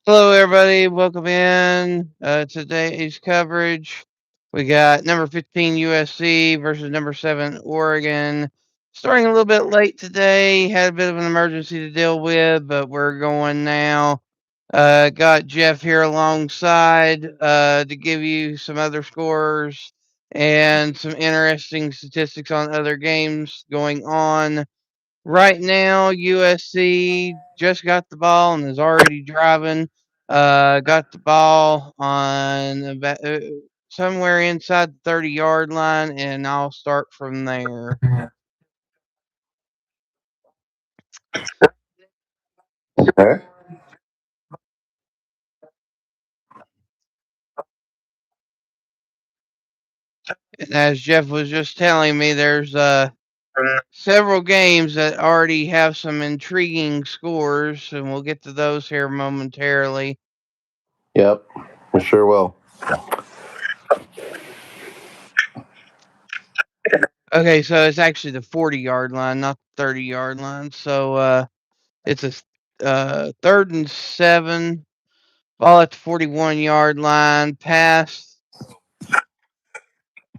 Hello, everybody. Welcome in today's coverage. We got number 15 USC versus number 7 Oregon. Starting a little bit late today. Had a bit of an emergency to deal with, but we're going now. Got Jeff here alongside to give you some other scores and some interesting statistics on other games going on. Right now, USC just got the ball and is already driving. Got the ball on about, somewhere inside the 30-yard line, and I'll start from there. Okay. And as Jeff was just telling me, there's several games that already have some intriguing scores, and we'll get to those here momentarily. Yep, we sure will. Okay, so it's actually the 40-yard line, not the 30-yard line. So it's a third and 7. Ball at the 41-yard line. Pass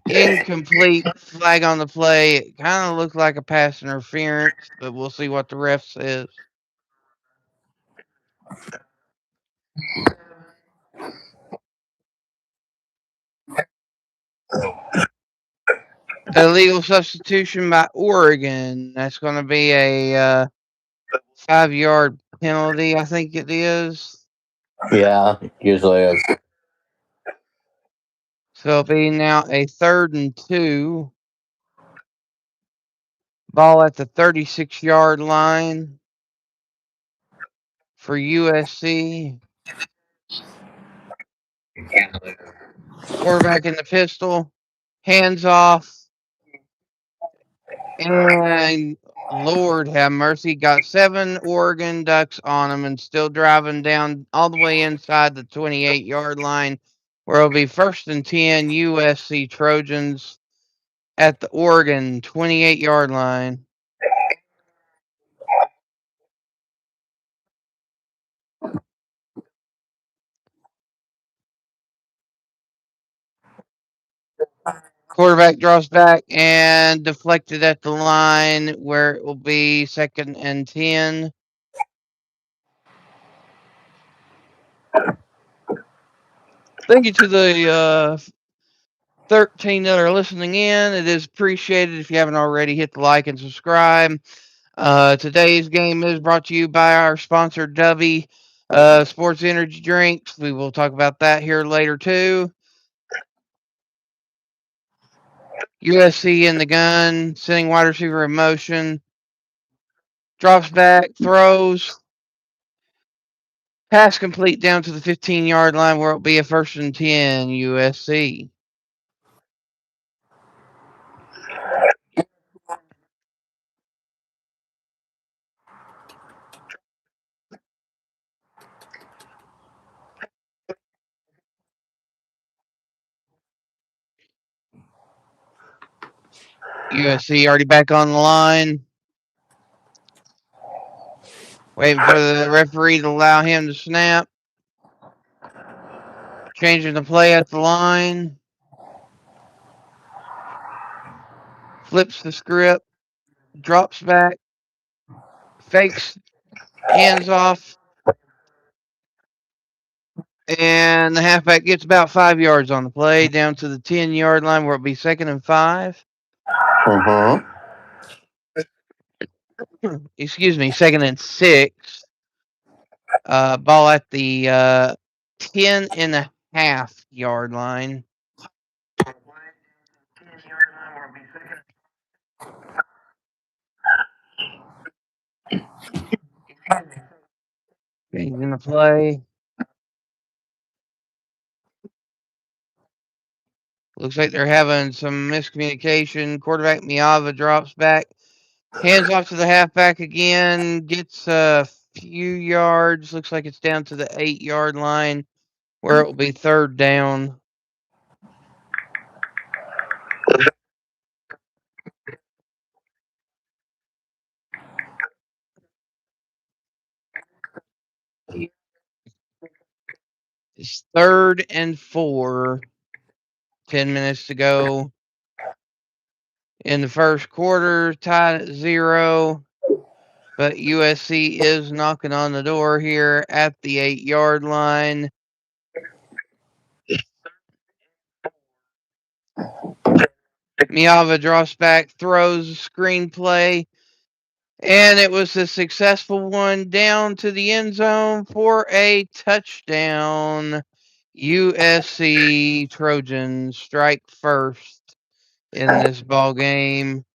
incomplete. Flag on the play. It kind of looked like a pass interference, but we'll see what the ref says. Illegal substitution by Oregon. That's going to be a 5-yard penalty, I think it is. Yeah, usually is. So it'll be now a third and 2. Ball at the 36-yard line for USC. Quarterback in the pistol. Hands off. And Lord have mercy, got 7 Oregon Ducks on him and still driving down all the way inside the 28-yard line, where it'll be first and 10 USC Trojans at the Oregon 28-yard line. Quarterback draws back and deflected at the line, where it will be second and 10. Thank you to the 13 that are listening in. It is appreciated. If you haven't already, hit the like and subscribe. Today's game is brought to you by our sponsor, Dubby Sports Energy Drinks. We will talk about that here later, too. USC in the gun, sending wide receiver in motion. Drops back, throws. Pass complete down to the 15-yard line, where it'll be a first and 10 USC. USC already back on the line. Waiting for the referee to allow him to snap. Changing the play at the line. Flips the script. Drops back. Fakes. Hands off. And the halfback gets about 5 yards on the play, down to the 10-yard line, where it'll be second and 5. Mm-hmm. Excuse me, second and 6. Ball at the 10.5-yard line. Changing the play. Looks like they're having some miscommunication. Quarterback Miava drops back. Hands off to the halfback again. Gets a few yards. Looks like it's down to the 8-yard line, where it will be third down. It's 3rd and 4. 10 minutes to go in the first quarter, tied at 0. But USC is knocking on the door here at the 8-yard line. Miava drops back, throws a screenplay, and it was a successful one down to the end zone for a touchdown. USC Trojans strike first in this ball game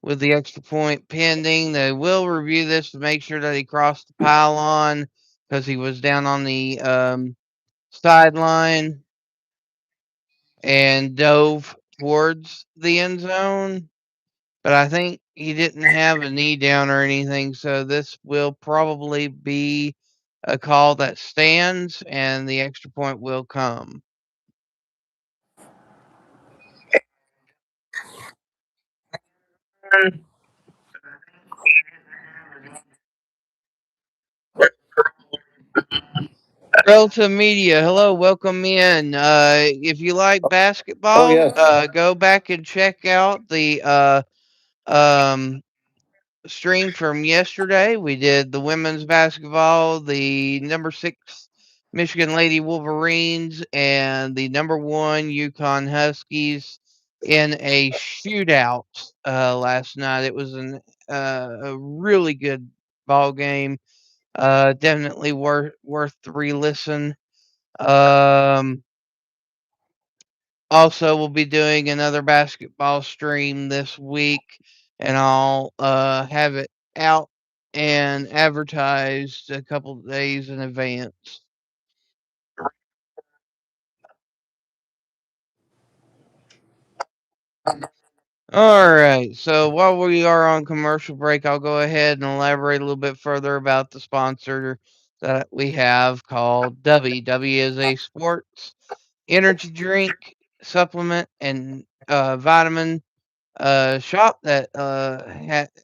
with the extra point pending. They will review this to make sure that he crossed the pylon because he was down on the sideline and dove towards the end zone. But I think he didn't have a knee down or anything, so this will probably be a call that stands and the extra point will come. Relative Media, hello, welcome in. If you like Oh, basketball, yes. go back and check out the um, stream from yesterday. We did the women's basketball, the number 6 Michigan Lady Wolverines, and the number 1 Yukon Huskies in a shootout last night. It was a really good ball game. Definitely worth the re-listen. Um, Also, we'll be doing another basketball stream this week, and I'll have it out and advertised a couple of days in advance. All right, so while we are on commercial break, I'll go ahead and elaborate a little bit further about the sponsor that we have called W. W is a sports energy drink, supplement, and vitamin shop that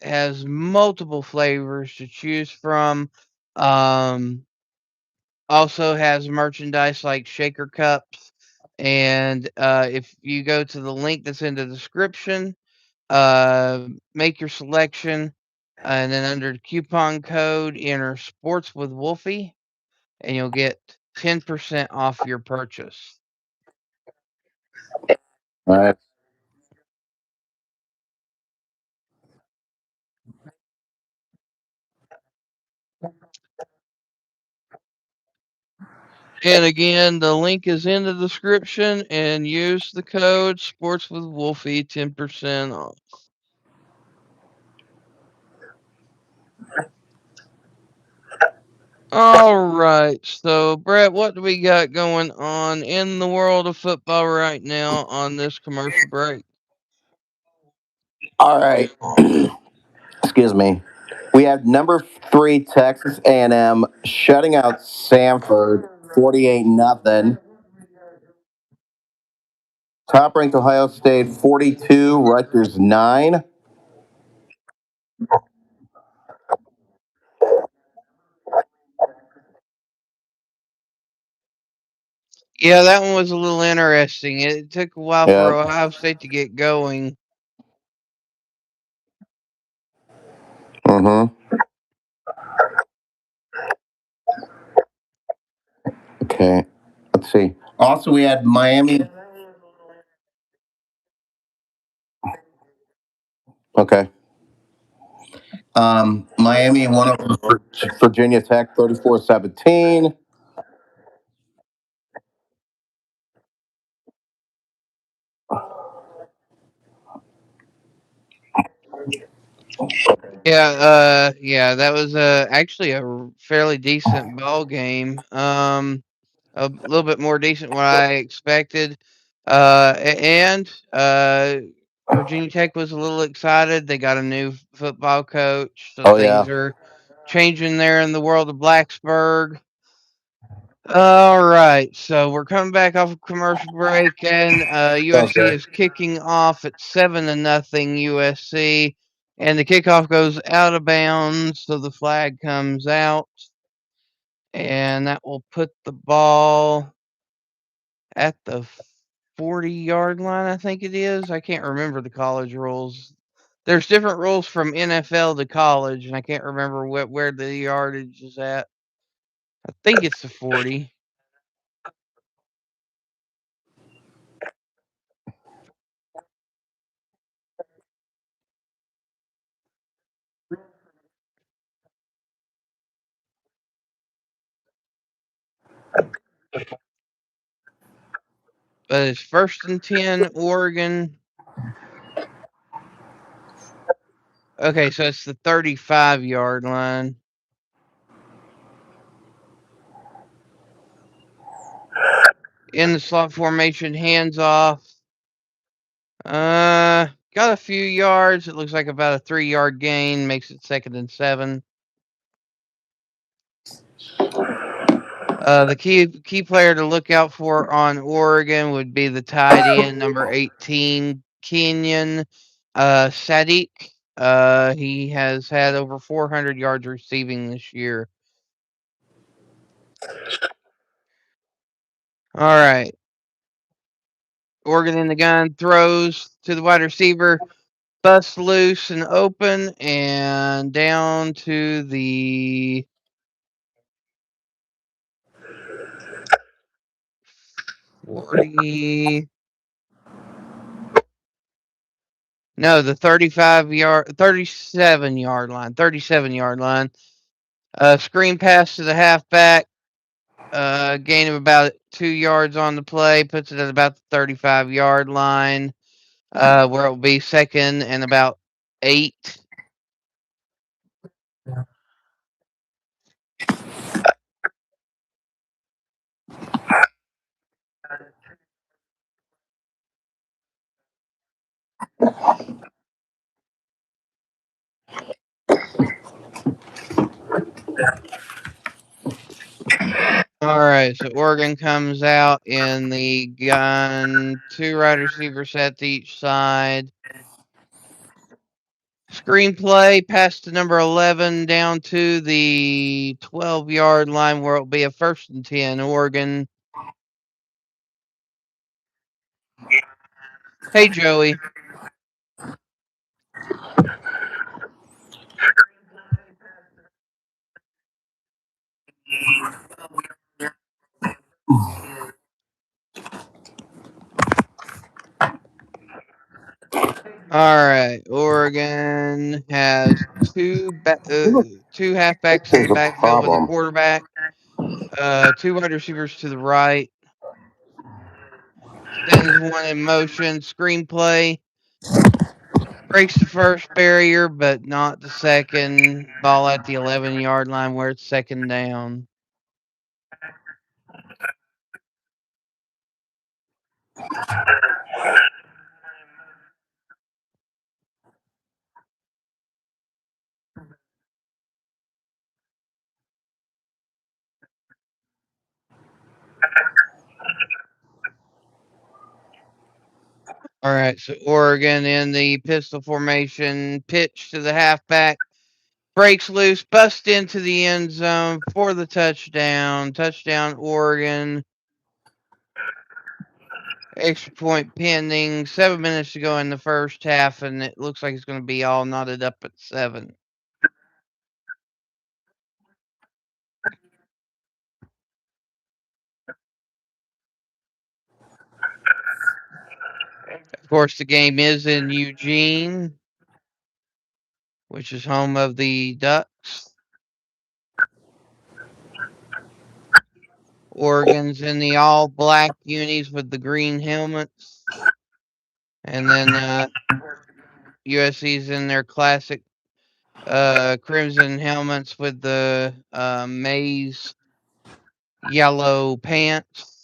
has multiple flavors to choose from. Um, Also has merchandise like shaker cups. And if you go to the link that's in the description, make your selection. And then under the coupon code, enter Sports with Wolfie, and you'll get 10% off your purchase. All right. And again, the link is in the description and use the code Sports with Wolfie 10% off. All right. So, Brett, what do we got going on in the world of football right now on this commercial break? All right. Excuse me. We have number 3 Texas A&M shutting out Samford 48-0. Top ranked Ohio State 42, Rutgers 9. Yeah, that one was a little interesting. It took a while for Yep. Ohio State to get going. Mm-hmm. Okay. Let's see. Also, we had Miami. Okay. Miami won over Virginia Tech 34-17. Yeah, that was actually a fairly decent ball game. A little bit more decent than what I expected. And Virginia Tech was a little excited. They got a new football coach, so Oh, yeah. things are changing there in the world of Blacksburg. All right, so we're coming back off of commercial break, and Sounds USC good. is kicking off at 7-0 USC, and the kickoff goes out of bounds, so the flag comes out. And that will put the ball at the 40-yard line, I think it is. I can't remember the college rules. There's different rules from NFL to college, and I can't remember where the yardage is at. I think it's the 40. But it's first and 10, Oregon. Okay, so it's the 35-yard line. In the slot formation, hands off. Got a few yards. It looks like about a 3-yard gain. Makes it 2nd and 7. The key player to look out for on Oregon would be the tight end, number 18, Kenyon Sadiq. He has had over 400 yards receiving this year. All right. Oregon in the gun, throws to the wide receiver, busts loose and open, and down to the 40. No, the 37-yard line. 37-yard line. Screen pass to the halfback. Gain of about 2 yards on the play. Puts it at about the 35-yard line. Where it will be 2nd and about 8. All right, so Oregon comes out in the gun, 2 wide receiver sets each side. Screenplay, pass to number 11 down to the 12-yard line where it'll be a 1st and 10, Oregon. Hey, Joey. All right, Oregon has two halfbacks in the There's a backfield with a problem. quarterback, 2 wide receivers to the right. Sends one in motion. Screenplay breaks the first barrier, but not the second. Ball at the 11-yard line where it's 2nd down. All right, so Oregon in the pistol formation, pitch to the halfback, breaks loose, busts into the end zone for the touchdown. Touchdown, Oregon. Extra point pending. 7 minutes to go in the first half, and it looks like it's going to be all knotted up at 7. Of course, the game is in Eugene, which is home of the Ducks. Oregon's in the all black unis with the green helmets. And then USC's in their classic crimson helmets with the maize yellow pants.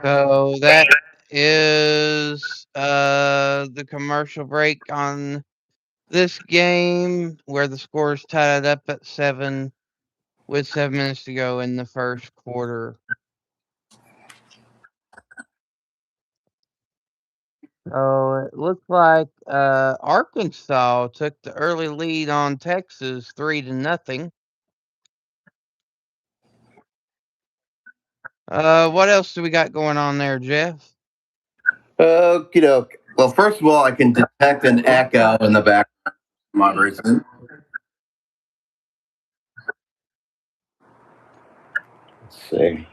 So that is the commercial break on this game where the score is tied up at 7. with 7 minutes to go in the first quarter. So it looks like Arkansas took the early lead on Texas 3-0. What else do we got going on there, Jeff? Okie doke. Well, first of all, I can detect an echo in the background for some odd reason. Let's see.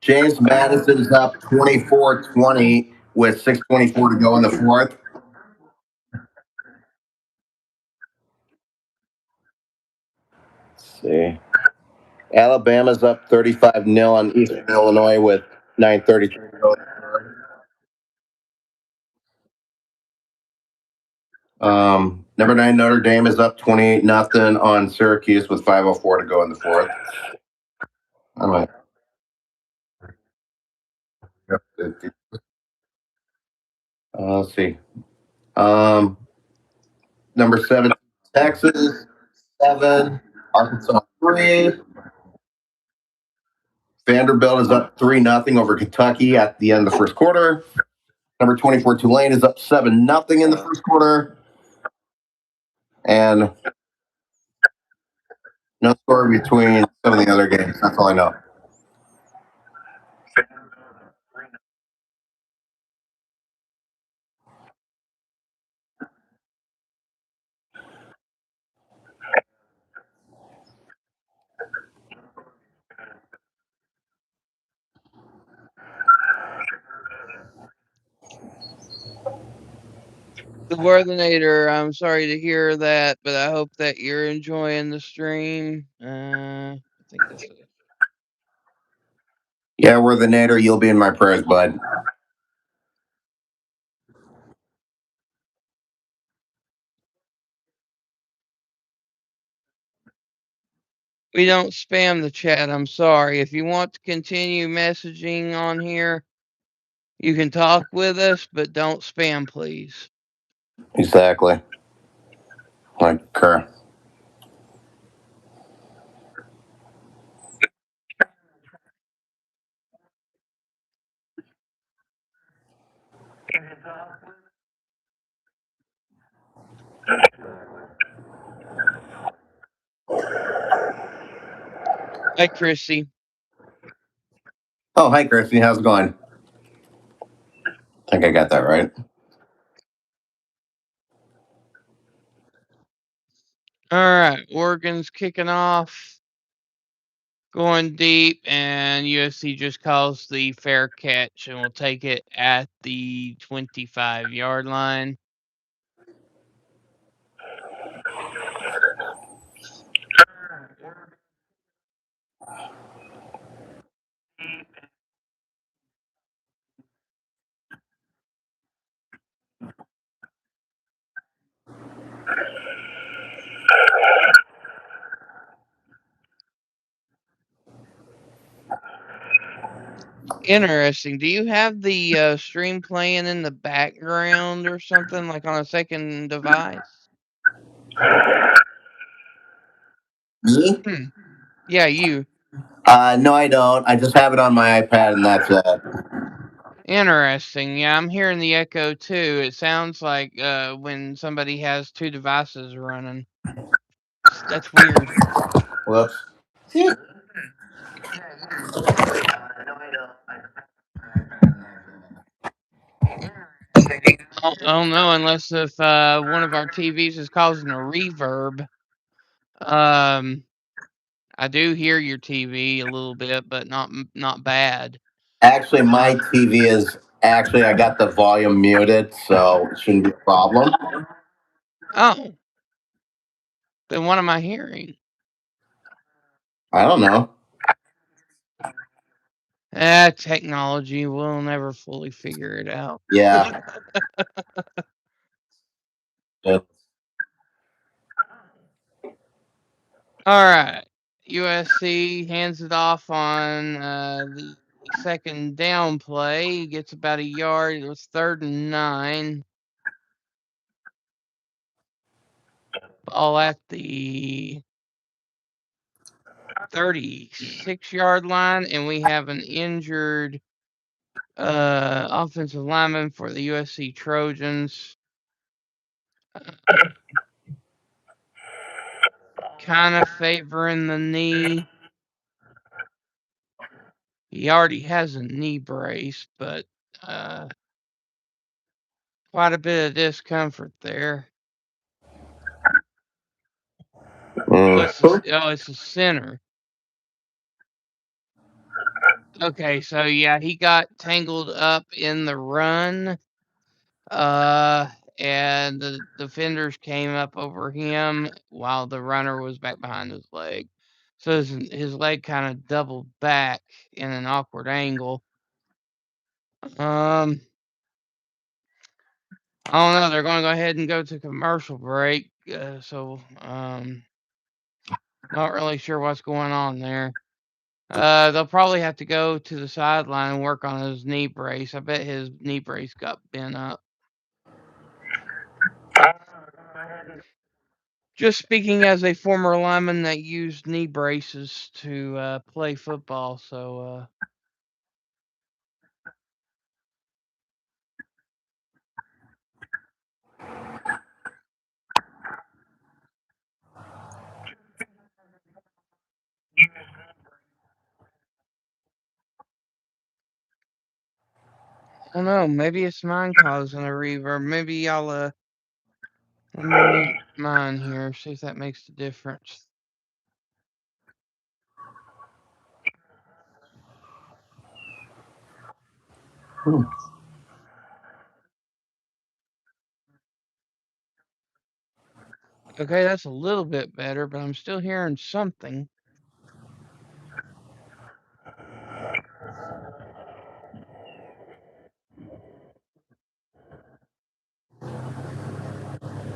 James Madison's up 24-20 with 6:24 to go in the fourth. Let's see. Alabama's up 35-0 on Eastern Illinois with 9:33 to go in the third. Number 9 Notre Dame is up 28-0 on Syracuse with 5:04 to go in the fourth. I might. Let's see. Number 7 Texas 7, Arkansas 3. Vanderbilt is up 3-0 over Kentucky at the end of the first quarter. Number 24 Tulane is up 7-0 in the first quarter. And no score between some of the other games. That's all I know. The Worthinator, I'm sorry to hear that, but I hope that you're enjoying the stream. I think that's it. Yeah, we're the Nader. You'll be in my prayers, bud. We don't spam the chat. I'm sorry. If you want to continue messaging on here, you can talk with us, but don't spam, please. Exactly. Like Kerr. Hi, Chrissy. Oh, hi, Christy. How's it going? I think I got that right. All right, Oregon's kicking off, going deep, and USC just calls the fair catch, and we'll take it at the 25-yard line. Interesting. Do you have the stream playing in the background or something, like on a second device? Me? Hmm. Yeah, you. No, I don't. I just have it on my iPad, and that's it. Interesting. Yeah, I'm hearing the echo too. It sounds like when somebody has two devices running. That's weird. Whoops. I don't know unless if one of our TVs is causing a reverb. Um, I do hear your TV a little bit, but not bad. Actually, my TV is actually, I got the volume muted, so it shouldn't be a problem. Oh, then what am I hearing? I don't know. Technology. We'll never fully figure it out. Yeah. Yeah. All right. USC hands it off on the second down play. Gets about a yard. It was 3rd and 9. Ball at the 36-yard line, and we have an injured offensive lineman for the USC Trojans. Kind of favoring the knee. He already has a knee brace, but quite a bit of discomfort there. Oh, it's a center. Okay, so yeah, he got tangled up in the run, uh, and the defenders came up over him while the runner was back behind his leg. So his leg kind of doubled back in an awkward angle. I don't know. They're going to go ahead and go to commercial break. Not really sure what's going on there. They'll probably have to go to the sideline and work on his knee brace. I bet his knee brace got bent up. Just speaking as a former lineman that used knee braces to play football, so I don't know. Maybe it's mine causing a reverb. Maybe I'll let me mute mine here, see if that makes a difference. Okay, that's a little bit better, but I'm still hearing something.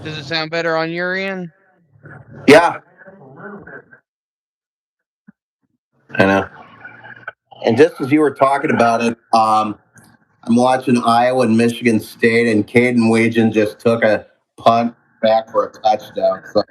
Does it sound better on your end? Yeah, I know. And just as you were talking about it, I'm watching Iowa and Michigan State, and Caden Weegan just took a punt back for a touchdown. So.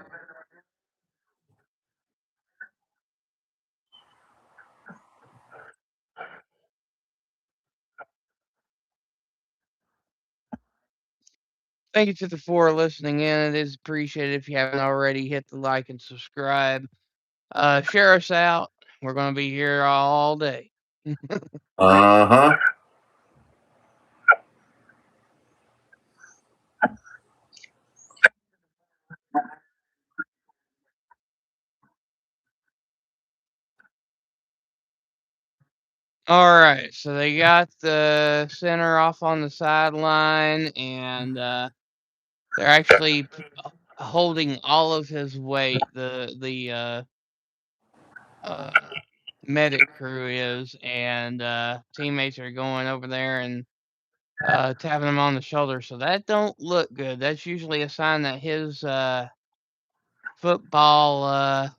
Thank you to the four listening in. It is appreciated. If you haven't already, hit the like and subscribe. Share us out. We're going to be here all day. Uh-huh. All right, so they got the center off on the sideline, and they're actually holding all of his weight. The medic crew is, and teammates are going over there and tapping him on the shoulder. So that don't look good. That's usually a sign that his football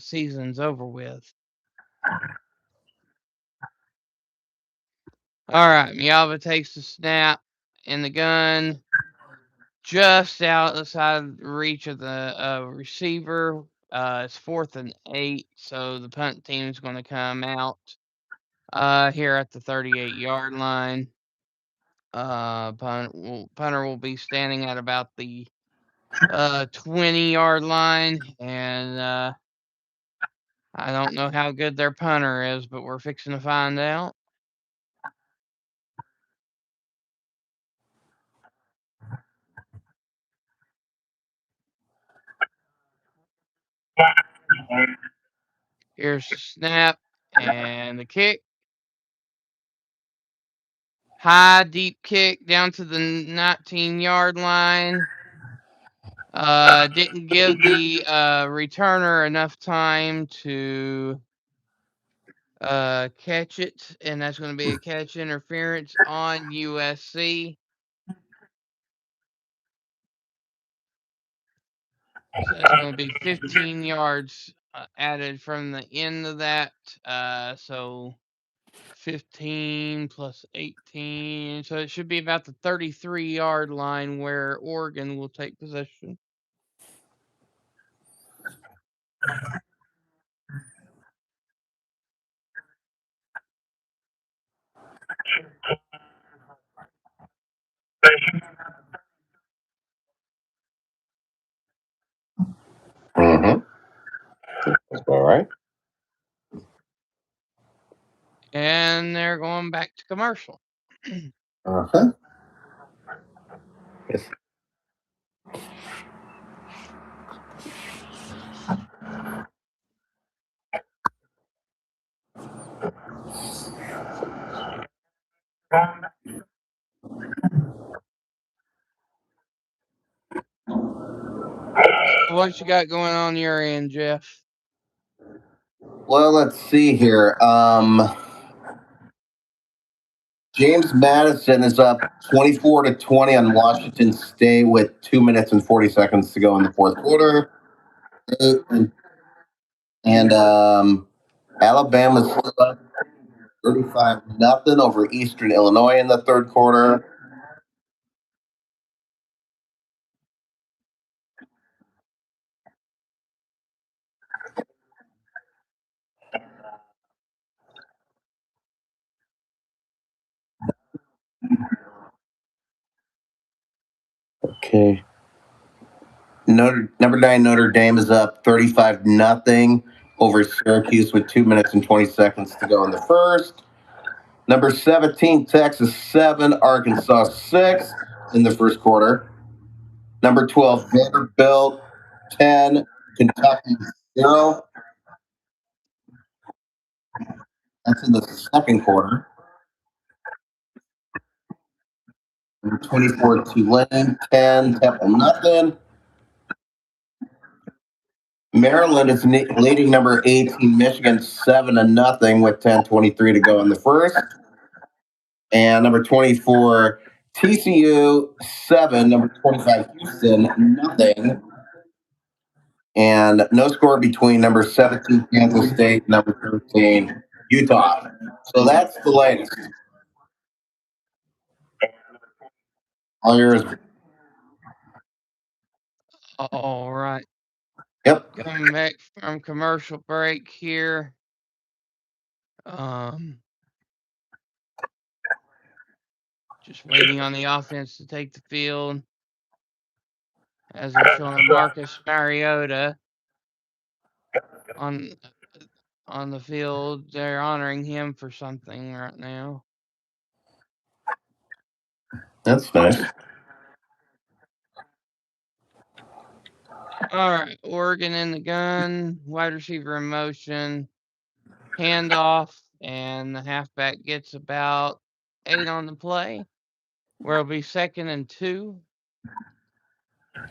season's over with. All right, Miava takes the snap in the gun, just outside reach of the receiver. It's 4th and 8, so the punt team is going to come out here at the 38-yard line. Punter will be standing at about the 20-yard line, and I don't know how good their punter is, but we're fixing to find out. Here's the snap and the kick. High, deep kick down to the 19-yard line. Didn't give the returner enough time to catch it, and that's going to be a catch interference on USC. So that's going to be 15 yards added from the end of that. So 15 plus 18. So it should be about the 33-yard line where Oregon will take possession. Mm-hmm. That's all right. And they're going back to commercial. Uh-huh. Yes. So what you got going on your end, Jeff? Well, let's see here. James Madison is up 24-20 on Washington State with 2 minutes and 40 seconds to go in the fourth quarter. And Alabama's still up 35-0 over Eastern Illinois in the third quarter. Okay. Number 9 Notre Dame is up 35-0 over Syracuse with 2 minutes and 20 seconds to go in the first. Number 17 Texas 7, Arkansas 6 in the first quarter. Number 12 Vanderbilt 10, Kentucky 0. That's in the second quarter. Number 24 Tulane 10, Temple nothing. Maryland is leading number 18 Michigan 7-0 with 10:23 to go in the first. And number 24 TCU 7, number 25 Houston nothing. And no score between number 17 Kansas State, number 13 Utah. So that's the latest. All yours. All right. Yep. Coming back from commercial break here. Um, just waiting on the offense to take the field as they're showing Marcus Mariota on the field. They're honoring him for something right now. That's nice. All right, Oregon in the gun, wide receiver in motion, handoff, and the halfback gets about 8 on the play, where it'll be 2nd and 2. All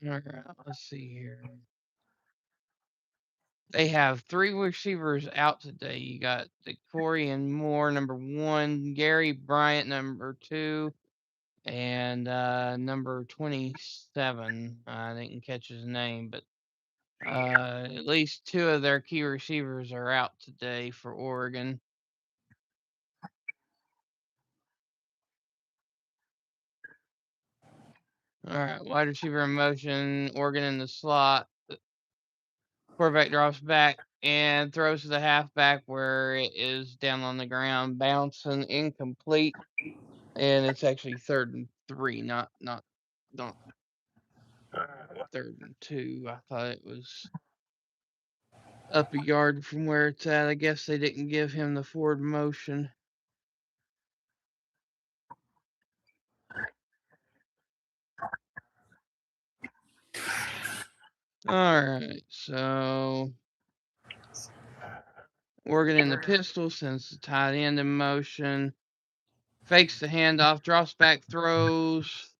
right, let's see here. They have 3 receivers out today. You got Decorian Moore, number 1, Gary Bryant, number 2, and number 27. I didn't catch his name, but at least 2 of their key receivers are out today for Oregon. All right, wide receiver in motion, Oregon in the slot. Quarterback drops back and throws to the halfback where it is down on the ground, bouncing incomplete. And it's actually 3rd and 3, not 3rd and 2. I thought it was up a yard from where it's at. I guess they didn't give him the forward motion. All right, so Oregon in the pistol sends the tight end in motion, fakes the handoff, drops back, throws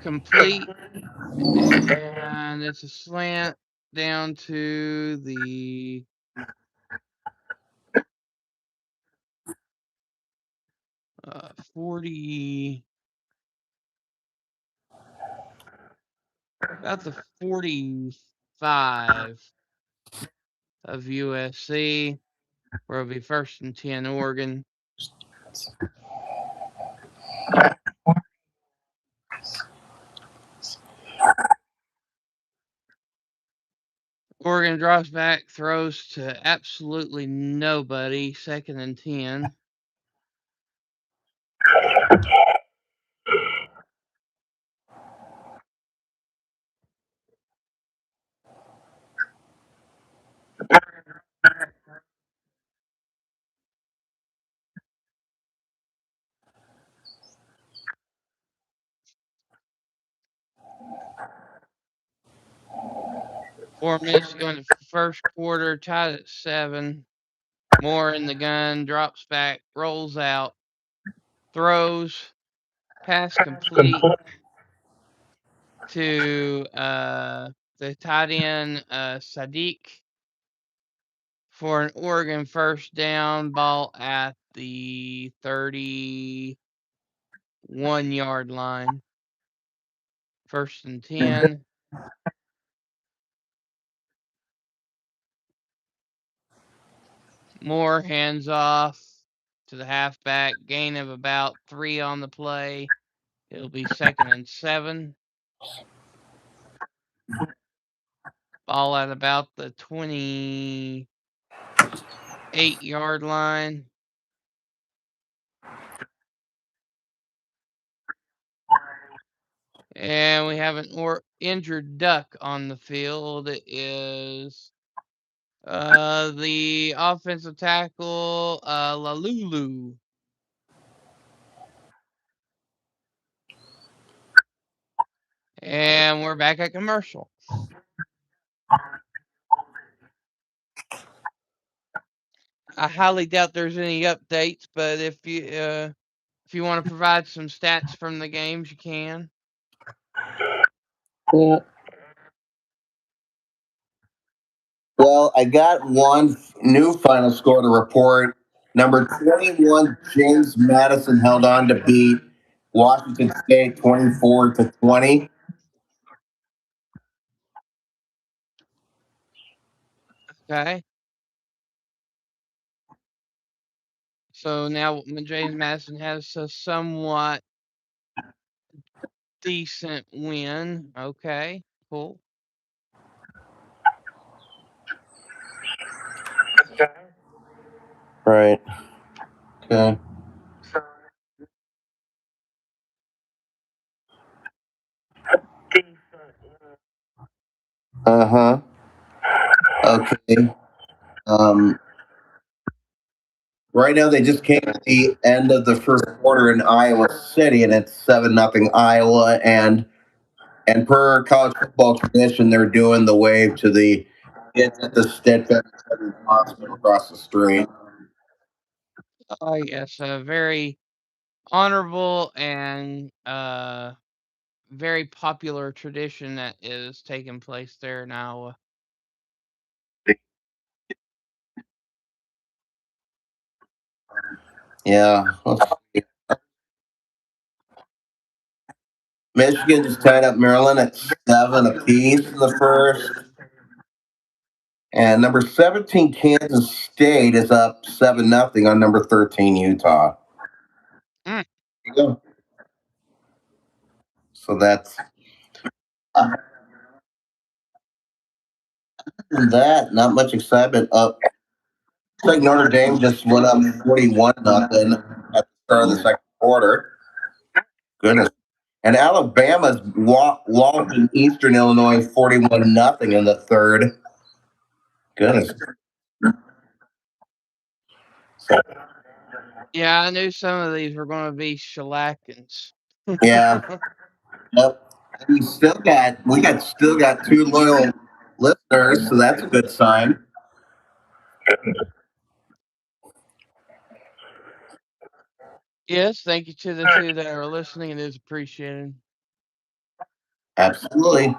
complete, and it's a slant down to the 40, about the 45 of USC, where it'll be 1st and 10 Oregon. Oregon drops back, throws to absolutely nobody, 2nd and 10. Four minutes to go in the first quarter, tied at 7. Moore in the gun, drops back, rolls out, throws, pass complete to the tight end Sadiq for an Oregon first down, ball at the 31-yard line. 1st and 10. Moore hands off to the halfback, gain of about 3 on the play. It'll be 2nd and 7. Ball at about the 28-yard line. And we have an injured duck on the field. It is the offensive tackle, Lalulu. And we're back at commercial. I highly doubt there's any updates, but if you want to provide some stats from the games, you can. Well, I got one new final score to report. Number 21, James Madison held on to beat Washington State 24-20. Okay. So now James Madison has a somewhat decent win. Okay, cool. Right. Okay. Uh huh. Okay. Um, right now, they just came to the end of the first quarter in Iowa City, and it's 7-0 Iowa. And per college football tradition, they're doing the wave to the kids at the Steadfast Hospital across the street. Oh yes, a very honorable and very popular tradition that is taking place there in Iowa. Yeah. Michigan just tied up Maryland at 7 apiece in the first. And number 17, Kansas State is up 7-0 on number 13, Utah. Mm. Yeah. So that's that. Not much excitement up. Looks like Notre Dame just went up 41-0 at the start of the second quarter. Goodness. And Alabama's walled in Eastern Illinois 41-0 in the third. Goodness. So, Yeah, I knew some of these were going to be shellackings. yeah. Yep. We still got two loyal listeners, so that's a good sign. Yes, thank you to the two that are listening. It is appreciated. Absolutely.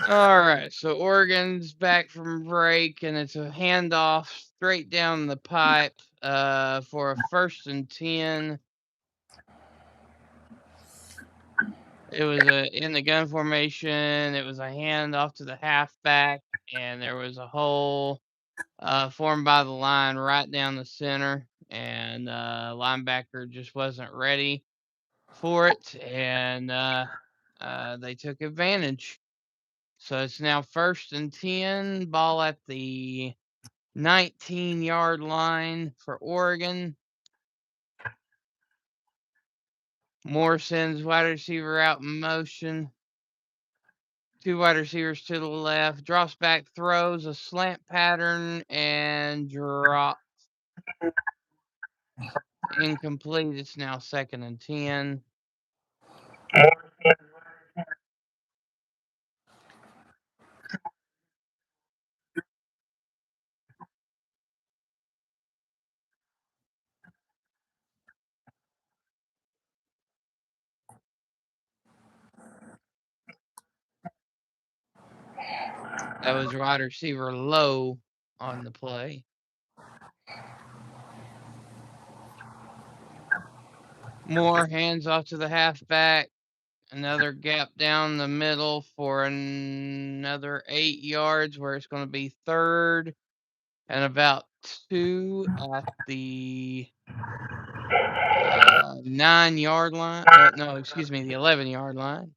All right, so Oregon's back from break, and it's a handoff straight down the pipe for a 1st and 10. It was in the gun formation. It was a handoff to the halfback, and there was a hole formed by the line right down the center. and linebacker just wasn't ready for it, and they took advantage. So it's now 1st and 10, ball at the 19-yard line for Oregon. Moore sends wide receiver out in motion. 2 wide receivers to the left. Drops back, throws a slant pattern, and drop. Incomplete. It's now 2nd and 10. That was wide receiver Low on the play. Moore hands off to the halfback. Another gap down the middle for another 8 yards, where it's going to be 3rd and about 2 at the 9-yard line. No, excuse me, the 11-yard line.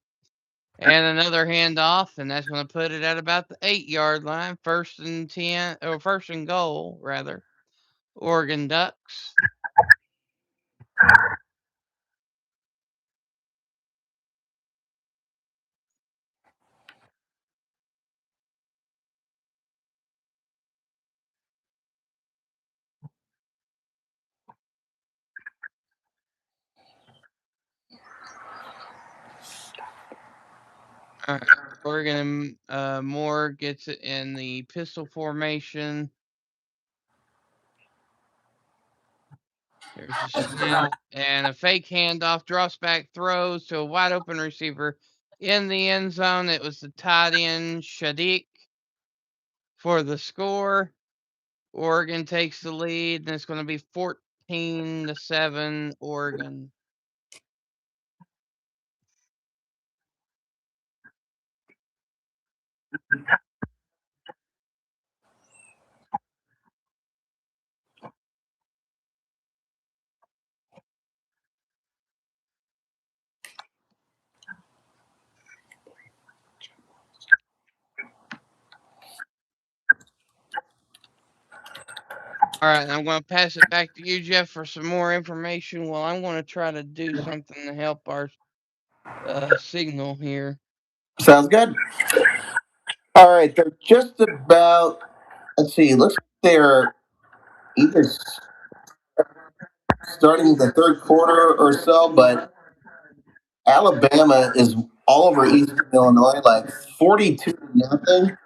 And another handoff, and that's going to put it at about the 8-yard line. 1st and 10, or 1st and goal, rather. Oregon Ducks. All right. Oregon Moore gets it in the pistol formation. There's a snap and a fake handoff, drops back, throws to a wide open receiver in the end zone. It was the tight end Shadik for the score. Oregon takes the lead, and it's going to be 14-7 Oregon. All right, I'm going to pass it back to you, Jeff, for some more information. Well, I'm going to try to do something to help our signal here. Sounds good. All right, they're just about. Let's see. Looks like they're either starting the third quarter or so, but Alabama is all over Eastern Illinois, like 42-0.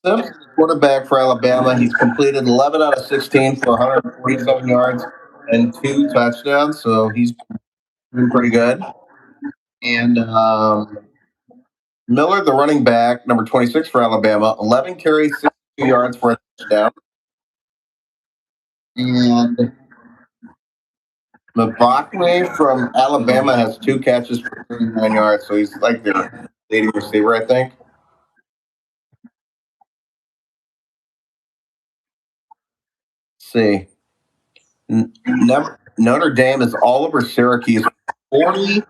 Simpson, the quarterback for Alabama, he's completed 11 out of 16 for 147 yards and 2 touchdowns, so he's been pretty good. And Miller, the running back, number 26 for Alabama, 11 carries, 62 yards for a touchdown. And Mabakwe from Alabama has 2 catches for 39 yards, so he's like their leading receiver, I think. Let's see. Notre Dame is all over Syracuse, 42-0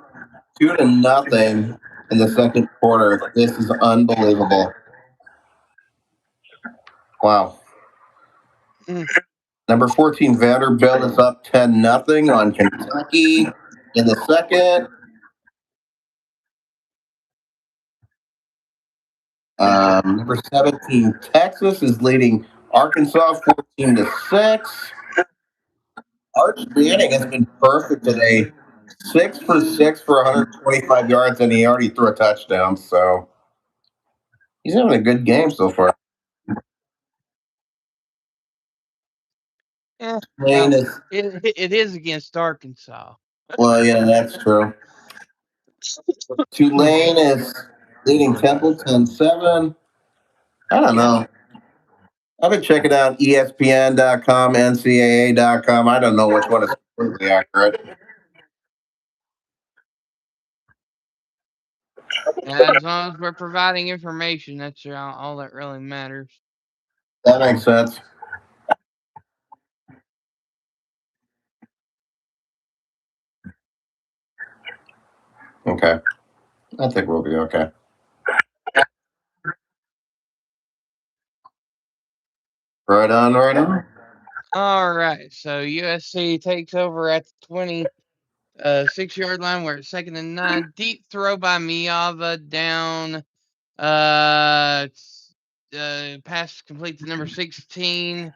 in the second quarter. This is unbelievable. Wow. Number 14 Vanderbilt is up 10-0 on Kentucky in the second. Number 17 Texas is leading Arkansas 14-6. Arch Manning has been perfect today. 6 for 6 for 125 yards, and he already threw a touchdown. So he's having a good game so far. Yeah, Tulane well, is, it is against Arkansas. well, yeah, that's true. Tulane is leading Temple 10-7. I don't know. I've been checking out ESPN.com, NCAA.com. I don't know which one is completely accurate. As long as we're providing information, that's all that really matters. That makes sense. Okay. I think we'll be okay. Right on, right on. All right, so USC takes over at the 26-yard line. We're at 2nd and 9. Deep throw by Miava down. Pass complete to number 16.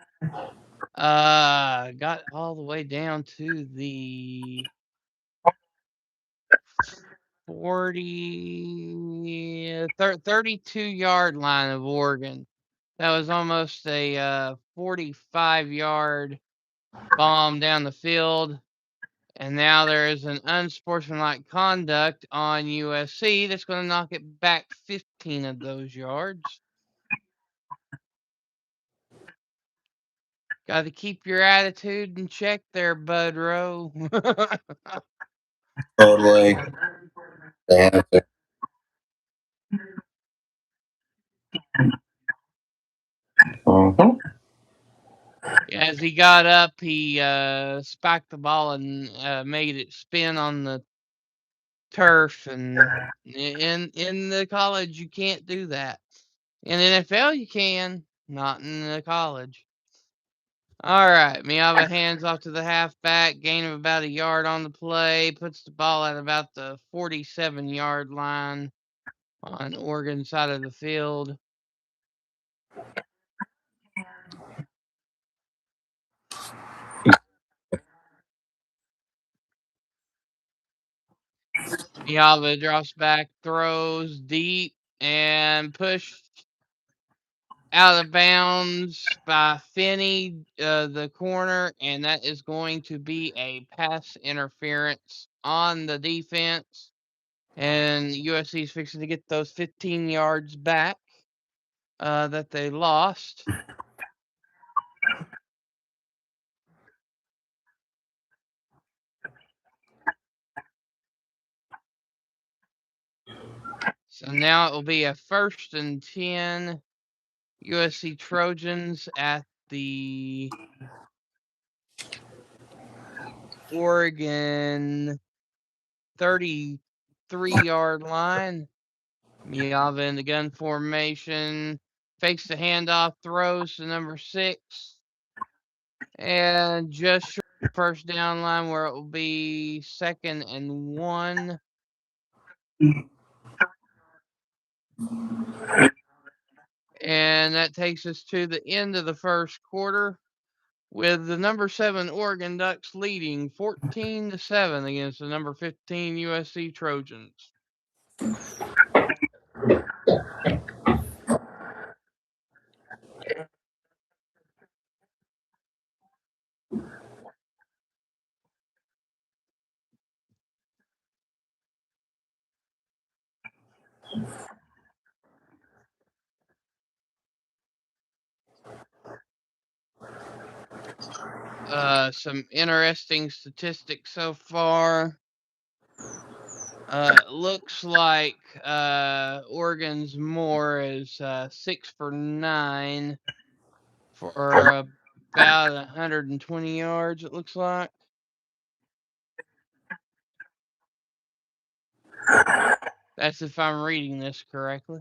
Got all the way down to the 32-yard line of Oregon. That was almost a 45-yard bomb down the field. And now there is an unsportsmanlike conduct on USC that's going to knock it back 15 of those yards. Got to keep your attitude in check there, Bud Rowe. Totally. Yeah. Mhm. As he got up, he spiked the ball and made it spin on the turf. And in the college, you can't do that. In NFL, you can, not in the college. All right, Miava hands off to the halfback, gain of about a yard on the play, puts the ball at about the 47-yard line on Oregon side of the field. Miava drops back, throws deep, and pushed out of bounds by Finney, the corner, and that is going to be a pass interference on the defense. And USC is fixing to get those 15 yards back that they lost. So now it will be a 1st and 10 USC Trojans at the Oregon 33-yard line. Miava in the gun formation, fakes the handoff, throws to number 6, and just short of the first down line where it will be 2nd and 1. And that takes us to the end of the first quarter with the number 7 Oregon Ducks leading 14-7 against the number 15 USC Trojans. Some interesting statistics so far. Looks like Oregon's more is 6 for 9 for about 120 yards, it looks like. That's if I'm reading this correctly.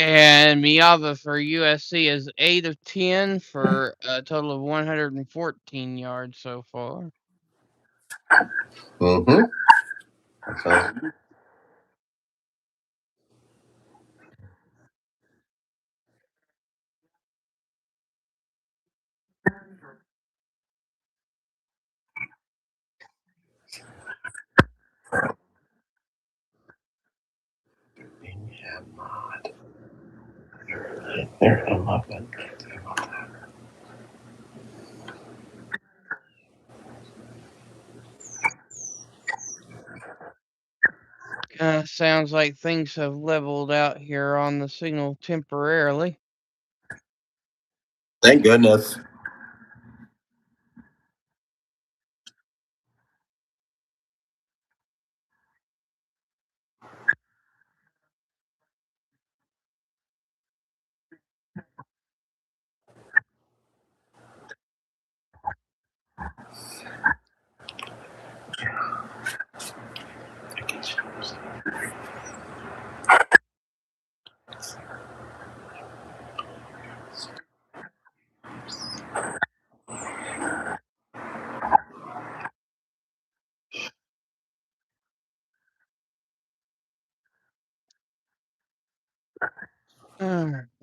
And Miava for USC is 8 of 10 for a total of 114 yards so far. Mm-hmm. That sounds good. Yeah, mod. There, I love it. Sounds like things have leveled out here on the signal temporarily. Thank goodness.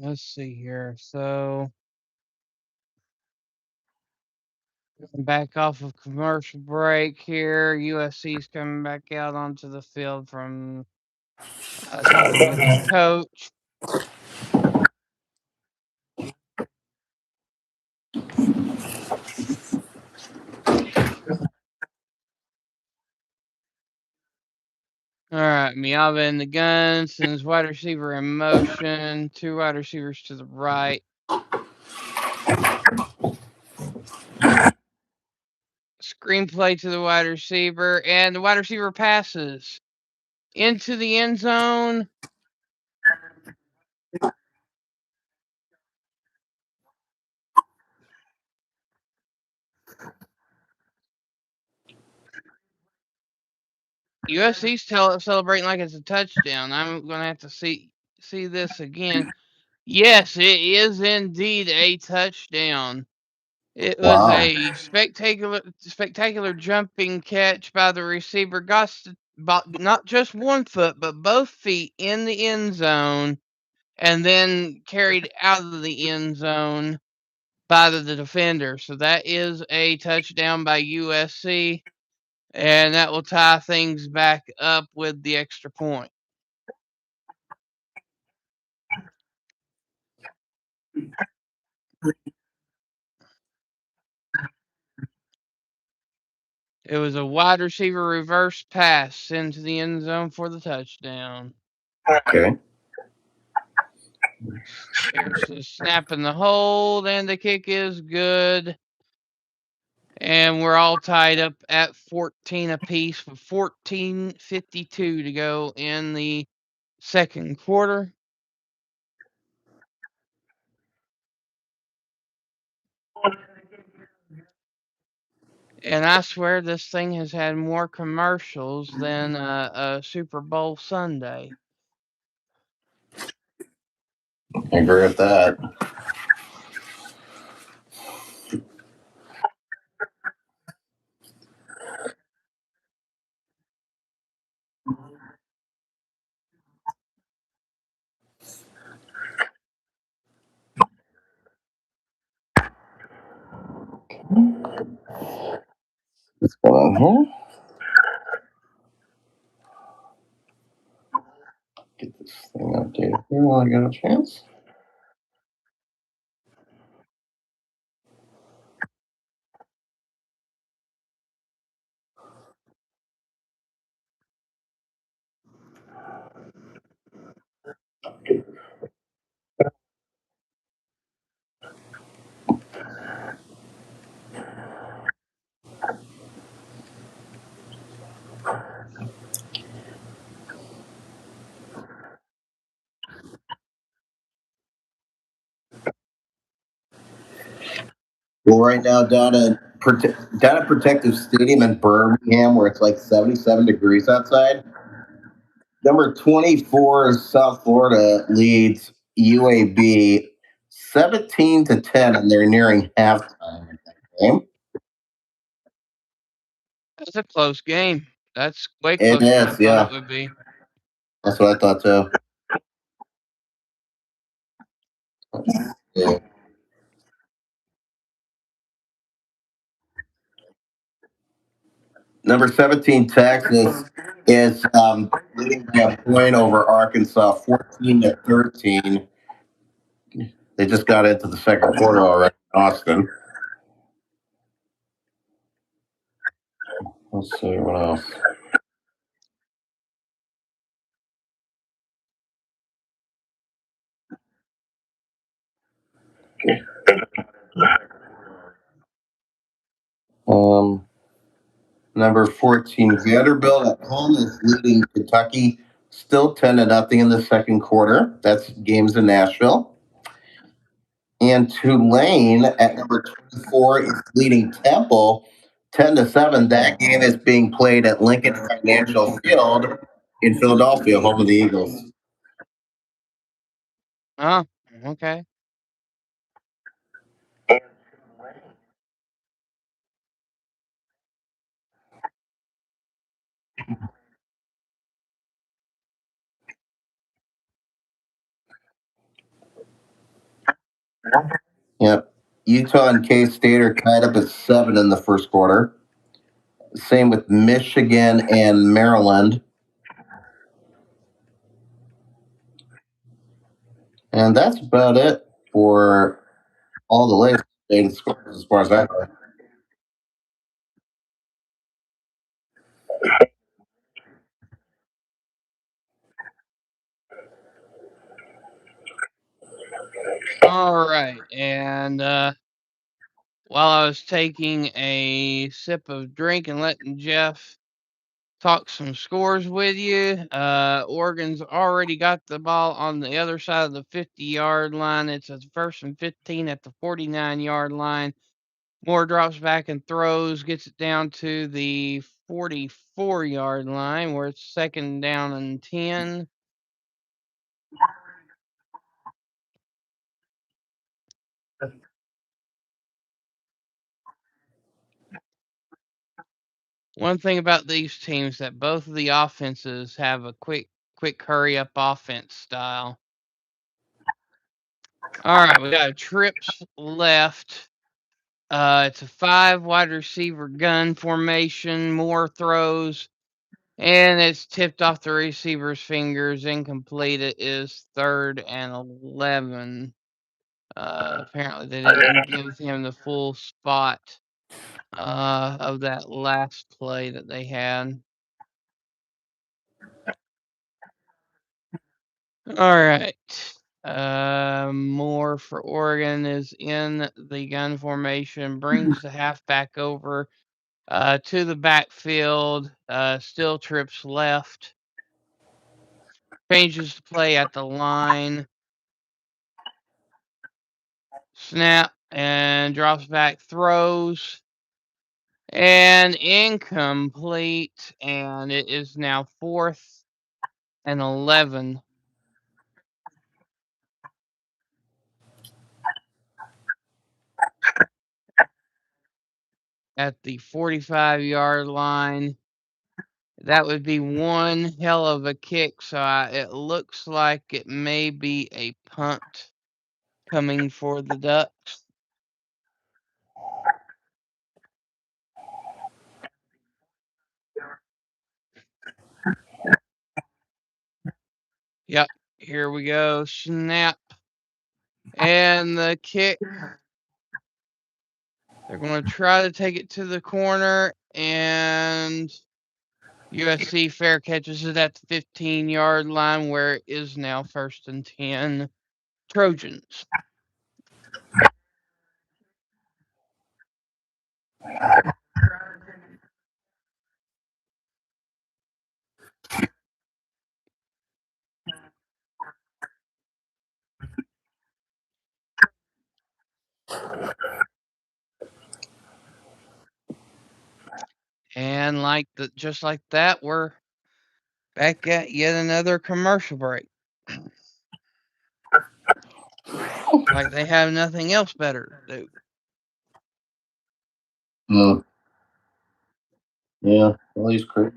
Let's see here. So, back off of commercial break here. USC's coming back out onto the field from talking with their coach. All right, Miava in the gun, sends wide receiver in motion, two wide receivers to the right. Screenplay to the wide receiver, and the wide receiver passes into the end zone. USC's celebrating like it's a touchdown. I'm gonna have to see this again. Yes, it is indeed a touchdown. It was Wow. a spectacular jumping catch by the receiver. Got not just one foot, but both feet in the end zone, and then carried out of the end zone by the defender. So that is a touchdown by USC, and that will tie things back up with the extra point. It was a wide receiver reverse pass into the end zone for the touchdown. Okay. There's the snap and the hold, and the kick is good. And we're all tied up at 14 apiece with 14:52 to go in the second quarter. And I swear this thing has had more commercials than a Super Bowl Sunday. I agree with that. What's going on here? Get this thing updated here while I got a chance. Well, right now down at Protective Stadium in Birmingham, where it's like 77 degrees outside. Number 24 South Florida leads UAB 17-10, and they're nearing halftime in that game. That's a close game. That's way It closer than I is, thought it yeah. would be. That's what I thought too. Yeah. Number 17, Texas is leading by a point over Arkansas, 14-13. They just got into the second quarter already in Austin. Let's see what else. Um, Number 14, Vanderbilt at home is leading Kentucky, still 10-0 in the second quarter. That's games in Nashville. And Tulane at number 24 is leading Temple 10-7. That game is being played at Lincoln Financial Field in Philadelphia, home of the Eagles. Oh, okay. Yep. Utah and K State are tied up at 7 in the first quarter. Same with Michigan and Maryland. And that's about it for all the latest data scores as far as I know. All right. And while I was taking a sip of drink and letting Jeff talk some scores with you, Oregon's already got the ball on the other side of the 50-yard line. It's a first and 15 at the 49-yard line. Moore drops back and throws, gets it down to the 44-yard line where it's second down and 10. One thing about these teams that both of the offenses have a quick hurry up offense style. All right, we got trips left. It's a 5 wide receiver gun formation. Moore throws, and it's tipped off the receiver's fingers. Incomplete. It is third and 11. Apparently, they didn't give him the full spot of that last play that they had. All right. Moore for Oregon is in the gun formation, brings the halfback over to the backfield, still trips left, changes the play at the line, snap, and drops back, throws, and incomplete, and it is now fourth and 11 at the 45-yard line. That would be one hell of a kick, so it looks like it may be a punt coming for the Ducks. Yep, here we go. Snap. And the kick. They're going to try to take it to the corner, and USC fair catches it at the 15-yard line where it is now first and 10 Trojans. And just like that, we're back at yet another commercial break. Like they have nothing else better to do. Mm. Yeah, well, he's crazy.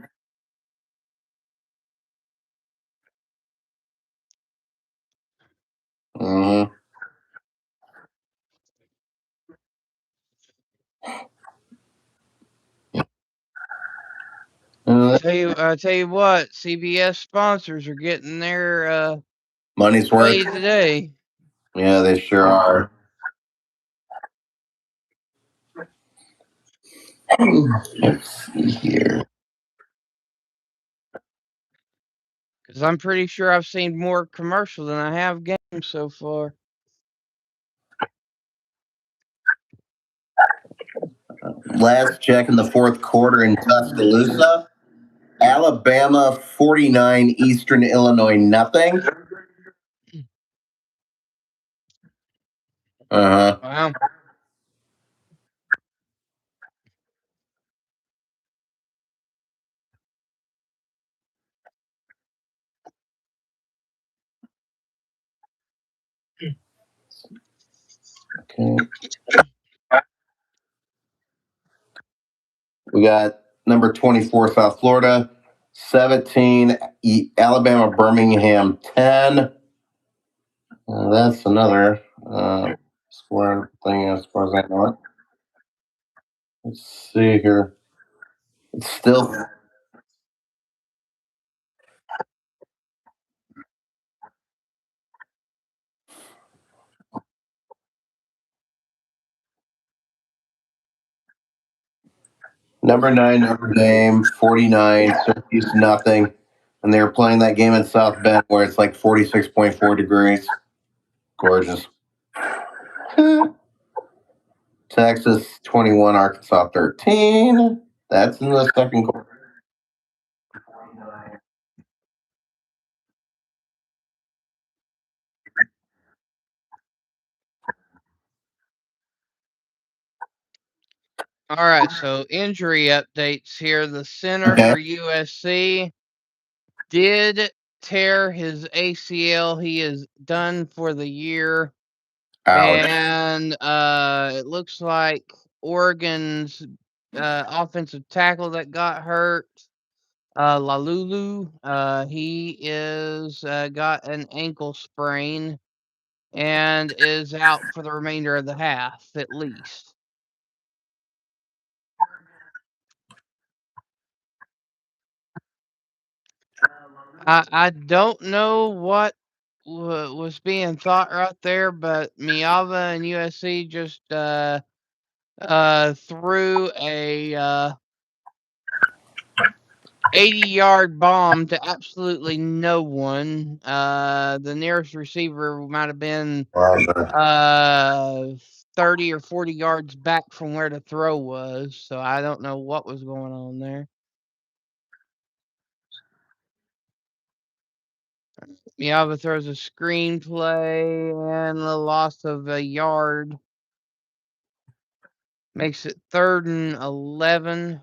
Mm-hmm. Uh, Tell you what, CBS sponsors are getting their Money's worth. way today. Yeah, they sure are. Let's see here. Because I'm pretty sure I've seen more commercials than I have games so far. Last check in the fourth quarter in Tuscaloosa, Alabama 49, Eastern Illinois nothing. Uh huh. Wow. Okay. We got number 24, South Florida, 17, Alabama, Birmingham, 10. That's another square thing as far as I know it. Let's see here. It's still number 9, Notre Dame, 49, Syracuse, nothing. And they were playing that game in South Bend where it's like 46.4 degrees. Gorgeous. Texas 21, Arkansas 13. That's in the second quarter. All right, so injury updates here. The center Okay. for USC did tear his ACL. He is done for the year. Ouch. And it looks like Oregon's offensive tackle that got hurt, Lalulu, he is got an ankle sprain and is out for the remainder of the half at least. I don't know what was being thought right there, but Miava and USC just threw a 80-yard bomb to absolutely no one. The nearest receiver might have been 30 or 40 yards back from where the throw was, so I don't know what was going on there. Miava throws a screenplay and the loss of a yard makes it 3rd and 11.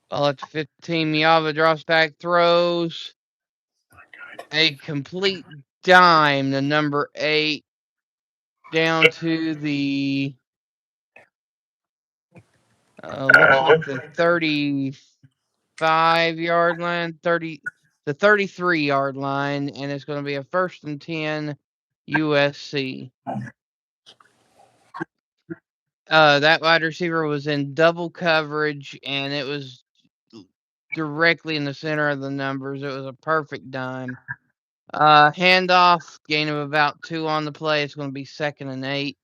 Ball at the 15. Miava drops back, throws a complete dime to number 8 down to the looks like the 35-yard line, the 33-yard line, and it's going to be a 1st and 10 USC. That wide receiver was in double coverage, and it was directly in the center of the numbers. It was a perfect dime. Handoff, gain of about 2 on the play. It's going to be 2nd and 8.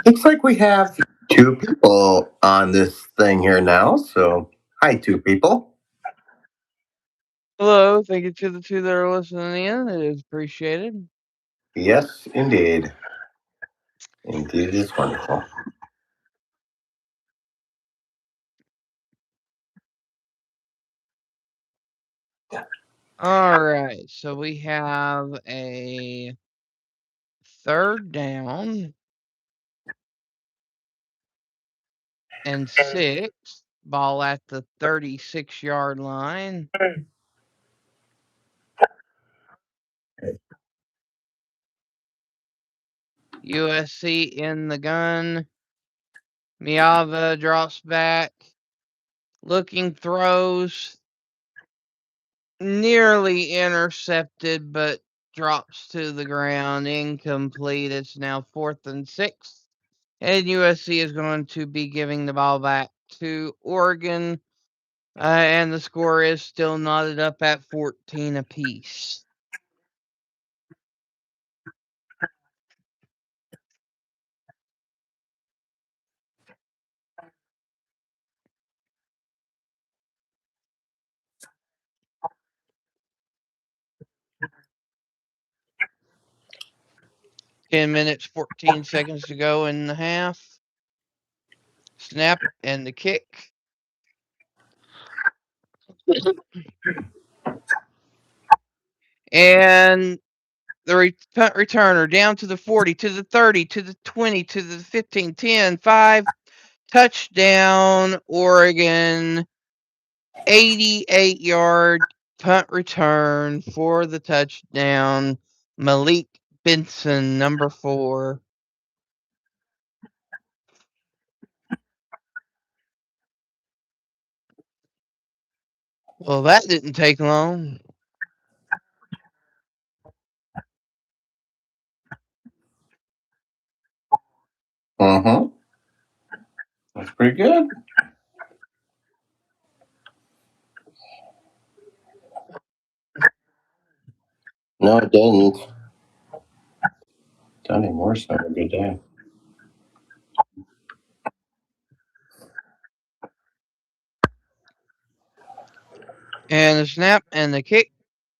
Looks like we have 2 people on this thing here now. So, hi, 2 people. Hello, thank you to the two that are listening in. It is appreciated. Yes, indeed. Indeed, it's wonderful. All right, so we have a third down and 6. Ball at the 36-yard line. USC in the gun. Miava drops back. Looking throws. Nearly intercepted, but drops to the ground. Incomplete. It's now 4th and 6. And USC is going to be giving the ball back to Oregon. And the score is still knotted up at 14 apiece. 10 minutes, 14 seconds to go in the half. Snap and the kick. And the punt returner down to the 40, to the 30, to the 20, to the 15, 10, 5. Touchdown, Oregon. 88-yard punt return for the touchdown. Malik Benson, number 4. Well, that didn't take long. That's pretty good. No, it didn't. Johnny Morris had a good day. And the snap and the kick.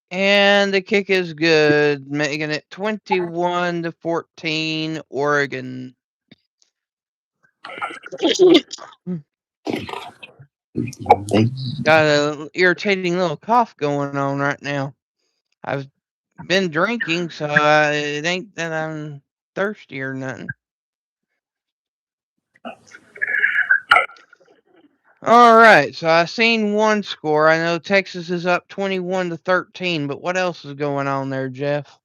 And the kick is good, making it 21-14, Oregon. Got an irritating little cough going on right now. I've been drinking, so it ain't that I'm thirsty or nothing. All right, so I seen one score. I know Texas is up 21-13, but what else is going on there, Jeff?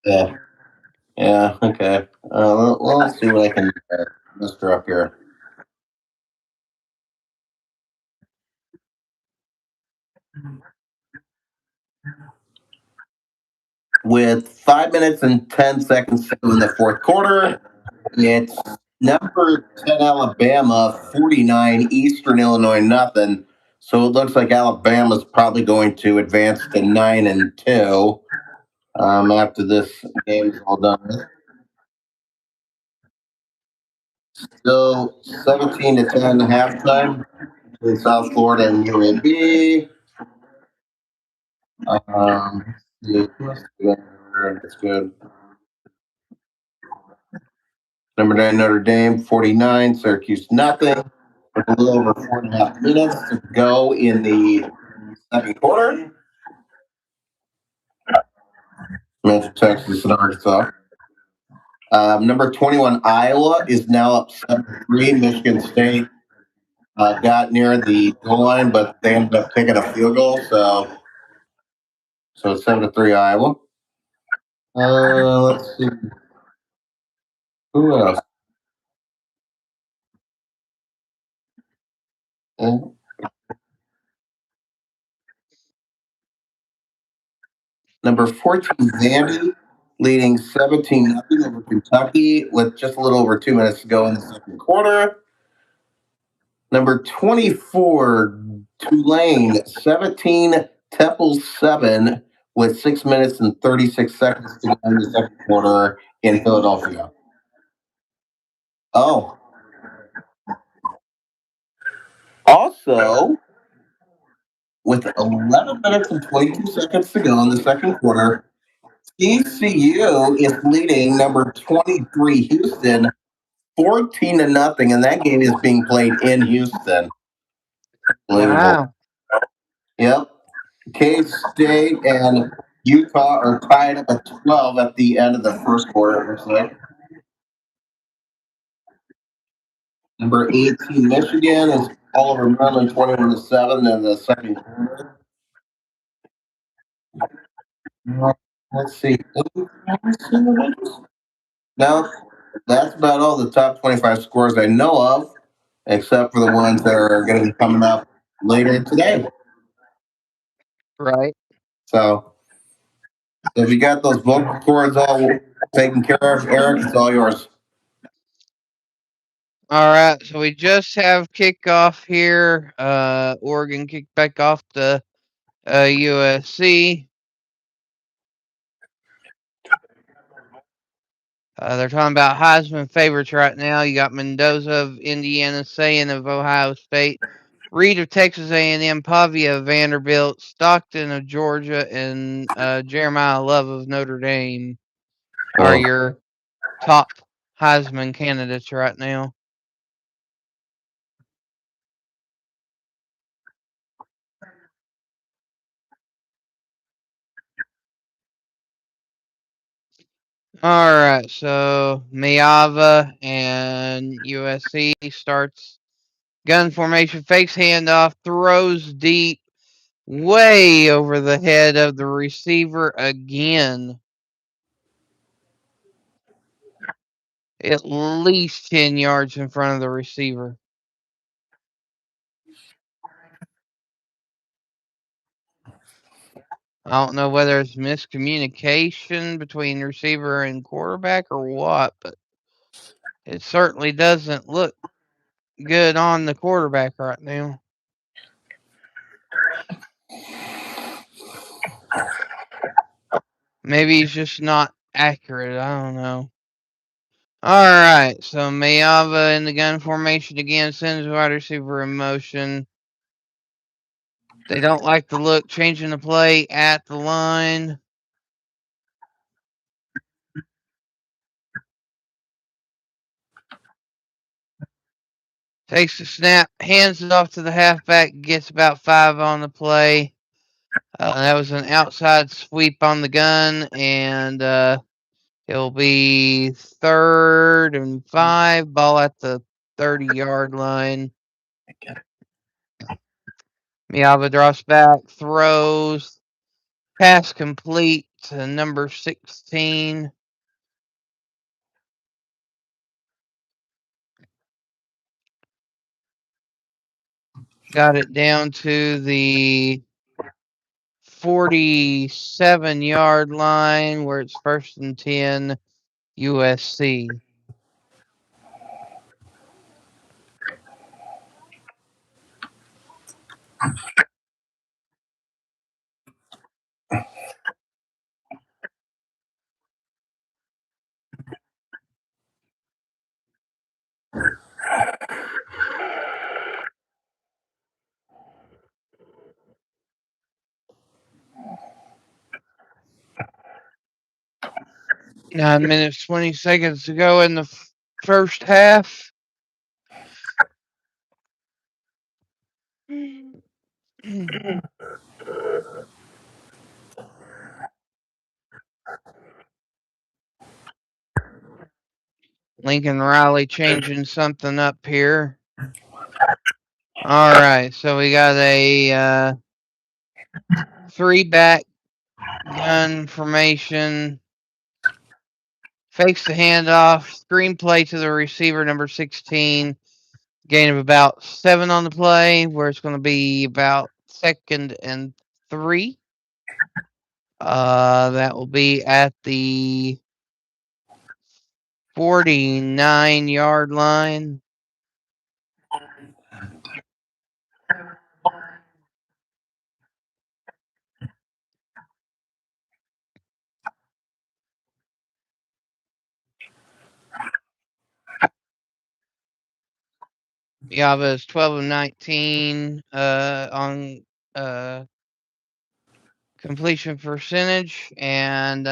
Yeah. Yeah. Okay. Let's see what I can muster up here. With 5 minutes and 10 seconds to go in the fourth quarter, it's number 10 Alabama, 49 Eastern Illinois, nothing. So it looks like Alabama's probably going to advance to 9-2 after this game is all done. Still 17-10 halftime in South Florida and UAB. Yeah, it's good. Number 9 Notre Dame, 49. Syracuse, nothing. With a little over 4.5 minutes to go in the second quarter. Metro Texas and Arkansas. Number 21 Iowa is now up 7-3. Michigan State got near the goal line, but they ended up taking a field goal. So it's 7-3 Iowa. Let's see. Who else? Number 14 Vandy leading 17-0 over Kentucky with just a little over 2 minutes to go in the second quarter. Number 24 Tulane 17, Temple 7 with 6 minutes and 36 seconds to go in the second quarter in Philadelphia. Oh, Also, with 11 minutes and 22 seconds to go in the second quarter, TCU is leading number 23 Houston 14 to nothing, and that game is being played in Houston. Unbelievable. Wow. Yep. K State and Utah are tied up at 12 at the end of the first quarter, it looks like. Number 18, Michigan is all over Maryland 21 to 7 in the second quarter. Let's see. No, that's about all the top 25 scores I know of, except for the ones that are going to be coming up later today. Right. So if you got those vocal cords all taken care of, Eric, it's all yours. All right. So we just have kickoff here. Oregon kicked back off to USC. They're talking about Heisman favorites right now. You got Mendoza of Indiana, Sayin of Ohio State, Reed of Texas A&M, Pavia of Vanderbilt, Stockton of Georgia, and Jeremiah Love of Notre Dame are Oh. your top Heisman candidates right now. All right, so Miava and USC starts gun formation, fakes handoff, throws deep, way over the head of the receiver again. At least 10 yards in front of the receiver. I don't know whether it's miscommunication between receiver and quarterback or what, but it certainly doesn't look good on the quarterback right now. Maybe he's just not accurate. I don't know. All right, so Mayava in the gun formation again sends wide receiver in motion. They don't like the look, changing the play at the line. Takes the snap, hands it off to the halfback, gets about 5 on the play. That was an outside sweep on the gun, and it'll be 3rd and 5, ball at the 30-yard line. Miava drops back, throws, pass complete to number 16. Got it down to the 47-yard line where it's 1st and 10 USC. Nine minutes, 20 seconds to go in the first half. Lincoln Riley changing something up here. All right, so we got a 3-back gun formation. Fakes the handoff, screenplay to the receiver, number 16. Gain of about 7 on the play, where it's going to be about 2nd and 3. That will be at the 49-yard line. Miava is 12 of 19 on completion percentage, and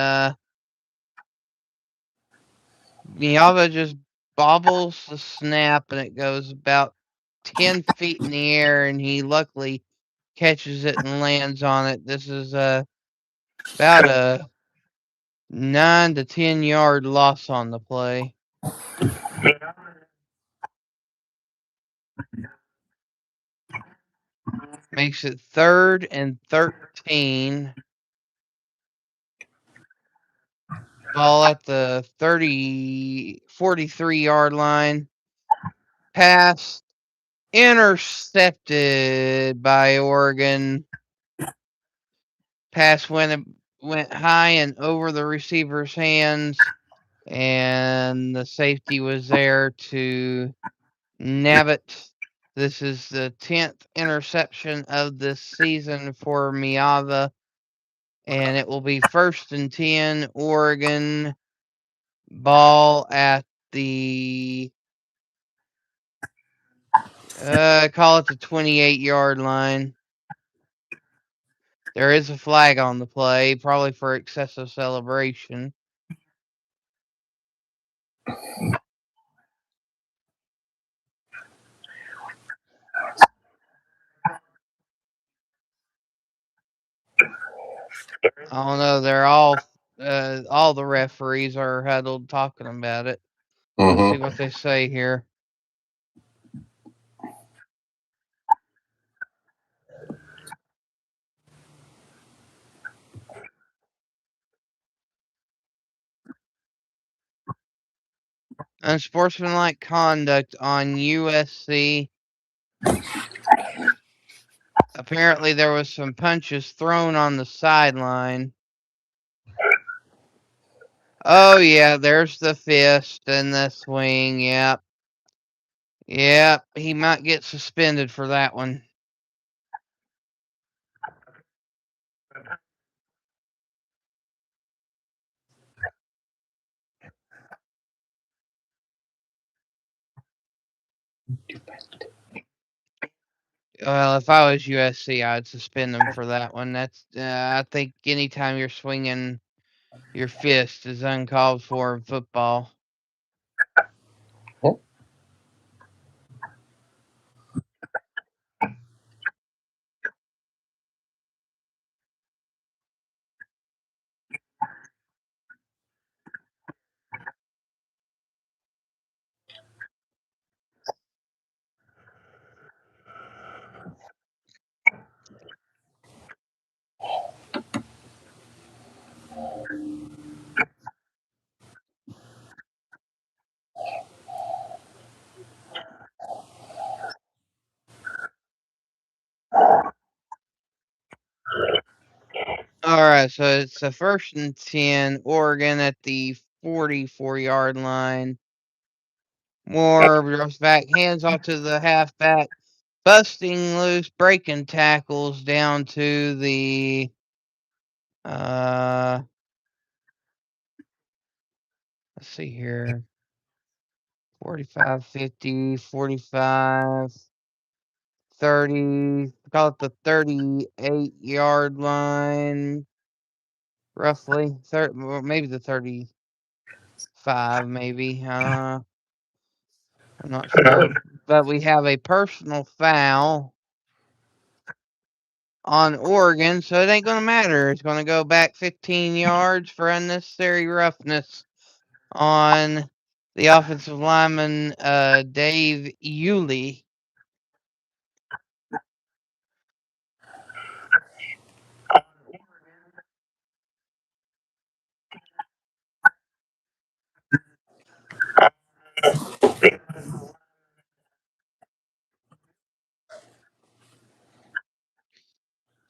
Miava just bobbles the snap, and it goes about 10 feet in the air, and he luckily catches it and lands on it. This is about a 9 to 10 yard loss on the play. Makes it 3rd and 13. Ball at the 43 yard line. Pass intercepted by Oregon. Pass went high and over the receiver's hands, and the safety was there to nab it. This is the 10th interception of this season for Miava, and it will be 1st and 10 Oregon. Ball at the call it the 28 yard line. There is a flag on the play, probably for excessive celebration. I don't know. They're all the referees are huddled talking about it. Let's see what they say here. Unsportsmanlike conduct on USC. Apparently, there was some punches thrown on the sideline. Oh yeah, there's the fist and the swing. Yep, yep. He might get suspended for that one. Well, if I was USC, I'd suspend him for that one. That's I think anytime you're swinging your fist is uncalled for in football. All right, so it's a 1st and 10, Oregon at the 44 yard line. Moore drops back, hands off to the halfback, busting loose, breaking tackles down to the let's see here, 45, 50, 45, 30, call it the 38 yard line, roughly. Maybe the 35, maybe. I'm not sure. But we have a personal foul on Oregon, so it ain't going to matter. It's going to go back 15 yards for unnecessary roughness on the offensive lineman, Dave Yulee.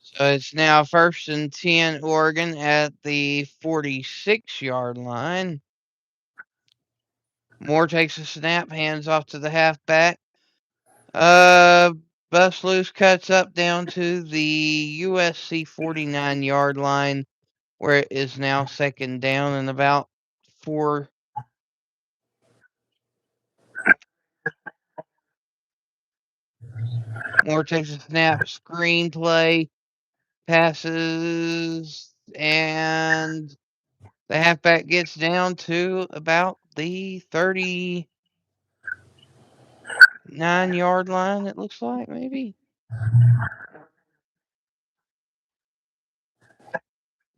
So it's now 1st and 10 Oregon at the 46 yard line. Moore takes a snap, hands off to the halfback. Bust loose, cuts up down to the USC 49 yard line, where it is now 2nd down and about 4. Moore takes a snap, screenplay, passes, and the halfback gets down to about the 39-yard line, it looks like, maybe.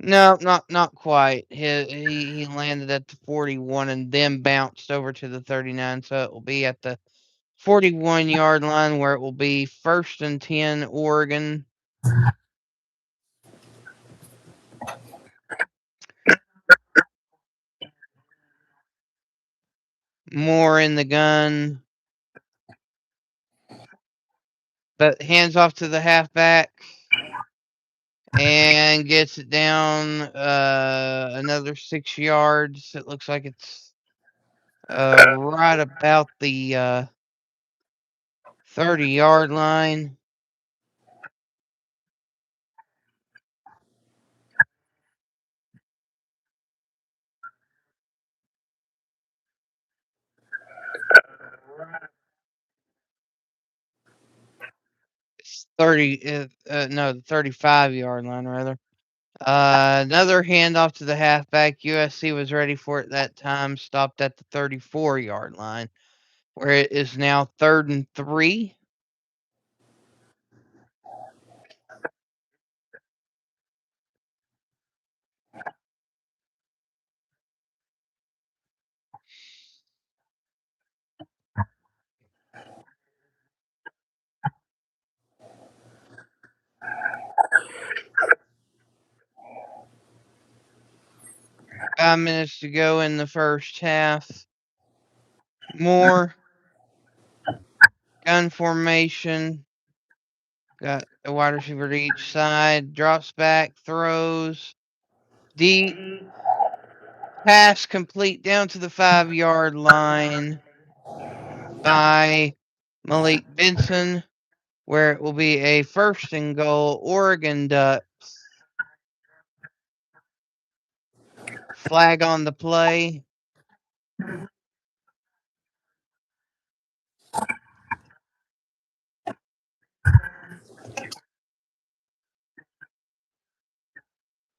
No, not quite. He landed at the 41 and then bounced over to the 39, so it will be at the 41-yard line where it will be 1st and 10 Oregon. Moore in the gun, but hands off to the halfback and gets it down another 6 yards. It looks like it's right about the 30-yard line. It's 35-yard line rather. Another handoff to the halfback. USC was ready for it that time. Stopped at the 34-yard line, where it is now 3rd and 3. Five minutes to go in the first half. More gun formation. Got a wide receiver to each side. Drops back, throws deep. Pass complete down to the 5-yard line by Malik Benson, where it will be a 1st and goal. Oregon Ducks. Flag on the play.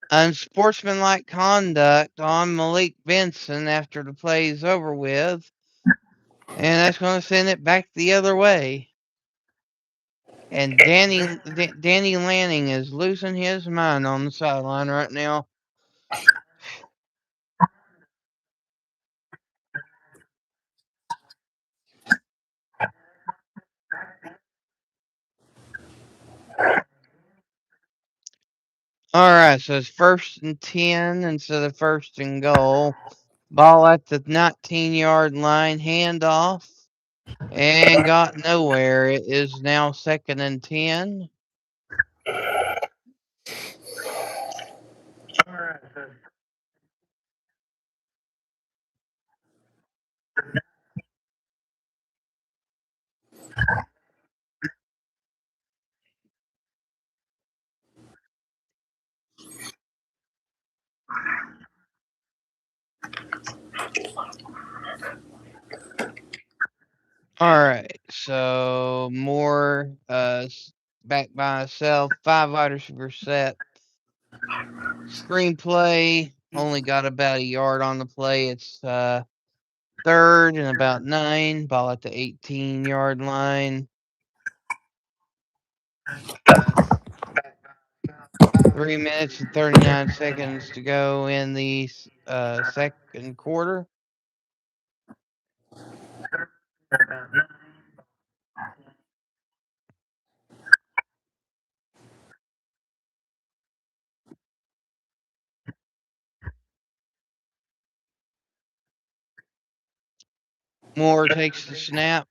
Unsportsmanlike conduct on Malik Benson after the play is over with. And that's going to send it back the other way. And Danny Lanning is losing his mind on the sideline right now. All right, so it's 1st and 10 instead of 1st and goal. Ball at the 19-yard line, handoff, and got nowhere. It is now 2nd and 10. All right, so Moore back by himself, 5 wide receiver set. Screenplay only got about a yard on the play. It's 3rd and about 9. Ball at the 18-yard line. 3 minutes and 39 seconds to go in the 2nd quarter. Moore takes the snap,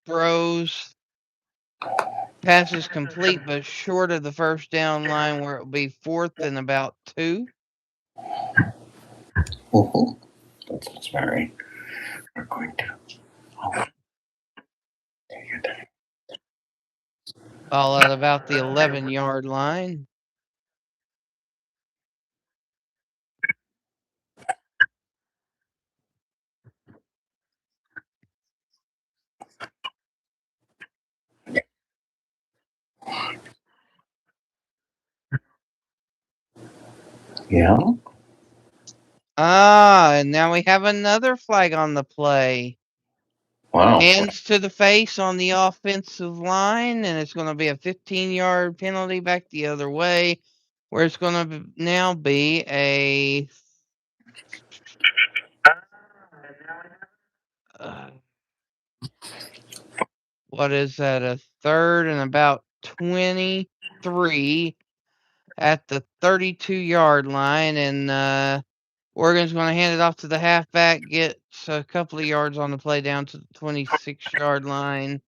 throws, passes complete, but short of the first down line where it will be 4th and about 2. Oh, that's very. We're going to. Oh, Ball at about the 11-yard line. Yeah. And now we have another flag on the play. Wow. Hands to the face on the offensive line, and it's going to be a 15-yard penalty back the other way, where it's going to now be a what is that? A third and about 23 at the 32-yard line, and Oregon's going to hand it off to the halfback, gets a couple of yards on the play down to the 26-yard line.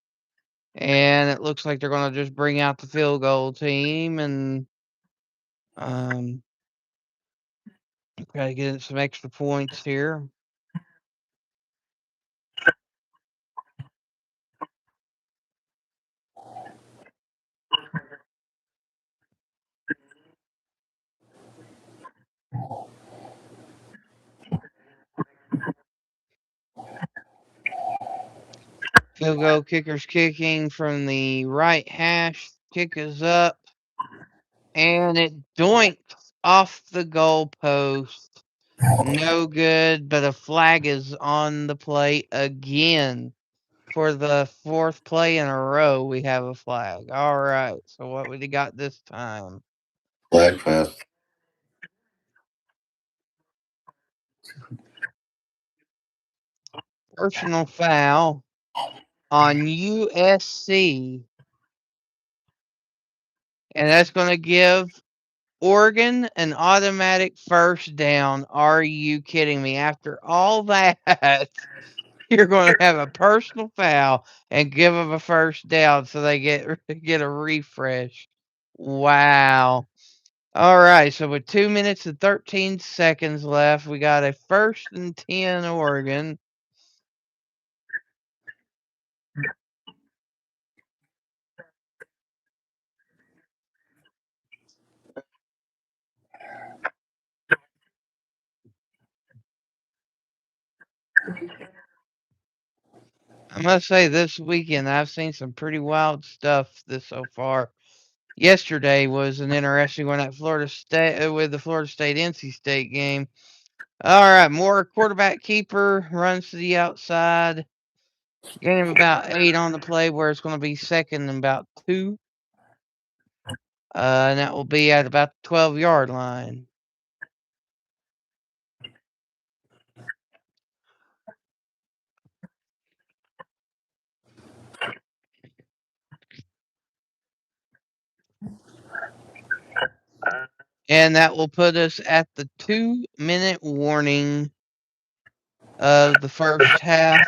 And it looks like they're going to just bring out the field goal team and try to get some extra points here. Field goal kicker's kicking from the right hash. Kick is up, and it doinks off the goalpost. No good, but a flag is on the play again. For the fourth play in a row, we have a flag. All right, so what we got this time? Flag fest. Personal foul on USC, and that's going to give Oregon an automatic first down. Are you kidding me? After all that, you're going to have a personal foul and give them a first down so they get a refresh. Wow. All right, so with 2 minutes and 13 seconds left, we got a 1st and 10 Oregon. I must say, this weekend I've seen some pretty wild stuff this so far. Yesterday was an interesting one at Florida State with the Florida State NC State game. All right, Moore quarterback keeper runs to the outside. Gain him about 8 on the play, where it's going to be second and about 2. And that will be at about the 12-yard line. And that will put us at the 2-minute warning of the first half.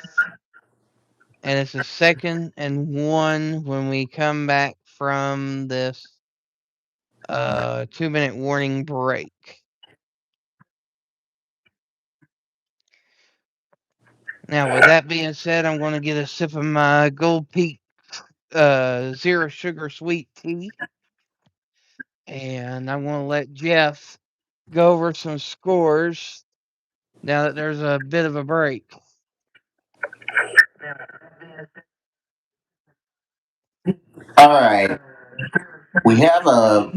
And it's a 2nd and 1 when we come back from this 2-minute warning break. Now, with that being said, I'm going to get a sip of my Gold Peak zero sugar sweet tea. And I'm going to let Jeff go over some scores now that there's a bit of a break. All right. We have a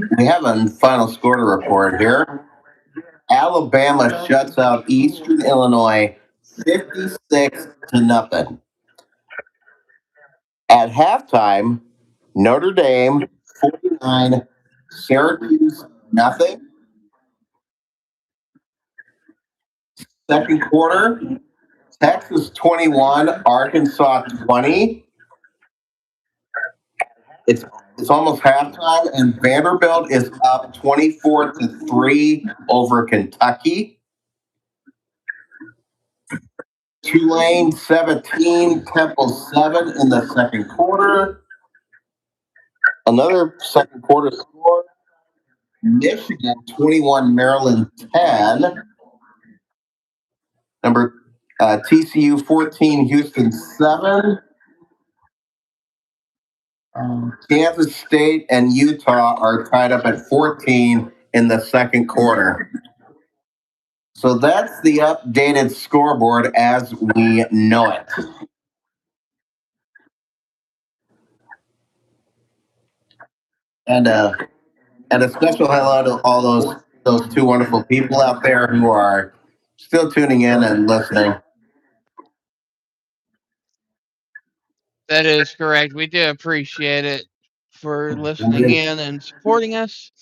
final score to report here. Alabama shuts out Eastern Illinois 56-0. At halftime, Notre Dame 49, Syracuse nothing. Second quarter, Texas 21, Arkansas 20. It's it's almost halftime, and Vanderbilt is up 24-3 over Kentucky. Tulane 17, Temple 7 in the second quarter. Another second quarter score. Michigan 21, Maryland 10. Number TCU 14, Houston 7. Kansas State and Utah are tied up at 14 in the second quarter. So that's the updated scoreboard as we know it. And and a special hello to all those those two wonderful people out there who are still tuning in and listening. That is correct. We do appreciate it for listening in and supporting us.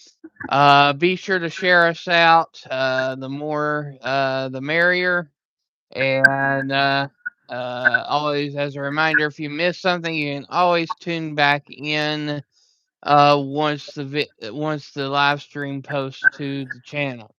Be sure to share us out. The more, the merrier. And always, as a reminder, if you miss something, you can always tune back in once the live stream posts to the channel.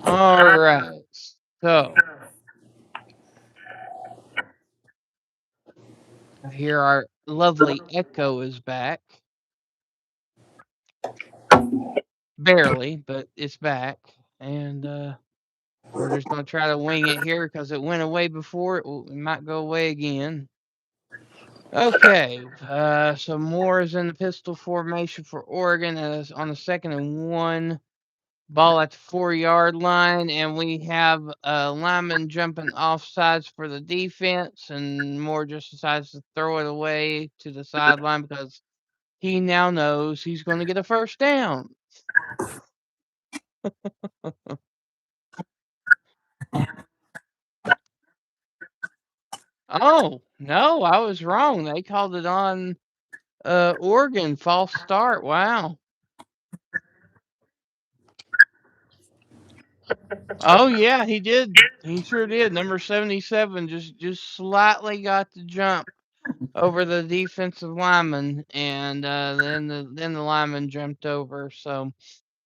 All right. So here our lovely echo is back. Barely, but it's back. And we're just going to try to wing it here because it went away before. It might go away again. Okay, so Moore is in the pistol formation for Oregon as on the 2nd and 1. Ball at the 4-yard line, and we have lineman jumping off sides for the defense, and Moore just decides to throw it away to the sideline because he now knows he's going to get a first down. Oh, no, I was wrong. They called it on Oregon. False start. Wow. Oh yeah, he did. He sure did. Number 77 just slightly got the jump over the defensive lineman, and then the lineman jumped over. So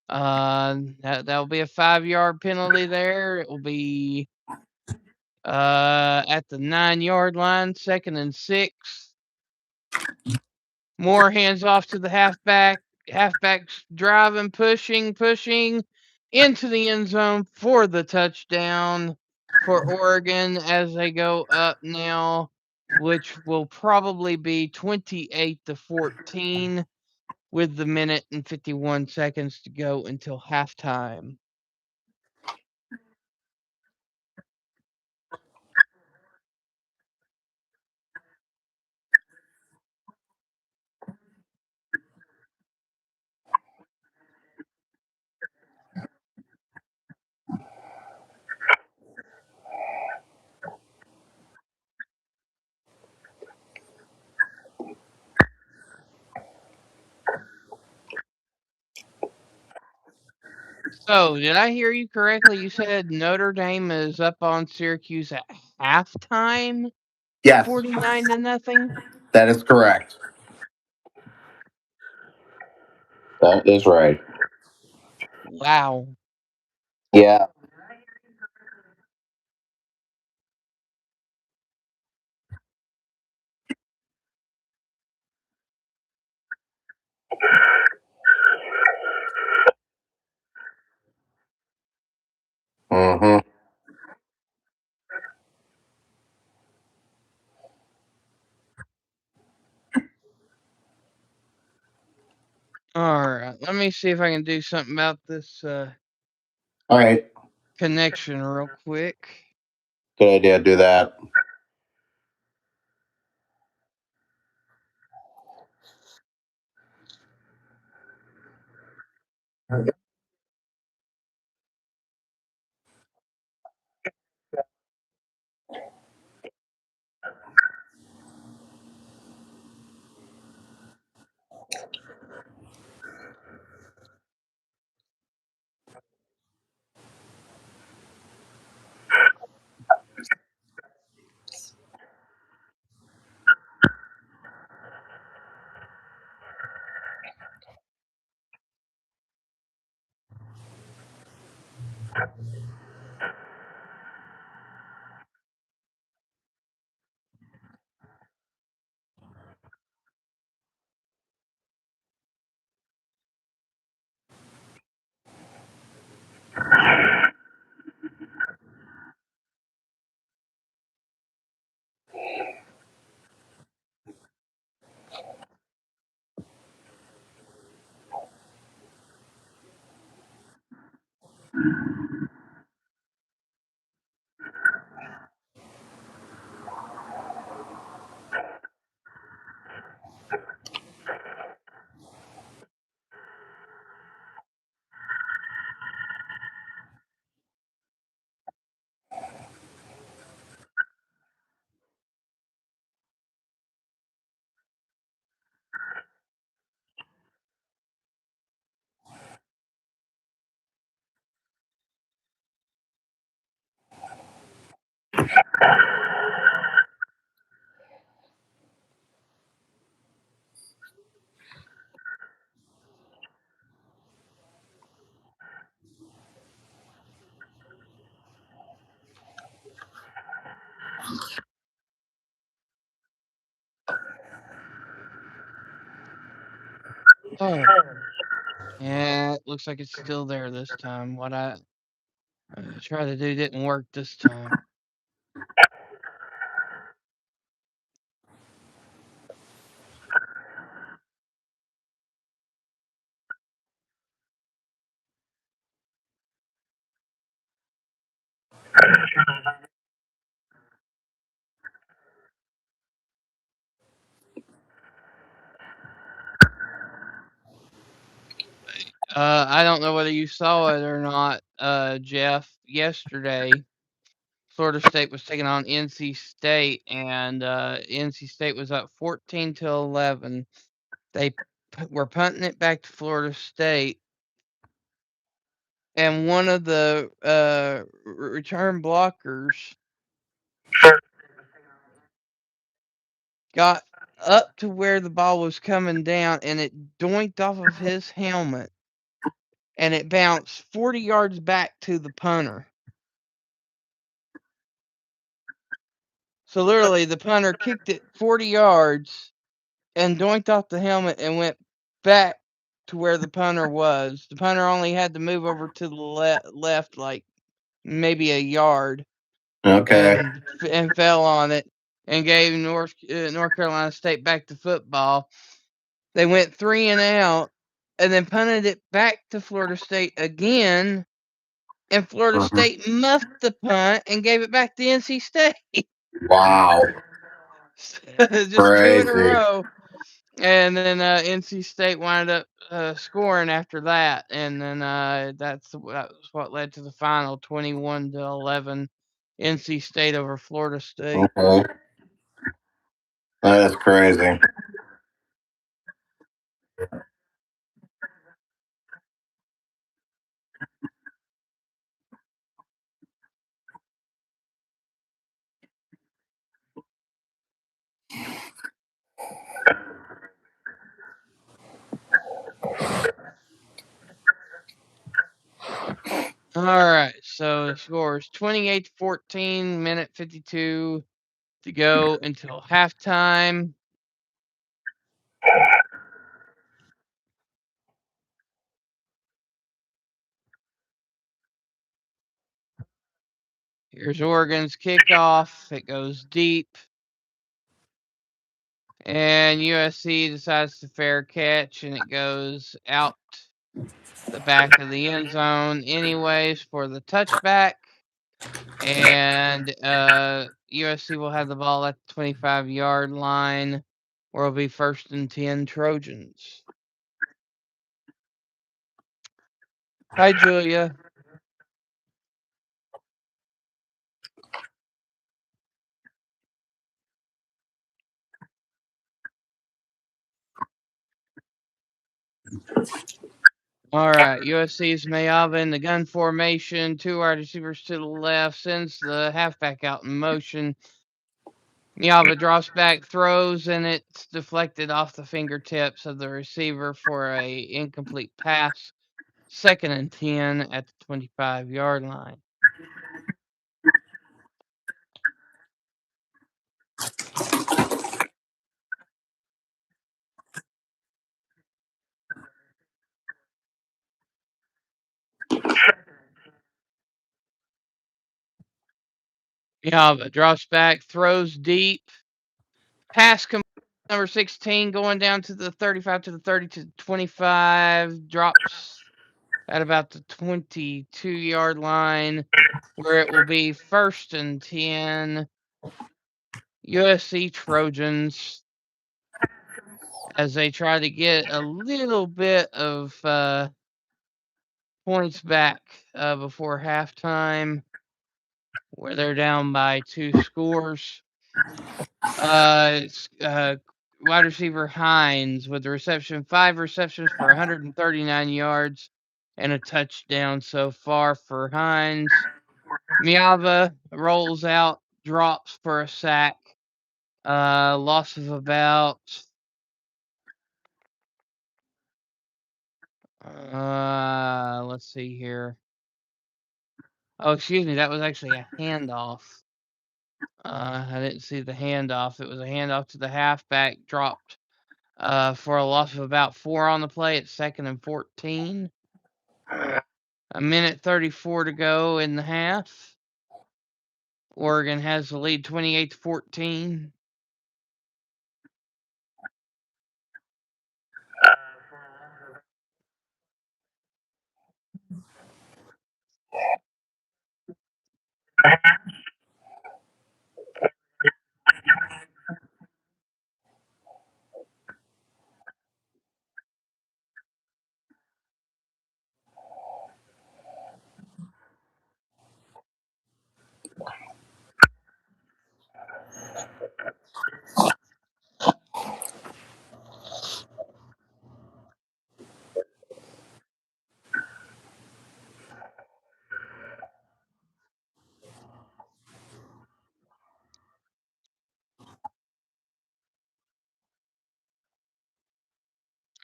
that'll be a 5-yard penalty there. It will be at the 9-yard line, 2nd and 6. Moore hands off to the halfback. Halfback's driving, pushing into the end zone for the touchdown for Oregon as they go up now, which will probably be 28-14 with the minute and 51 seconds to go until halftime. So, did I hear you correctly? You said Notre Dame is up on Syracuse at halftime? Yes, 49-0? that is correct. That is right. Wow. Yeah. Mm-hmm. All right. Let me see if I can do something about this All right. connection real quick. Good idea. Do that. Oh, yeah, it looks like it's still there this time. What I tried to do didn't work this time. I don't know whether you saw it or not, Jeff. Yesterday, Florida State was taking on NC State, and NC State was up 14-11. They were punting it back to Florida State, and one of the return blockers got up to where the ball was coming down, and it doinked off of his helmet, and it bounced 40 yards back to the punter. So literally, the punter kicked it 40 yards and doinked off the helmet and went back to where the punter was. The punter only had to move over to the left like maybe a yard Okay. and fell on it and gave North Carolina State back to football. They went 3-and-out and then punted it back to Florida State again, and Florida Mhm. State muffed the punt and gave it back to NC State. Wow. Just two in a Crazy. row. And then NC State wound up scoring after that, and then that was what led to the final 21-11, NC State over Florida State. Okay. That is crazy. All right, so the score is 28-14, minute 52 to go until halftime. Here's Oregon's kickoff. It goes deep. And USC decides to fair catch, and it goes out the back of the end zone anyways for the touchback. And USC will have the ball at the 25-yard line, where it'll be 1st and 10 Trojans. Hi, Julia. All right, USC's Mayava in the gun formation. Two wide receivers to the left, sends the halfback out in motion. Mayava drops back, throws, and it's deflected off the fingertips of the receiver for a incomplete pass. 2nd and 10 at the 25-yard line. Mayava drops back, throws deep. Pass number 16 going down to the 35 to the 30 to the 25. Drops at about the 22-yard line, where it will be 1st and 10 USC Trojans as they try to get a little bit of points back before halftime, where they're down by 2 scores. Wide receiver Hines with the reception, 5 receptions for 139 yards and a touchdown so far for Hines. Miava rolls out, drops for a sack. Loss of about let's see here. Oh, excuse me, that was actually a handoff. I didn't see the handoff. It was a handoff to the halfback, dropped for a loss of about 4 on the play at 2nd and 14. A minute 34 to go in the half. Oregon has the lead 28-14.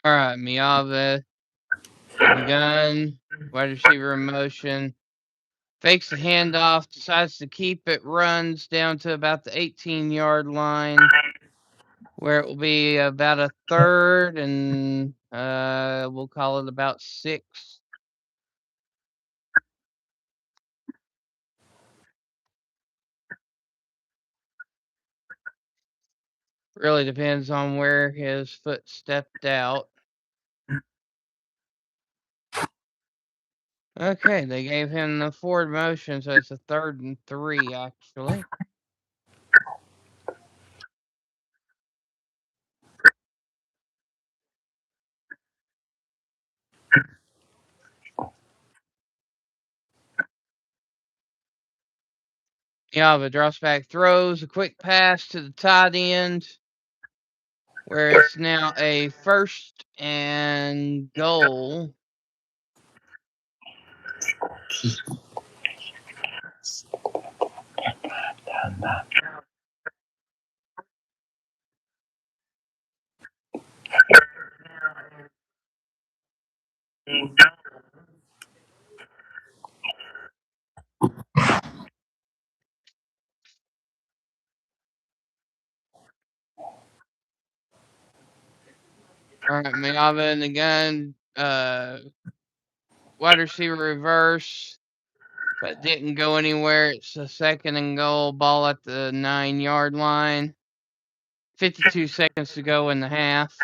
All right, Miava in the gun, wide receiver in motion, fakes the handoff, decides to keep it, runs down to about the 18-yard line, where it will be about a 3rd and we'll call it about 6. Really depends on where his foot stepped out. Okay, they gave him the forward motion, so it's a 3rd and 3, actually. Yava drops back, throws a quick pass to the tight end, where it's now a 1st and goal. All right, Miava in the gun, wide receiver reverse, but didn't go anywhere. It's a 2nd and goal, ball at the 9-yard line. 52 seconds to go in the half.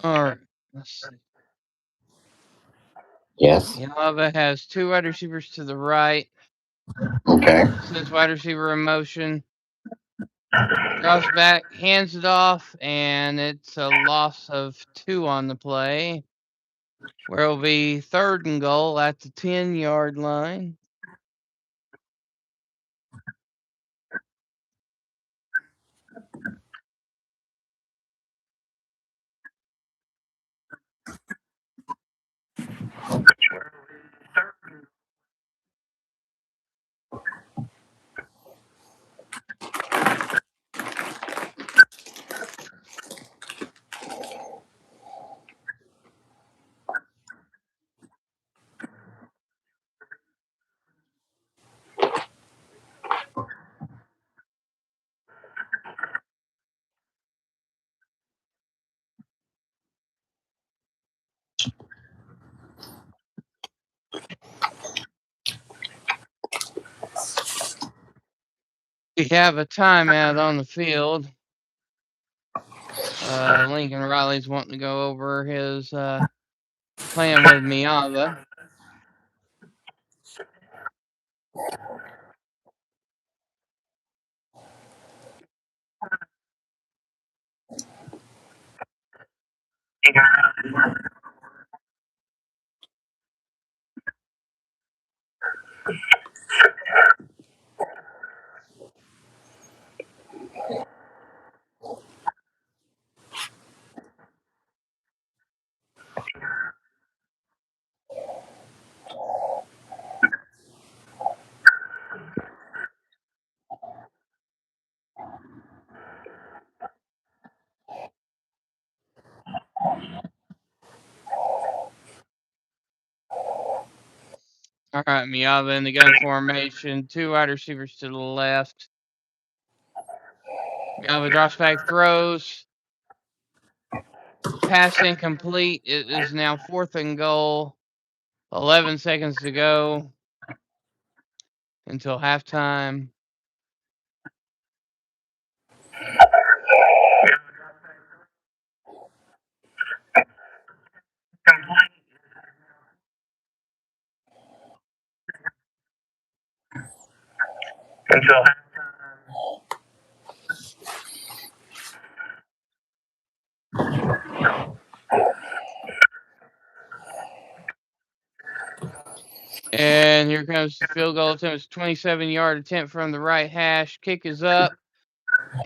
All right, let's see. Yes. Miava has 2 wide receivers to the right. Okay. Sends wide receiver in motion. Draws back, hands it off, and it's a loss of 2 on the play, where it'll be 3rd and goal at the 10-yard line. We have a timeout on the field. Lincoln Riley's wanting to go over his plan with Miava. All right, Miava in the gun formation. 2 wide receivers to the left. Miava drops back, throws. Pass incomplete. It is now 4th and goal. 11 seconds to go until halftime. And here comes the field goal attempt. It's 27-yard attempt from the right hash. Kick is up.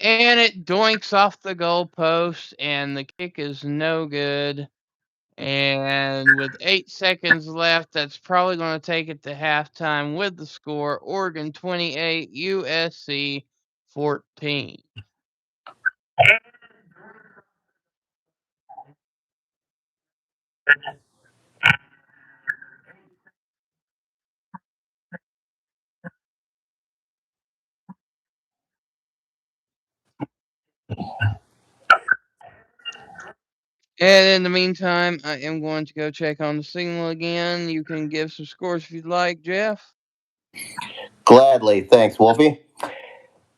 And it doinks off the goalpost. And the kick is no good. And with 8 seconds left, that's probably going to take it to halftime with the score Oregon 28, USC 14. And in the meantime, I am going to go check on the signal again. You can give some scores if you'd like, Jeff. Gladly. Thanks, Wolfie.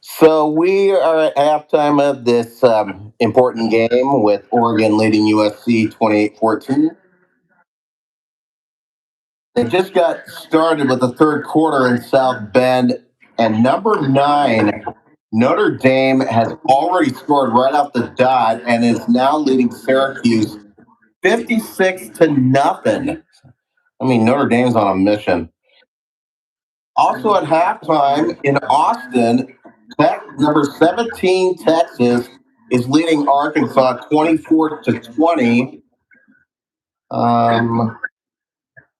So we are at halftime of this important game with Oregon leading USC 28-14. They just got started with the third quarter in South Bend, and number 9, Notre Dame, has already scored right off the dot and is now leading Syracuse 56-0. I mean, Notre Dame's on a mission. Also at halftime in Austin, number 17 Texas is leading Arkansas 24-20.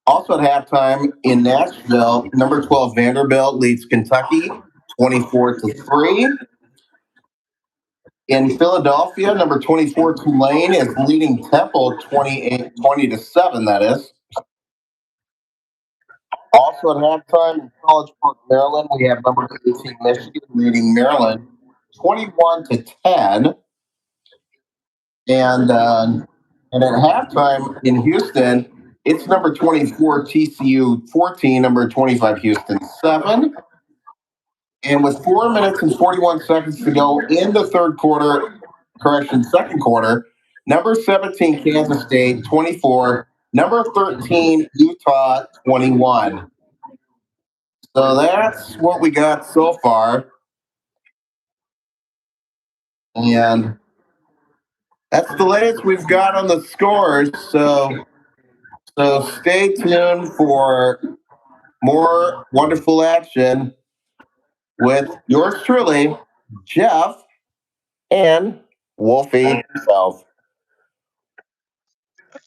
Also at halftime in Nashville, number 12 Vanderbilt leads Kentucky 24-3. In Philadelphia, number 24 Tulane is leading Temple 20-7. That is. Also at halftime in College Park, Maryland, we have number 18 Michigan leading Maryland 21-10. And at halftime in Houston, it's number 24 TCU 14, number 25 Houston 7. And with 4 minutes and 41 seconds to go in the second quarter, number 17 Kansas State 24, number 13 Utah 21. So that's what we got so far. And that's the latest we've got on the scores. So stay tuned for more wonderful action with yours truly, Jeff and Wolfie himself.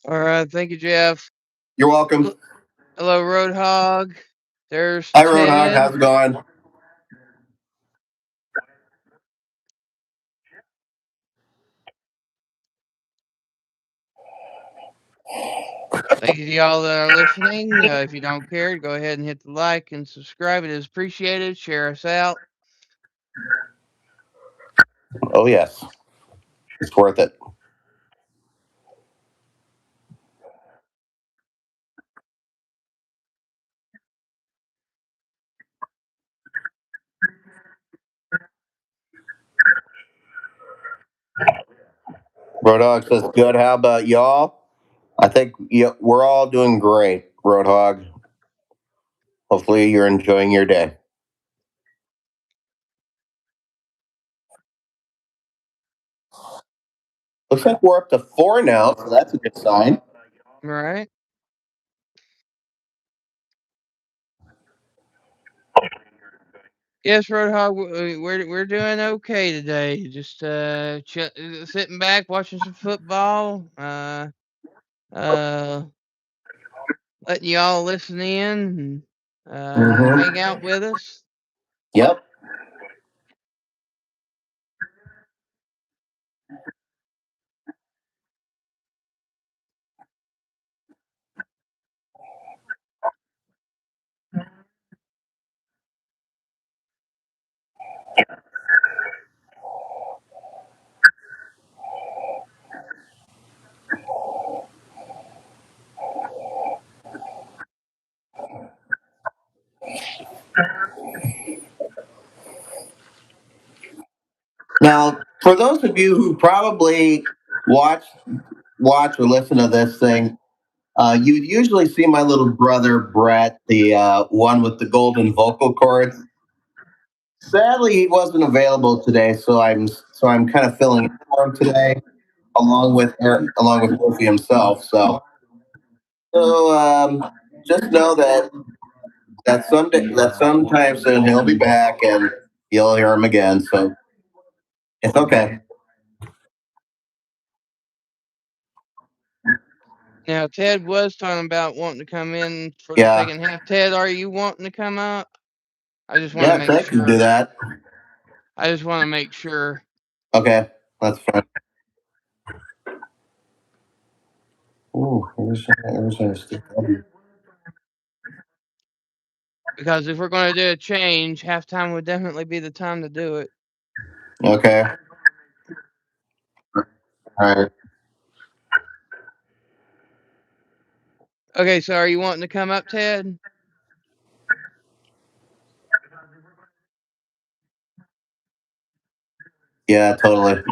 All right, thank you, Jeff. You're welcome. Hello, Roadhog. There's Hi, Roadhog. Ted. How's it going? Thank you to y'all that are listening. If you don't care, go ahead and hit the like and subscribe. It is appreciated. Share us out. Oh, yes. It's worth it. Roadhog says, good. How about y'all? I think we're all doing great, Roadhog. Hopefully, you're enjoying your day. Looks like we're up to 4 now, so that's a good sign. All right. Yes, Roadhog, we're doing okay today. Just sitting back, watching some football. Uh, letting y'all listen in and hang Mm-hmm. out with us. Yep. Now, for those of you who probably watch watch or listen to this thing, you'd usually see my little brother Brett, the one with the golden vocal cords. Sadly, he wasn't available today, so I'm kind of filling in for him today, along with Wolfie himself. So just know that sometime soon he'll be back and you'll hear him again. So it's okay. Now, Ted was talking about wanting to come in for the Yeah, second half. Ted, are you wanting to come up? I just want to yeah, make Ted can do sure. that. I just want to make sure Okay, that's fine. Ooh, here's our stick. because if we're going to do a change, halftime would definitely be the time to do it. Okay, all right. Okay, so are you wanting to come up, Ted? Yeah, totally.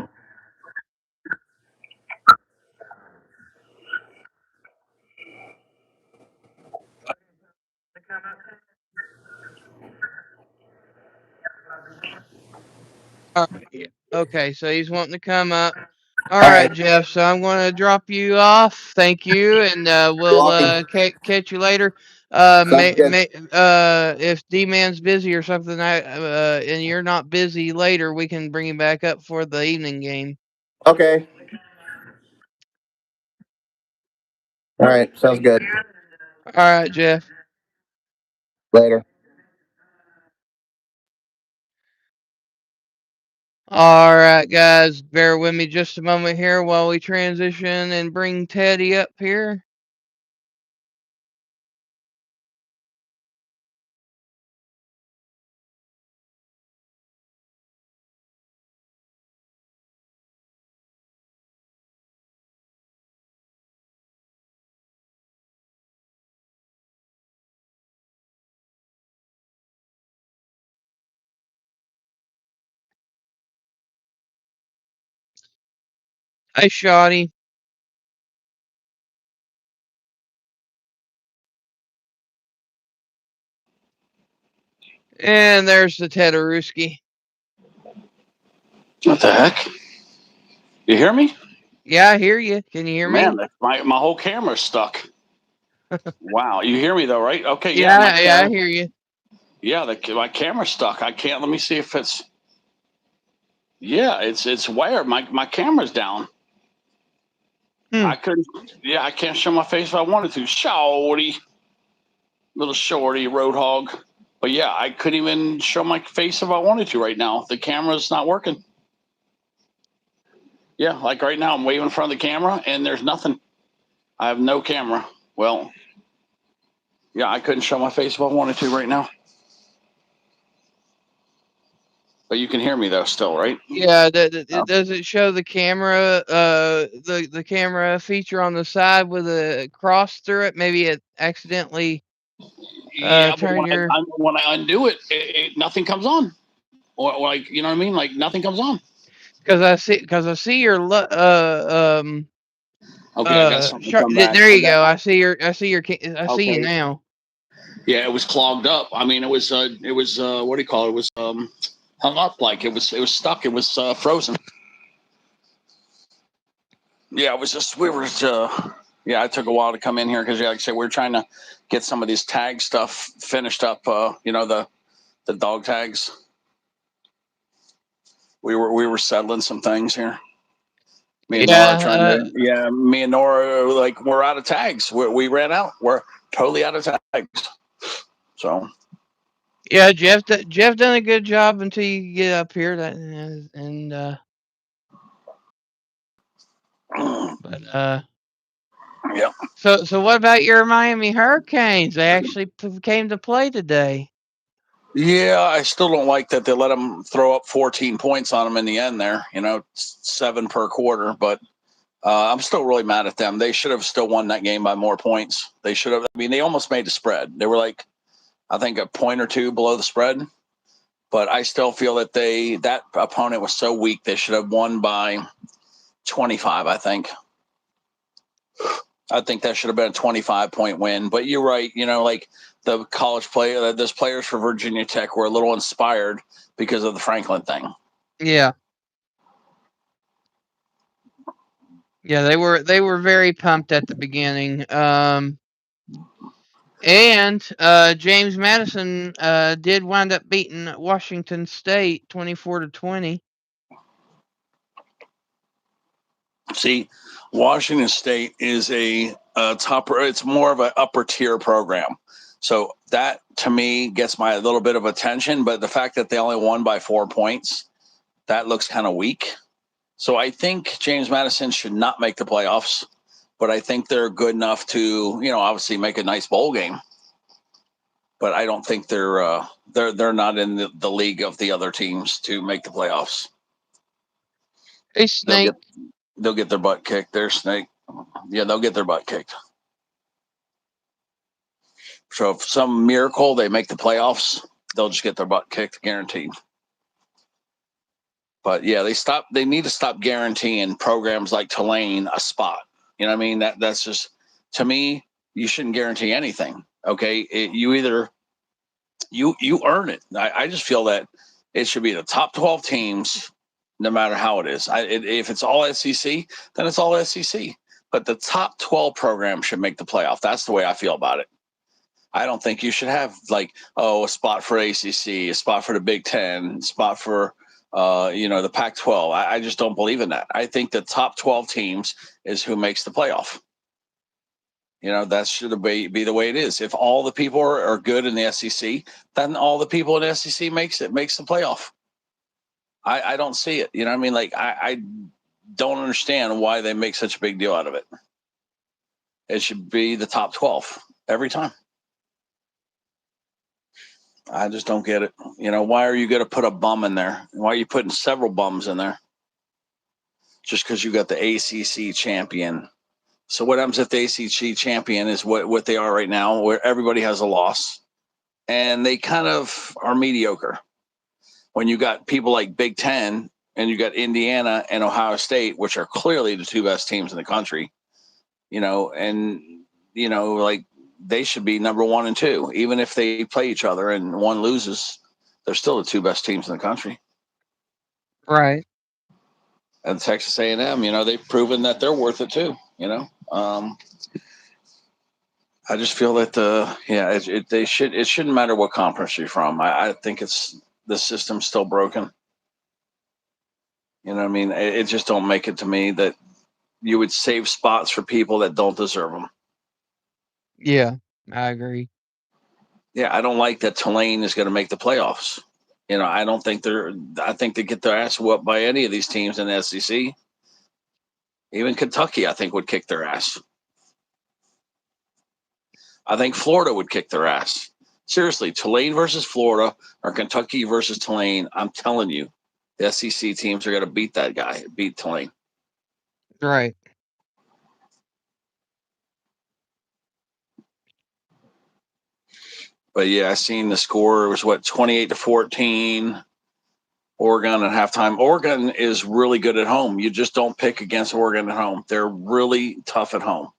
All right. Yeah. Okay, so he's wanting to come up. All All right, right, Jeff. So I'm going to drop you off. Thank you, and you're we'll welcome. catch you later. Sounds good. If D Man's busy or something, and you're not busy later, we can bring him back up for the evening game. Okay, all right, sounds good. All right, Jeff. Later. All right, guys. Bear with me just a moment here while we transition and bring Teddy up here. Hi, Shotty. And there's the Tedorooski. What the heck? You hear me? Yeah, I hear you. Can you hear Man, me? my whole camera's stuck. Wow, you hear me though, right? Okay, yeah, my Yeah, I camera. hear you. Yeah, my camera's stuck. I can't. Let me see if it's. Yeah, it's wired. My camera's down. Hmm. I couldn't. Yeah, I can't show my face if I wanted to. Shorty, little shorty road hog. But yeah, I couldn't even show my face if I wanted to right now. The camera's not working. Yeah, like right now, I'm waving in front of the camera and there's nothing. I have no camera. Well, yeah, I couldn't show my face if I wanted to right now. But you can hear me though, still, right? Yeah, Oh. does it show the camera, the camera feature on the side with a cross through it? Maybe it accidentally Yeah, but turned your. when I undo nothing comes on. Or like, you know what I mean? Like nothing comes on. Because I see your Okay, I got something to sharp. come back. There I you got go. I see you okay. now. Yeah, it was clogged up. I mean, it was what do you call it? It was hung up like it was stuck. It was frozen. Yeah, it was just we were. Yeah, it took a while to come in here because, yeah, like I said, we are trying to get some of these tag stuff finished up. The dog tags. We were settling some things here. Me and Nora are trying Yeah, to. Yeah, me and Nora like we're out of tags. We ran out. We're totally out of tags. So yeah. Jeff done a good job until you get up here. But yeah. so what about your Miami Hurricanes? They actually came to play today. Yeah, I still don't like that they let them throw up 14 points on them in the end there, 7 per quarter. But I'm still really mad at them. They should have still won that game by more points. They should have. I mean, they almost made the spread. They were like, I think, a point or two below the spread. But I still feel that that opponent was so weak, they should have won by 25, I think. I think that should have been a 25-point win. But you're right. Like the college player, those players for Virginia Tech were a little inspired because of the Franklin thing. Yeah. Yeah, they were very pumped at the beginning. And James Madison did wind up beating Washington State 24-20. See, Washington State is a topper. It's more of an upper tier program. So that to me gets my little bit of attention. But the fact that they only won by 4 points, that looks kind of weak. So I think James Madison should not make the playoffs, but I think they're good enough to, obviously make a nice bowl game. But I don't think they're not in the league of the other teams to make the playoffs. Hey, They'll get Snake. they'll get their butt kicked. Their Snake. Yeah, they'll get their butt kicked. So if some miracle they make the playoffs, they'll just get their butt kicked, guaranteed. But yeah, they need to stop guaranteeing programs like Tulane a spot. You know what I mean? That's just, to me, you shouldn't guarantee anything. Okay, you either you earn it. I just feel that it should be the top 12 teams, no matter how it is. If it's all SEC, then it's all SEC. But the top 12 programs should make the playoff. That's the way I feel about it. I don't think you should have like, a spot for ACC, a spot for the Big Ten, a spot for the Pac-12. I just don't believe in that. I think the top 12 teams is who makes the playoff. That should be the way it is. If all the people are good in the SEC, then all the people in the SEC makes the playoff. I don't see it. You know what I mean? Like I don't understand why they make such a big deal out of it. It should be the top 12 every time. I just don't get it. Why are you going to put a bum in there? Why are you putting several bums in there? Just because you got the ACC champion. So what happens if the ACC champion is what they are right now, where everybody has a loss and they kind of are mediocre? When you got people like Big Ten and you got Indiana and Ohio State, which are clearly the two best teams in the country, and like they should be number 1 and 2, even if they play each other and one loses, they're still the two best teams in the country. Right. And Texas A&M, they've proven that they're worth it too. I just feel that it shouldn't matter what conference you're from. I think the system's still broken. You know what I mean? It just don't make it to me that you would save spots for people that don't deserve them. Yeah, I agree. Yeah, I don't like that Tulane is going to make the playoffs. I don't think I think they get their ass whooped by any of these teams in the SEC. Even Kentucky, I think, would kick their ass. I think Florida would kick their ass. Seriously, Tulane versus Florida or Kentucky versus Tulane. I'm telling you, the SEC teams are going to beat Tulane. Right. But yeah, I seen the score. It was 28-14. Oregon at halftime. Oregon is really good at home. You just don't pick against Oregon at home. They're really tough at home.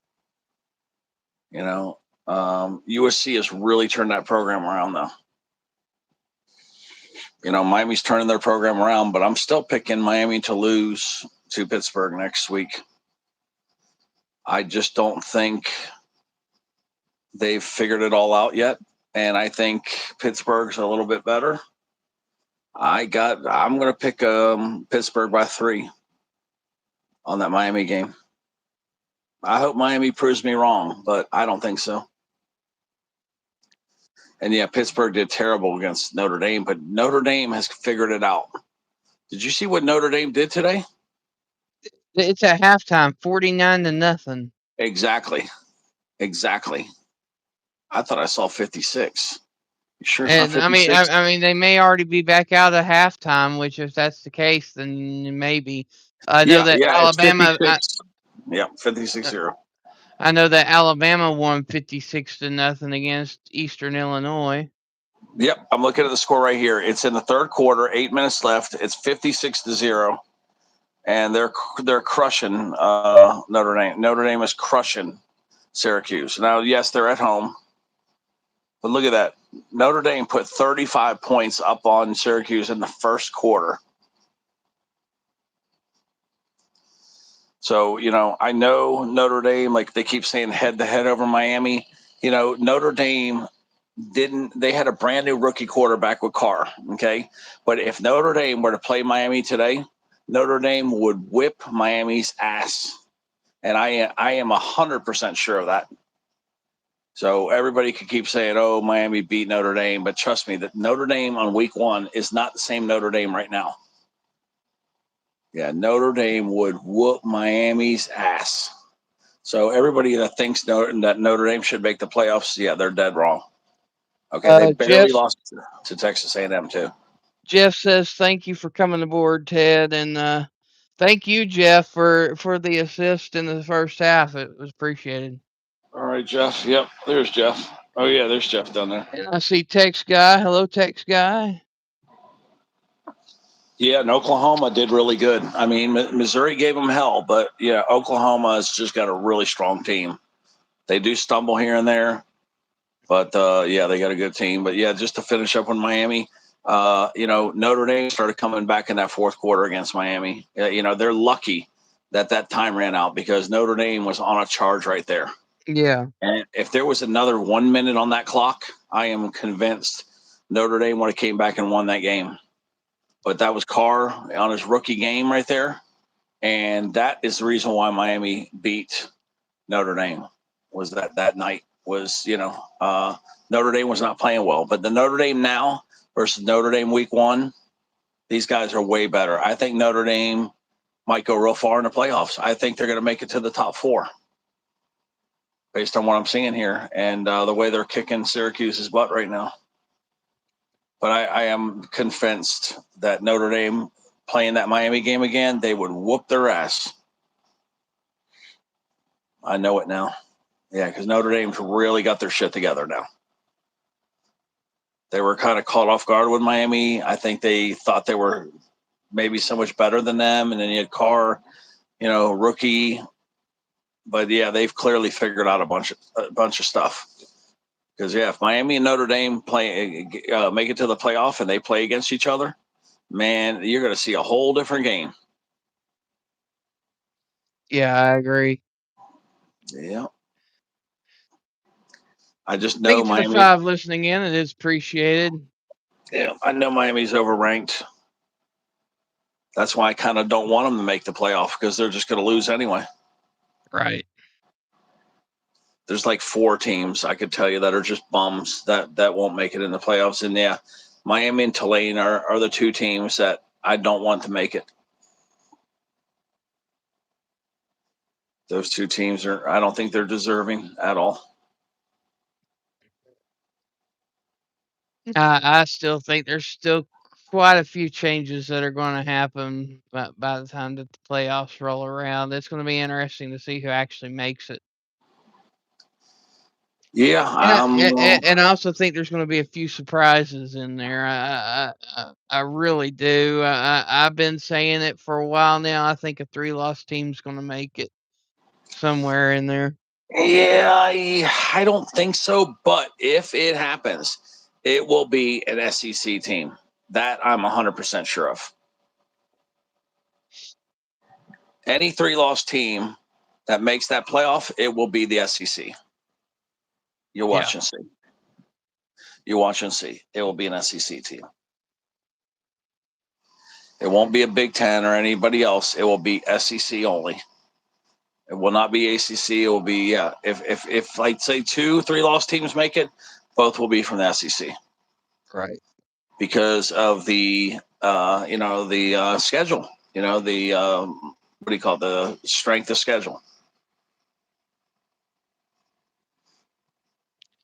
USC has really turned that program around, though. Miami's turning their program around, but I'm still picking Miami to lose to Pittsburgh next week. I just don't think they've figured it all out yet, and I think Pittsburgh's a little bit better. I'm going to pick Pittsburgh by 3 on that Miami game. I hope Miami proves me wrong, but I don't think so. And yeah, Pittsburgh did terrible against Notre Dame, but Notre Dame has figured it out. Did you see what Notre Dame did today? It's at halftime, 49-0. Exactly. I thought I saw 56. You sure it's not And I mean, 56? I mean, they may already be back out of halftime. Which, if that's the case, then maybe. I know Yeah, that it's Alabama. 56. Yeah, 56-0. I know that Alabama won 56-0 against Eastern Illinois. Yep, I'm looking at the score right here. It's in the third quarter, 8 minutes left. It's 56-0, and they're crushing Notre Dame. Notre Dame is crushing Syracuse. Now, yes, they're at home, but look at that. Notre Dame put 35 points up on Syracuse in the first quarter. So, I know Notre Dame, like they keep saying head to head over Miami. Notre Dame they had a brand new rookie quarterback with Carr. Okay. But if Notre Dame were to play Miami today, Notre Dame would whip Miami's ass. And I am 100% sure of that. So everybody could keep saying, oh, Miami beat Notre Dame. But trust me, that Notre Dame on week 1 is not the same Notre Dame right now. Yeah, Notre Dame would whoop Miami's ass. So everybody that thinks that Notre Dame should make the playoffs, yeah, they're dead wrong. Okay, they barely Jeff lost to Texas A&M too. Jeff says thank you for coming aboard, Ted, and thank you, Jeff, for the assist in the first half. It was appreciated. All right, Jeff. Yep, there's Jeff. Oh yeah, there's Jeff down there. And I see Tex Guy. Hello, Tex Guy. Yeah, and Oklahoma did really good. I mean, Missouri gave them hell, but yeah, Oklahoma has just got a really strong team. They do stumble here and there, but yeah, they got a good team. But yeah, just to finish up on Miami, Notre Dame started coming back in that fourth quarter against Miami. They're lucky that time ran out because Notre Dame was on a charge right there. Yeah. And if there was another 1 minute on that clock, I am convinced Notre Dame would have came back and won that game. But that was Carr on his rookie game right there. And that is the reason why Miami beat Notre Dame was that night was, Notre Dame was not playing well. But the Notre Dame now versus Notre Dame week 1, these guys are way better. I think Notre Dame might go real far in the playoffs. I think they're going to make it to the top 4 based on what I'm seeing here and the way they're kicking Syracuse's butt right now. But I am convinced that Notre Dame playing that Miami game again, they would whoop their ass. I know it now. Yeah, because Notre Dame's really got their shit together now. They were kind of caught off guard with Miami. I think they thought they were maybe so much better than them. And then you had Carr, rookie. But yeah, they've clearly figured out a bunch of stuff. Because yeah, if Miami and Notre Dame make it to the playoff and they play against each other, man, you're going to see a whole different game. Yeah, I agree. Yeah. I just Thank know you to the Miami. 5 listening in. It is appreciated. Yeah, I know Miami's overranked. That's why I kind of don't want them to make the playoff because they're just going to lose anyway. Right. There's like 4 teams I could tell you that are just bums that won't make it in the playoffs. And yeah, Miami and Tulane are the 2 teams that I don't want to make it. Those 2 teams I don't think they're deserving at all. I still think there's still quite a few changes that are going to happen by the time that the playoffs roll around. It's going to be interesting to see who actually makes it. Yeah, And I also think there's going to be a few surprises in there. I really do. I've been saying it for a while now. I think a 3-loss team's going to make it somewhere in there. yeah, I don't think so. But if it happens, it will be an SEC team. That I'm 100% sure of. Any 3-loss team that makes that playoff, it will be the SEC. You'll Yeah. watch and see. You watch and see. It will be an SEC team. It won't be a Big Ten or anybody else. It will be SEC only. It will not be ACC. It will be If like say 2 3-loss teams make it, both will be from the SEC Right. because of the the schedule. The what do you call it? The strength of schedule.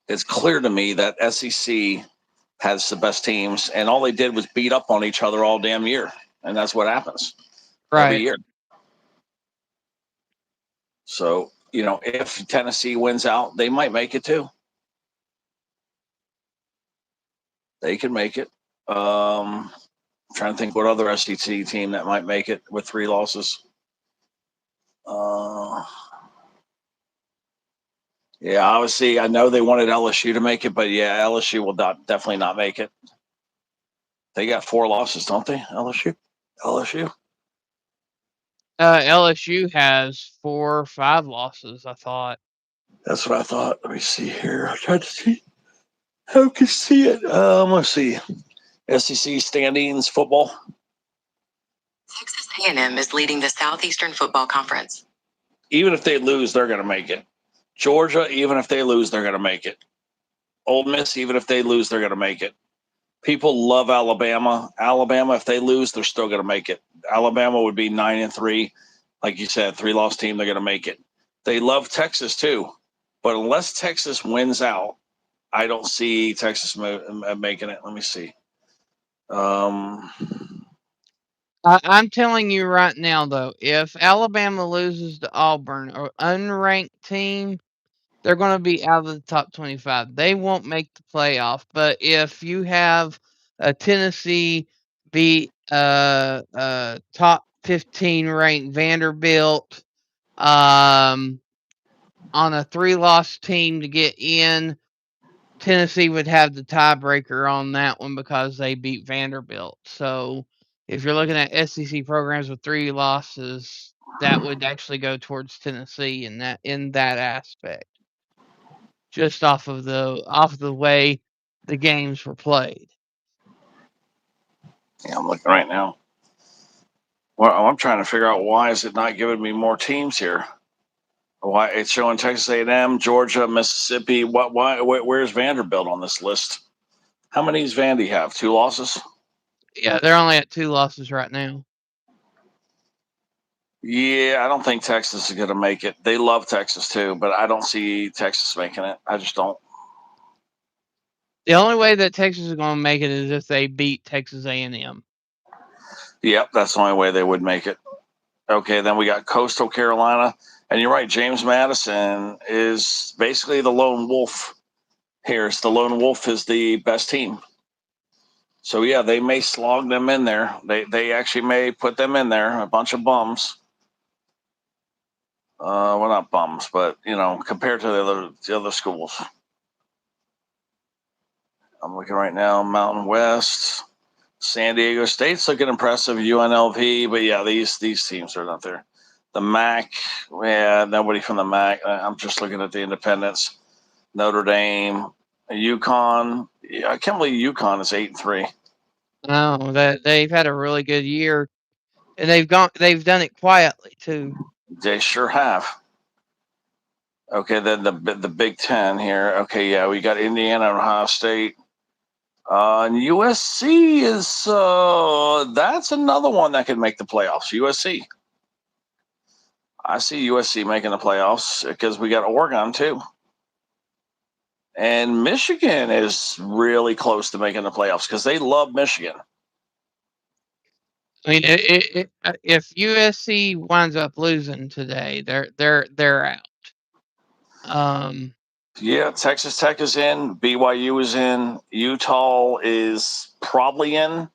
It's clear to me that SEC has the best teams, and all they did was beat up on each other all damn year, and that's what happens every Right. year. So if Tennessee wins out, they might make it too. They can make it. Trying to think what other SEC team that might make it with 3 losses. Uh, yeah, obviously, I know they wanted LSU to make it, but yeah, LSU will definitely not make it. They got 4 losses, don't they? LSU. LSU has 4 or 5 losses, I thought. That's what I thought. Let me see here. I tried to see. How can see it? Let's see. SEC standings football. Texas A&M is leading the Southeastern Football Conference. Even if they lose, they're going to make it. Georgia, even if they lose, they're going to make it. Ole Miss, even if they lose, they're going to make it. People love Alabama. Alabama, if they lose, they're still going to make it. Alabama would be 9-3, like you said, 3-loss team. They're going to make it. They love Texas too, but unless Texas wins out, I don't see Texas making it. Let me see. I'm telling you right now, though, if Alabama loses to Auburn, or unranked team, they're going to be out of the top 25. They won't make the playoff. But if you have a Tennessee beat top 15 ranked Vanderbilt on a 3-loss team to get in, Tennessee would have the tiebreaker on that one because they beat Vanderbilt. So if you're looking at SEC programs with 3 losses, that would actually go towards Tennessee in that aspect, just off of the way the games were played. Yeah, I'm looking right now. Well, I'm trying to figure out why is it not giving me more teams here? Why it's showing Texas A&M, Georgia, Mississippi. Where's Vanderbilt on this list? How many does Vandy have? 2 losses? Yeah, they're only at 2 losses right now. Yeah, I don't think Texas is going to make it. They love Texas too, but I don't see Texas making it. I just don't. The only way that Texas is going to make it is if they beat Texas A&M. Yep, that's the only way they would make it. Okay, then we got Coastal Carolina, and you're right. James Madison is basically the lone wolf here. The lone wolf is the best team. So yeah, they may slog them in there. They actually may put them in there. A bunch of bums. Well, not bums, but compared to the other schools. I'm looking right now. Mountain West, San Diego State's looking impressive. UNLV, but yeah, these teams are not there. The MAC, yeah, nobody from the MAC. I'm just looking at the independents. Notre Dame, UConn. Yeah, I can't believe UConn is 8-3. No, that they've had a really good year, and they've done it quietly too. They sure have. Okay, then the Big Ten here. Okay, yeah, we got Indiana and Ohio State. And USC is that's another one that could make the playoffs. USC. I see USC making the playoffs because we got Oregon too. And Michigan is really close to making the playoffs because they love Michigan. I mean, if USC winds up losing today, they're out. Yeah, Texas Tech is in. BYU is in. Utah is probably in.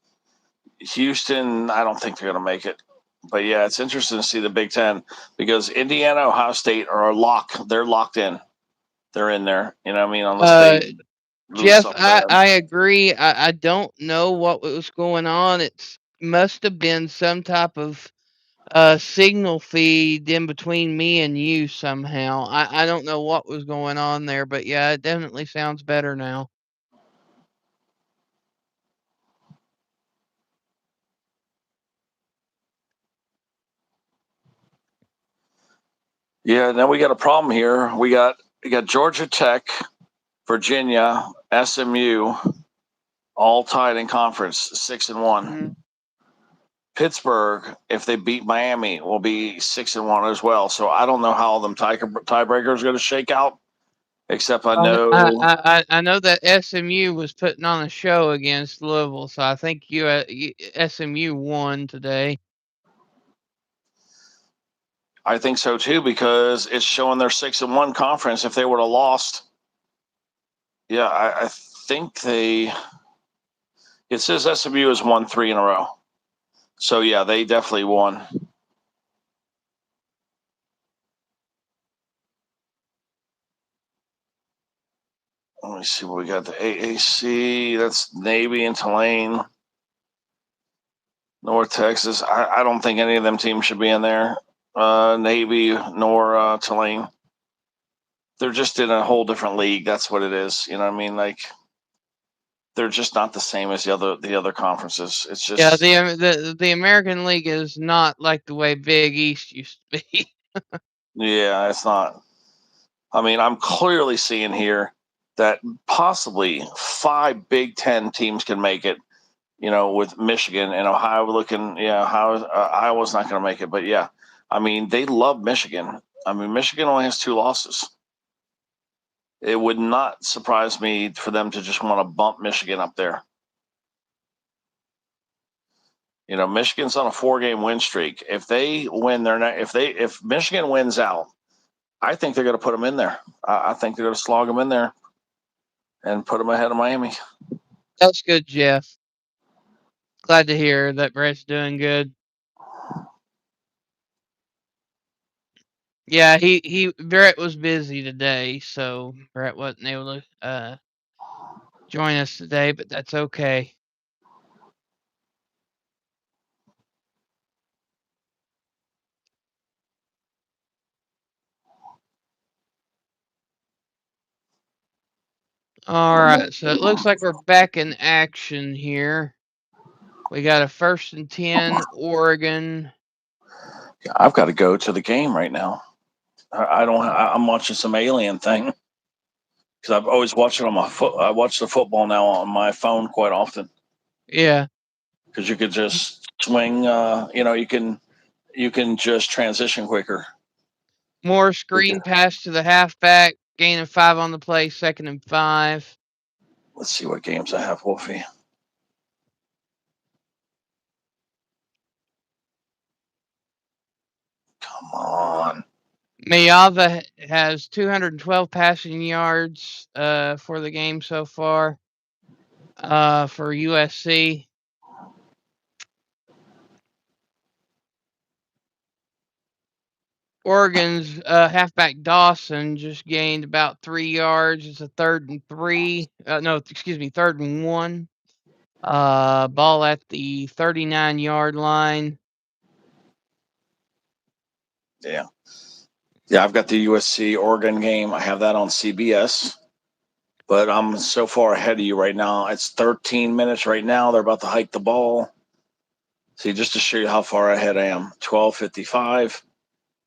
Houston, I don't think they're going to make it. But yeah, it's interesting to see the Big Ten because Indiana, Ohio State are locked. They're locked in. They're in there. You know what I mean? Unless they lose Jeff, something bad. I agree. I don't know what was going on. It must have been some type of signal feed in between me and you somehow. I don't know what was going on there, but yeah, it definitely sounds better now. Yeah, now we got a problem here. We got Georgia Tech, Virginia, SMU, all tied in conference, 6-1. Mm-hmm. Pittsburgh, if they beat Miami, will be 6-1 as well. So I don't know how them tiebreakers are going to shake out. Except I know I know that SMU was putting on a show against Louisville, so I think SMU won today. I think so too because it's showing their 6-1 conference. If they would have lost, yeah, I think they. It says SMU has won 3 in a row, so yeah, they definitely won. Let me see what we got. The AAC, that's Navy and Tulane. North Texas. I don't think any of them teams should be in there. Navy nor Tulane. They're just in a whole different league. That's what it is. You know what I mean? Like they're just not the same as the other conferences. It's just Yeah, the American League is not like the way Big East used to be. yeah, it's not. I mean, I'm clearly seeing here that possibly 5 Big Ten teams can make it. You know, with Michigan and Ohio looking, yeah, Iowa's not going to make it, but yeah, I mean, they love Michigan. I mean, Michigan only has 2 losses. It would not surprise me for them to just want to bump Michigan up there. You know, Michigan's on a 4-game win streak. If they win if Michigan wins out, I think they're going to put them in there. I think they're going to slog them in there and put them ahead of Miami. That's good, Jeff. Glad to hear that Brett's doing good. Yeah, Brett was busy today, so Brett wasn't able to join us today, but that's okay. All right, so it looks like we're back in action here. We got a 1st and 10, Oregon. I've got to go to the game right now. I don't. I'm watching some alien thing because I've always watched it on my foot. I watch the football now on my phone quite often. Yeah, because you could just swing. You can just transition quicker. more screen pass to the halfback, gain of 5 on the play, 2nd and 5. Let's see what games I have, Wolfie. Come on. Mayava has 212 passing yards for the game so far for USC. Oregon's halfback Dawson just gained about 3 yards. It's a 3rd and 3. No, excuse me, 3rd and 1. Ball at the 39-yard line. Yeah. Yeah, I've got the USC Oregon game. I have that on CBS, but I'm so far ahead of you right now. It's 13 minutes right now. They're about to hike the ball. See, just to show you how far ahead I am, 12:55,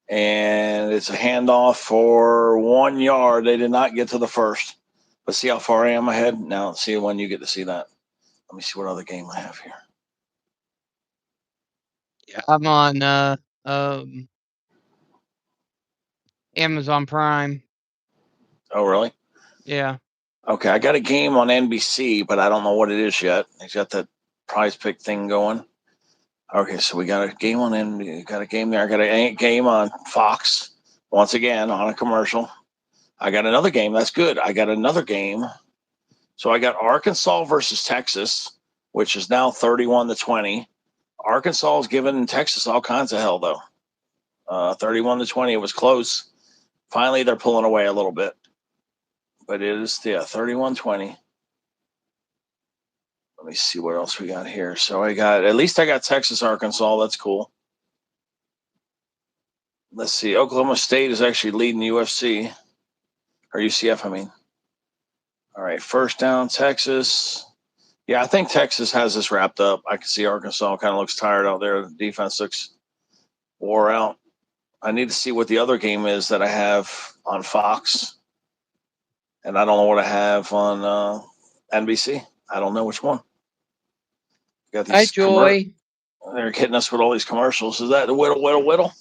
and it's a handoff for 1 yard. They did not get to the first, but see how far I am ahead. Now, see when you get to see that. Let me see what other game I have here. Yeah, I'm on um, Amazon Prime. Oh, really? Yeah. Okay, I got a game on NBC, but I don't know what it is yet. He's got that prize pick thing going. Okay, so we got a game on NBC, got a game there. I got a game on Fox, once again on a commercial. I got another game. That's good. I got another game. So I got Arkansas versus Texas, which is now 31-20. Arkansas is giving Texas all kinds of hell, though. 31-20. It was close. Finally, they're pulling away a little bit. But it is, 31-20. Let me see what else we got here. So at least I got Texas, Arkansas. That's cool. Let's see. Oklahoma State is actually leading UFC, or UCF, I mean. All right, first down, Texas. Yeah, I think Texas has this wrapped up. I can see Arkansas kind of looks tired out there. The defense looks wore out. I need to see what the other game is that I have on Fox, and I don't know what I have on NBC. I don't know which one. Got Hi, these Joy. They're hitting us with all these commercials. Is that the whittle?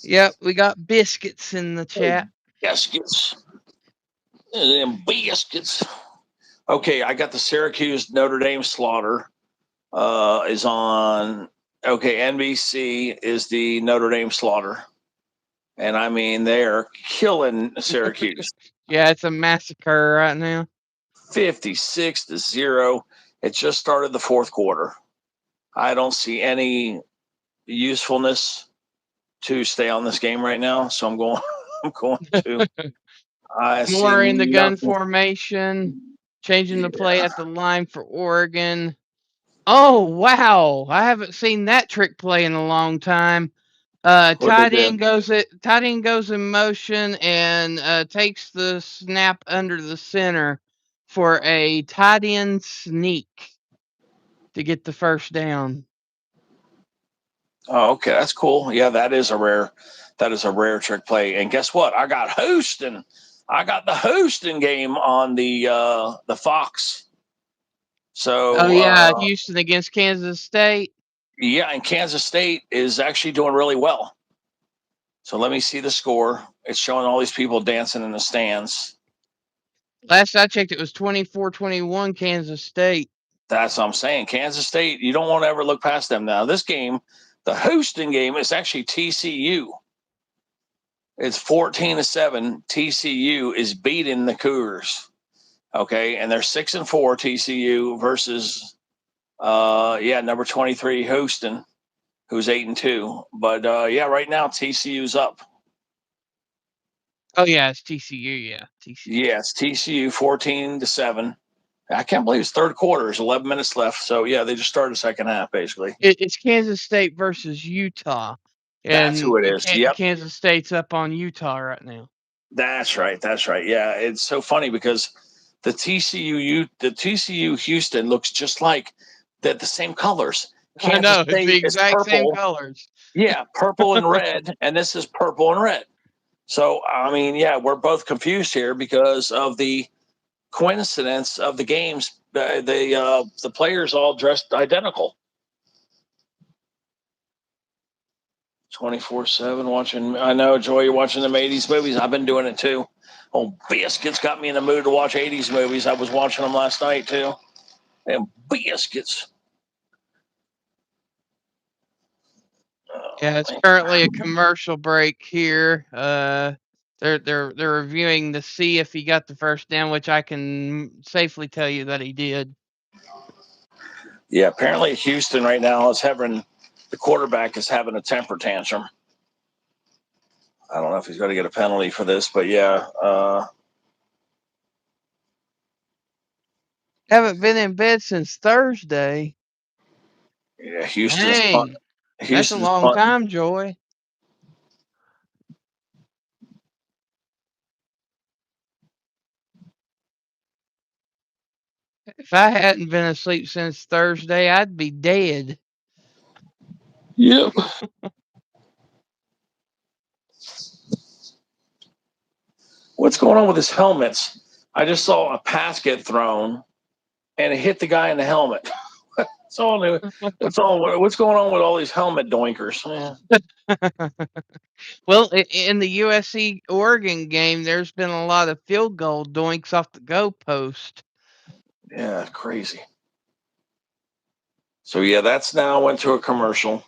Yep, we got biscuits in the chat. Biscuits. Them biscuits. Okay, I got the Syracuse Notre Dame slaughter. Is on. Okay, NBC is the Notre Dame slaughter, and I mean they're killing Syracuse. Yeah, it's a massacre right now. 56-0. It just started the fourth quarter. I don't see any usefulness to stay on this game right now, so I'm going. I'm going to. I see More in the gun nothing. formation, changing the play Yeah. at the line for Oregon. Oh, wow. I haven't seen that trick play in a long time. What they Tight do? end goes in motion and takes the snap under the center for a tight end sneak to get the first down. Oh, okay, that's cool. Yeah, that is a rare trick play. And guess what? I got Houston. I got the Houston game on the Fox. Oh So yeah, Houston against Kansas State. yeah, and Kansas State is actually doing really well. So let me see the score. It's showing all these people dancing in the stands. Last I checked, it was 24-21 Kansas State. That's what I'm saying. Kansas State, you don't want to ever look past them. Now, this game, the Houston game, is actually TCU. It's 14-7. TCU is beating the Cougars. Okay, and they're 6-4 TCU versus number 23 Houston, who's 8-2. But yeah, right now TCU's up. Oh yeah, it's TCU. Yeah, TCU. Yeah, it's TCU 14-7. I can't believe it's third quarter. There's 11 minutes left. So yeah, they just started the second half basically. It's Kansas State versus Utah, That's and who it is. Yep. Kansas State's up on Utah right now. That's right. That's right. Yeah, it's so funny because the TCU Houston looks just like the same colors. I Kansas know, it's the State is exact same purple. colors. Yeah, purple and red, and this is purple and red. So I mean, yeah, we're both confused here because of the coincidence of the games. The players all dressed identical. 24/7 watching. I know, Joy, you're watching them 80s movies. I've been doing it too. Oh, biscuits got me in the mood to watch 80s movies. I was watching them last night too. And biscuits. Yeah, it's currently a commercial break here. They're reviewing to see if he got the first down, which I can safely tell you that he did. Yeah, apparently Houston right now is having the quarterback is having a temper tantrum. I don't know if he's going to get a penalty for this, but yeah. Haven't been in bed since Thursday. Yeah, Houston's punt. Dang, that's a Houston's long punt. time, Joy. If I hadn't been asleep since Thursday, I'd be dead. Yep. What's going on with his helmets? I just saw a pass get thrown, and it hit the guy in the helmet. That's all new. That's all. What's going on with all these helmet doinkers? Well, in the USC Oregon game, there's been a lot of field goal doinks off the goalpost. Yeah, crazy. So yeah, that's now went to a commercial.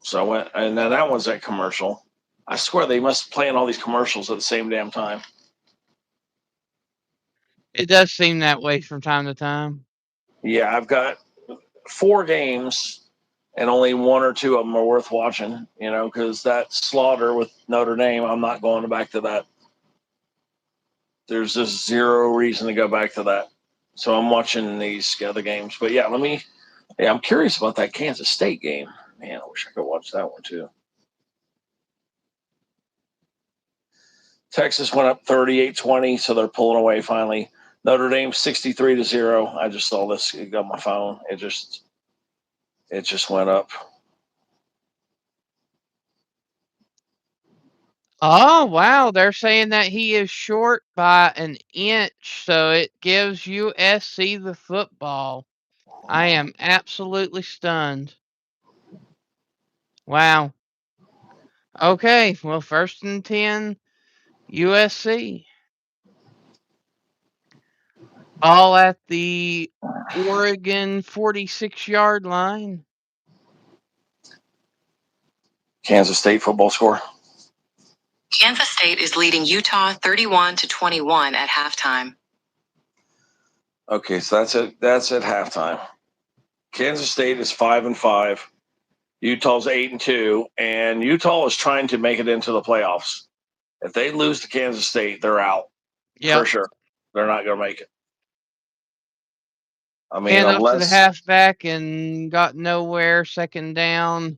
So I went, and now that one's at commercial. I swear they must play in all these commercials at the same damn time. It does seem that way from time to time. Yeah, I've got 4 games, and only 1 or 2 of them are worth watching. Because that slaughter with Notre Dame, I'm not going back to that. There's just zero reason to go back to that. So I'm watching these other games. But yeah, I'm curious about that Kansas State game. Man, I wish I could watch that one too. Texas went up 38-20, so they're pulling away finally. Notre Dame 63-0. I just saw this. It got my phone. It just went up. Oh, wow. They're saying that he is short by an inch, so it gives USC the football. I am absolutely stunned. Wow. Okay, well, 1st and 10, USC. All at the Oregon 46-yard line. Kansas State football score. Kansas State is leading Utah 31-21 at halftime. Okay, so that's at halftime. Kansas State is 5-5. Utah's 8-2, and Utah is trying to make it into the playoffs. If they lose to Kansas State, they're out for sure. They're not going to make it. I mean, Hand off to the unless halfback and got nowhere, 2nd down.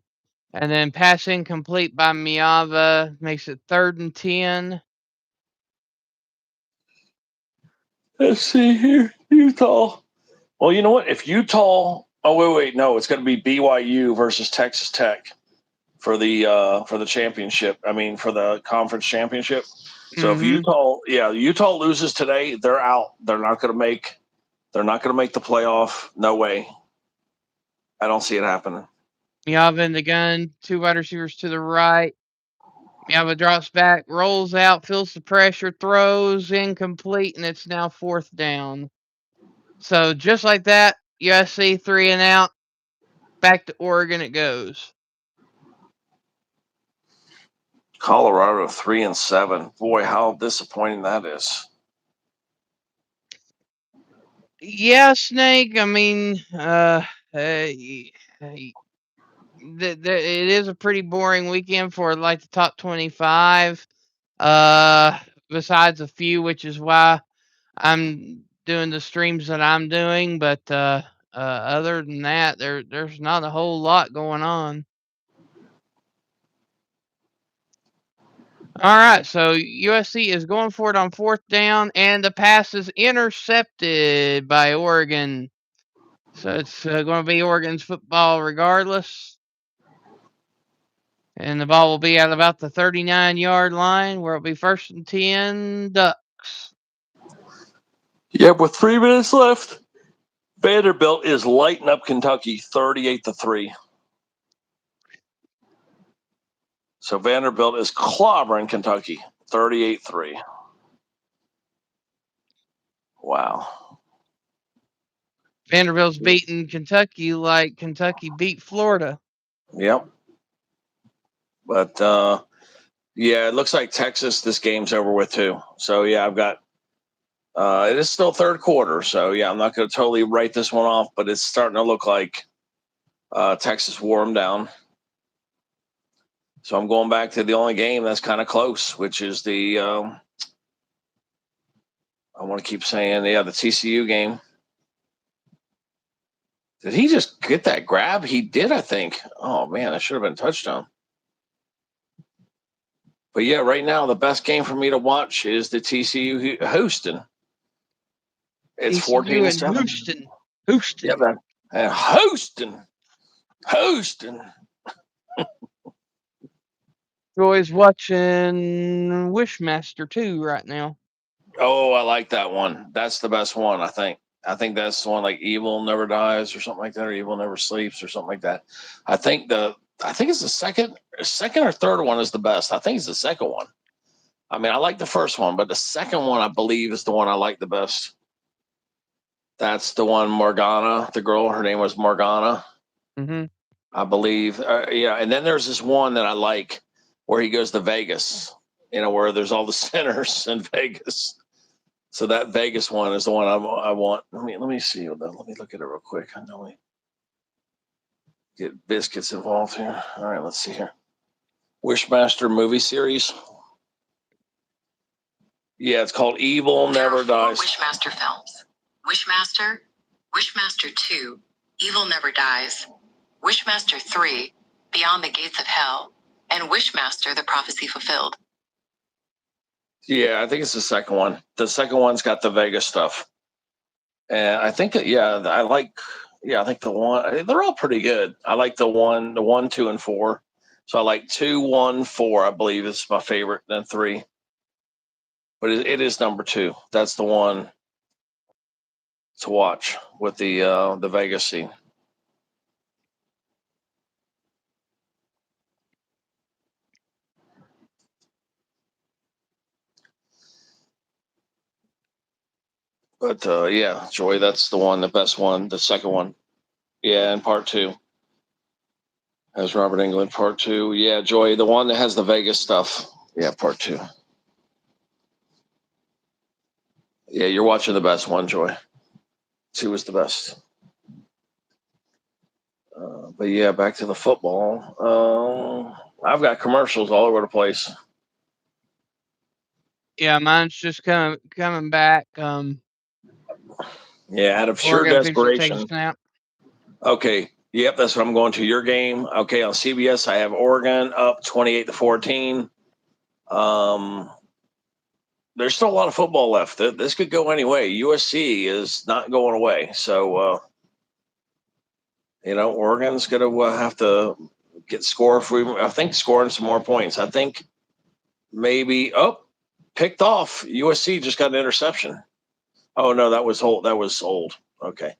And then pass incomplete by Miava makes it 3rd and 10. let's see here, Utah. Well, you know what? If Utah, wait, no, it's going to be BYU versus Texas Tech for the championship. I mean, for the conference championship. So if Utah loses today, they're out. They're not going to make the playoff. No way. I don't see it happening. Miava in the gun, 2 wide receivers to the right. Miava drops back, rolls out, feels the pressure, throws incomplete, and it's now 4th down. So just like that, USC 3 and out. Back to Oregon it goes. Colorado 3-7. Boy, how disappointing that is. Yeah, Snake. I mean, it is a pretty boring weekend for like the top 25. Besides a few, which is why I'm doing the streams that I'm doing. But other than that, there's not a whole lot going on. All right, so USC is going for it on 4th down, and the pass is intercepted by Oregon. So it's going to be Oregon's football regardless. And the ball will be at about the 39-yard line, where it'll be 1st and 10, Ducks. Yeah, with 3 minutes left, Vanderbilt is lighting up Kentucky 38-3. So Vanderbilt is clobbering Kentucky 38-3. Wow. Vanderbilt's beating Kentucky like Kentucky beat Florida. Yep. But yeah, it looks like Texas, this game's over with too. So yeah, I've got it is still 3rd quarter. So yeah, I'm not going to totally write this one off, but it's starting to look like Texas wore them down. So I'm going back to the only game that's kind of close, which is the I want to keep saying, the TCU game. Did he just get that grab? He did, I think. Oh man, that should have been a touchdown. But yeah, right now the best game for me to watch is the TCU Houston. It's TCU and 14-7. Houston. Houston. Yeah, man. And Houston. Joy's watching Wishmaster 2 right now. Oh, I like that one. That's the best one, I think. I think that's the one like Evil Never Dies or something like that, or Evil Never Sleeps or something like that. I think it's the second or third one is the best. I think it's the second one. I mean, I like the first one, but the second one I believe is the one I like the best. That's the one Morgana, the girl, her name was Morgana, Mm-hmm. I believe. Yeah, and then there's this one that I like where he goes to Vegas, where there's all the sinners in Vegas. So that Vegas one is the one I want. Let me see. Let me look at it real quick. I know we get biscuits involved here. All right, let's see here. Wishmaster movie series. Yeah, it's called Evil Never Dies. Wishmaster films. Wishmaster 2, Evil Never Dies, Wishmaster 3, Beyond the Gates of Hell, and Wishmaster the Prophecy Fulfilled. Yeah, I think it's the second one. The second one's got the Vegas stuff. And I think I think the one, they're all pretty good. I like the one, 2, and 4. So I like 2, 1, 4, I believe is my favorite, then 3. But it is number 2. That's the one to watch with the Vegas scene. But yeah, Joy, that's the best one, the second one. Yeah, and part 2 has Robert Englund. Part 2, yeah, Joy, the one that has the Vegas stuff. Yeah, part 2. Yeah, you're watching the best one, Joy. 2 is the best. But yeah, back to the football. I've got commercials all over the place. Yeah, mine's just coming back. Yeah, out of sheer Oregon fixing to take a desperation. snap. Okay, yep, that's what I'm going to. Your game. Okay, on CBS, I have Oregon up 28-14. There's still a lot of football left. This could go any way. USC is not going away. So, Oregon's going to have to scoring some more points. I think maybe, picked off. USC just got an interception. Oh, no, that was old. That was old. Okay.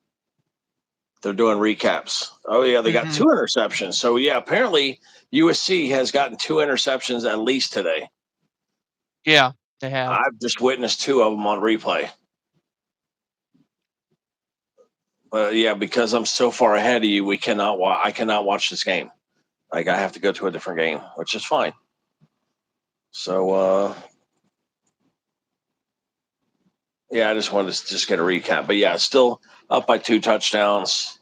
They're doing recaps. Oh, yeah, they got 2 interceptions. So, yeah, apparently USC has gotten 2 interceptions at least today. Yeah, they have. I've just witnessed 2 of them on replay. Yeah, because I'm so far ahead of you, I cannot watch this game. Like, I have to go to a different game, which is fine. So, yeah, I just wanted to just get a recap. But yeah, still up by 2 touchdowns.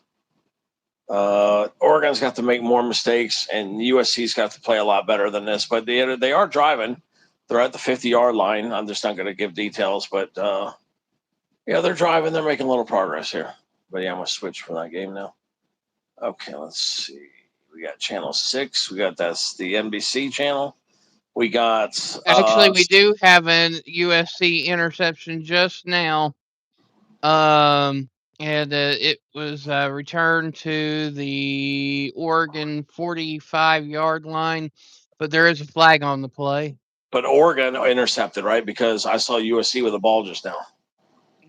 Oregon's got to make more mistakes, and USC's got to play a lot better than this. But they are driving. They're at the 50-yard line. I'm just not going to give details, but yeah, they're driving. They're making a little progress here. But yeah, I'm going to switch from that game now. Okay, let's see. We got channel 6. That's the NBC channel. We got Actually, we do have an USC interception just now. And it was returned to the Oregon 45-yard line, but there is a flag on the play. But Oregon intercepted, right? Because I saw USC with the ball just now.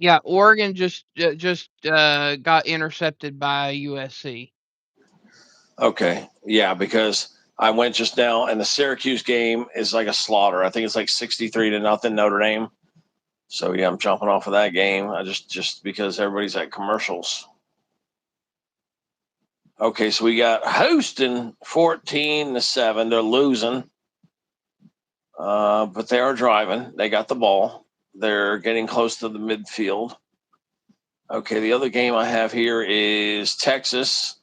Yeah, Oregon just got intercepted by USC. Okay, yeah, because I went just now, and the Syracuse game is like a slaughter. I think it's like 63-0 Notre Dame. So yeah, I'm jumping off of that game. I just because everybody's at commercials. Okay, so we got Houston 14-7. They're losing, but they are driving. They got the ball. They're getting close to the midfield. Okay, the other game I have here is Texas.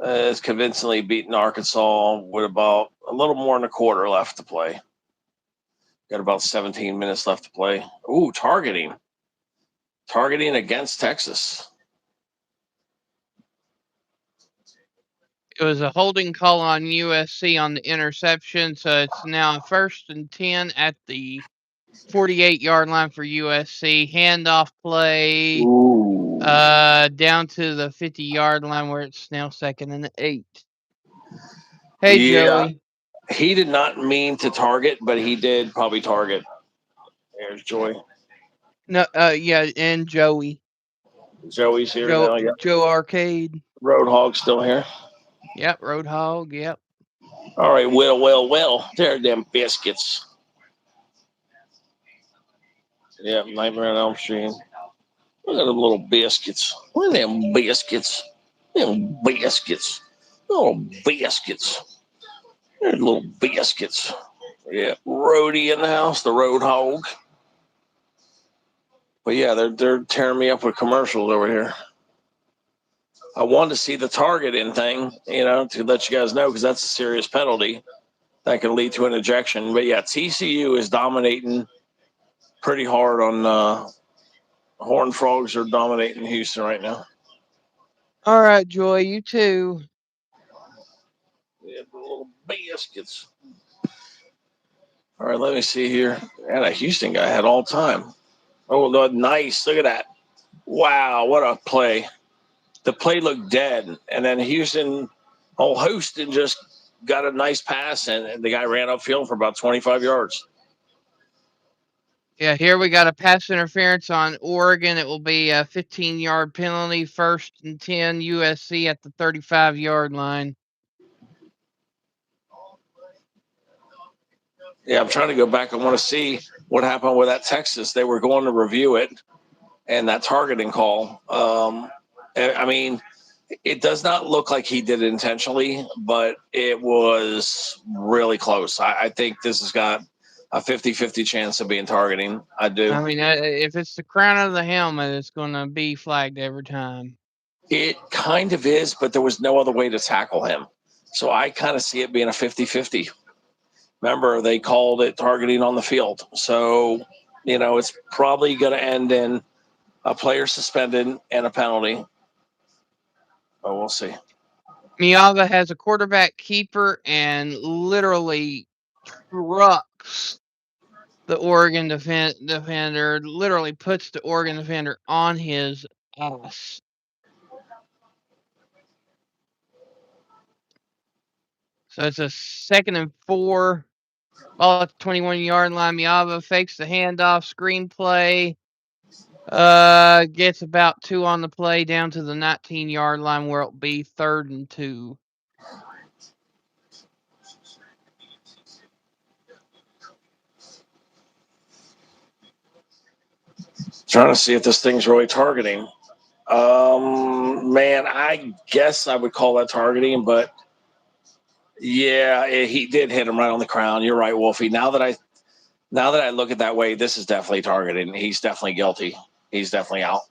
It's convincingly beaten Arkansas with about a little more than a quarter left to play. Got about 17 minutes left to play. Ooh, targeting against Texas. It was a holding call on USC on the interception, so it's now 1st and 10 at the 48-yard line for USC. Handoff play Ooh. down to the 50-yard line where it's now 2nd and 8. Hey, Yeah, Joey. he did not mean to target, but he did probably target. There's Joy. No, yeah, and Joey. Joey's here now. Yeah. Joe Arcade. Roadhog's still here. Yep, Roadhog. Yep. All right, well. There are them biscuits. Yeah, Nightmare on Elm Street. Look at them little biscuits. Look at them biscuits. Them biscuits. Little biscuits. They're little biscuits. Yeah, Roadie in the house, the Roadhog. But yeah, they're tearing me up with commercials over here. I wanted to see the targeting thing, to let you guys know because that's a serious penalty that can lead to an ejection. But yeah, TCU is dominating pretty hard on Horned Frogs are dominating Houston right now. All right, Joy, you too. Yeah, the little biscuits. All right, let me see here. And a Houston guy had all time. Oh, nice. Look at that. Wow, what a play. The play looked dead. And then Houston just got a nice pass, and the guy ran upfield for about 25 yards. Yeah, here we got a pass interference on Oregon. It will be a 15-yard penalty, 1st and 10 USC at the 35-yard line. Yeah, I'm trying to go back. I want to see what happened with that Texas. They were going to review it and that targeting call. I mean, it does not look like he did it intentionally, but it was really close. I think this has got a 50-50 chance of being targeting. I do. I mean, if it's the crown of the helmet, it's going to be flagged every time. It kind of is, but there was no other way to tackle him. So I kind of see it being a 50-50. Remember, they called it targeting on the field. So, it's probably going to end in a player suspended and a penalty. But we'll see. Miava has a quarterback keeper and literally trucks the Oregon defender, literally puts the Oregon defender on his ass. So it's a 2nd and 4. Ball at the 21-yard line. Miava fakes the handoff, screenplay. Gets about 2 on the play down to the 19-yard line where it'll be 3rd and 2. Trying to see if this thing's really targeting. Man, I guess I would call that targeting, but yeah, he did hit him right on the crown. You're right, Wolfie. Now that I look at that way, this is definitely targeting. He's definitely guilty. He's definitely out.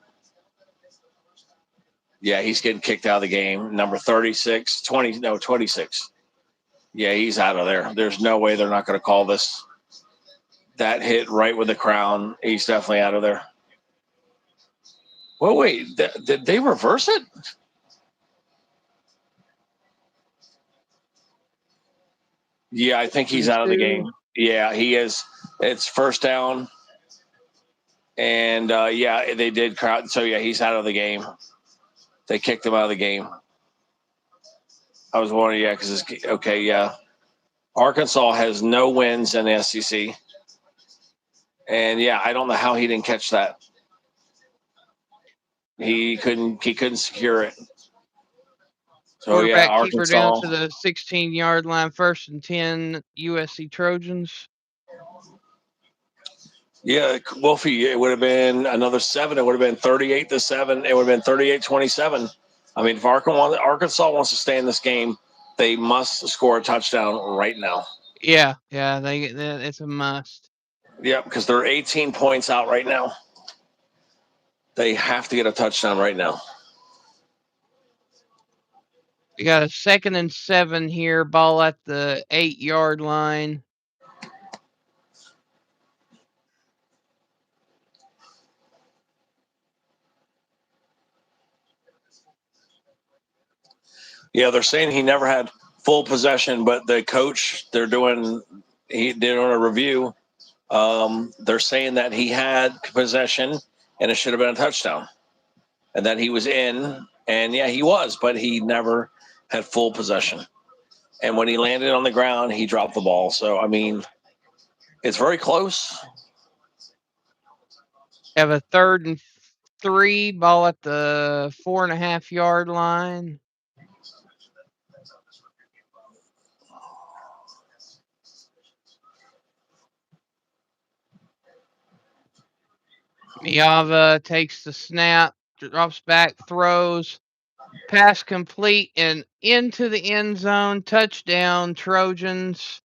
Yeah, he's getting kicked out of the game. Number 36, 26. Yeah, he's out of there. There's no way they're not going to call this. That hit right with the crown. He's definitely out of there. Well, wait, did they reverse it? Yeah, I think he's out of the game. Yeah, he is. It's 1st down. And yeah, they did crowd. So yeah, he's out of the game. They kicked him out of the game. I was wondering, yeah, because it's okay, yeah. Arkansas has no wins in the SEC. And yeah, I don't know how he didn't catch that. He couldn't secure it. So yeah, Quarterback keeper down Arkansas. to the 16-yard line, 1st and 10 USC Trojans. Yeah, Wolfie, it would have been another 7. It would have been 38-7. It would have been 38-27. I mean, if Arkansas wants to stay in this game, they must score a touchdown right now. Yeah, it's a must. Yeah, because they're 18 points out right now. They have to get a touchdown right now. We got a 2nd and 7 here. Ball at the 8-yard line. Yeah, they're saying he never had full possession, but the coach, they're doing a review, They're saying that he had possession and it should have been a touchdown, and that he was in, and yeah, he was, but he never had full possession. And when he landed on the ground, he dropped the ball. So I mean, it's very close. Have a 3rd and 3, ball at the 4.5-yard line. Miava takes the snap, drops back, throws, pass complete, and into the end zone. Touchdown, Trojans.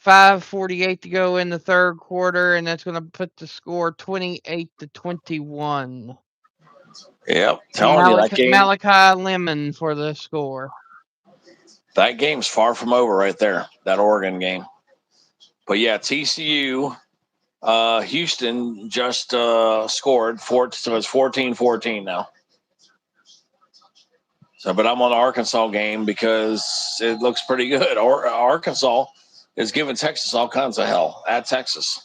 5:48 to go in the 3rd quarter, and that's going to put the score 28-21. Yep, telling you Malachi Lemon for the score. That game's far from over right there. That Oregon game. But yeah, TCU, Houston just scored so it's 14-14 now. So, but I'm on the Arkansas game because it looks pretty good. Arkansas is giving Texas all kinds of hell at Texas.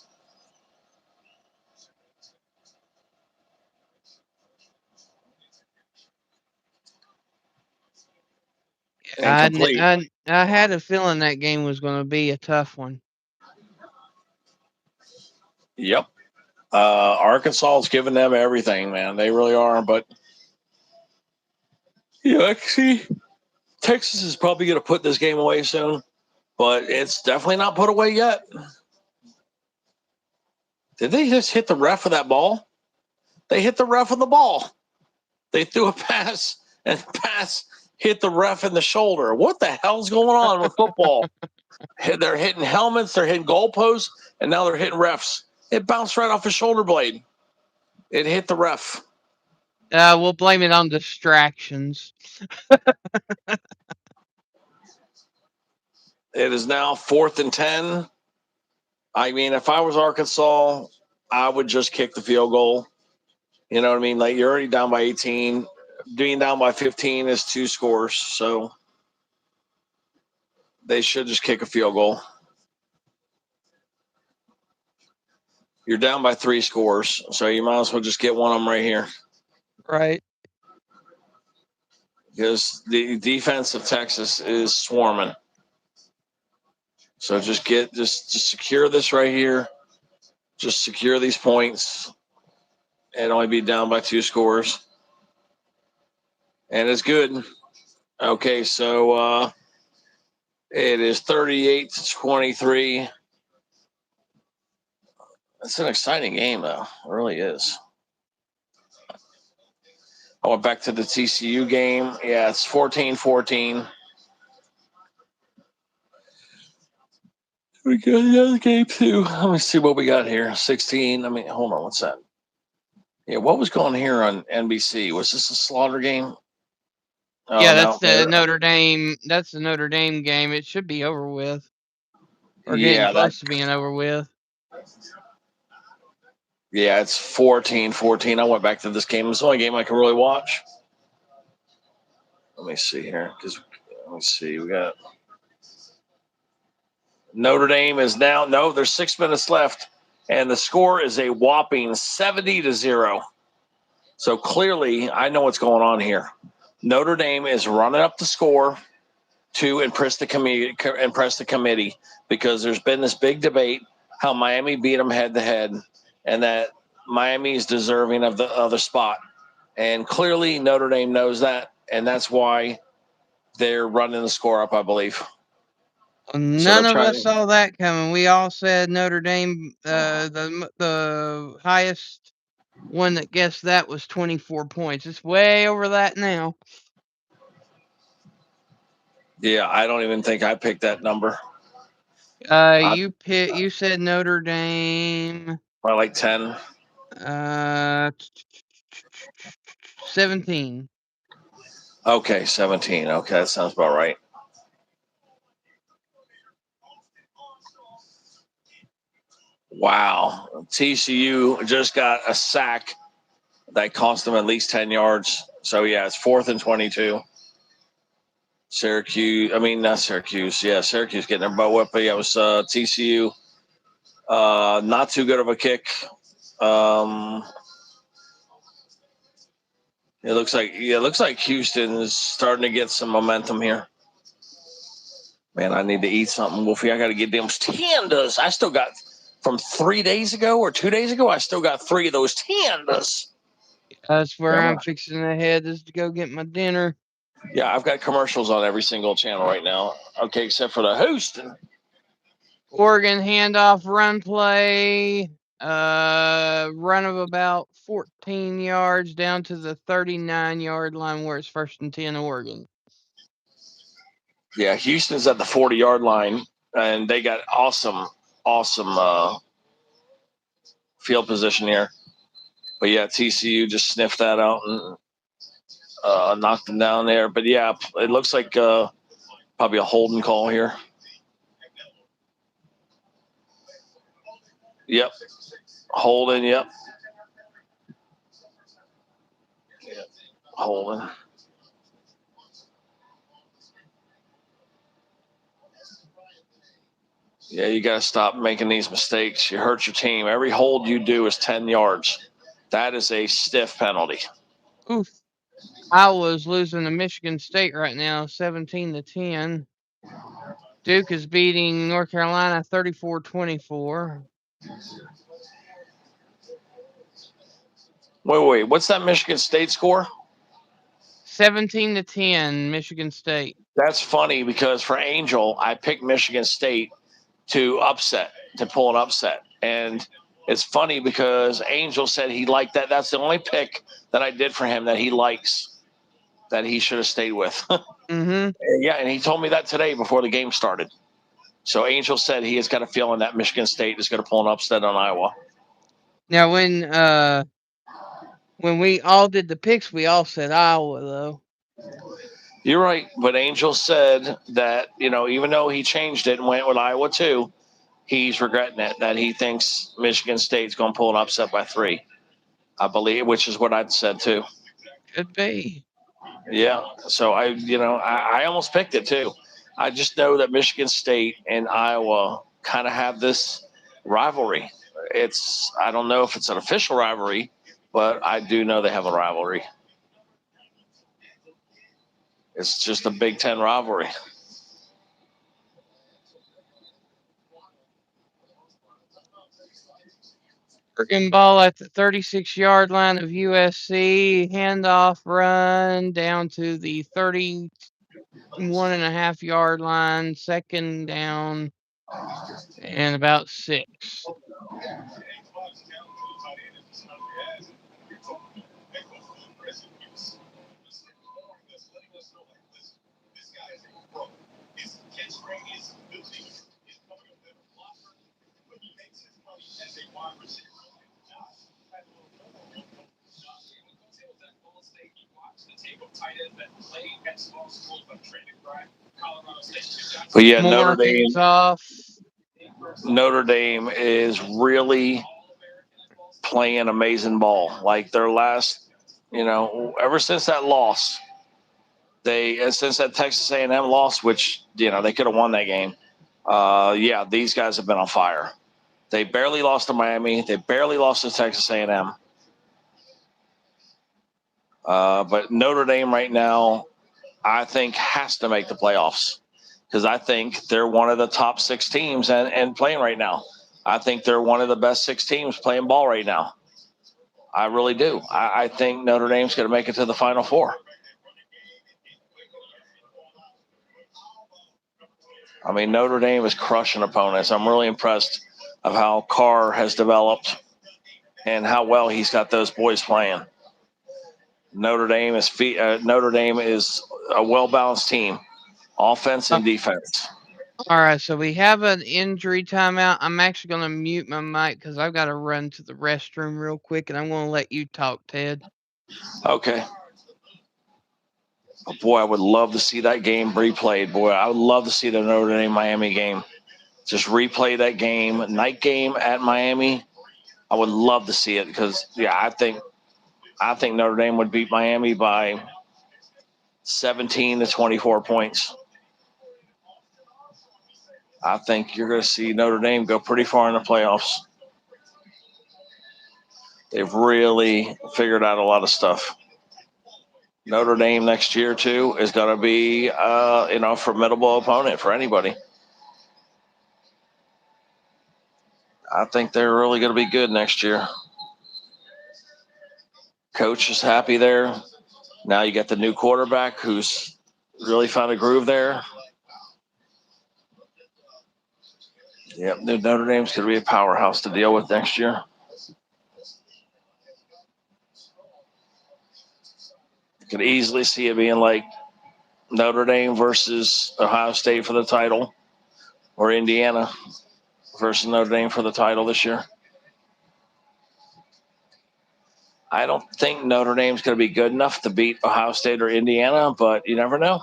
I had a feeling that game was going to be a tough one. Yep. Arkansas is giving them everything, man. They really are. But yeah, see, Texas is probably going to put this game away soon, but it's definitely not put away yet. Did they just hit the ref of that ball? They hit the ref of the ball. They threw a pass, and the pass hit the ref in the shoulder. What the hell's going on with football? They're hitting helmets, they're hitting goalposts, and now they're hitting refs. It bounced right off his shoulder blade. It hit the ref. We'll blame it on distractions. It is now 4th and 10. I mean, if I was Arkansas, I would just kick the field goal. You know what I mean? Like, you're already down by 18. Being down by 15 is 2 scores. So they should just kick a field goal. You're down by 3 scores. So you might as well just get one of them right here. Right. Because the defense of Texas is swarming. So just secure this right here. Just secure these points and only be down by 2 scores. And it's good. Okay, so it is 38-23. It's an exciting game, though. It really is. I went back to the TCU game. Yeah, it's 14-14. We got the other game, too. Let me see what we got here. 16. I mean, hold on. What's that? Yeah, what was going here on NBC? Was this a Slaughter game? Oh, yeah, that's the Notre Dame. That's the Notre Dame game. It should be over with, or getting close to being over with. Yeah, it's 14-14. I went back to this game. It's the only game I can really watch. Let me see here. Let me see. We got Notre Dame is now. No, there's 6 minutes left, and the score is a whopping 70-0. So clearly, I know what's going on here. Notre Dame is running up the score to impress the committee because there's been this big debate how Miami beat them head to head, and that Miami is deserving of the other spot. And clearly, Notre Dame knows that, and that's why they're running the score up, I believe. None of us saw that coming. We all said Notre Dame. The highest one that guessed that was 24 points. It's way over that now. Yeah, I don't even think I picked that number. You said Notre Dame. By like 10. 17. Okay, 17. Okay, that sounds about right. Wow. TCU just got a sack that cost them at least 10 yards. So, yeah, it's 4th and 22. Not Syracuse. Yeah, Syracuse getting their butt whipped. But yeah, it was TCU. Not too good of a kick. It looks like Houston is starting to get some momentum here. Man, I need to eat something, Wolfie. I got to get them tandas. I still got from 3 days ago or 2 days ago. I still got 3 of those tandas. That's where Yeah. I'm fixing to head, is to go get my dinner. Yeah, I've got commercials on every single channel right now. Okay, except for the Houston. Oregon handoff run play. Run of about 14 yards down to the 39-yard line where it's 1st and 10 Oregon. Yeah, Houston's at the 40-yard line, and they got awesome field position here. But yeah, TCU just sniffed that out and knocked them down there. But yeah, it looks like probably a holding call here. Yep, holding. Yep, holding. Yeah, you got to stop making these mistakes. You hurt your team. Every hold you do is 10 yards. That is a stiff penalty. Oof. Iowa's losing to Michigan State right now, 17-10. Duke is beating North Carolina 34-24. Wait. What's that Michigan State score? 17-10, Michigan State. That's funny because for Angel, I picked Michigan State to pull an upset. And it's funny because Angel said he liked that. That's the only pick that I did for him that he likes, that he should have stayed with. Mm-hmm. Yeah, and he told me that today before the game started. So Angel said he has got a feeling that Michigan State is going to pull an upset on Iowa. Now, when we all did the picks, we all said Iowa, though. You're right, but Angel said that, even though he changed it and went with Iowa too, he's regretting it, that he thinks Michigan State's going to pull an upset by 3, I believe, which is what I'd said too. Could be. Yeah, so I almost picked it too. I just know that Michigan State and Iowa kind of have this rivalry. I don't know if it's an official rivalry, but I do know they have a rivalry. It's just a Big Ten rivalry. Oregon ball at the 36-yard line of USC. Handoff run down to the 31.5-yard line. 2nd down and about 6. But yeah, Moore hands off. Notre Dame is really playing amazing ball. Like their last, ever since that loss, since that Texas A&M loss, which they could have won that game. These guys have been on fire. They barely lost to Miami. They barely lost to Texas A&M. But Notre Dame right now, I think, has to make the playoffs because I think they're one of the top 6 teams and playing right now. I think they're one of the best 6 teams playing ball right now. I really do. I think Notre Dame's going to make it to the Final Four. I mean, Notre Dame is crushing opponents. I'm really impressed of how Carr has developed and how well he's got those boys playing. Notre Dame is a well-balanced team, offense and defense. All right, so we have an injury timeout. I'm actually going to mute my mic because I've got to run to the restroom real quick, and I'm going to let you talk, Ted. Okay. Oh, boy, I would love to see that game replayed. Boy, I would love to see the Notre Dame-Miami game. Just replay that game, night game at Miami. I would love to see it because, I think Notre Dame would beat Miami by 17 to 24 points. I think you're going to see Notre Dame go pretty far in the playoffs. They've really figured out a lot of stuff. Notre Dame next year too is going to be, a formidable opponent for anybody. I think they're really going to be good next year. Coach is happy there. Now you got the new quarterback who's really found a groove there. Yep, Notre Dame's going to be a powerhouse to deal with next year. You could easily see it being like Notre Dame versus Ohio State for the title, or Indiana versus Notre Dame for the title this year. I don't think Notre Dame's going to be good enough to beat Ohio State or Indiana, but you never know.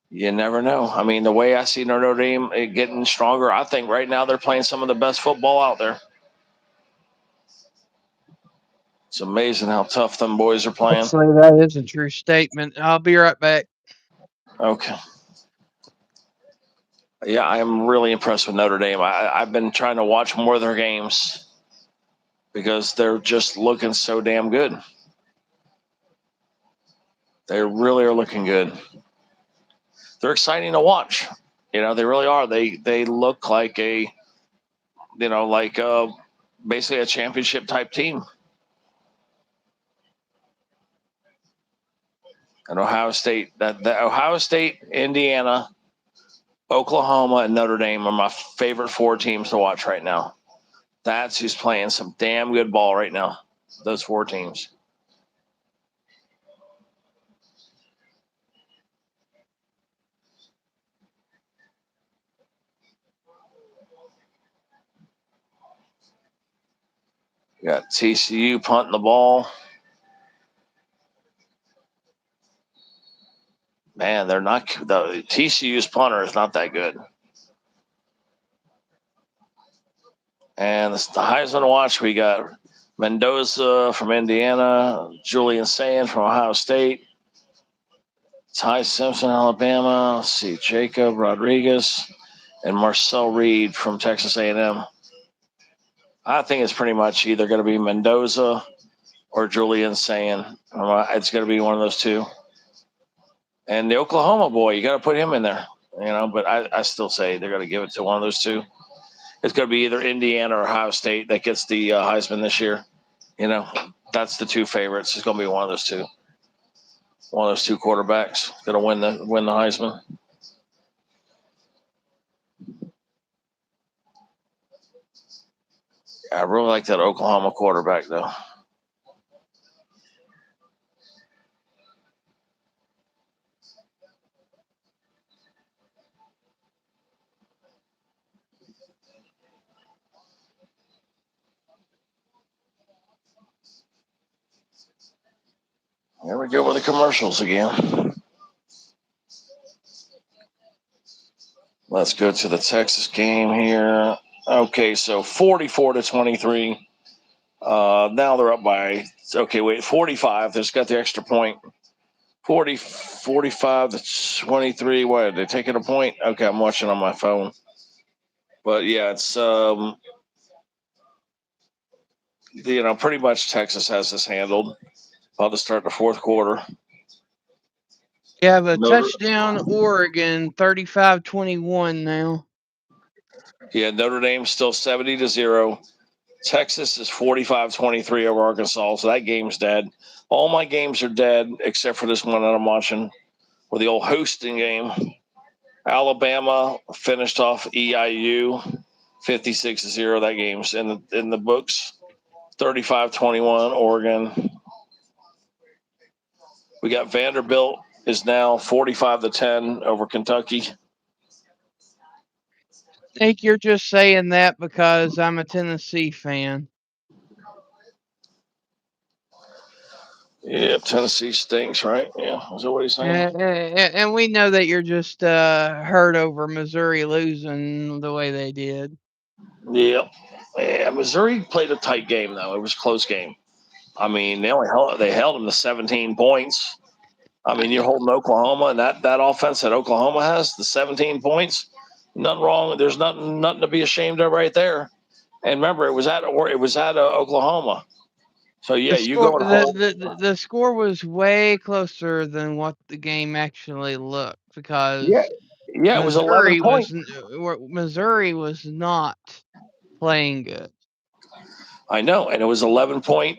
You never know. I mean, the way I see Notre Dame getting stronger, I think right now they're playing some of the best football out there. It's amazing how tough them boys are playing. Actually, that is a true statement. I'll be right back. Okay. Yeah, I'm really impressed with Notre Dame. I've been trying to watch more of their games because they're just looking so damn good. They really are looking good. They're exciting to watch. They really are. They look like basically a championship type team. And Ohio State, the Ohio State, Indiana, Oklahoma, and Notre Dame are my favorite four teams to watch right now. That's who's playing some damn good ball right now. Those four teams. You got TCU punting the ball. Man, they're not. The TCU's punter is not that good. And the Heisman watch, we got Mendoza from Indiana, Julian Sand from Ohio State, Ty Simpson, Alabama. Let's see, Jacob Rodriguez, and Marcel Reed from Texas A&M. I think it's pretty much either going to be Mendoza or Julian Sand. It's going to be one of those two. And the Oklahoma boy, you got to put him in there, But I still say they're going to give it to one of those two. It's going to be either Indiana or Ohio State that gets the Heisman this year. That's the two favorites. It's going to be one of those two. One of those two quarterbacks going to win the Heisman. I really like that Oklahoma quarterback, though. Here we go with the commercials again. Let's go to the Texas game here. Okay, so 44-23. Now they're up by, 45. They just got the extra point. 45-23. What, are they taking a point? Okay, I'm watching on my phone. But yeah, it's, pretty much Texas has this handled. About to start the fourth quarter. You have a touchdown, Oregon, 35-21 now. Yeah, Notre Dame's still 70-0. Texas is 45-23 over Arkansas, so that game's dead. All my games are dead except for this one that I'm watching, with the old hosting game. Alabama finished off EIU 56-0. That game's in the books. 35-21 Oregon. We got Vanderbilt is now 45-10 over Kentucky. I think you're just saying that because I'm a Tennessee fan. Yeah, Tennessee stinks, right? Yeah, is that what he's saying? And we know that you're just hurt over Missouri losing the way they did. Yeah. Missouri played a tight game, though. It was a close game. I mean, they held them to 17 points. I mean, you're holding Oklahoma, and that offense that Oklahoma has, the 17 points, nothing wrong. There's nothing to be ashamed of right there. And remember, it was at Oklahoma. So yeah, The you score go and hold. the score was way closer than what the game actually looked Yeah, because yeah, it was 11 points. Missouri was not playing good. I know, and it was 11-point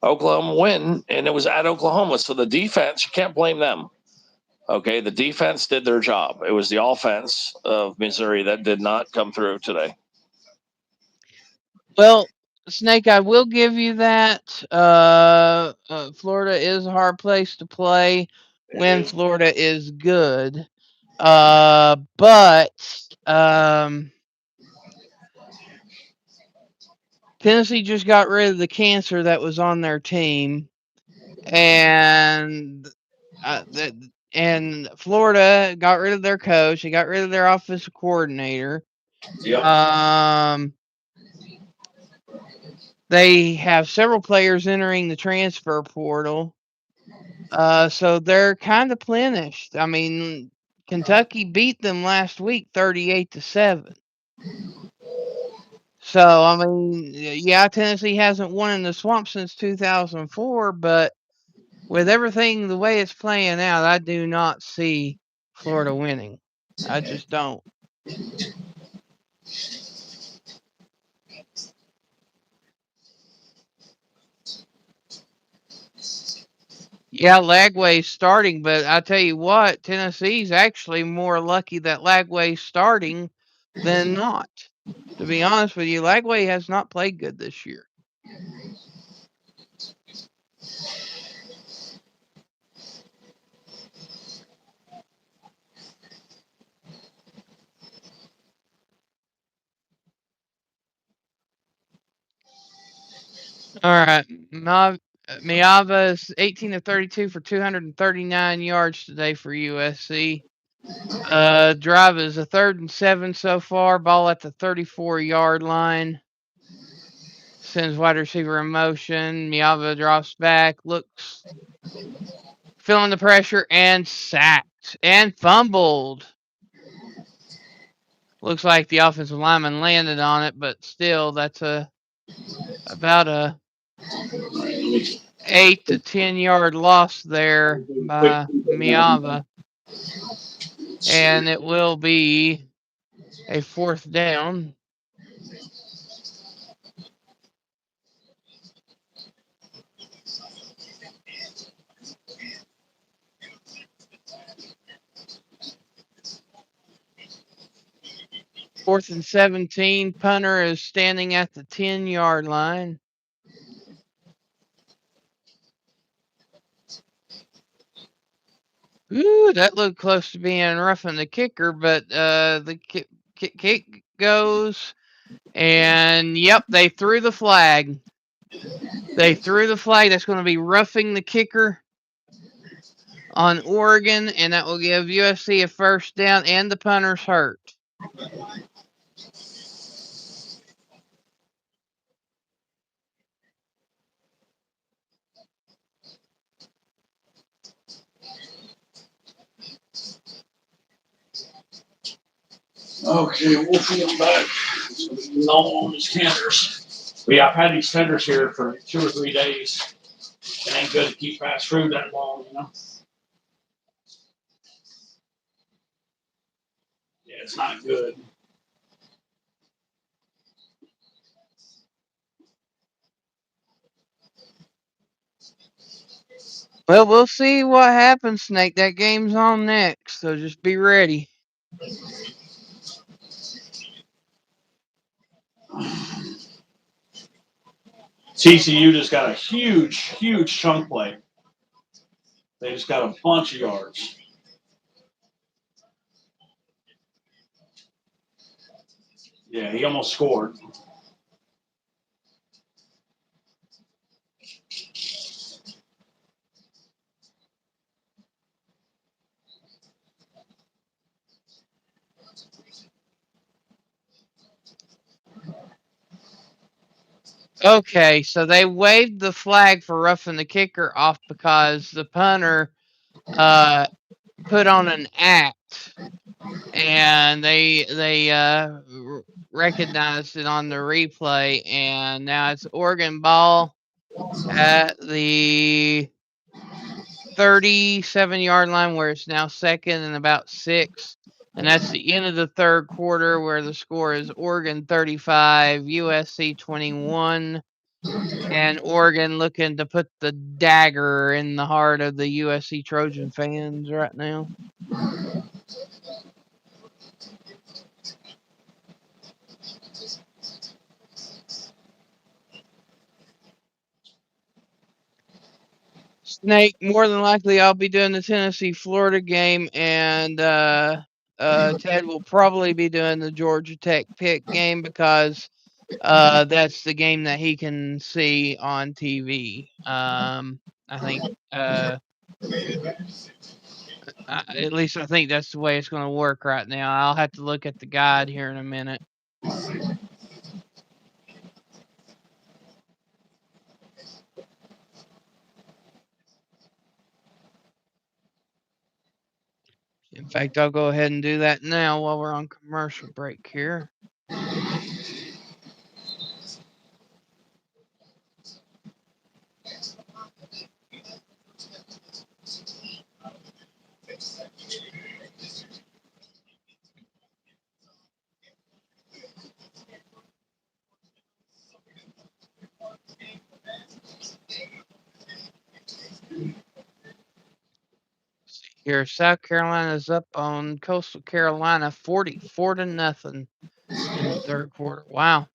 Oklahoma win, and it was at Oklahoma. So the defense, you can't blame them. Okay, the defense did their job. It was the offense of Missouri that did not come through today. Well, Snake, I will give you that. Florida is a hard place to play when Florida is good. But Tennessee just got rid of the cancer that was on their team, and and Florida got rid of their coach. They got rid of their offensive coordinator. Yep. They have several players entering the transfer portal. So they're kind of plenished. I mean, Kentucky beat them last week 38-7. So, I mean, yeah, Tennessee hasn't won in the swamp since 2004, but with everything the way it's playing out, I do not see Florida winning. I just don't. Yeah, Lagway's starting, but I tell you what, Tennessee's actually more lucky that Lagway's starting than not. To be honest with you, Lagway has not played good this year. All right. Miava is 18 of 32 for 239 yards today for USC. Drive is a 3rd and 7 so far. Ball at the 34-yard line. Sends wide receiver in motion. Miava drops back. Looks. Feeling the pressure and sacked. And fumbled. Looks like the offensive lineman landed on it, but still, that's about a 8 to 10-yard loss there by Miava. And it will be a 4th down. Fourth and 17. Punter is standing at the 10-yard line. Ooh, that looked close to being roughing the kicker, but the kick goes, and yep, they threw the flag. They threw the flag. That's going to be roughing the kicker on Oregon, and that will give USC a 1st down, and the punter's hurt. Okay, we'll see them back. No on these tenders. But yeah, I've had these tenders here for 2 or 3 days. It ain't good to keep fast food that long, you know. Yeah, it's not good. Well, we'll see what happens, Snake. That game's on next, so just be ready. TCU just got a huge chunk play. They just got a bunch of yards. Yeah, he almost scored. Okay, so they waved the flag for roughing the kicker off because the punter uh, put on an act, and recognized it on the replay, and now it's Oregon ball at the 37-yard line, where it's now second and about 6. And that's the end of the third quarter, where the score is Oregon 35, USC 21. And Oregon looking to put the dagger in the heart of the USC Trojan fans right now. Snake, more than likely I'll be doing the Tennessee-Florida game, and Ted will probably be doing the Georgia Tech Pitt game, because that's the game that he can see on TV. I think, at least I think that's the way it's going to work right now. I'll have to look at the guide here in a minute. In fact, I'll go ahead and do that now while we're on commercial break here. Here, South Carolina's up on Coastal Carolina 44-0 in the third quarter. Wow.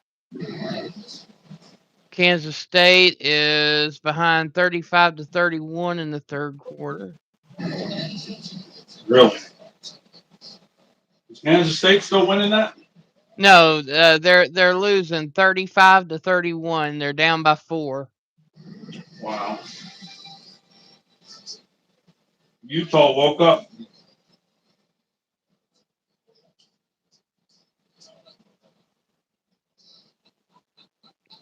Kansas State is behind 35-31 in the third quarter. Really? Is Kansas State still winning that? No, they're losing 35-31. They're down by 4. Wow. Utah woke up.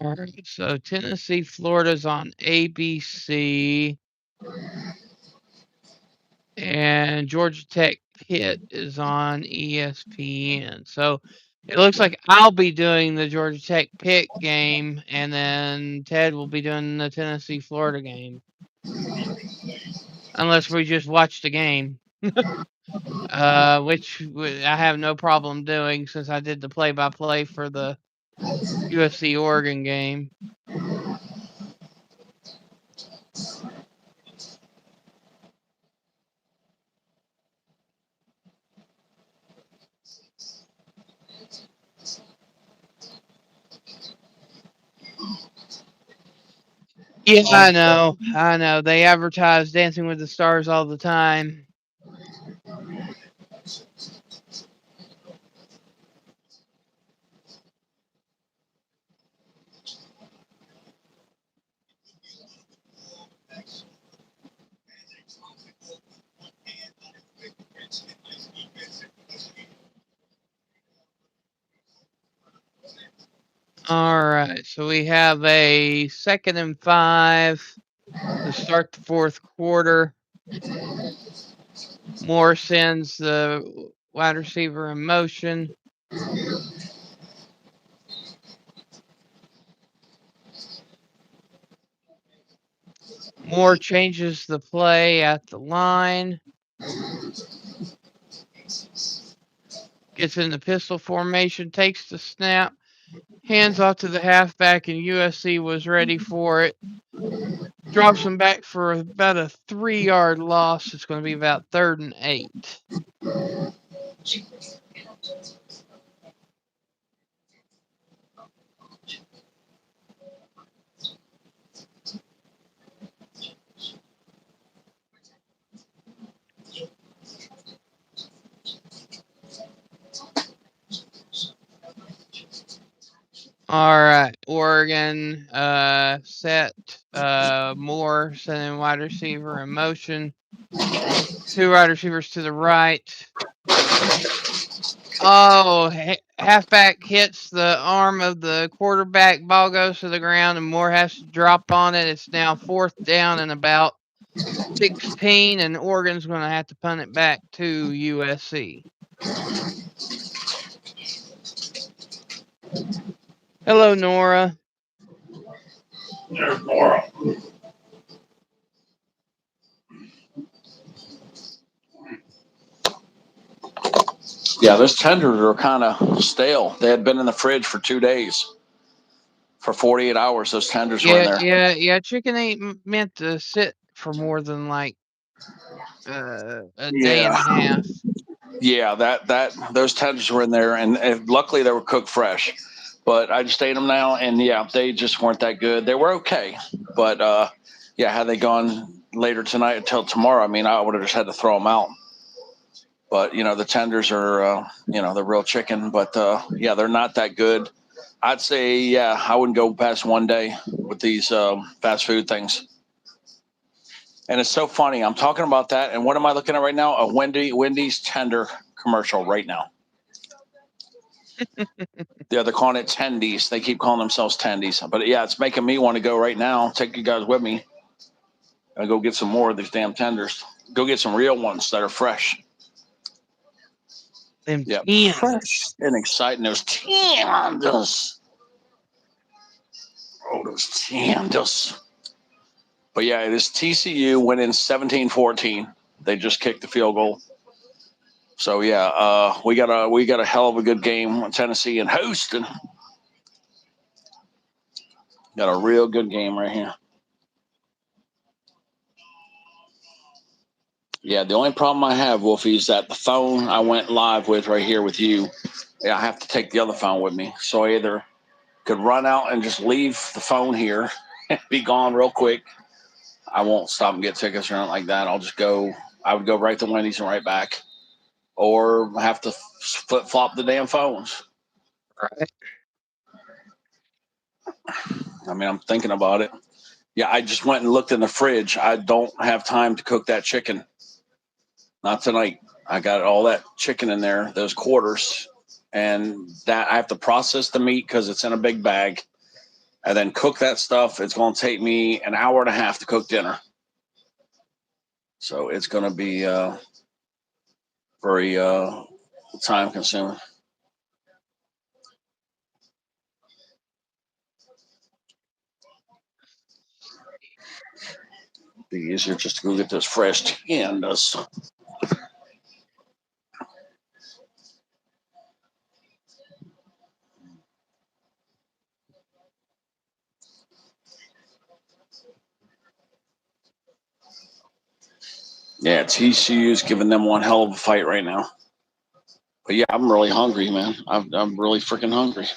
All right, so Tennessee, Florida's on ABC, and Georgia Tech Pitt is on ESPN. So it looks like I'll be doing the Georgia Tech Pitt game, and then Ted will be doing the Tennessee, Florida game. Unless we just watch the game. Which I have no problem doing, since I did the play-by-play for the USC Oregon game. Yeah, I know. They advertise Dancing with the Stars all the time. All right, so we have a 2nd and 5 to start the fourth quarter. Moore sends the wide receiver in motion. Moore changes the play at the line. Gets in the pistol formation, takes the snap, hands off to the halfback, and USC was ready for it. Drops him back for about a 3-yard loss. It's going to be about 3rd and 8. All right, Oregon set. Moore sending wide receiver in motion. 2 wide receivers to the right. Oh, halfback hits the arm of the quarterback. Ball goes to the ground, and Moore has to drop on it. It's now 4th down and about 16, and Oregon's going to have to punt it back to USC. Hello, Nora. There's Nora. Yeah, those tenders are kind of stale. They had been in the fridge for 2 days. For 48 hours, those tenders were in there. Yeah. Chicken ain't meant to sit for more than like a day and a half. Yeah, those tenders were in there, and luckily they were cooked fresh. But I just ate them now, and yeah, they just weren't that good. They were okay, but yeah, had they gone later tonight until tomorrow, I mean, I would have just had to throw them out. But the tenders are the real chicken, but yeah, they're not that good. I'd say yeah, I wouldn't go past 1 day with these fast food things. And it's so funny. I'm talking about that, and what am I looking at right now? A Wendy's tender commercial right now. Yeah, they're calling it tendies. They keep calling themselves tendies, but yeah, it's making me want to go right now. Take you guys with me and go get some more of these damn tenders. Go get some real ones that are fresh. Them Yeah, tenders. fresh and exciting. Those tenders. Oh, those tenders. But yeah, this TCU went in 17-14. They just kicked the field goal. So yeah, we got a hell of a good game with Tennessee and Houston. Got a real good game right here. Yeah, the only problem I have, Wolfie, is that the phone I went live with right here with you, yeah, I have to take the other phone with me. So I either could run out and just leave the phone here and be gone real quick. I won't stop and get tickets or anything like that. I would go right to Wendy's and right back. Or have to flip flop the damn phones. Right. I mean, I'm thinking about it. Yeah, I just went and looked in the fridge. I don't have time to cook that chicken. Not tonight. I got all that chicken in there, those quarters, and that I have to process the meat because it's in a big bag, and then cook that stuff. It's going to take me an hour and a half to cook dinner. So it's going to be very time consuming. Be easier just to go get those fresh tenders. Yeah, TCU's giving them one hell of a fight right now. But yeah, I'm really hungry, man. I'm really freaking hungry.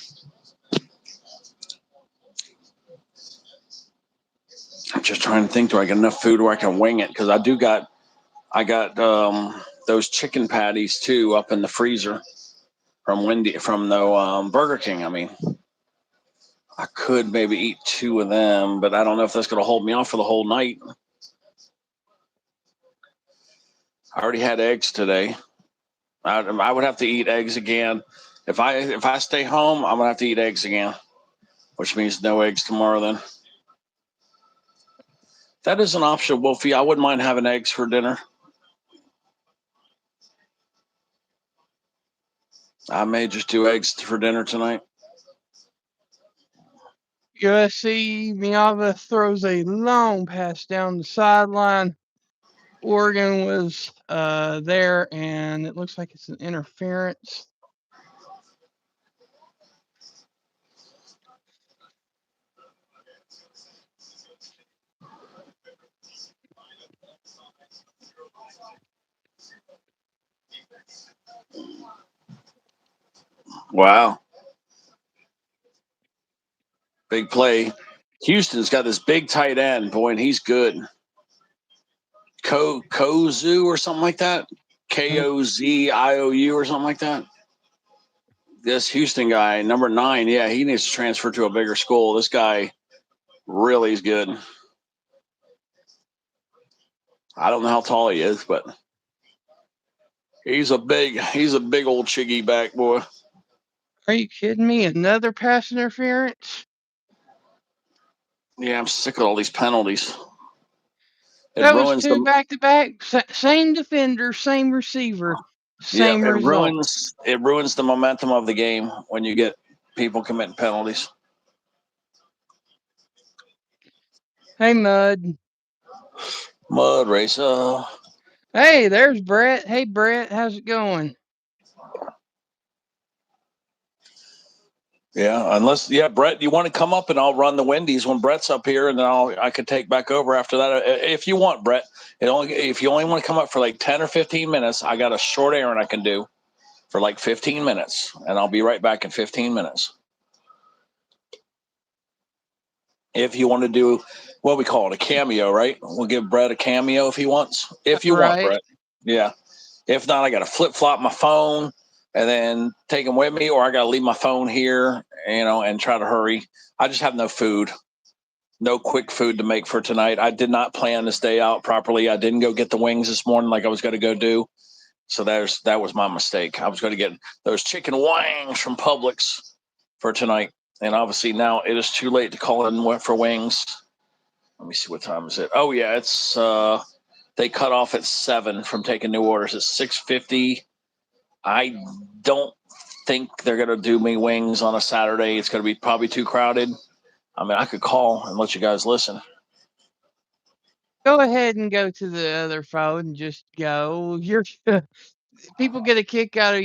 I'm just trying to think, do I get enough food where I can wing it? Because I got those chicken patties too up in the freezer from the Burger King. I mean, I could maybe eat 2 of them, but I don't know if that's going to hold me off for the whole night. I already had eggs today. I would have to eat eggs again. If I stay home, I'm gonna have to eat eggs again, which means no eggs tomorrow. Then that is an option, Wolfie. I wouldn't mind having eggs for dinner. I may just do eggs for dinner tonight. USC Miava throws a long pass down the sideline. Oregon was there, and it looks like it's an interference. Wow, big play. Houston's got this big tight end, boy, and he's good. Kozu or something like that. Koziiou or something like that. This Houston guy, number 9, yeah, he needs to transfer to a bigger school. This guy really is good. I don't know how tall he is, but he's a big old chiggy back boy. Are you kidding me? Another pass interference? Yeah, I'm sick of all these penalties. It That was ruins two the back to back. Same defender, same receiver, yeah. same result. It ruins the momentum of the game when you get people committing penalties. Hey, Mud. Mud racer. Hey, there's Brett. Hey, Brett. How's it going? Yeah, unless Brett, you want to come up and I'll run the Wendy's when Brett's up here, and then I could take back over after that if you want, Brett. If you only want to come up for like 10 or 15 minutes, I got a short errand I can do for like 15 minutes, and I'll be right back in 15 minutes. If you want to do what we call it, a cameo, right? We'll give Brett a cameo if he wants. If you want, Right. Brett. Yeah. If not, I got to flip flop my phone and then take him with me, or I got to leave my phone here, and try to hurry. I just have no food, no quick food to make for tonight. I did not plan this day out properly. I didn't go get the wings this morning like I was going to go do. So that was my mistake. I was going to get those chicken wings from Publix for tonight. And obviously now it is too late to call in for wings. Let me see, what time is it? Oh yeah, it's they cut off at 7 from taking new orders. It's 6:50. I don't think they're gonna do me wings on a Saturday. It's gonna be probably too crowded. I mean, I could call and let you guys listen. Go ahead and go to the other phone and just go. People get a kick out of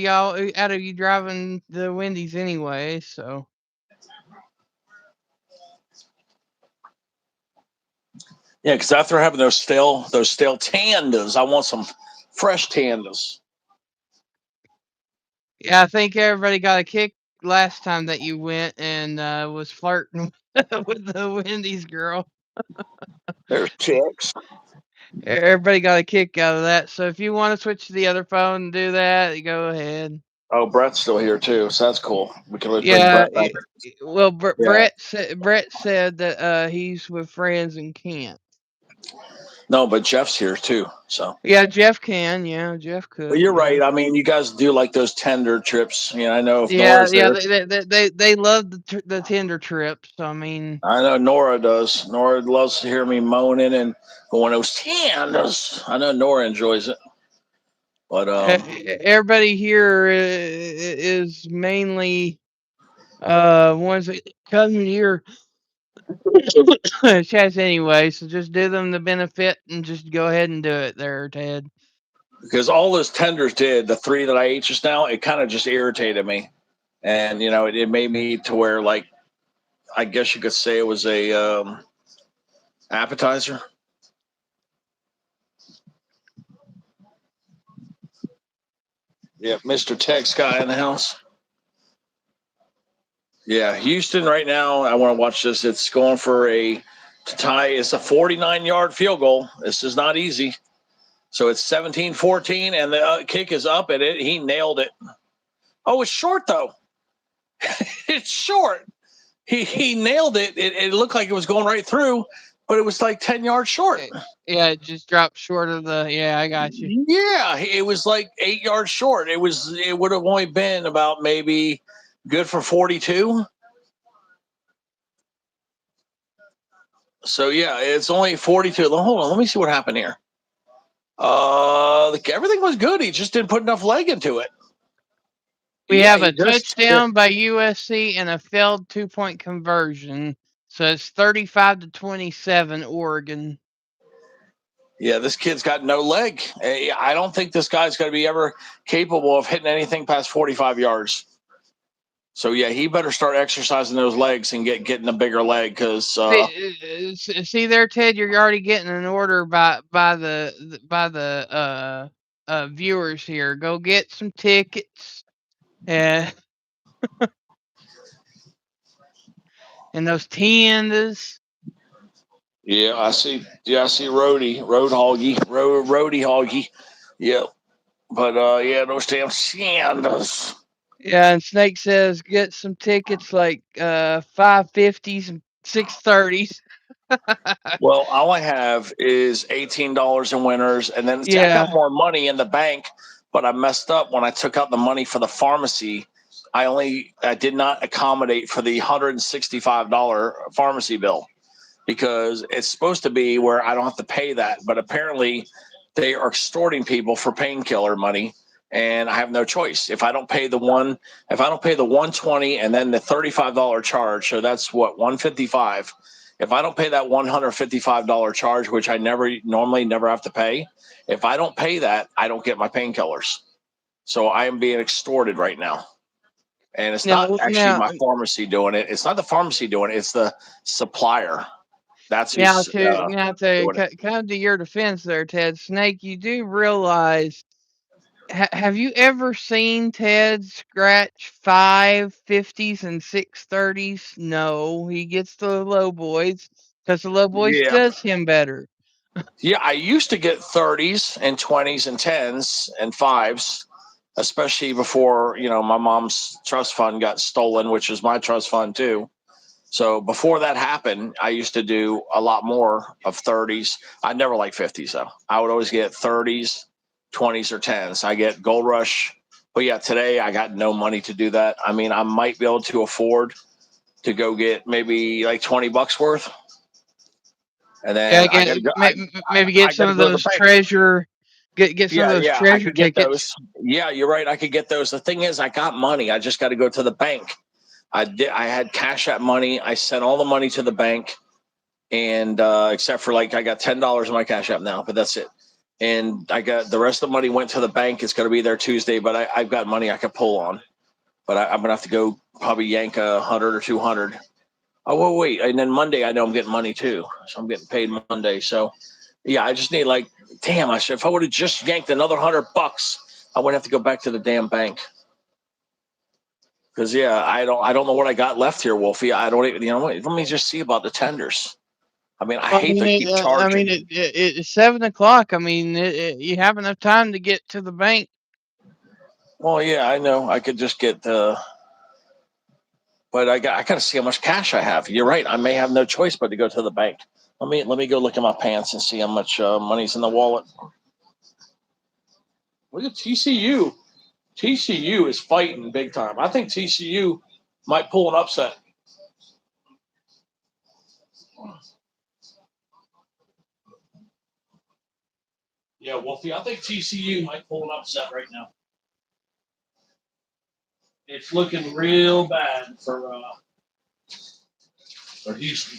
you driving the Wendy's anyway. So Yeah, because after having those stale tandas, I want some fresh tandas. yeah, I think everybody got a kick last time that you went and was flirting with the Wendy's girl. There's chicks. Everybody got a kick out of that. So if you want to switch to the other phone and do that, go ahead. Oh, Brett's still here too, so that's cool. We can always bring Yeah. Brett back. Well, Yeah. Brett said that he's with friends and can't. No, but Jeff's here too. So. Yeah, Jeff can. Yeah, Jeff But could. you're Yeah. right. I mean, you guys do like those tender trips. I know if Yeah, Nora's yeah, there. they love the Tinder trips. I mean, I know Nora does. Nora loves to hear me moaning and going those tenders. I know Nora enjoys it. But everybody here is mainly ones that come here chats anyway. So just do them the benefit and just go ahead and do it there, Ted. because all those tenders did, the 3 that I ate just now, it kind of just irritated me. And, it made me to where, like, I guess you could say it was a appetizer. Yeah, Mr. Tex guy in the house. Yeah, Houston right now. I want to watch this. It's going for to tie. It's a 49-yard field goal. This is not easy. So it's 17-14, and the kick is up, and he nailed it. Oh, it's short though. It's short. He nailed it. It looked like it was going right through, but it was like 10 yards short. Yeah, it just dropped short of the. Yeah, I got you. Yeah, it was like 8 yards short. It would have only been about maybe good for 42. So yeah, it's only 42. Hold on, let me see what happened here. Everything was good. He just didn't put enough leg into it. We Yeah, have he a just touchdown by USC and a failed 2-point conversion. So it's 35-27 Oregon. Yeah, this kid's got no leg. I don't think this guy's going to be ever capable of hitting anything past 45 yards. So yeah, he better start exercising those legs and getting a bigger leg because See there, Ted. You're already getting an order by the viewers here. Go get some tickets. And and those tendas. yeah, I see. Yeah, I see Roadie, Roadie Hoggy. Yeah, but yeah, those damn Siennas. Yeah, and Snake says get some tickets like 550s and 630s. Well, all I have is $18 in winners, and then see, I Yeah. got more money in the bank, but I messed up when I took out the money for the pharmacy. I did not accommodate for the $165 pharmacy bill. because it's supposed to be where I don't have to pay that, but apparently they are extorting people for painkiller money, and I have no choice. If I don't pay the 120 and then the $35 charge, so that's what 155. If I don't pay that $155 charge, which I normally never have to pay, if I don't pay that, I don't get my painkillers. So I am being extorted right now. And it's not Now, actually now, my pharmacy doing it. It's not the pharmacy doing it. It's the supplier. That's now who's to now to doing it. come to your defense there, Ted Snake. You do realize. Have you ever seen Ted scratch 550s and 630s? No, he gets the low boys because the low boys Yeah. does him better. Yeah, I used to get 30s and 20s and 10s and 5s, especially before, my mom's trust fund got stolen, which is my trust fund too. So before that happened, I used to do a lot more of 30s. I never liked 50s though. I would always get 30s, 20s, or 10s. I get Gold Rush. But yeah, today I got no money to do that. I mean, I might be able to afford to go get maybe like $20 worth. And Yeah, then I again, gotta go. maybe get I some gotta of go to the those bank. get some of Yeah, those yeah, I treasure could get tickets. those. Yeah, you're right. I could get those. The thing is, I got money. I just got to go to the bank. I did. I had Cash App money. I sent all the money to the bank, and except for like I got $10 in my Cash App now, but that's it. And I got the rest of the money went to the bank. It's going to be there Tuesday, but I've got money I could pull on. But I'm gonna have to go probably yank 100 or 200. Oh well, wait, and then Monday I know I'm getting money too, so I'm getting paid Monday. So yeah, I just need like, damn, I should if I would have just yanked another $100, I wouldn't have to go back to the damn bank. Because yeah, I don't know what I got left here, Wolfie. I don't even let me just see about the tenders. I mean, I Well, hate to keep I mean, charging. it's 7 o'clock. I mean, you have enough time to get to the bank. Well, yeah, I know I could just get but I gotta see how much cash I have. You're right. I may have no choice but to go to the bank. Let me go look at my pants and see how much money's in the wallet. Look at TCU. TCU is fighting big time. I think TCU might pull an upset. Yeah, Wolfie, I think TCU might pull an upset right now. It's looking real bad for Houston.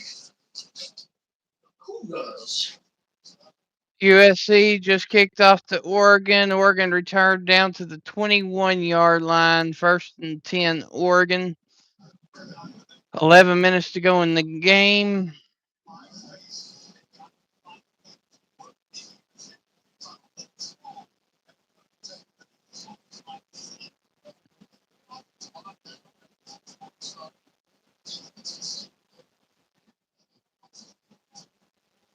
Cougars. USC just kicked off to Oregon. Oregon returned down to the 21-yard line, 1st and 10. Oregon. 11 minutes to go in the game.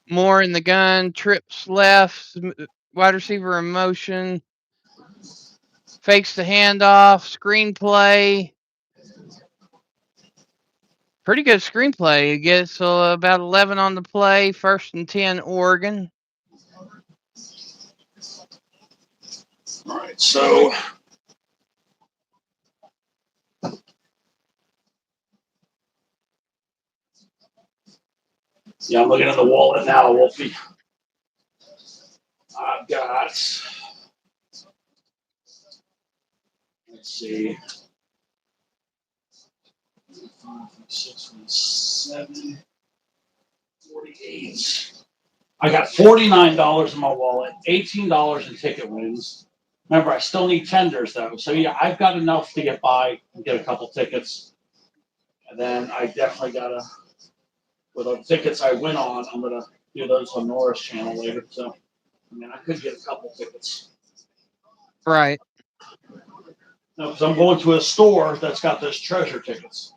Moore in the gun, trips left, wide receiver in motion, fakes the handoff, screenplay. Pretty good screenplay. It gets about 11 on the play, 1st and 10, Oregon. All right, so yeah, I'm looking at the wallet now, Wolfie. I've got, let's see, 5, 6, 7, 48. I got $49 in my wallet, $18 in ticket wins. Remember, I still need tenders though. So yeah, I've got enough to get by and get a couple tickets. And then I definitely gotta, with the tickets I win on, I'm gonna do those on Nora's channel later. So I mean, I could get a couple tickets. Right. No, because I'm going to a store that's got those treasure tickets.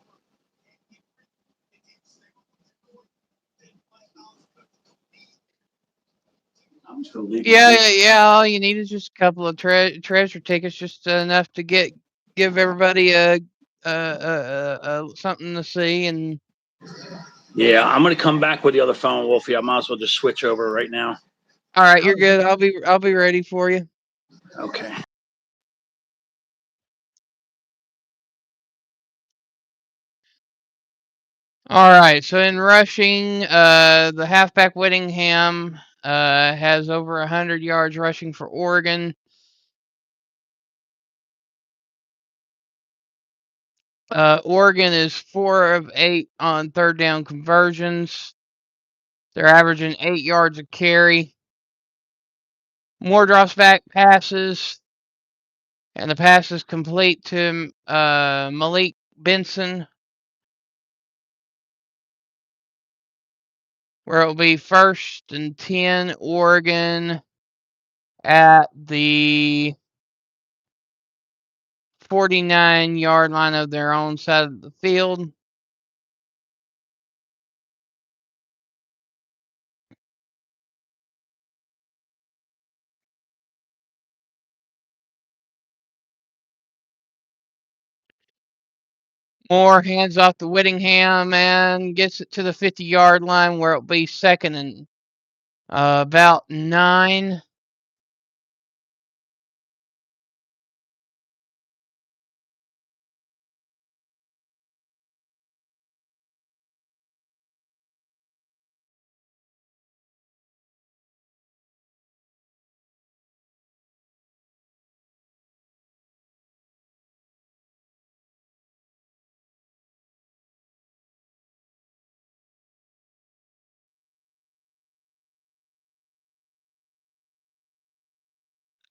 I'm just gonna leave Yeah, my. yeah, yeah. All you need is just a couple of treasure tickets, just enough to give everybody something to see. And Yeah, I'm gonna come back with the other phone, Wolfie. I might as well just switch over right now. all right, you're good. I'll be ready for you. Okay. All right. So in rushing, the halfback Whittingham has over 100 yards rushing for Oregon. Oregon is 4 of 8 on third down conversions. They're averaging 8 yards a carry. More drops back passes, and the pass is complete to Malik Benson, where it will be 1st and 10 Oregon at the 49-yard line of their own side of the field. Moore hands off to Whittingham and gets it to the 50-yard line, where it'll be 2nd and about 9.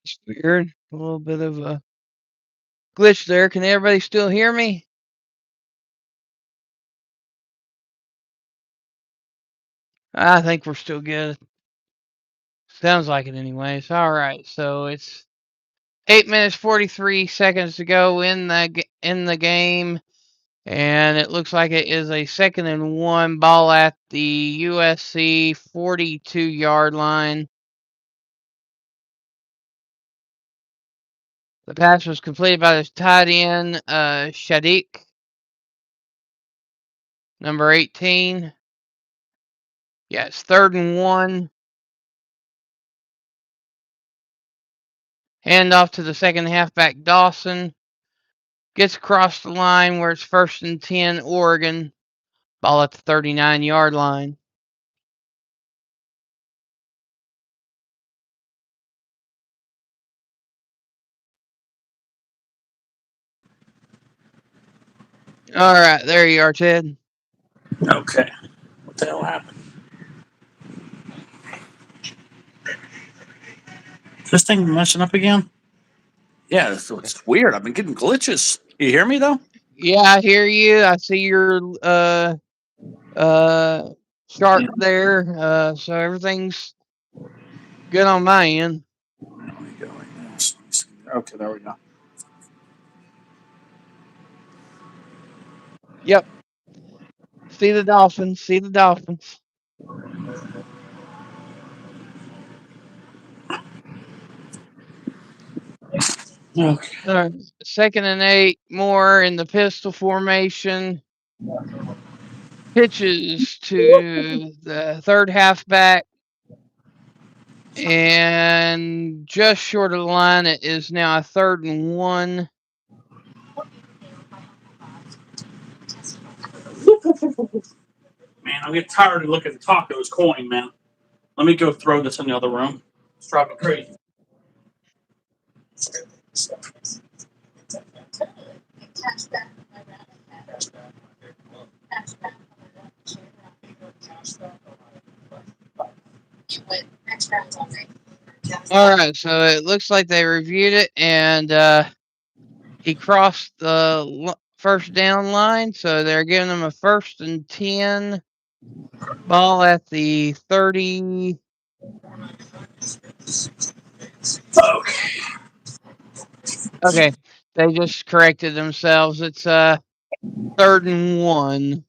It's weird. A little bit of a glitch there. Can everybody still hear me? I think we're still good. Sounds like it anyways. All right. So it's 8 minutes 43 seconds to go in the game, and it looks like it is a 2nd and 1, ball at the USC 42-yard line. The pass was completed by the tight end, Shadik, number 18. Yeah, it's 3rd and 1. Hand off to the second halfback, Dawson. Gets across the line where it's 1st and 10, Oregon. Ball at the 39-yard line. All right, there you are, Ted. Okay. What the hell happened? This thing messing up again? Yeah, it's weird. I've been getting glitches. You hear me though? Yeah, I hear you. I see your chart there. So everything's good on my end. Let me go like this. Okay, there we go. Yep. See the Dolphins. See the Dolphins. Okay. All right. 2nd and 8, Moore in the pistol formation. Pitches to the third halfback. And just short of the line, it is now a 3rd and 1. Man, I'm getting tired of looking at the tacos coin, man. Let me go throw this in the other room. It's driving me crazy. All right, so it looks like they reviewed it, and he crossed the first down line, so they're giving him a 1st and 10. Ball at the 30. Okay. Okay, they just corrected themselves. It's 3rd and 1.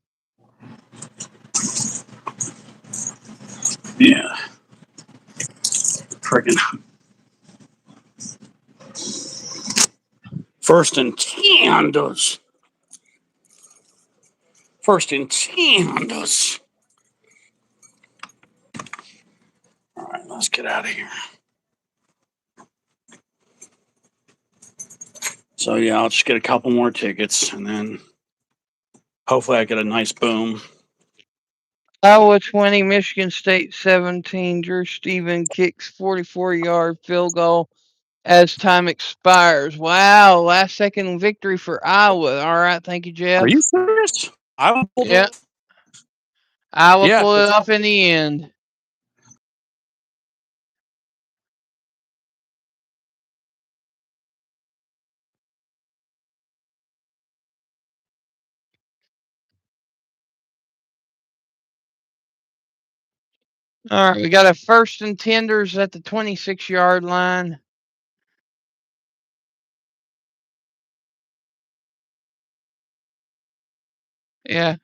Yeah. Friggin' 1st and 10 does. 1st and 10 does. All right, let's get out of here. So yeah, I'll just get a couple more tickets, and then hopefully I get a nice boom. Iowa 20, Michigan State 17. Drew Steven kicks 44-yard field goal as time expires. Wow, last second victory for Iowa. All right, thank you, Are Jeff. you serious? I pulled Yeah, it. Iowa Yeah, pulled it off in the end. All right, we got a first and tenders at the 26-yard line. Yeah.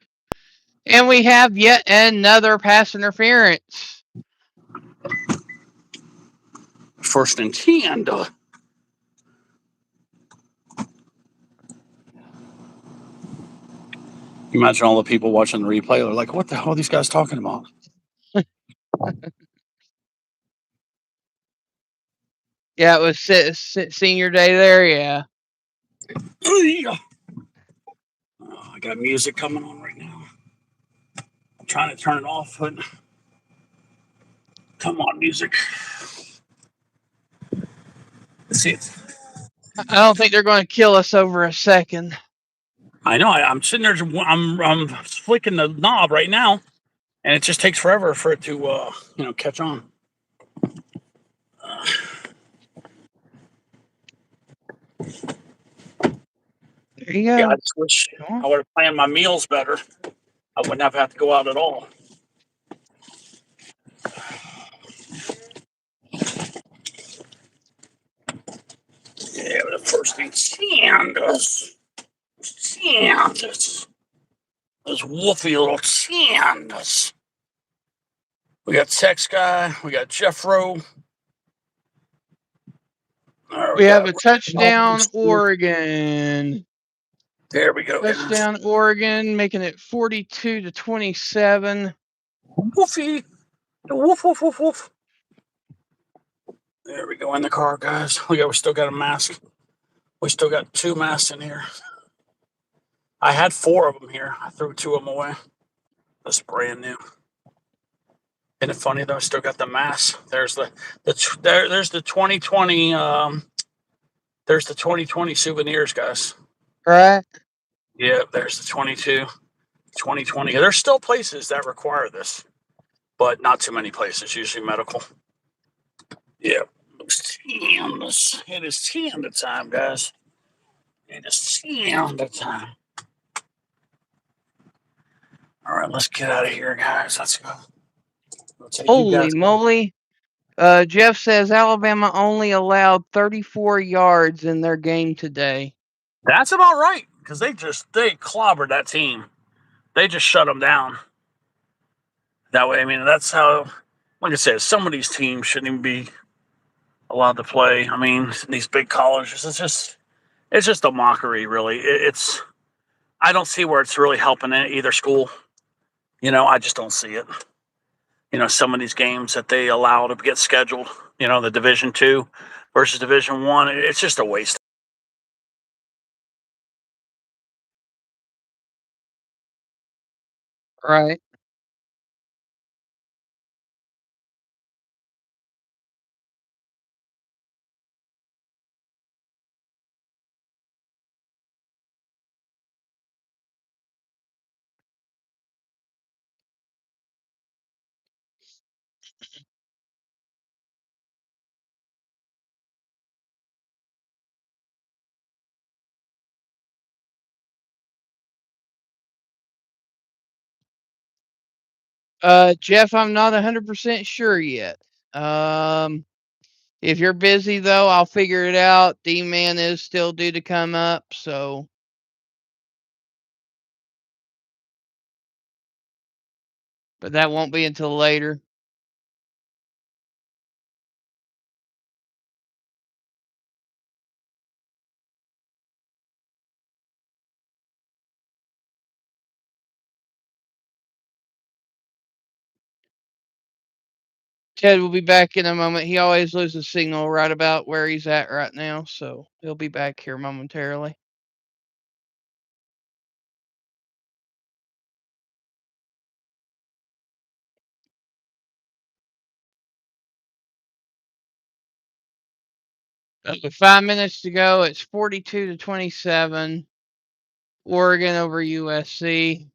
And we have yet another pass interference. first and 10. Imagine all the people watching the replay. They're like, what the hell are these guys talking about? Yeah, it was senior day there. Yeah. Oh, I got music coming on right now. I'm trying to turn it off, but come on, music. Let's see it. I don't think they're going to kill us over a second. I know. I'm sitting there. I'm flicking the knob right now, and it just takes forever for it to catch on. There you Yeah, go. I just wish I would have planned my meals better. I wouldn't have had to go out at all. Yeah, but the first thing, Sanders. Those woofy little Sanders. We got Sex Guy. We got Jeffro. We have a touchdown, Oregon. There we go, guys. Touchdown, Oregon, making it 42-27. Woofy. Woof, woof, woof, woof. There we go in the car, guys. We still got a mask. We still got 2 masks in here. I had 4 of them here. I threw 2 of them away. That's brand new. Isn't it funny though? I still got the mask. There's there's the 2020 there's the 2020 souvenirs, guys. Right. Yeah, there's the 2020. There's still places that require this, but not too many places. Usually medical. Yeah, it's Tianda. It is Tianda time, guys. It is Tianda time. All right, let's get out of here, guys. Let's go. Holy moly. Jeff says Alabama only allowed 34 yards in their game today. That's about right, because they clobbered that team. They just shut them down. That way, I mean, that's how. Like I said, some of these teams shouldn't even be allowed to play. I mean, these big colleges, it's just a mockery, really. It's I don't see where it's really helping either school. I just don't see it. Some of these games that they allow to get scheduled. The Division II versus Division I. It's just a waste. Right. Jeff, I'm not 100% sure yet. If you're busy though, I'll figure it out. D-Man is still due to come up, so but that won't be until later. Ted will be back in a moment. He always loses signal right about where he's at right now, so he'll be back here momentarily. With 5 minutes to go, it's 42-27. Oregon over USC.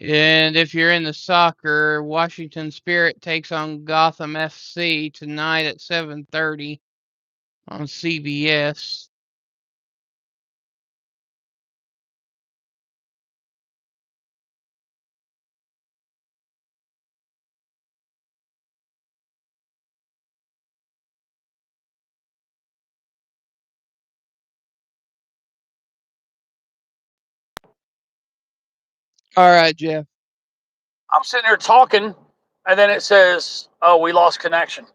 And if you're into soccer, Washington Spirit takes on Gotham FC tonight at 7:30 on CBS. All right, Jeff. I'm sitting here talking, and then it says, "Oh, we lost connection."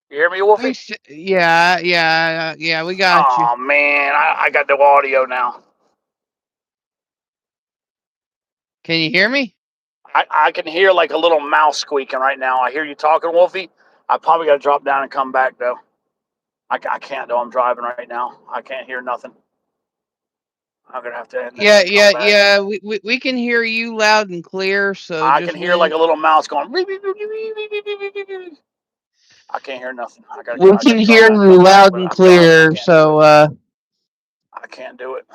You hear me, Wolfie? Yeah, we got you. Oh man, I got no audio now. Can you hear me? I can hear like a little mouse squeaking right now. I hear you talking, Wolfie. I probably got to drop down and come back though. I can't though. I'm driving right now. I can't hear nothing. I'm gonna have to end this Yeah, and come yeah, back. yeah. We can hear you loud and clear. So I can just hear like when a little mouse going. I can't hear nothing. we I got can to drop hear down and you come back, loud but and I'm driving. I clear. can't do it. I can't do it.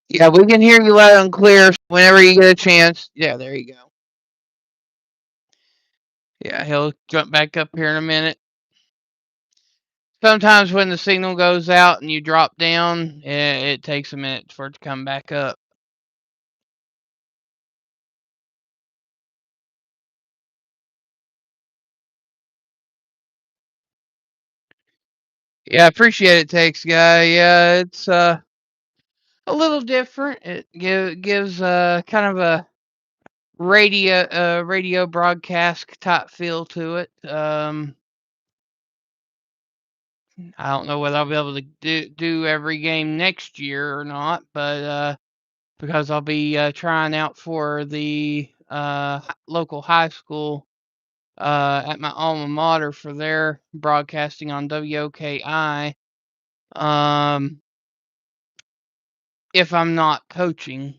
Yeah, we can hear you loud and clear. Whenever you get a chance. Yeah, there you go. Yeah, he'll jump back up here in a minute. Sometimes when the signal goes out and you drop down, it takes a minute for it to come back up. Yeah, I appreciate it, Takes Guy. Yeah, it's a little different. It gives kind of a radio broadcast type feel to it. I don't know whether I'll be able to do every game next year or not, but because I'll be trying out for the local high school at my alma mater for their broadcasting on WOKI. If I'm not coaching,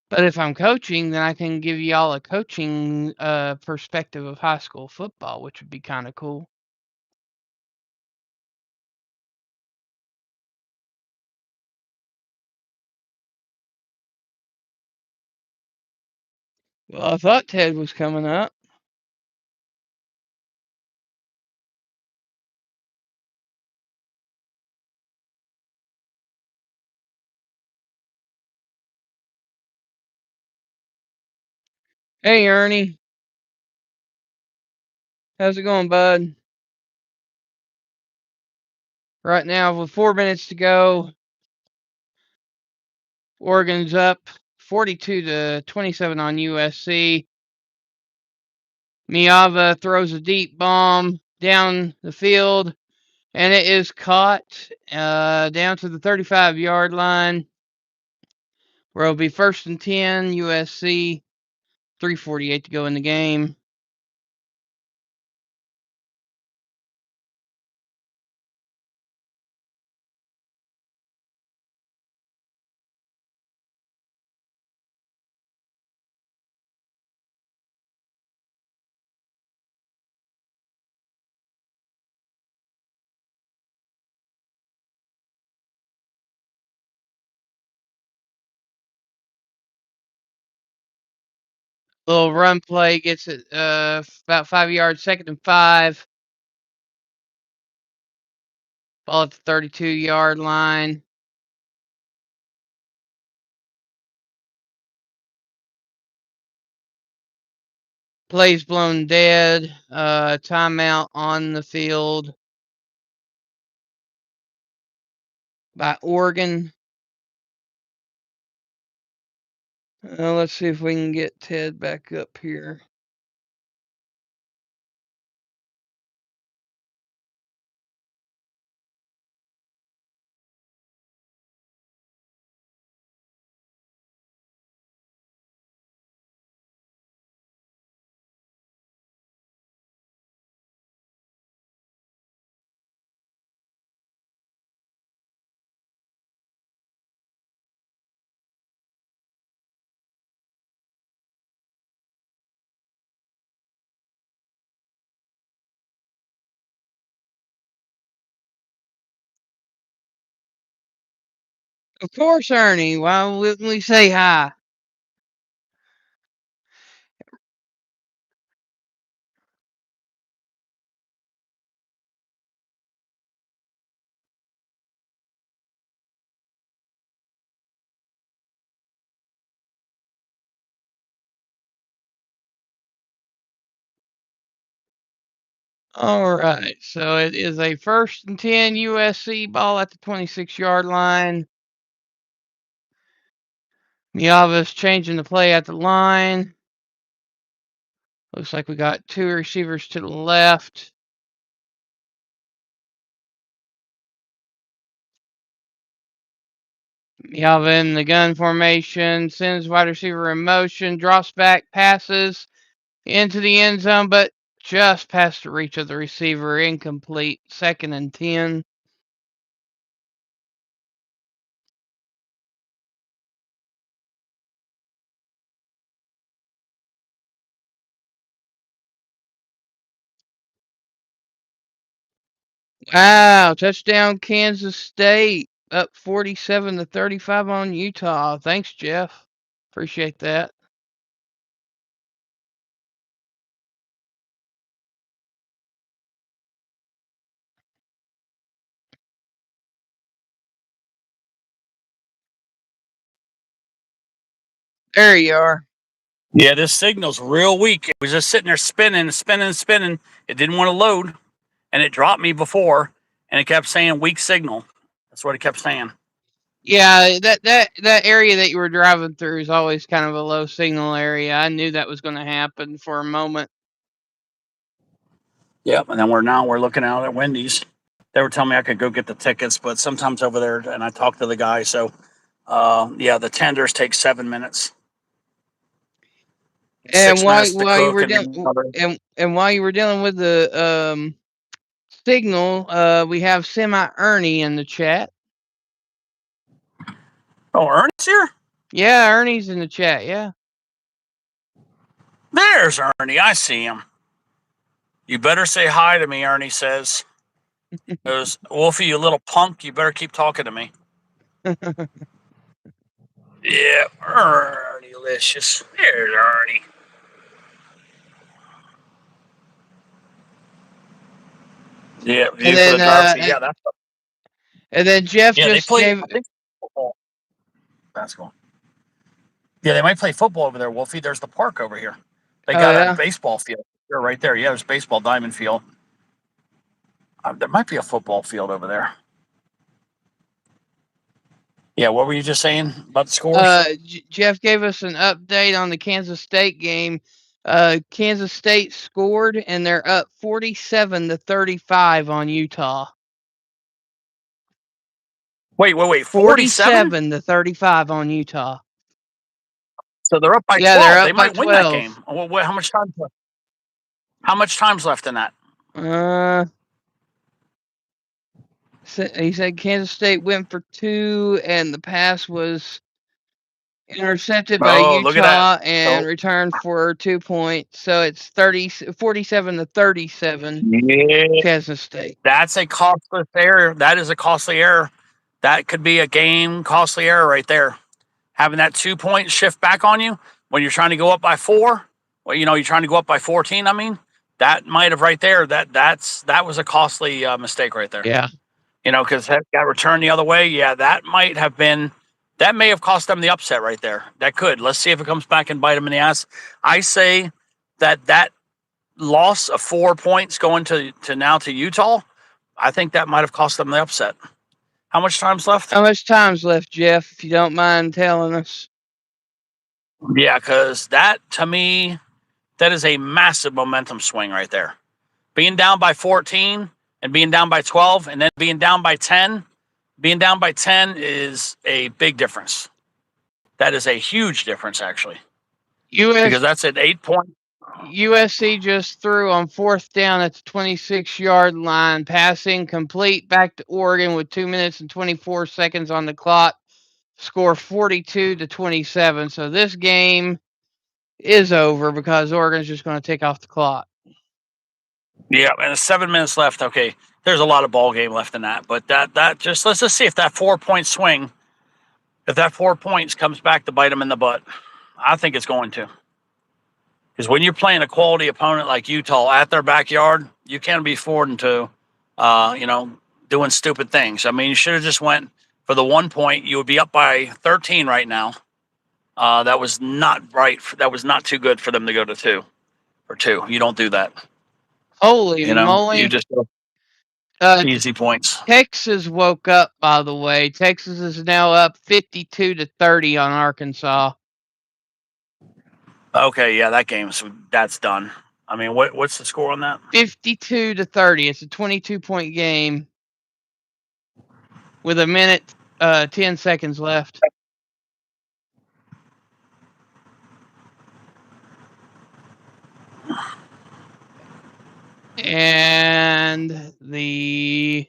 but if I'm coaching, then I can give y'all a coaching perspective of high school football, which would be kind of cool. Well, I thought Ted was coming up. Hey, Ernie. How's it going, bud? Right now, with 4 minutes to go, Oregon's up 42-27 on USC. Miava throws a deep bomb down the field, and it is caught down to the 35-yard line, where it'll be 1st and 10, USC, 3:48 to go in the game. Little run play gets it about 5 yards, 2nd and 5. Ball at the 32-yard line. Plays blown dead. Timeout on the field by Oregon. Let's see if we can get Ted back up here. Of course, Ernie. Why wouldn't we say hi? All right. So it is a 1st and 10 USC ball at the 26-yard line. Miava's changing the play at the line. Looks like we got 2 receivers to the left. Miava in the gun formation, sends wide receiver in motion, drops back, passes into the end zone, but just past the reach of the receiver, incomplete. 2nd and 10. Wow, touchdown Kansas State, up 47-35 on Utah. Thanks, Jeff. Appreciate that. There you are. Yeah, this signal's real weak. It was just sitting there spinning. It didn't want to load, and it dropped me before, and it kept saying weak signal. That's what it kept saying. Yeah, that area that you were driving through is always kind of a low signal area. I knew that was going to happen for a moment. Yep, and then we're looking out at Wendy's. They were telling me I could go get the tickets, but sometimes over there, and I talked to the guy. So, yeah, the tenders take 7 minutes. And 6 minutes to while you cook were and dealing another. and while you were dealing with the signal, we have Semi Ernie in the chat. Oh, Ernie's here? Yeah, Ernie's in the chat. Yeah. There's Ernie. I see him. You better say hi to me, Ernie says. Goes, Wolfie, you little punk, you better keep talking to me. Yeah, Ernie-licious. There's Ernie. Yeah, And view then photography. Yeah, that's Jeff yeah. They just play. gave. I think football, basketball. Yeah, they might play football over there, Wolfie. There's the park over here. They Oh got a yeah. baseball field here, right there. Yeah, there's baseball diamond field. There might be a football field over there. Yeah, what were you just saying about the scores? Jeff gave us an update on the Kansas State game. Kansas State scored, and they're up 47-35 on Utah. Wait. 47? 47-35 on Utah. So they're up by Yeah, they're 12. They up by might win that 12. game. How much time? How much time's left in that? He said Kansas State went for 2, and the pass was intercepted by Oh, look at that. Utah and So, returned for 2 points. So it's 47-37 yeah, Kansas State. that's a costly error. That is a costly error. That could be a game costly error right there. Having that 2 point shift back on you when you're trying to go up by 4. Well, you're trying to go up by 14. I mean, that might have right there. That was a costly mistake right there. Yeah. Because that got returned the other way. Yeah, that may have cost them the upset right there. That could. Let's see if it comes back and bite them in the ass. I say that loss of 4 points going to now to Utah, I think that might have cost them the upset. How much time's left? How much time's left, Jeff, if you don't mind telling us? Yeah, because that, to me, that is a massive momentum swing right there. Being down by 14 and being down by 12 and then being down by 10 is a big difference. That is a huge difference, actually, because that's an 8 point. USC just threw on 4th down at the 26-yard line, passing complete back to Oregon with 2 minutes and 24 seconds on the clock. Score 42-27. So this game is over because Oregon's just going to take off the clock. Yeah, and it's 7 minutes left. Okay, there's a lot of ball game left in that, but that just let's just see if that 4 point swing if that 4 points comes back to bite them in the butt. I think it's going to. Because when you're playing a quality opponent like Utah at their backyard, you can't be affording to, doing stupid things. I mean, you should have just went for the 1 point. You would be up by 13 right now. That was not right. That was not too good for them to go to 2 or 2. You don't do that. Holy You moly. just easy points. Texas woke up, by the way. Texas is now up 52-30 on Arkansas. Okay, yeah, that's done. I mean, what's the score on that? 52-30. It's a 22-point game with a minute, 10 seconds left. And the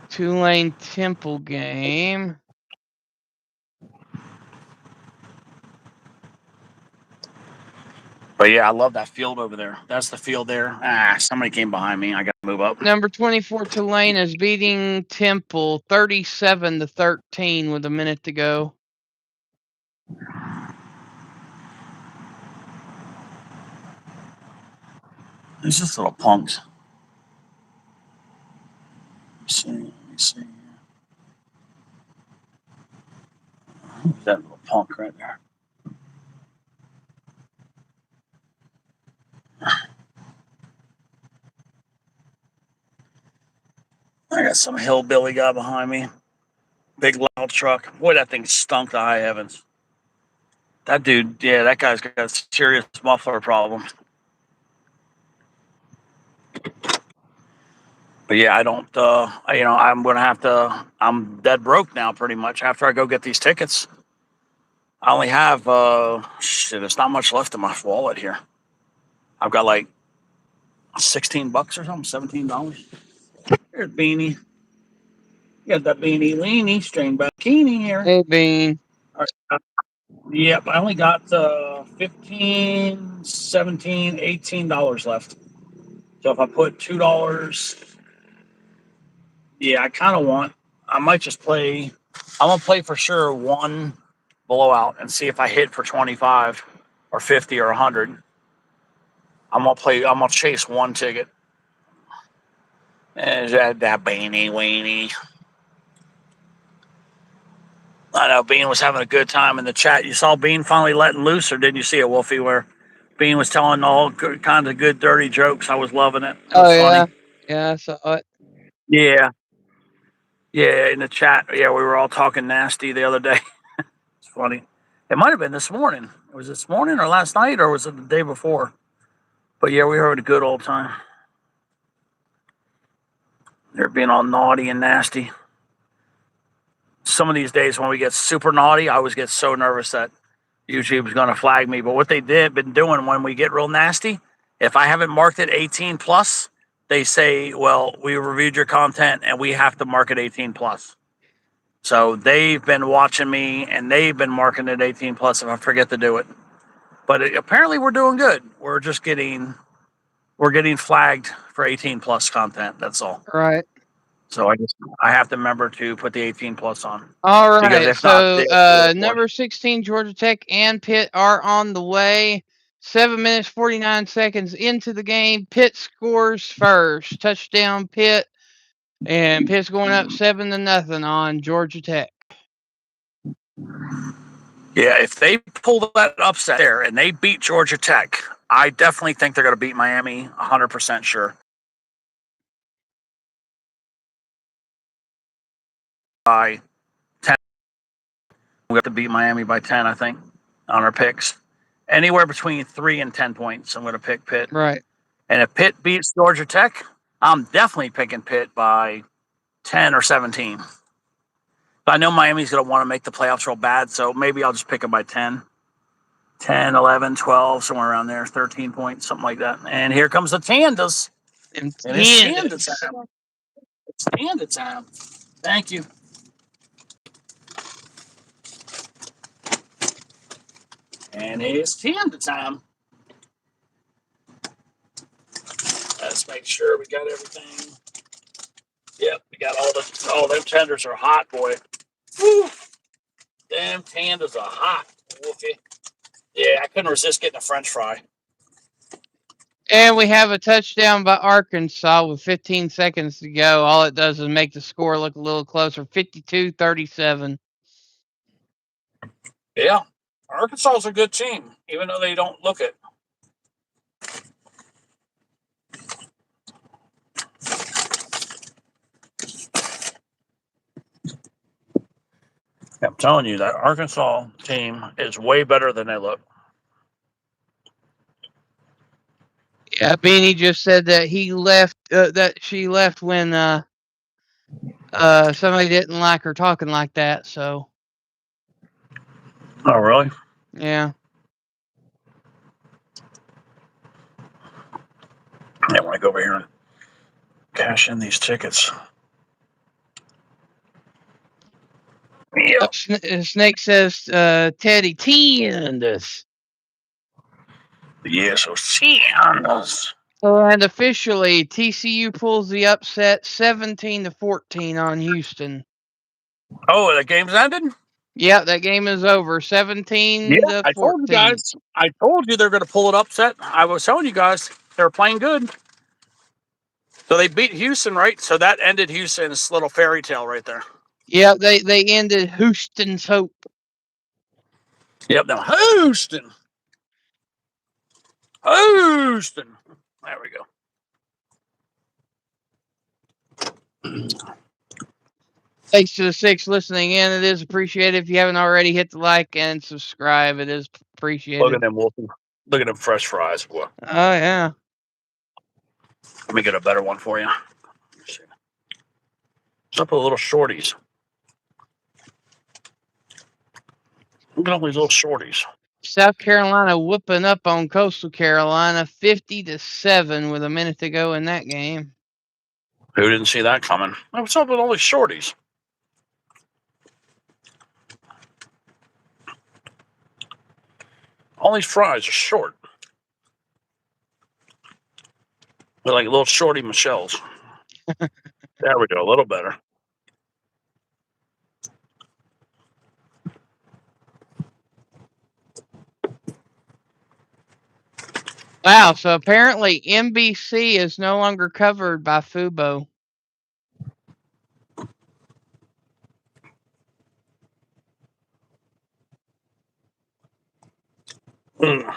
Tulane Temple game. But yeah, I love that field over there. That's the field there. Somebody came behind me. I got to move up. Number 24 Tulane is beating Temple 37-13 with a minute to go. These just little punks. Let me see. Who's that little punk right there? I got some hillbilly guy behind me. Big loud truck. Boy, that thing stunk to high heavens. That dude, yeah, that guy's got a serious muffler problem. But yeah, I don't. I'm dead broke now, pretty much. After I go get these tickets, I only have There's not much left in my wallet here. I've got like $16 or something, $17. Here's Beanie. You got that Beanie Weenie string bikini here. Hey, Bean. All right. Yep, I only got $15, $17, $18 left. So if I put $2, yeah, I might just play. I'm gonna play for sure one blowout and see if I hit for 25 or 50 or 100. I'm gonna chase one ticket. And that Beanie Weenie. I know Bean was having a good time in the chat. You saw Bean finally letting loose, or didn't you see it, Wolfie, where Bean was telling all kinds of good, dirty jokes? I was loving it. It was funny. Yeah, I saw it. Yeah. Yeah, in the chat. Yeah, we were all talking nasty the other day. It's funny. It might have been this morning. Was it this morning or last night, or was it the day before? But yeah, we heard a good old time. They're being all naughty and nasty. Some of these days when we get super naughty, I always get so nervous that YouTube is going to flag me. But what they been doing when we get real nasty, if I haven't marked it 18 plus, they say, well, we reviewed your content and we have to mark it 18 plus. So they've been watching me and they've been marking it 18 plus if I forget to do it. But apparently we're doing good. We're getting flagged for 18 plus content. That's all. Right. So I have to remember to put the 18 plus on. All right. Because if So not, number 16 Georgia Tech and Pitt are on the way. 7 minutes 49 seconds into the game. Pitt scores first. Touchdown Pitt. And Pitt's going up 7-0 on Georgia Tech. Yeah, if they pull that upset there and they beat Georgia Tech, I definitely think they're going to beat Miami. 100% sure. By 10, we have to beat Miami by 10. I think on our picks, anywhere between 3 and 10 points. I'm going to pick Pitt. Right. And if Pitt beats Georgia Tech, I'm definitely picking Pitt by 10 or 17. But I know Miami's going to want to make the playoffs real bad, so maybe I'll just pick them by 10. 10, 11, 12, somewhere around there, 13 points, something like that. And here comes the Tandas. And it's Tanda time. It's Tanda time. Thank you. And it's Tanda time. Let's make sure we got everything. Yep, we You got all them tenders are hot, boy. Woo! Them tenders are hot, Wolfie. Yeah, I couldn't resist getting a French fry. And we have a touchdown by Arkansas with 15 seconds to go. All it does is make the score look a little closer, 52-37. Yeah, Arkansas is a good team, even though they don't look it. I'm telling you, that Arkansas team is way better than they look. Yeah, Beanie just said that he left. That she left when somebody didn't like her talking like that. So Oh, really? yeah. I want to go over here and cash in these tickets. Yep. Snake says Teddy tenders. Yeah, so Seanos. And officially, TCU pulls the upset 17-14 on Houston. Oh, the game's ended? Yeah, that game is over. 17 to I told you 14. guys. I told you they're going to pull it upset. I was telling you guys they were playing good. So they beat Houston, right? So that ended Houston's little fairy tale right there. Yeah, they ended Houston's hope. Yep, now Houston. Houston. There we go. Thanks to the six listening in. It is appreciated. If you haven't already, hit the like and subscribe. It is appreciated. Look at them, Wolfie. Look at them fresh fries, boy. Oh, yeah. Let me get a better one for you. Let's up with little shorties. Look at all these little shorties. South Carolina whooping up on Coastal Carolina 50-7 with a minute to go in that game. Who didn't see that coming? What's up with all these shorties? All these fries are short. They're like little shorty Michelle's. There we go, a little better. Wow, so apparently NBC is no longer covered by Fubo. Mm.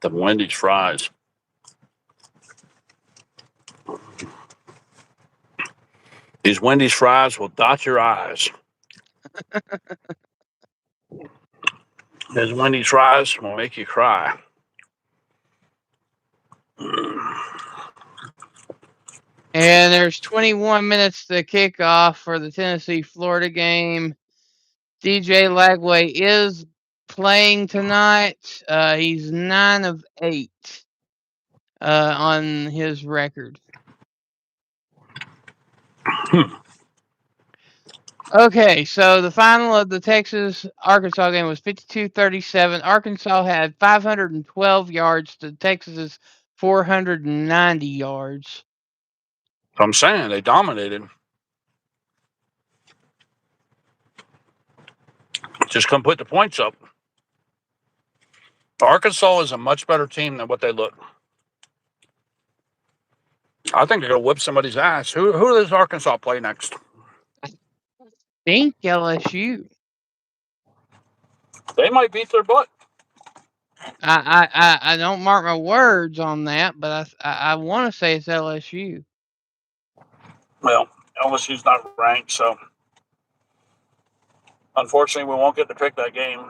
The Wendy's fries. These Wendy's fries will dot your eyes. These Wendy's fries will make you cry. And there's 21 minutes to kick off for the Tennessee-Florida game. DJ Lagway is playing tonight. He's 9 of 8 on his record. Okay, so the final of the Texas-Arkansas game was 52-37. Arkansas had 512 yards to Texas's 490 yards. So I'm saying they dominated. Just couldn't put the points up. Arkansas is a much better team than what they look. I think they're going to whip somebody's ass. Who does Arkansas play next? I think LSU. They might beat their butt. I don't mark my words on that, but I want to say it's LSU. Well, LSU's not ranked, so unfortunately we won't get to pick that game.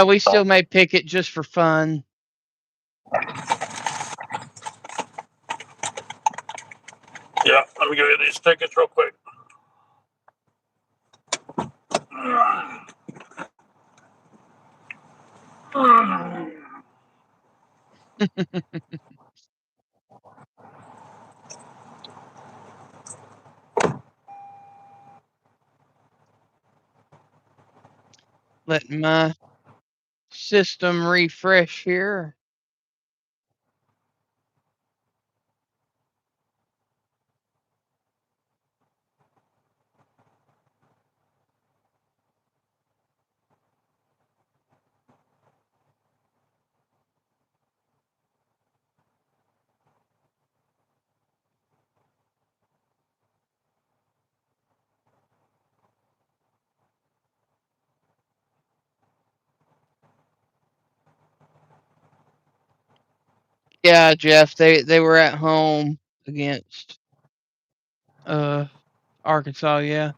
We still may pick it just for fun. Yeah, let me give you these tickets real quick. Letting my system refresh here. Yeah, Jeff, they were at home against Arkansas, yeah.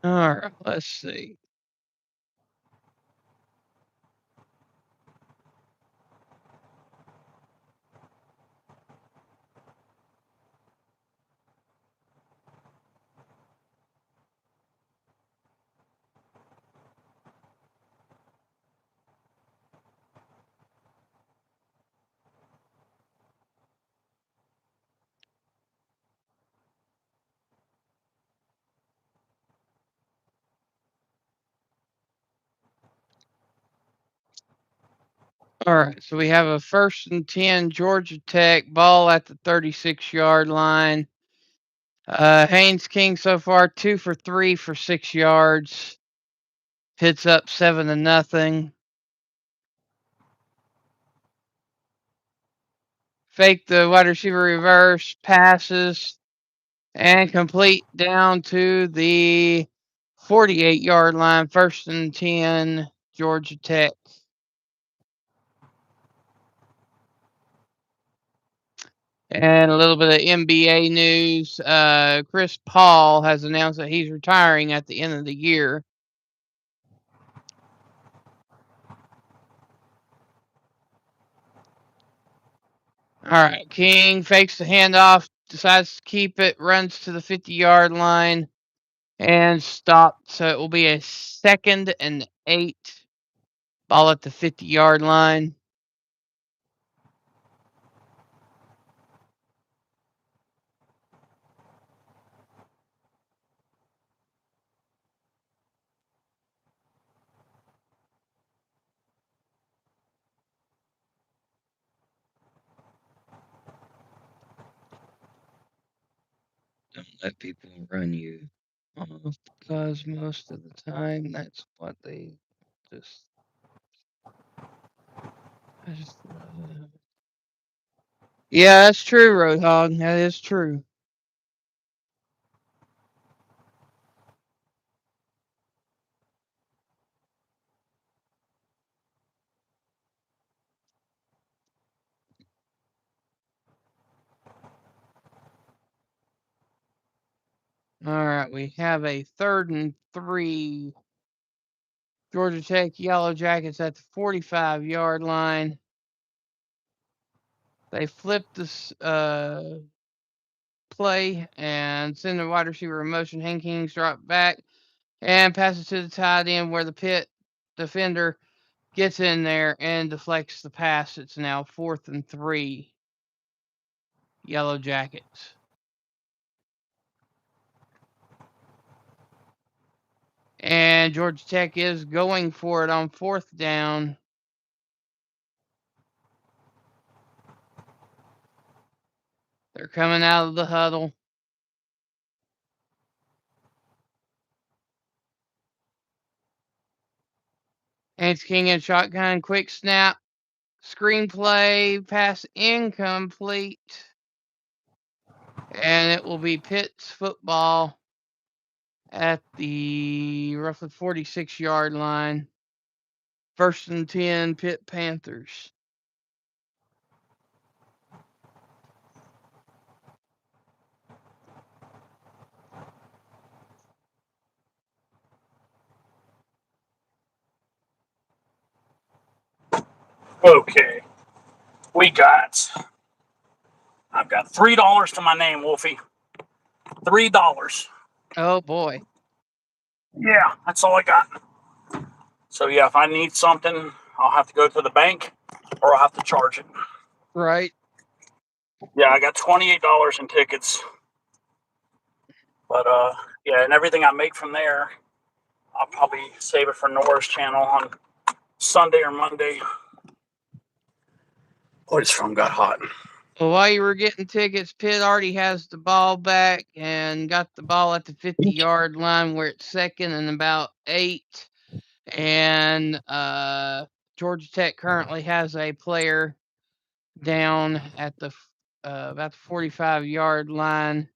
All right, let's see. All right, so we have a 1st and 10 Georgia Tech, ball at the 36-yard line. Haynes King so far 2 for 3 for 6 yards. Pitt's up 7-0. Fake the wide receiver reverse, passes, and complete down to the 48-yard line. 1st and 10 Georgia Tech. And a little bit of NBA news. Chris Paul has announced that he's retiring at the end of the year. All right, King fakes the handoff, decides to keep it, runs to the 50-yard line, and stopped. So it will be a 2nd and 8. Ball at the 50-yard line. Don't let people run you off, because most of the time that's what they just. Yeah, that's true, Roadhog. That is true. All right, we have a 3rd and 3. Georgia Tech Yellow Jackets at the 45-yard line. They flip this play and send the wide receiver in motion. Hank Kings drop back and passes to the tight end where the Pitt defender gets in there and deflects the pass. It's now 4th and 3. Yellow Jackets. And Georgia Tech is going for it on 4th down. They're coming out of the huddle. Haynes King in shotgun, quick snap, screenplay, pass incomplete. And it will be Pitt's football at the roughly 46-yard line. 1st and 10, Pitt Panthers. Okay. I've got $3 to my name, Wolfie. $3. Oh boy. Yeah, that's all I got. So yeah, if I need something, I'll have to go to the bank or I'll have to charge it. Right. Yeah, I got $28 in tickets. But yeah, and everything I make from there, I'll probably save it for Nora's channel on Sunday or Monday. Oh, this phone got hot. Well, while you were getting tickets, Pitt already has the ball back and got the ball at the 50-yard line where it's second and about 8. And Georgia Tech currently has a player down at the about the 45-yard line,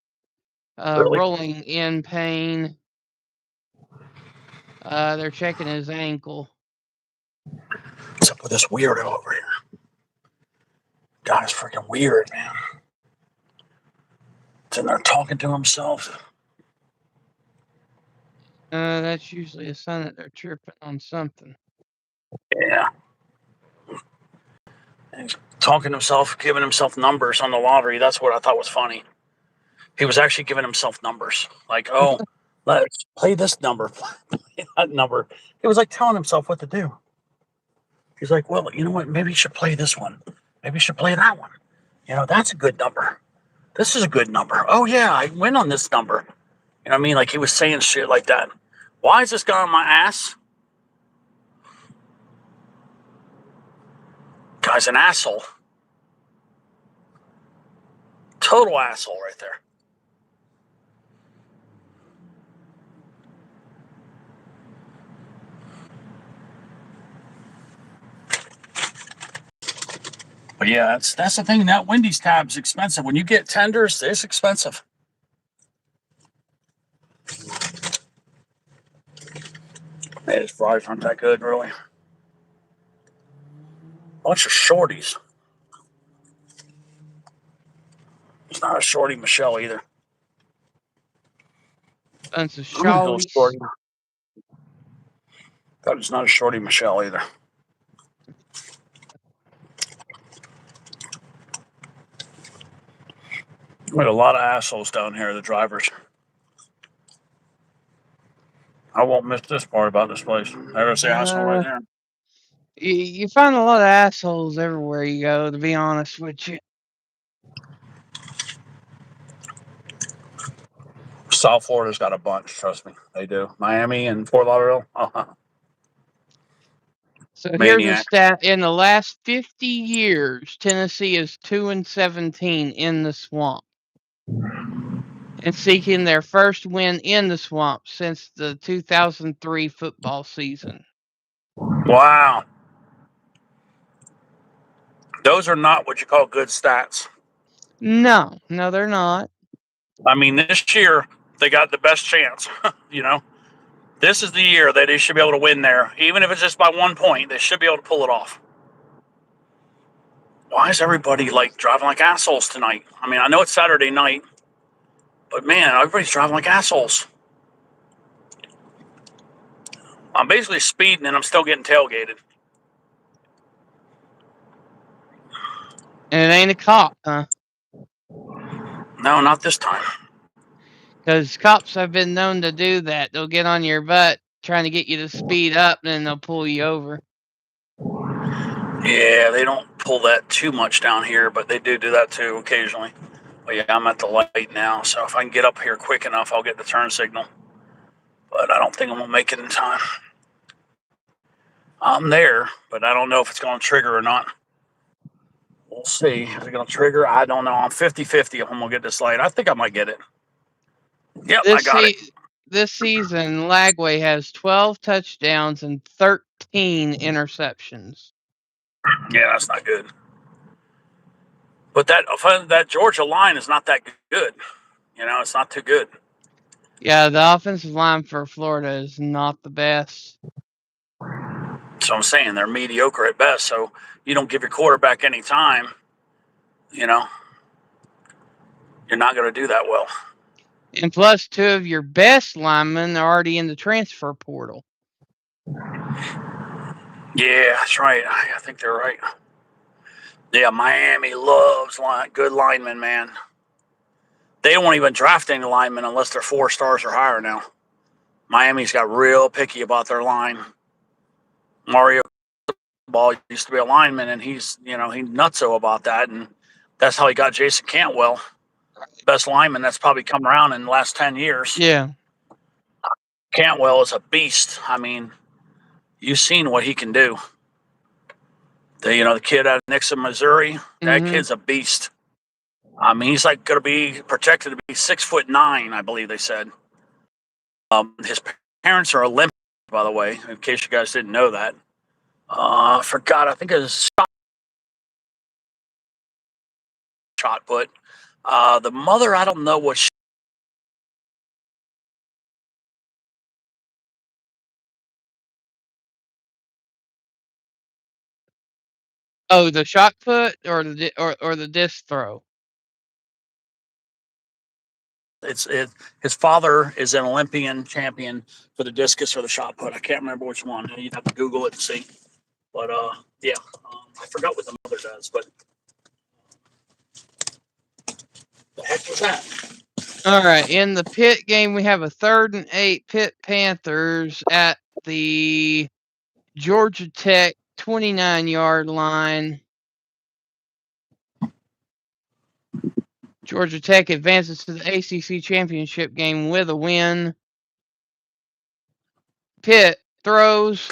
Really? rolling in pain. They're checking his ankle. What's up with this weirdo over here? God, it's freaking weird, man. Sitting there talking to himself. That's usually a sign that they're tripping on something. Yeah. And he's talking to himself, giving himself numbers on the lottery. That's what I thought was funny. He was actually giving himself numbers. Like, oh, let's play this number, play that number. He was like telling himself what to do. He's like, well, you know what? Maybe you should play this one. Maybe you should play that one. You know, that's a good number. This is a good number. Oh, yeah, I win on this number. You know what I mean? Like he was saying shit like that. Why is this guy on my ass? Guy's an asshole. Total asshole right there. But yeah, that's the thing. That Wendy's tab's expensive. When you get tenders, it's expensive. Man, his fries aren't that good, really. Bunch of shorties. It's not a shorty Michelle either. Bunch of Little shawlies. shorty. That is not a shorty Michelle either. We had a lot of assholes down here, the drivers. I won't miss this part about this place. There's the asshole right there. You find a lot of assholes everywhere you go, to be honest with you. South Florida's got a bunch, trust me. They do. Miami and Fort Lauderdale. So here's a Maniac. stat: in the last 50 years, Tennessee is 2-17 in the swamp, and seeking their first win in the swamp since the 2003 football season. Wow. Those are not what you call good stats. No, they're not. I mean, this year they got the best chance. You know, this is the year that they should be able to win there, even if it's just by 1 point. They should be able to pull it off. Why is everybody like driving like assholes tonight? I mean, I know it's Saturday night, but man, everybody's driving like assholes. I'm basically speeding and I'm still getting tailgated. And it ain't a cop, huh? No, not this time. Because cops have been known to do that. They'll get on your butt trying to get you to speed up, and then they'll pull you over. Yeah, they don't pull that too much down here, but they do that too occasionally. But yeah, I'm at the light now, so if I can get up here quick enough, I'll get the turn signal. But I don't think I'm going to make it in time. I'm there, but I don't know if it's going to trigger or not. We'll see. Is it going to trigger? I don't know. I'm 50-50 if I'm going to get this light. I think I might get it. Yep, I got it. This season, Lagway has 12 touchdowns and 13 interceptions. Yeah, that's not good. But that Georgia line is not that good. You know, it's not too good. Yeah, the offensive line for Florida is not the best. So I'm saying they're mediocre at best. So you don't give your quarterback any time, you know, you're not going to do that well. And plus, 2 of your best linemen are already in the transfer portal. Yeah, that's right. I think they're right. Yeah, Miami loves good linemen, man. They won't even draft any linemen unless they're 4 stars or higher now. Miami's got real picky about their line. Mario Ball used to be a lineman, and he's nutso about that, and that's how he got Jason Cantwell, best lineman that's probably come around in the last 10 years. Yeah. Cantwell is a beast. I mean, you've seen what he can do. The kid out of Nixon, Missouri, that Mm-hmm. kid's a beast. I mean, he's like going to be projected to be 6'9", I believe they said. His parents are Olympians, by the way, in case you guys didn't know that. I forgot. I think it's shot put. The mother, I don't know what she. Oh, the shot put or the disc throw. His father is an Olympian champion for the discus or the shot put. I can't remember which one. You'd have to Google it to see. But yeah, I forgot what the mother does. But the heck was that? All right, in the Pitt game, we have a 3rd and 8 Pitt Panthers at the Georgia Tech 29-yard line. Georgia Tech advances to the ACC championship game with a win. Pitt throws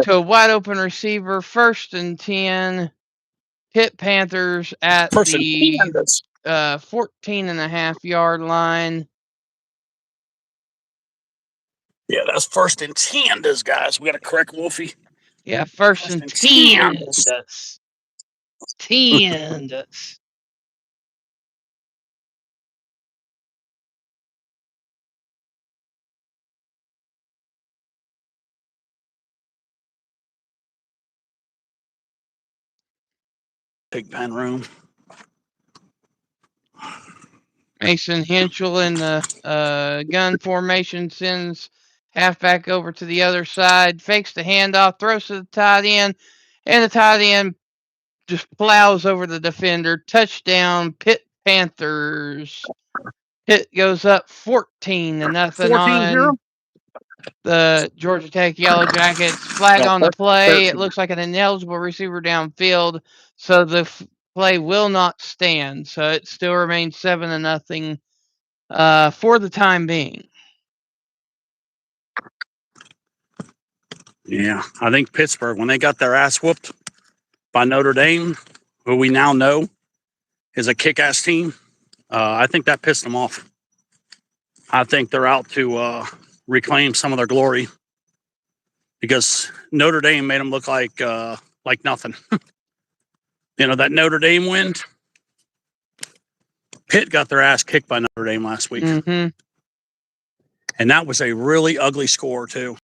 to a wide open receiver, 1st and 10. Pitt Panthers at the 14.5-yard line. Yeah, that's 1st and 10, guys. We got to correct Wolfie. Yeah, 1st and 10. 10. Big pen room. Mason Henschel in the gun formation sends halfback over to the other side, fakes the handoff, throws to the tight end, and the tight end just plows over the defender. Touchdown, Pitt Panthers. Pitt goes up 14-0 on the Georgia Tech Yellow Jackets. Flag on the play. It looks like an ineligible receiver downfield, so the play will not stand. So it still remains 7-0 for the time being. Yeah, I think Pittsburgh, when they got their ass whooped by Notre Dame, who we now know is a kick-ass team, I think that pissed them off. I think they're out to reclaim some of their glory because Notre Dame made them look like nothing. That Notre Dame win. Pitt got their ass kicked by Notre Dame last week. Mm-hmm. And that was a really ugly score, too.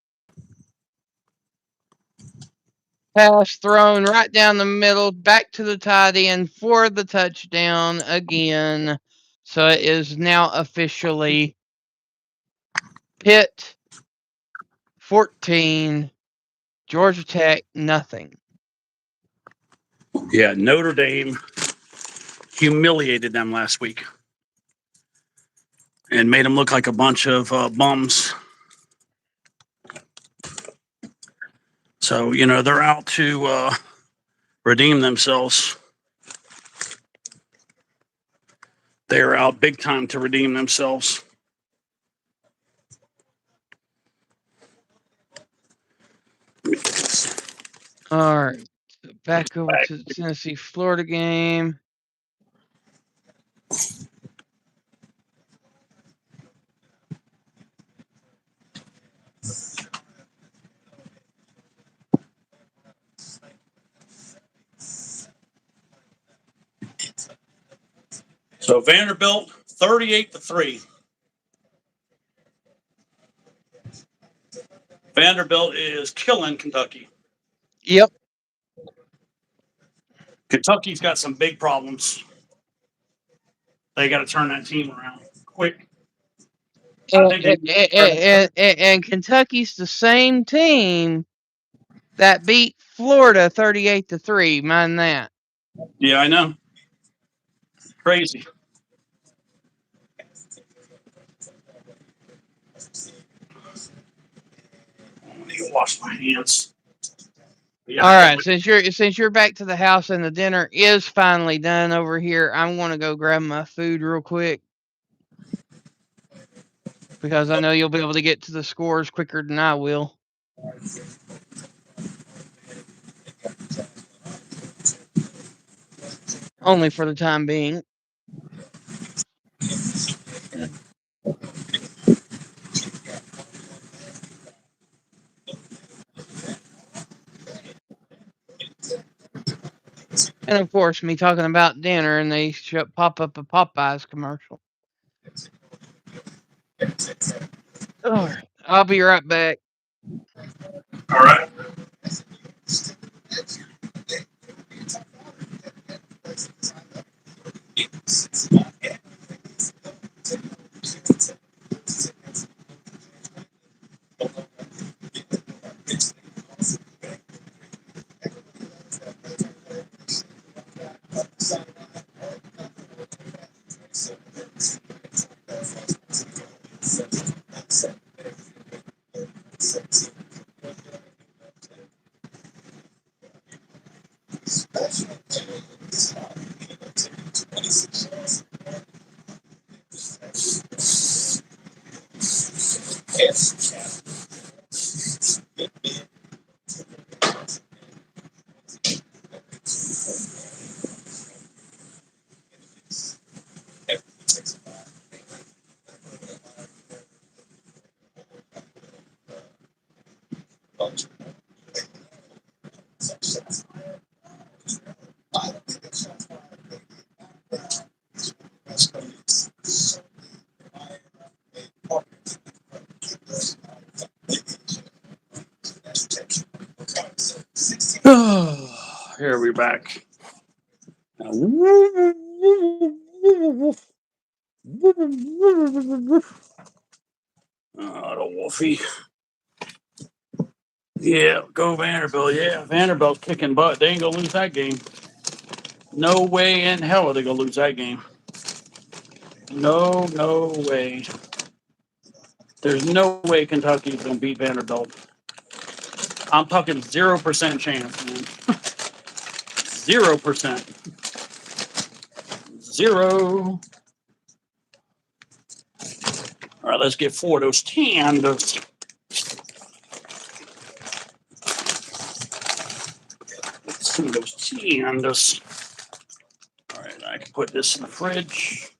Pass thrown right down the middle, back to the tight end for the touchdown again. So it is now officially Pitt 14, Georgia Tech nothing. Yeah, Notre Dame humiliated them last week and made them look like a bunch of bums. So, they're out to redeem themselves. They are out big time to redeem themselves. All right, back over to the Tennessee-Florida game. So Vanderbilt 38-3. Vanderbilt is killing Kentucky. Yep. Kentucky's got some big problems. They got to turn that team around quick. And Kentucky's the same team that beat Florida 38-3. Mind that. Yeah, I know. Crazy. I need to wash my hands. Yeah, All right, since you're back to the house and the dinner is finally done over here, I'm going to go grab my food real quick because I know you'll be able to get to the scores quicker than I will. Only for the time being. And of course, me talking about dinner, and they pop up a Popeyes commercial. All right, I'll be right back. all right. Here we're back. Oh, the Wolfie. Yeah, go Vanderbilt. Yeah, Vanderbilt's kicking butt. They ain't gonna lose that game. No way in hell are they gonna lose that game. No way. There's no way Kentucky's gonna beat Vanderbilt. I'm talking 0% chance, man. 0%. Zero. All right, let's get 4 of those tenders. Let's see those tenders. All right, I can put this in the fridge.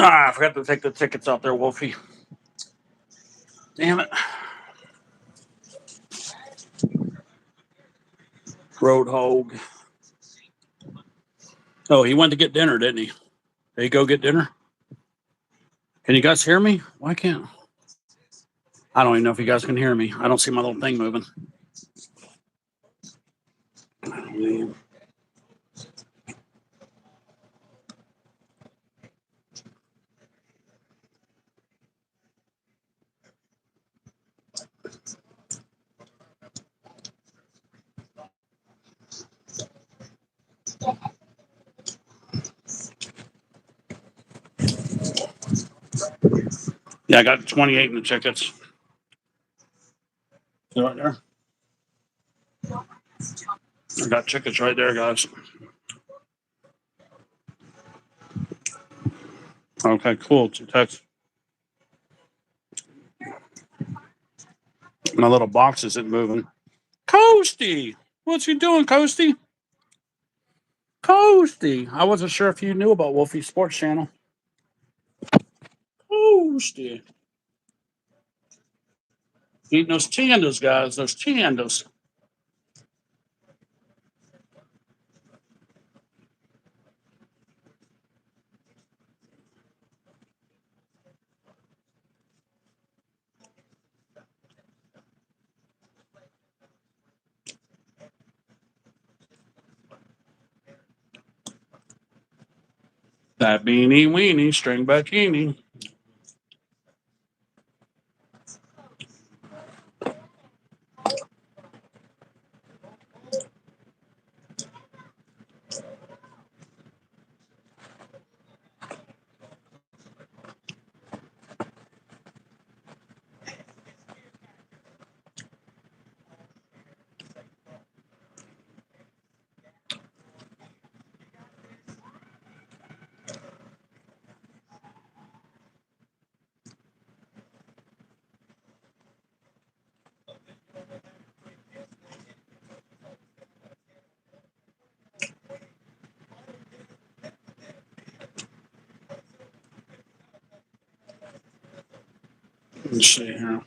I forgot to take the tickets out there, Wolfie. Damn it. Roadhog. Oh, he went to get dinner, didn't he? There you go get dinner. Can you guys hear me? Why can't I don't even know if you guys can hear me. I don't see my little thing moving. Yeah, I got 28 in the tickets. See right there? I got tickets right there, guys. Okay, cool. Text. My little box isn't moving. Coasty! What's he doing, Coasty? Coasty! I wasn't sure if you knew about Wolfie Sports Channel. Coasty! Eating those tandos, guys. Those tandos. That beanie weenie, string bikini. Let's see here.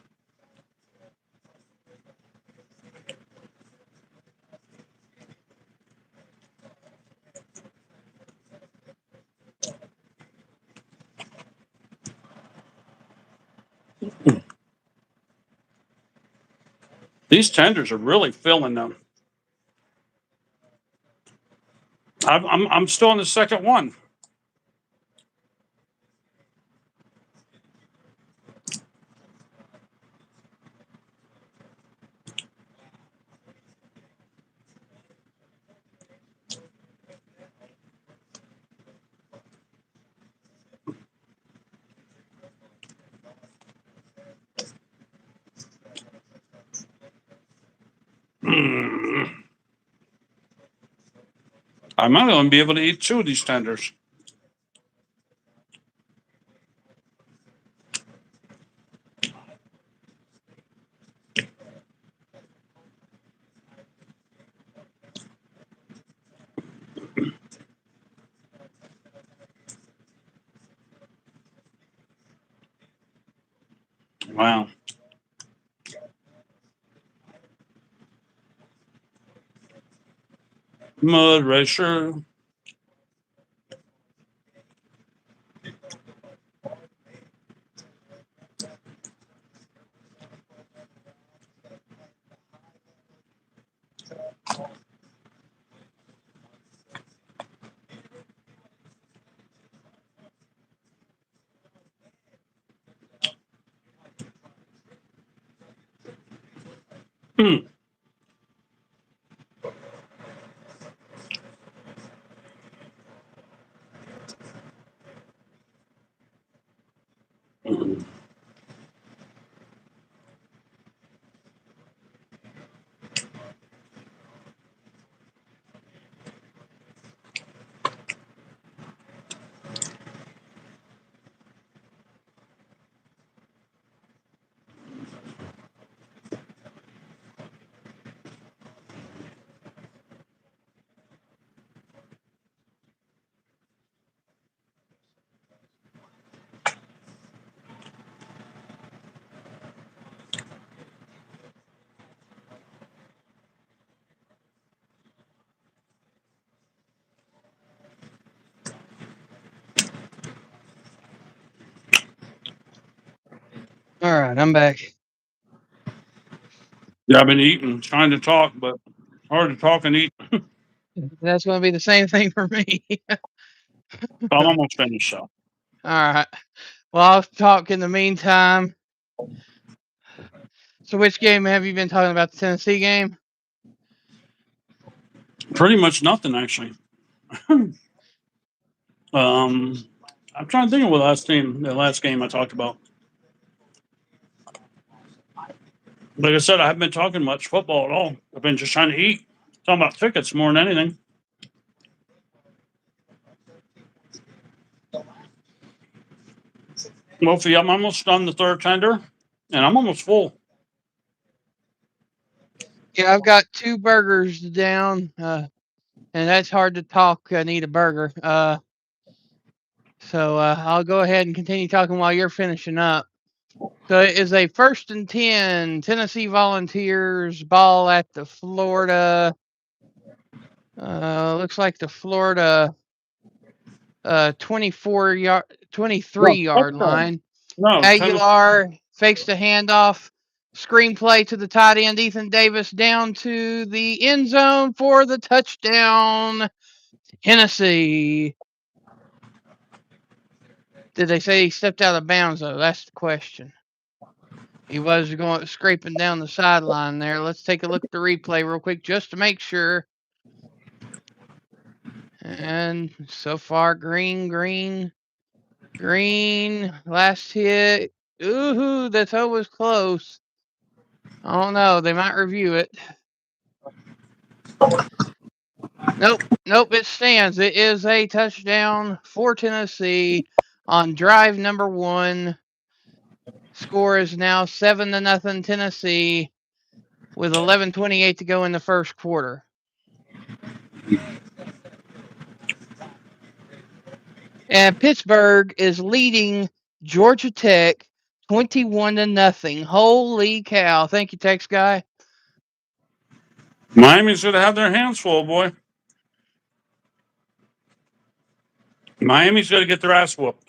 These tenders are really filling them. I'm still on the second one. I might only be able to eat two of these tenders. Wow. Mud racer. Hmm. right, I'm back. Yeah, I've been eating, trying to talk, but hard to talk and eat. That's going to be the same thing for me. I'm almost finished, so. All right. Well, I'll talk in the meantime. So, which game have you been talking about? The Tennessee game? Pretty much nothing, actually. I'm trying to think of the last game I talked about. Like I said, I haven't been talking much football at all. I've been just trying to eat. Talking about tickets more than anything. Mostly, I'm almost done the third tender, and I'm almost full. Yeah, I've got 2 burgers down, and that's hard to talk and eat a burger. So I'll go ahead and continue talking while you're finishing up. So it is a 1st and 10. Tennessee Volunteers ball at the Florida. Looks like the Florida 23-yard line. No, Aguilar fakes the handoff. Screenplay to the tight end, Ethan Davis, down to the end zone for the touchdown. Tennessee. Did they say he stepped out of bounds, though? That's the question. He was going scraping down the sideline there. Let's take a look at the replay real quick just to make sure. And so far, green. Last hit. Ooh, the toe was close. I don't know. They might review it. Nope, it stands. It is a touchdown for Tennessee on drive number 1. Score is now 7-0 Tennessee with 11:28 to go in the first quarter. And Pittsburgh is leading Georgia Tech 21-0. Holy cow. Thank you, Tex guy. Miami's going to have their hands full, boy. Miami's going to get their ass whooped.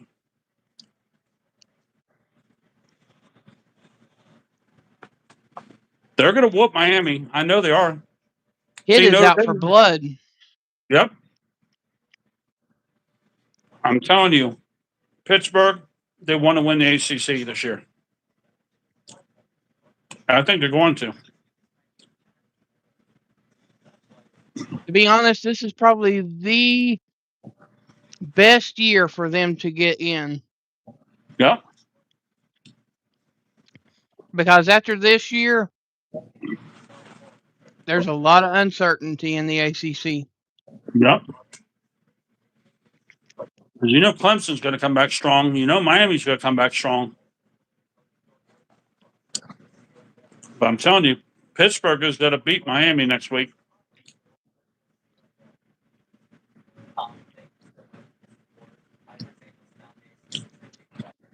They're going to whoop Miami. I know they are. Kid See, is Notre out for Dame. blood. Yep. I'm telling you, Pittsburgh, they want to win the ACC this year. I think they're going to. To be honest, this is probably the best year for them to get in. Yep. Because after this year, there's a lot of uncertainty in the ACC. Yep. Because you know Clemson's going to come back strong. You know Miami's going to come back strong. But I'm telling you, Pittsburgh is going to beat Miami next week.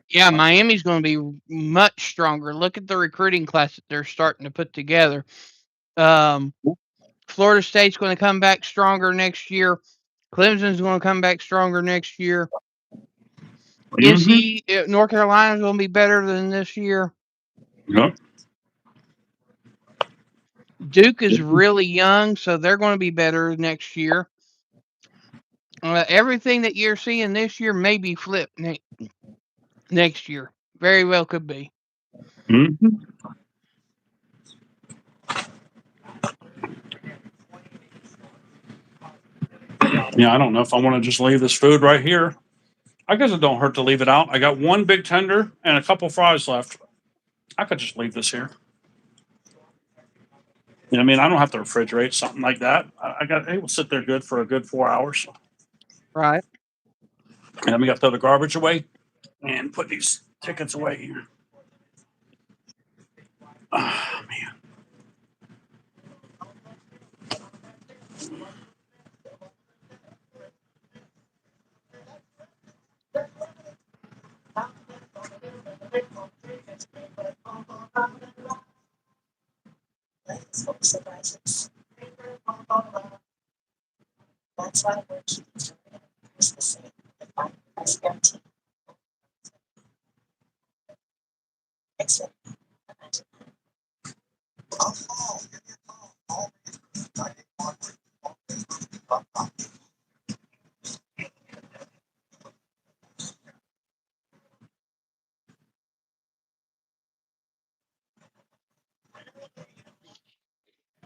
Yeah, Miami's going to be much stronger. Look at the recruiting class that they're starting to put together. Florida State's going to come back stronger next year. Clemson's going to come back stronger next year. North Carolina's going to be better than this year. Yep. Duke is really young, so they're going to be better next year. Everything that you're seeing this year may be flipped next year. Very well could be. Mm-hmm. Yeah, I don't know if I want to just leave this food right here. I guess it don't hurt to leave it out. I got one big tender and a couple fries left. I could just leave this here. You know what I mean? I don't have to refrigerate something like that. It will sit there good for a good 4 hours. Right. And then we got to throw the garbage away and put these tickets away here. Oh, man.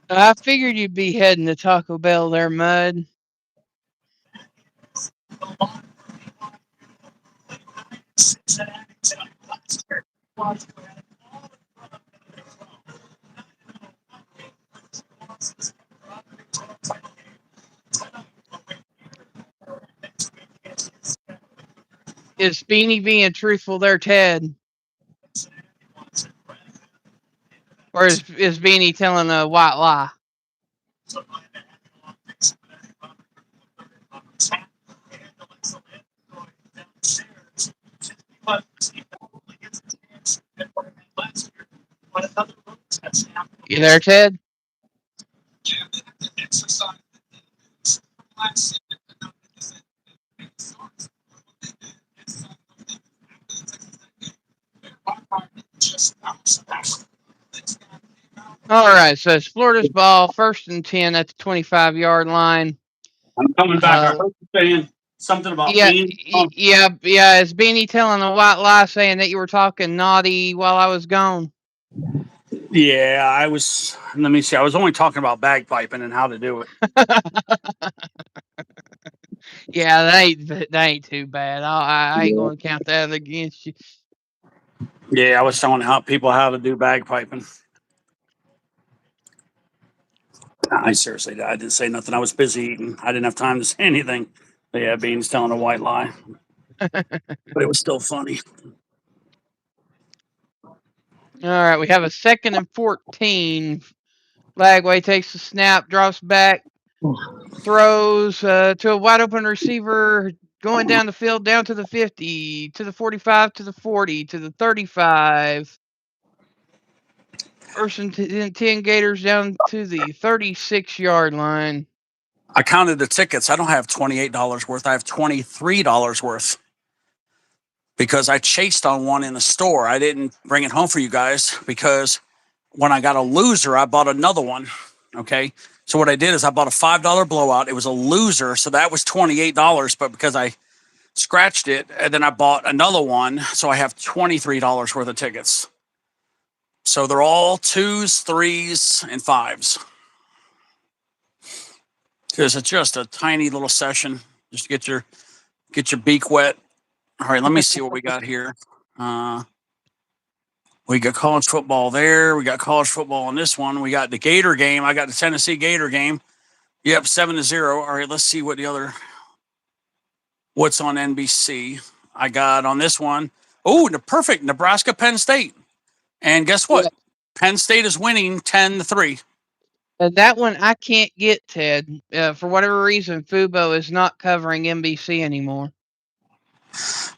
I figured you'd be heading to Taco Bell there, Mud. Is Beanie being truthful there, Ted? Or is Beanie telling a white lie? You there, Ted? All right, so it's Florida's ball, 1st and 10 at the 25-yard line. I'm coming back. I heard you saying something about Yeah, being. yeah. Is Beanie telling a white lie saying that you were talking naughty while I was gone? Yeah, I was. Let me see. I was only talking about bagpiping and how to do it. Yeah, that ain't too bad. I ain't gonna count that against you. Yeah, I was telling people how to do bagpiping. I seriously, I didn't say nothing. I was busy eating. I didn't have time to say anything. But yeah, Bean's telling a white lie, but it was still funny. All right, we have a 2nd and 14. Lagway takes the snap, drops back, throws to a wide open receiver, going down the field, down to the 50, to the 45, to the 40, to the 35. 1st and 10 Gators down to the 36-yard line. I counted the tickets. I don't have $28 worth. I have $23 worth because I chased on one in the store. I didn't bring it home for you guys because when I got a loser, I bought another one. Okay. So what I did is I bought a $5 blowout. It was a loser. So that was $28. But because I scratched it and then I bought another one, so I have $23 worth of tickets. So they're all 2s, 3s, and 5s. Because it's just a tiny little session. Just get your beak wet. All right, let me see what we got here. We got college football there. We got college football on this one. We got the Gator game. I got the Tennessee Gator game. Yep, 7-0. All right, let's see what's on NBC. I got on this one. Oh, the perfect Nebraska Penn State. And guess what? Yeah. Penn State is winning 10-3. That one I can't get, Ted. For whatever reason, Fubo is not covering NBC anymore.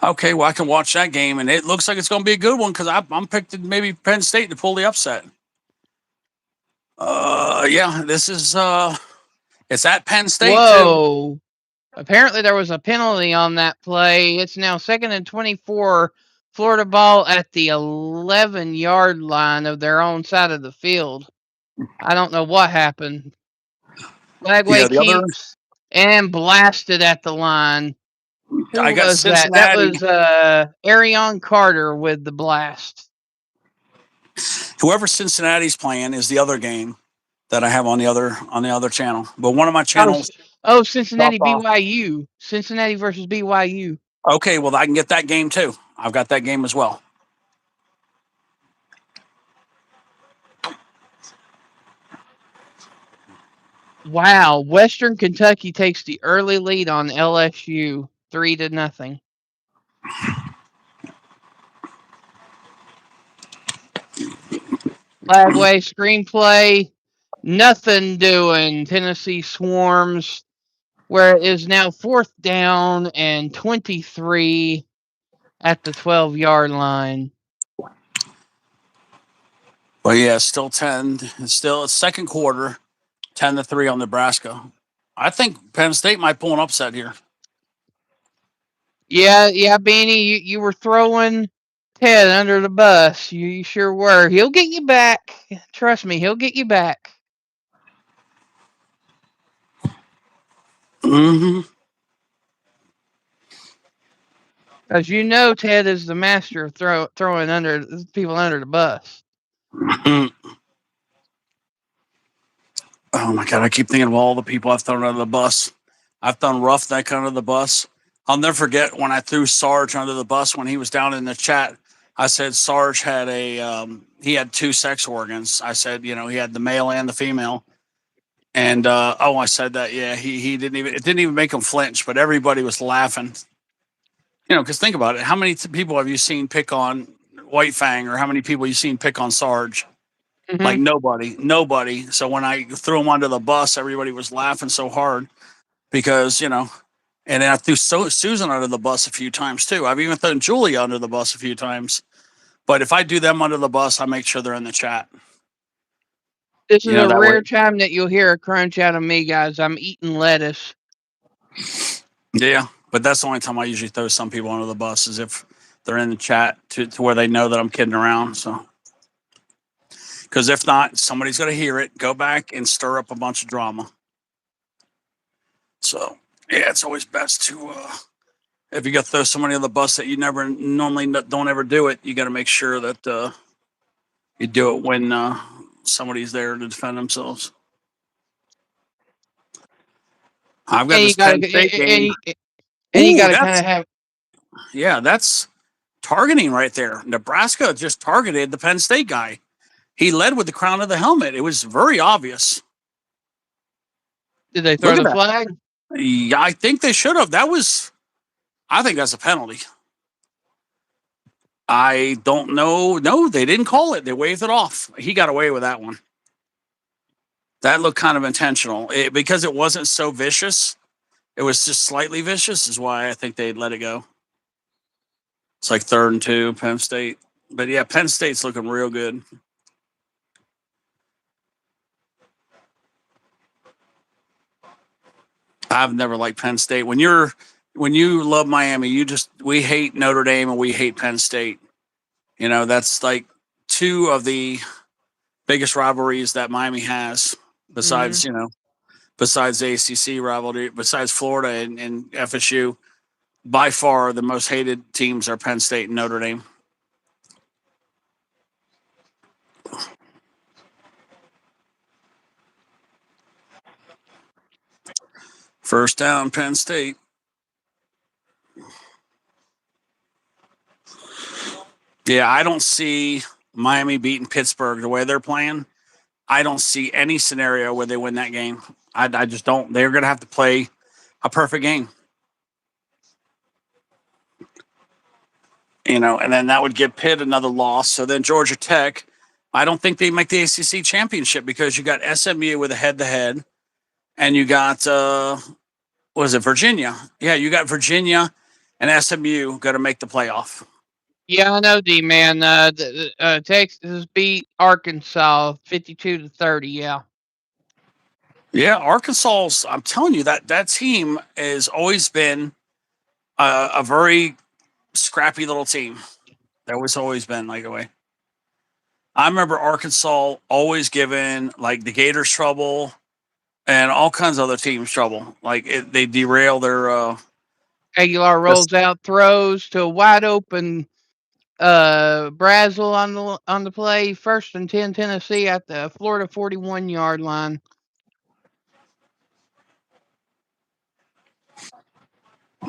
Okay, well, I can watch that game, and it looks like it's going to be a good one because I'm picking maybe Penn State to pull the upset. Yeah, this is it's at Penn State too. Whoa. Apparently there was a penalty on that play. It's now 2nd and 24. Florida ball at the 11-yard line of their own side of the field. I don't know what happened. Lagway The other keeps and blasted at the line. Who I got was that? That Cincinnati. was Arion Carter with the blast. Whoever Cincinnati's playing is the other game that I have on the other channel. But one of my channels. Oh, Cincinnati BYU. Cincinnati versus BYU. Okay, well I can get that game too. I've got that game as well. Wow, Western Kentucky takes the early lead on LSU, 3-0. Lagway screenplay, nothing doing. Tennessee swarms, where it is now 4th down and 23 at the 12-yard line. Well, yeah, still 10. It's second quarter, 10-3 on Nebraska. I think Penn State might pull an upset here. Yeah, Beanie, you were throwing Ted under the bus. You sure were. He'll get you back. Trust me, he'll get you back. Mm-hmm. As you know, Ted is the master of throwing under people under the bus. Oh my god, I keep thinking of all the people I've thrown under the bus. I've thrown Roughneck under the bus. I'll never forget when I threw Sarge under the bus when he was down in the chat. I said Sarge had he had two sex organs. I said, you know, he had the male and the female. And I said that, yeah, he didn't even, it didn't even make him flinch, but everybody was laughing. You know, because think about it. How many people have you seen pick on White Fang, or how many people you seen pick on Sarge? Mm-hmm. Like nobody. So when I threw him under the bus, everybody was laughing so hard because, you know, and then I threw Susan under the bus a few times too. I've even thrown Julia under the bus a few times. But if I do them under the bus, I make sure they're in the chat. This is You know, a that way. rare time that you'll hear a crunch out of me, guys. I'm eating lettuce. Yeah. But that's the only time I usually throw some people under the bus, is if they're in the chat to where they know that I'm kidding around. So, because if not, somebody's going to hear it, go back and stir up a bunch of drama. So, yeah, it's always best to, if you got to throw somebody on the bus that you never normally don't ever do it, you got to make sure that you do it when somebody's there to defend themselves. I've got And you this gotta Penn State game. and you Ooh, gotta kind that's of have. that's targeting right there. Nebraska just targeted the Penn State guy. He led with the crown of the helmet. It was very obvious. Did they Look throw at the that. flag? Yeah, I think they should have. I think that's a penalty. I don't know. No, they didn't call it. They waved it off. He got away with that one. That looked kind of intentional because it wasn't so vicious. It was just slightly vicious, is why I think they'd let it go. It's like 3rd and 2, Penn State. But yeah, Penn State's looking real good. I've never liked Penn State. When you love Miami, we hate Notre Dame and we hate Penn State. You know, that's like two of the biggest rivalries that Miami has, Mm-hmm. besides, you know, besides the ACC rivalry, besides Florida and FSU. By far, the most hated teams are Penn State and Notre Dame. First down, Penn State. Yeah, I don't see Miami beating Pittsburgh the way they're playing. I don't see any scenario where they win that game. I just don't. They're going to have to play a perfect game. You know, and then that would give Pitt another loss. So then Georgia Tech, I don't think they make the ACC championship because you got SMU with a head-to-head, and you got what is it, Virginia? Yeah, you got Virginia and SMU got to make the playoff. Yeah, I know, D man. Texas beat Arkansas 52-30. Yeah. Yeah, Arkansas's. I'm telling you that team has always been a very scrappy little team. That was always been like a way. I remember Arkansas always giving like the Gators trouble and all kinds of other teams trouble. Like they derail their. Aguilar rolls out, throws to a wide open Brazel on the play. 1st and 10, Tennessee at the Florida 41-yard line.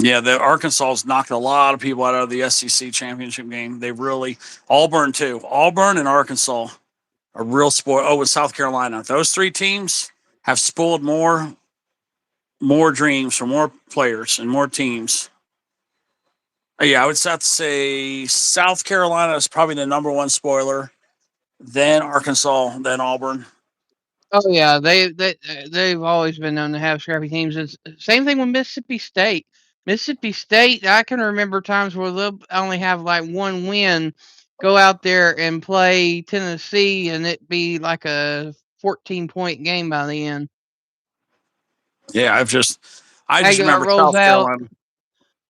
Yeah, the Arkansas's knocked a lot of people out of the SEC championship game. They really Auburn too. Auburn and Arkansas are real spoiled. Oh, with South Carolina, those three teams have spoiled more dreams for more players and more teams. Yeah, I would have to say South Carolina is probably the number one spoiler, then Arkansas, then Auburn. Oh yeah, they've always been known to have scrappy teams. It's same thing with Mississippi State. Mississippi State, I can remember times where they'll only have like one win, go out there and play Tennessee, and it be like a 14-point game by the end. Yeah, I just Aguilar remember rolls South out, Carolina.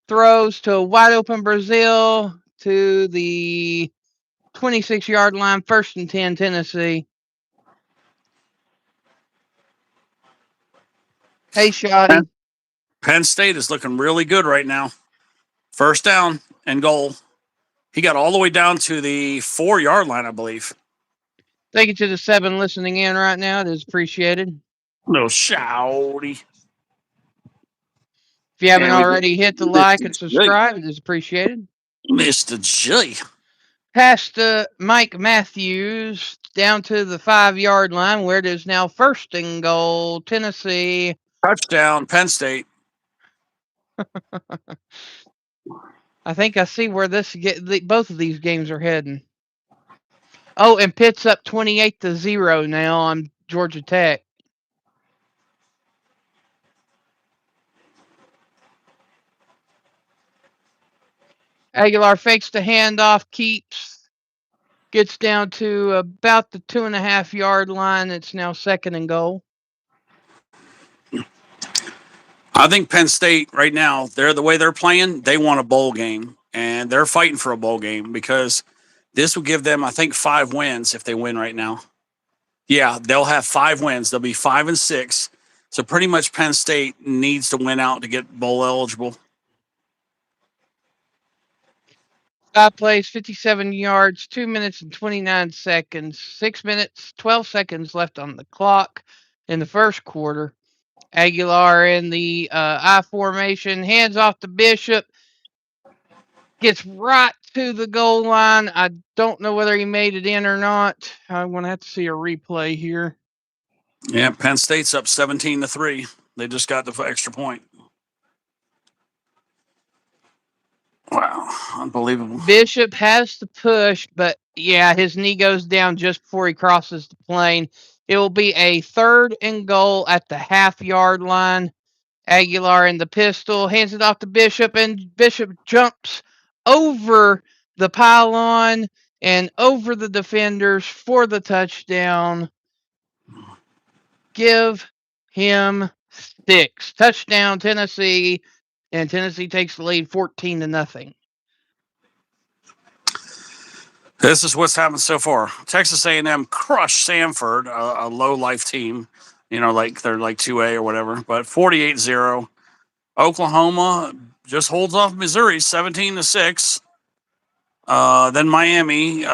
throws to a wide open Brazil, to the 26-yard line, 1st and 10, Tennessee. Hey, Shoddy. Penn State is looking really good right now. 1st down and goal. He got all the way down to the 4-yard line, I believe. Thank you to the 7 listening in right now. It is appreciated. No shouty. If you haven't already hit the like and subscribe, it is appreciated. Mr. J. Past Mike Matthews down to the 5-yard line, where it is now 1st and goal, Tennessee. Touchdown, Penn State. I think I see where both of these games are heading. Oh, and Pitt's up 28-0 now on Georgia Tech. Aguilar fakes the handoff, gets down to about the 2.5-yard line. It's now 2nd and goal. I think Penn State right now, the way they're playing, they want a bowl game, and they're fighting for a bowl game because this will give them, I think, 5 wins if they win right now. Yeah, they'll have 5 wins. They'll be 5-6. So pretty much Penn State needs to win out to get bowl eligible. 5 plays, 57 yards, 2 minutes and 29 seconds, 6 minutes, 12 seconds left on the clock in the first quarter. Aguilar in the I formation, hands off to Bishop, gets right to the goal line. I don't know whether he made it in or not. I'm going to have to see a replay here. Yeah, Penn State's up 17-3. They just got the extra point. Wow, unbelievable. Bishop has to push, but yeah, his knee goes down just before he crosses the plane. It will be a 3rd and goal at the half-yard line. Aguilar in the pistol, hands it off to Bishop, and Bishop jumps over the pylon and over the defenders for the touchdown. Give him 6. Touchdown, Tennessee, and Tennessee takes the lead 14-0. This is what's happened so far. Texas A&M crushed Samford, a low-life team. You know, like they're like 2A or whatever, but 48-0. Oklahoma just holds off Missouri 17-6. Then Miami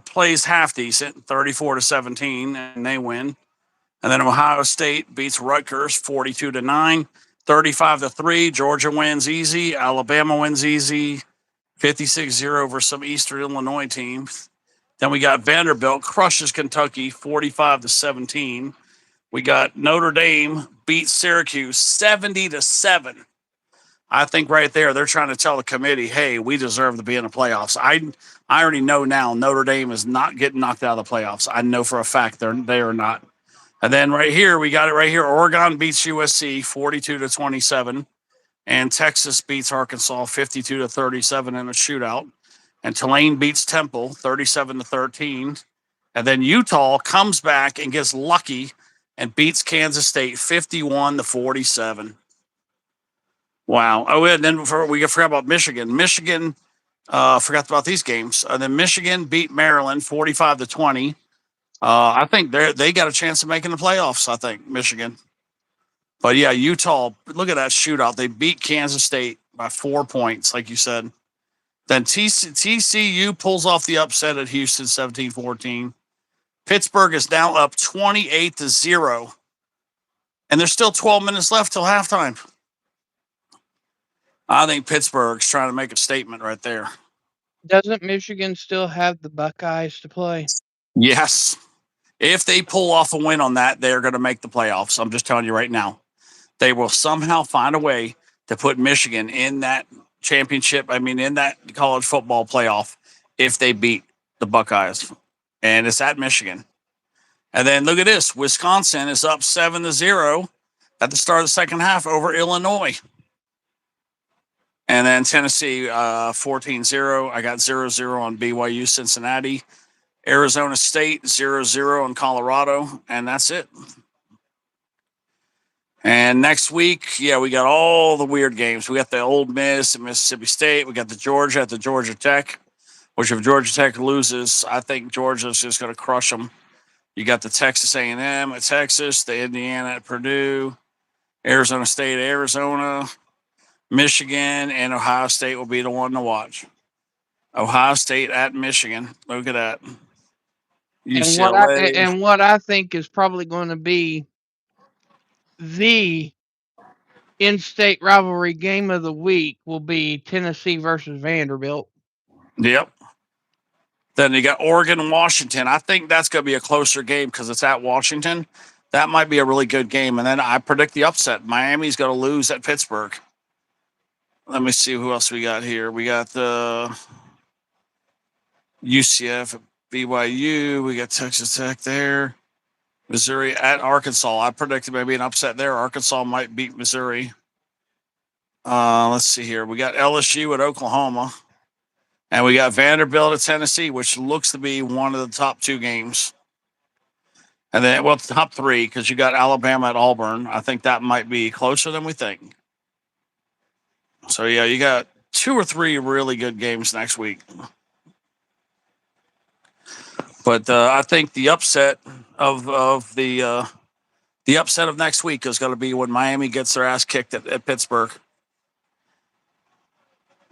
plays half decent, 34-17, and they win. And then Ohio State beats Rutgers 42-9, 35-3. Georgia wins easy. Alabama wins easy, 56-0 over some Eastern Illinois teams. Then we got Vanderbilt crushes Kentucky 45-17. We got Notre Dame beats Syracuse 70-7. I think right there they're trying to tell the committee, hey, we deserve to be in the playoffs. I already know now Notre Dame is not getting knocked out of the playoffs. I know for a fact they are not. And then right here, we got it right here. Oregon beats USC 42-27. And Texas beats Arkansas 52-37 in a shootout. And Tulane beats Temple 37-13. And then Utah comes back and gets lucky and beats Kansas State 51-47. Wow. Oh, and then we forgot about Michigan. Michigan forgot about these games. Then Michigan beat Maryland 45-20. I think they got a chance of making the playoffs, I think, Michigan. But yeah, Utah, look at that shootout. They beat Kansas State by 4 points, like you said. Then TCU pulls off the upset at Houston 17-14. Pittsburgh is now up 28-0. And there's still 12 minutes left till halftime. I think Pittsburgh's trying to make a statement right there. Doesn't Michigan still have the Buckeyes to play? Yes. If they pull off a win on that, they're going to make the playoffs. I'm just telling you right now. They will somehow find a way to put Michigan in that championship, in that college football playoff if they beat the Buckeyes. And it's at Michigan. And then look at this. Wisconsin is up 7-0 at the start of the second half over Illinois. And then Tennessee 14-0. I got 0-0 on BYU Cincinnati. Arizona State 0-0 on Colorado. And that's it. And next week, we got all the weird games. We got the Ole Miss at Mississippi State. We got the Georgia at the Georgia Tech. Which if Georgia Tech loses, I think Georgia's just going to crush them. You got the Texas A&M at Texas, the Indiana at Purdue, Arizona State, Arizona, Michigan, and Ohio State will be the one to watch. Ohio State at Michigan. Look at that. UCLA. And what I think is probably going to be the in-state rivalry game of the week will be Tennessee versus Vanderbilt. Yep. Then you got Oregon and Washington. I think that's going to be a closer game because it's at Washington. That might be a really good game. And then I predict the upset. Miami's going to lose at Pittsburgh. Let me see who else we got here. We got the UCF, BYU. We got Texas Tech there. Missouri at Arkansas. I predicted maybe an upset there. Arkansas might beat Missouri. Let's see here. We got LSU at Oklahoma. And we got Vanderbilt at Tennessee, which looks to be one of the top two games. And then, well, top three, because you got Alabama at Auburn. I think that might be closer than we think. So, yeah, you got 2 or 3 really good games next week. But I think the upset of the upset of next week is going to be when Miami gets their ass kicked at Pittsburgh.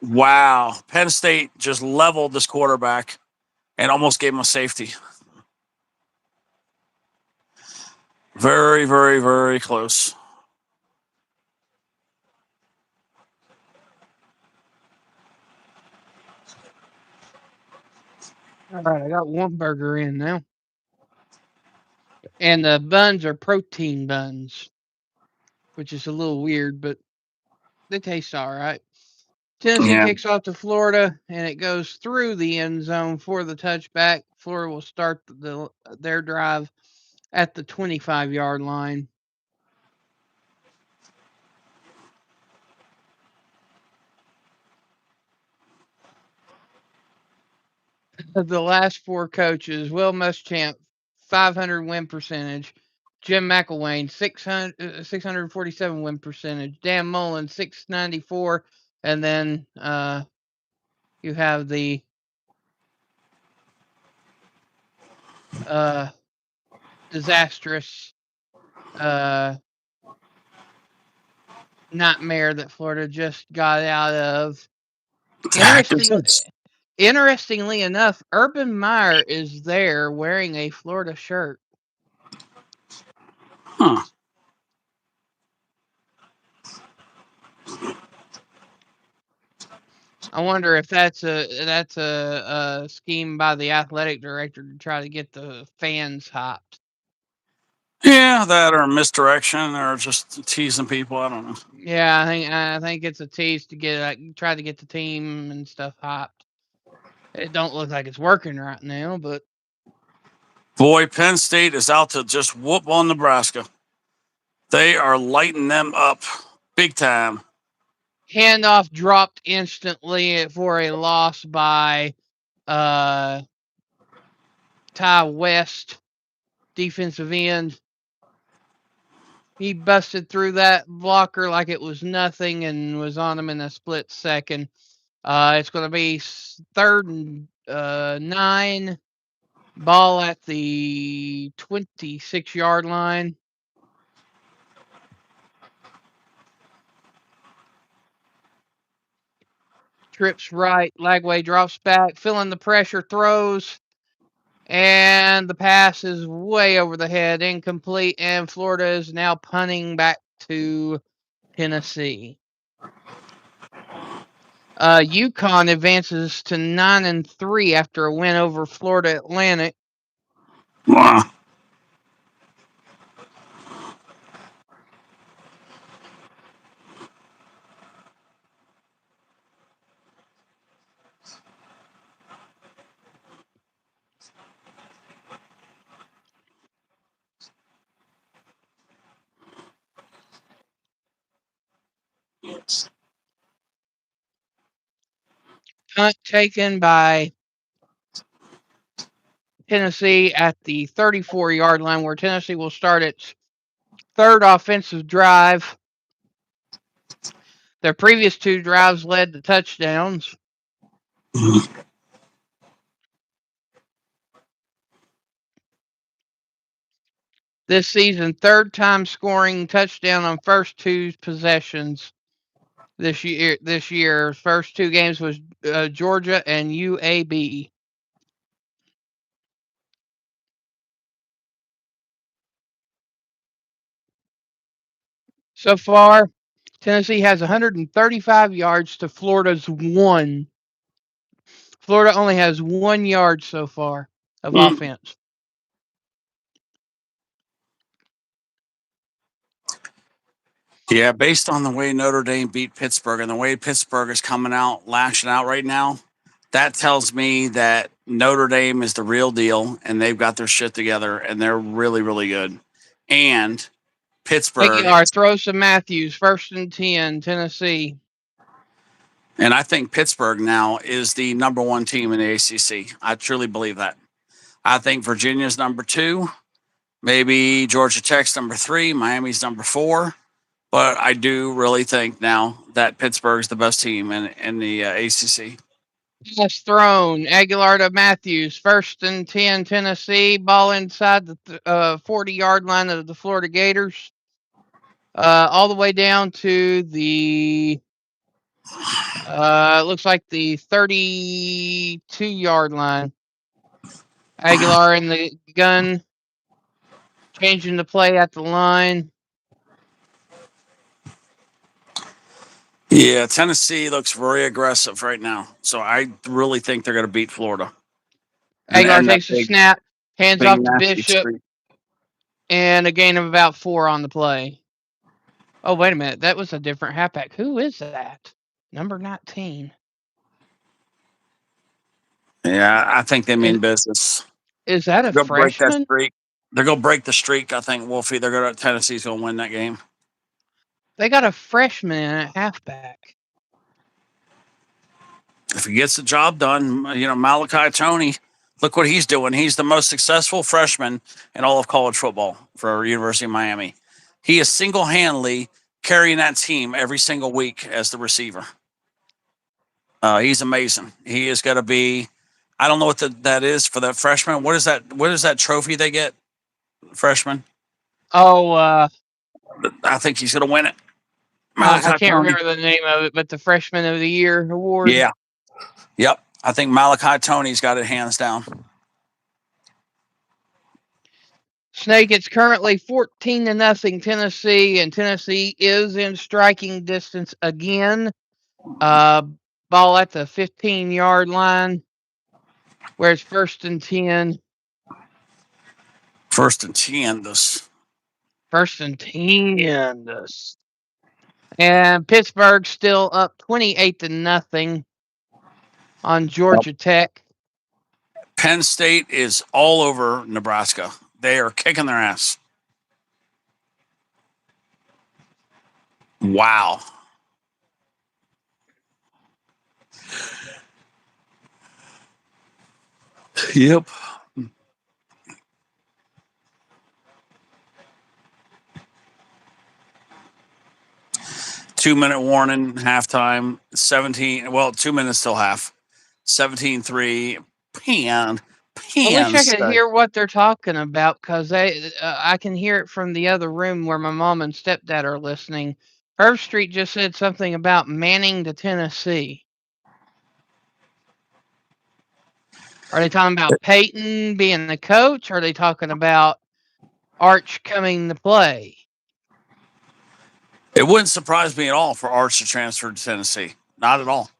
Wow. Penn State just leveled this quarterback and almost gave him a safety. Very, very, very close. All right, I got one burger in now. And the buns are protein buns, which is a little weird, but they taste all right. Tennessee Yeah. kicks off to Florida, and it goes through the end zone for the touchback. Florida will start their drive at the 25-yard line. The last 4 coaches: Will Muschamp, 500 win percentage; Jim McElwain, 647 win percentage; Dan Mullen, 694, and then you have the disastrous nightmare that Florida just got out of. Interestingly enough, Urban Meyer is there wearing a Florida shirt. Huh. I wonder if that's a scheme by the athletic director to try to get the fans hyped. Yeah, that or misdirection or just teasing people. I don't know. Yeah, I think it's a tease to try to get the team and stuff hyped. It don't look like it's working right now, but boy, Penn State is out to just whoop on Nebraska. They are lighting them up big time. Handoff dropped instantly for a loss by Ty West, defensive end. He busted through that blocker like it was nothing and was on him in a split second. It's going to be 3rd and 9. Ball at the 26-yard line. Trips right, Lagway drops back, feeling the pressure, throws, and the pass is way over the head, incomplete, and Florida is now punting back to Tennessee. UConn advances to 9-3 after a win over Florida Atlantic. Wow. Punt taken by Tennessee at the 34-yard line, where Tennessee will start its 3rd offensive drive. Their previous 2 drives led to touchdowns. This season, third time scoring touchdown on first two possessions this year. This year, first two games was Georgia and UAB. So far, Tennessee has 135 yards to Florida's 1. Florida only has 1 yard so far of offense. Yeah, based on the way Notre Dame beat Pittsburgh and the way Pittsburgh is coming out, lashing out right now, that tells me that Notre Dame is the real deal and they've got their shit together and they're really, really good. And Pittsburgh, Aguilar throws to Matthews, 1st and 10, Tennessee. and I think Pittsburgh now is the number one team in the ACC. I truly believe that. I think Virginia's number 2, maybe Georgia Tech's number 3, Miami's number 4. But I do really think now that Pittsburgh's the best team in the ACC. Pass thrown. Aguilar to Matthews. 1st and 10, Tennessee. Ball inside the 40-yard line of the Florida Gators. All the way down to the, looks like the 32-yard line. Aguilar in the gun. Changing the play at the line. Yeah, Tennessee looks very aggressive right now. So I really think they're going to beat Florida. Aguilar takes a snap, hands off to Bishop, streak. and a gain of about 4 on the play. Oh, wait a minute. That was a different halfback. Who is that? Number 19. Yeah, I think they mean business. Is that a They'll break that freshman? streak. They're going to break the streak. I think Wolfie. Tennessee's going to win that game. They got a freshman in at halfback. If he gets the job done, Malachi Tony, look what he's doing. He's the most successful freshman in all of college football for University of Miami. He is single-handedly carrying that team every single week as the receiver. He's amazing. He is going to be. I don't know what that is for that freshman. What is that? What is that trophy they get? Freshman. Oh, I think he's going to win it. I can't remember the name of it, but the Freshman of the Year award. Yeah. Yep. I think Malachi Tony's got it hands down. Snake, it's currently 14-0 Tennessee, and Tennessee is in striking distance again. Ball at the 15-yard line, where it's 1st and 10. 1st and 10. This. 1st and 10. This. And Pittsburgh still up 28-0 on Georgia Tech. Penn State is all over Nebraska. They are kicking their ass. Wow. Yep. Two-minute warning, halftime, 17. Well, 2 minutes till half. 17-3. I wish I could hear what they're talking about, because I can hear it from the other room where my mom and stepdad are listening. Herb Street just said something about Manning to Tennessee. Are they talking about Peyton being the coach? Or are they talking about Arch coming to play? It wouldn't surprise me at all for Arch to transfer to Tennessee. Not at all.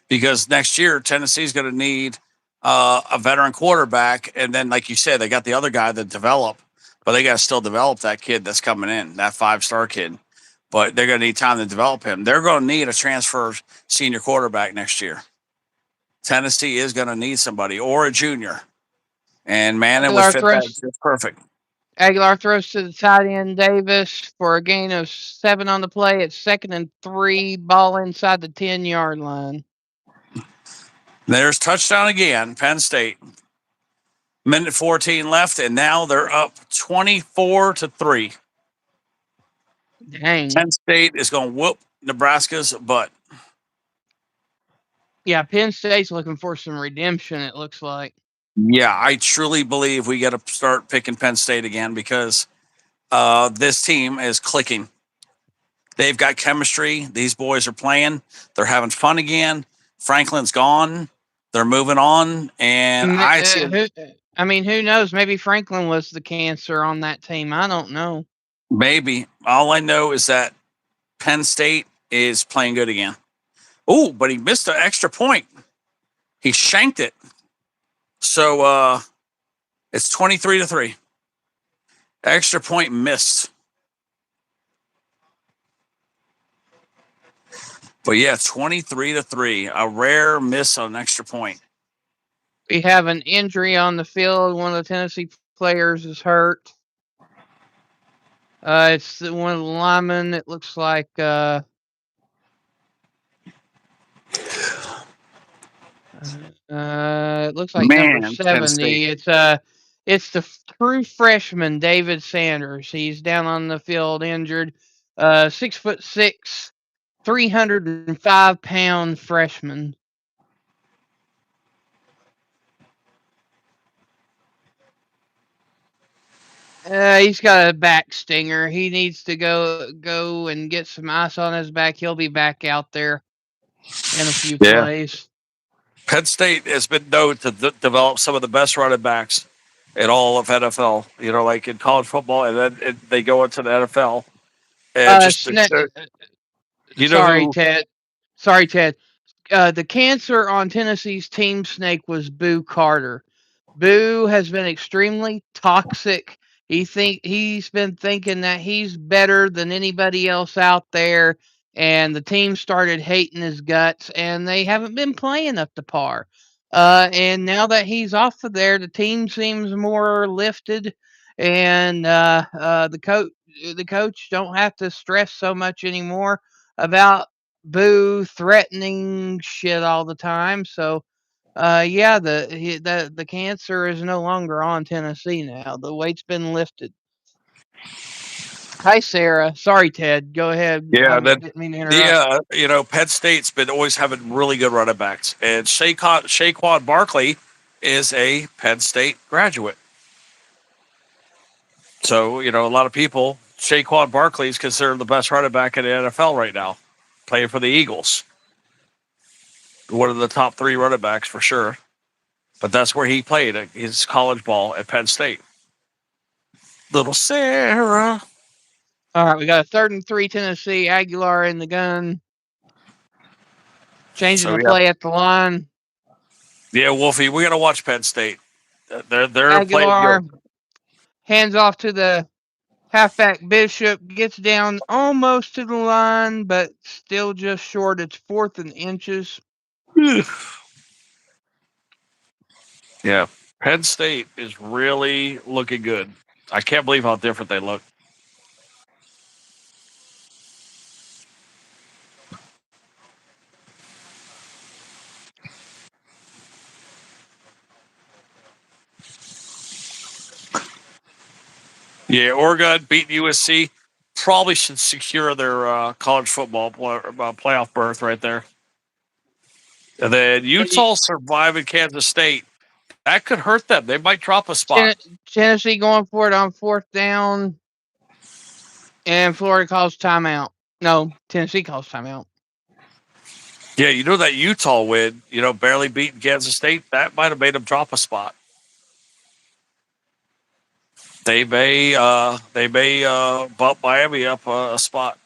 Because next year, Tennessee's going to need a veteran quarterback. And then, like you said, they got the other guy that develop, but they got to still develop that kid that's coming in, that 5-star kid. But they're going to need time to develop him. They're going to need a transfer senior quarterback next year. Tennessee is going to need somebody or a junior. And Manning would fit that just perfect. Aguilar throws to the tight end Davis for a gain of 7 on the play. It's 2nd and 3, ball inside the 10-yard line. There's touchdown again, Penn State. Minute 14 left, and now they're up 24-3. Dang. Penn State is going to whoop Nebraska's butt. Yeah, Penn State's looking for some redemption, it looks like. Yeah, I truly believe we got to start picking Penn State again, because this team is clicking. They've got chemistry. These boys are playing. They're having fun again. Franklin's gone. They're moving on, and I see. Who knows? Maybe Franklin was the cancer on that team. I don't know. Maybe all I know is that Penn State is playing good again. Oh, but he missed an extra point. He shanked it. So it's 23-3. Extra point missed. But yeah, 23-3. A rare miss on an extra point. We have an injury on the field. One of the Tennessee players is hurt. It's one of the linemen. It looks like number Man, Penn 70. State. It's the true freshman David Sanders. He's down on the field injured. 6'6", 305-pound freshman. He's got a back stinger. He needs to go and get some ice on his back. He'll be back out there in a few Yeah. plays. Penn State has been known to develop some of the best running backs in all of NFL. You know, like in college football, and then they go into the NFL. And you know Sorry, who? Ted. Sorry, Ted. The cancer on Tennessee's team snake was Boo Carter. Boo has been extremely toxic. He's been thinking that he's better than anybody else out there, and the team started hating his guts, and they haven't been playing up to par. And now that he's off of there, the team seems more lifted, and the coach don't have to stress so much anymore about Boo threatening shit all the time. So the cancer is no longer on Tennessee now. The weight's been lifted. Hi, Sarah. Sorry, Ted. Go ahead. Yeah, I then didn't mean to interrupt. Penn State's been always having really good running backs, and Saquon Barkley is a Penn State graduate. So a lot of people Saquon Barkley is considered the best running back in the NFL right now, playing for the Eagles. One of the top 3 running backs for sure. But that's where he played his college ball at Penn State. Little Sarah. All right, we got a 3rd and 3 Tennessee. Aguilar in the gun. Changing the play at the line. Yeah, Wolfie, we got to watch Penn State. They're playing Aguilar good. hands off to the halfback Bishop. Gets down almost to the line, but still just short. It's 4th and inches. Yeah, Penn State is really looking good. I can't believe how different they look. Yeah, Oregon beating USC. Probably should secure their college football playoff berth right there. And then Utah surviving Kansas State. That could hurt them. They might drop a spot. Tennessee going for it on 4th down. And Florida calls timeout. No, Tennessee calls timeout. Yeah, that Utah win, barely beating Kansas State, that might have made them drop a spot. They may bump Miami up a spot.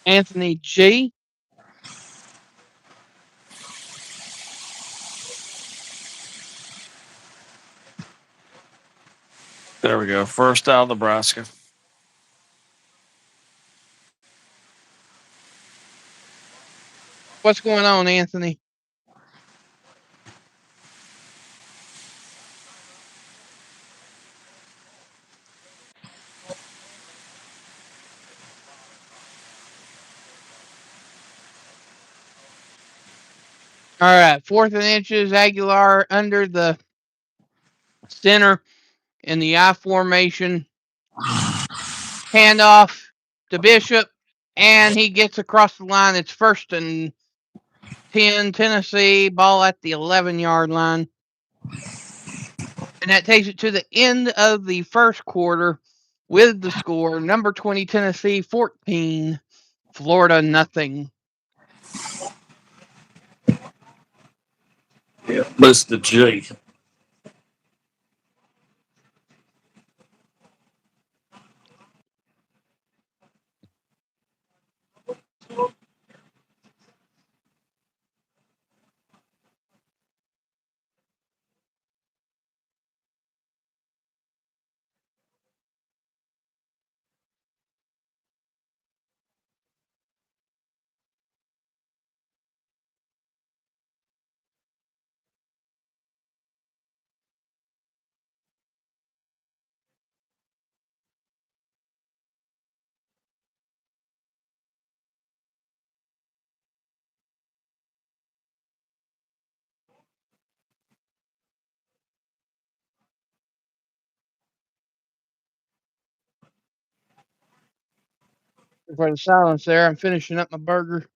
Anthony G. There we go. First down, Nebraska. What's going on, Anthony? All right, 4th and inches. Aguilar under the center in the I formation. Handoff to Bishop, and he gets across the line. It's 1st and 10 Tennessee. Ball at the 11-yard line. And that takes it to the end of the first quarter with the score number 20 Tennessee 14, Florida nothing. Yeah, but it's the G. For the silence there, I'm finishing up my burger.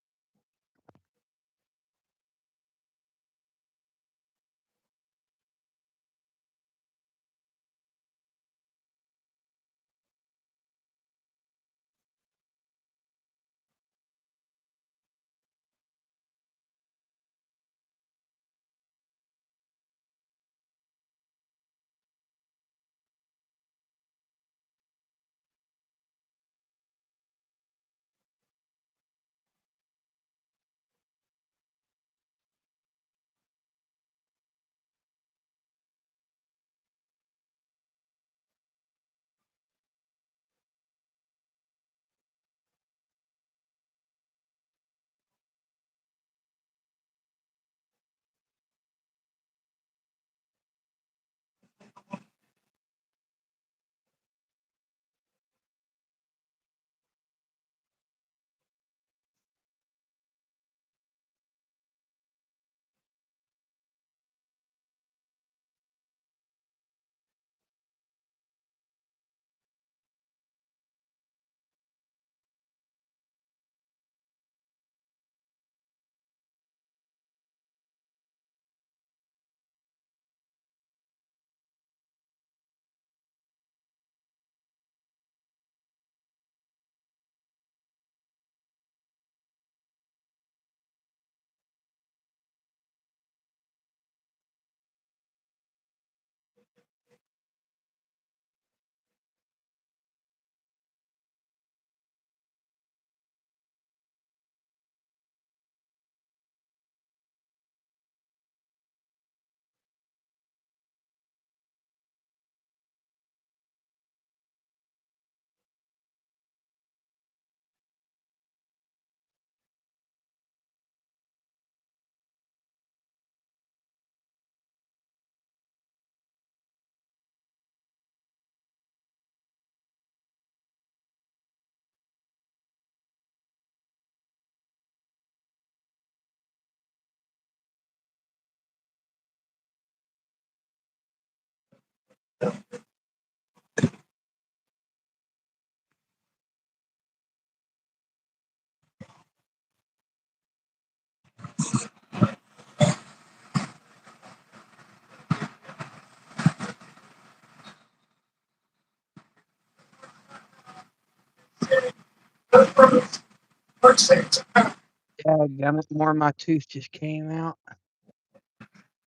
Dadgummit, more of my tooth just came out.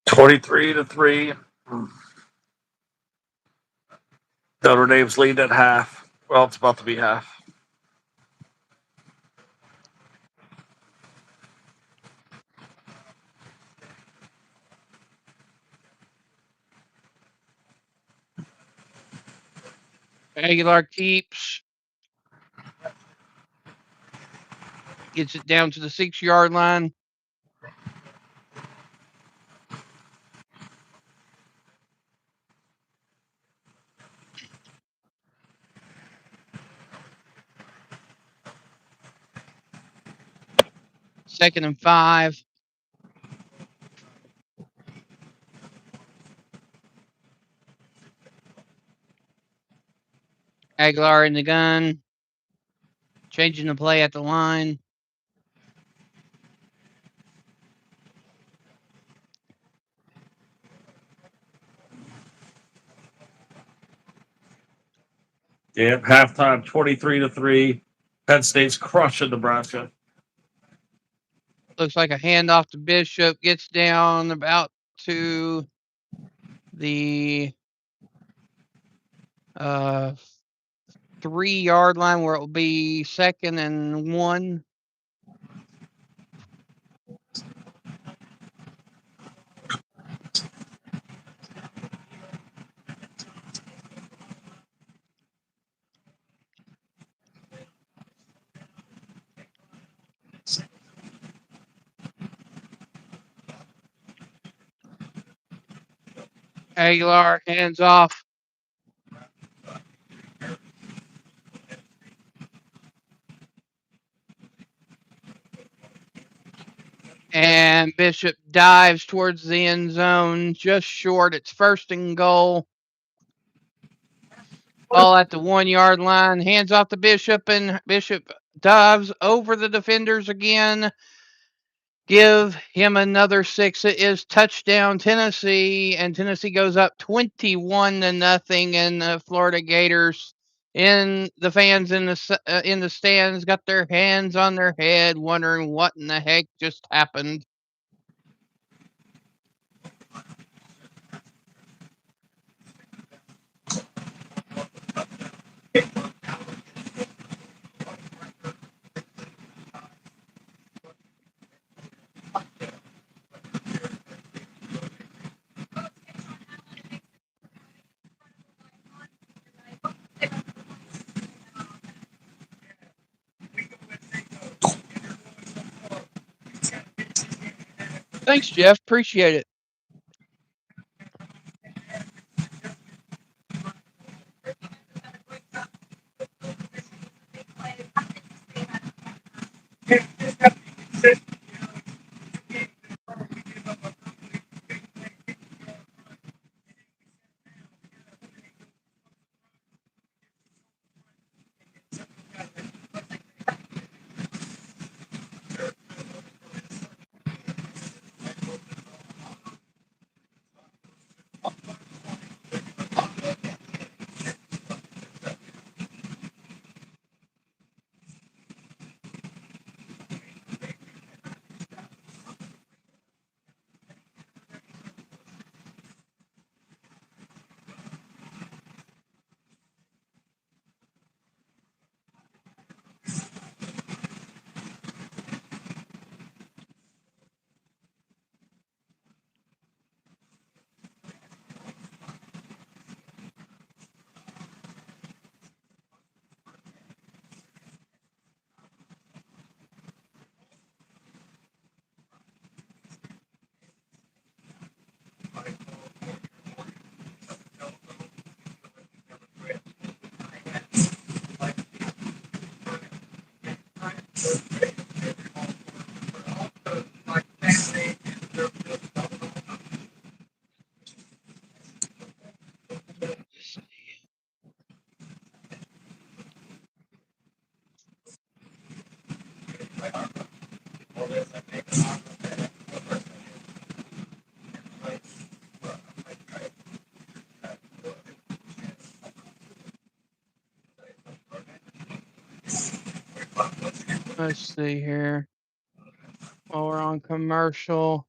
23-3. Notre Dame's lead at half. Well, it's about to be half. Aguilar keeps, gets it down to the 6-yard line. Second and 5. Aguilar in the gun, changing the play at the line. Yeah, halftime 23-3. Penn State's crushing Nebraska. Looks like a handoff to Bishop, gets down about to the 3-yard line where it will be 2nd and 1. Aguilar hands off. And Bishop dives towards the end zone, just short. It's 1st and goal. Ball at the 1-yard line. Hands off to Bishop, and Bishop dives over the defenders again. Give him another 6. It is touchdown Tennessee, and Tennessee goes up 21-0. And the Florida Gators, in the fans in the stands, got their hands on their head, wondering what in the heck just happened. Thanks, Jeff. Appreciate it. Let's see here. While we're on commercial.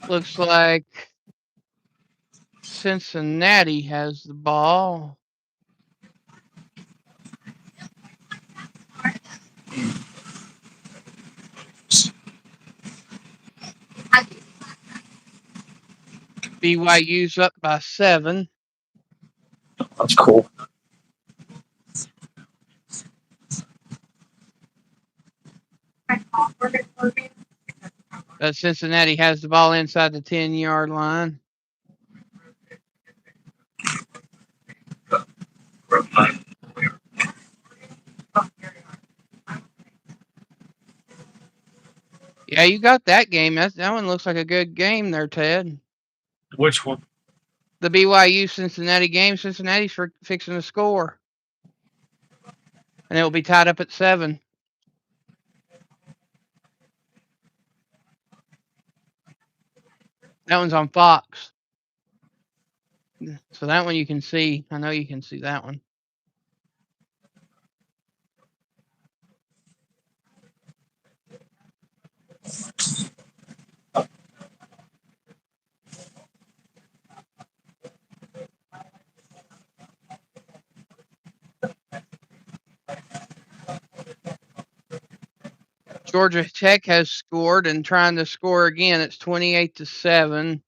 Looks like Cincinnati has the ball. BYU's up by 7. That's cool. Cincinnati has the ball inside the 10-yard line. Yeah, you got that game. That one looks like a good game there, Ted. Which one? The BYU Cincinnati game. Cincinnati's fixing to score. And it will be tied up at 7. That one's on Fox. So that one you can see. I know you can see that one. Georgia Tech has scored and trying to score again. It's 28-7.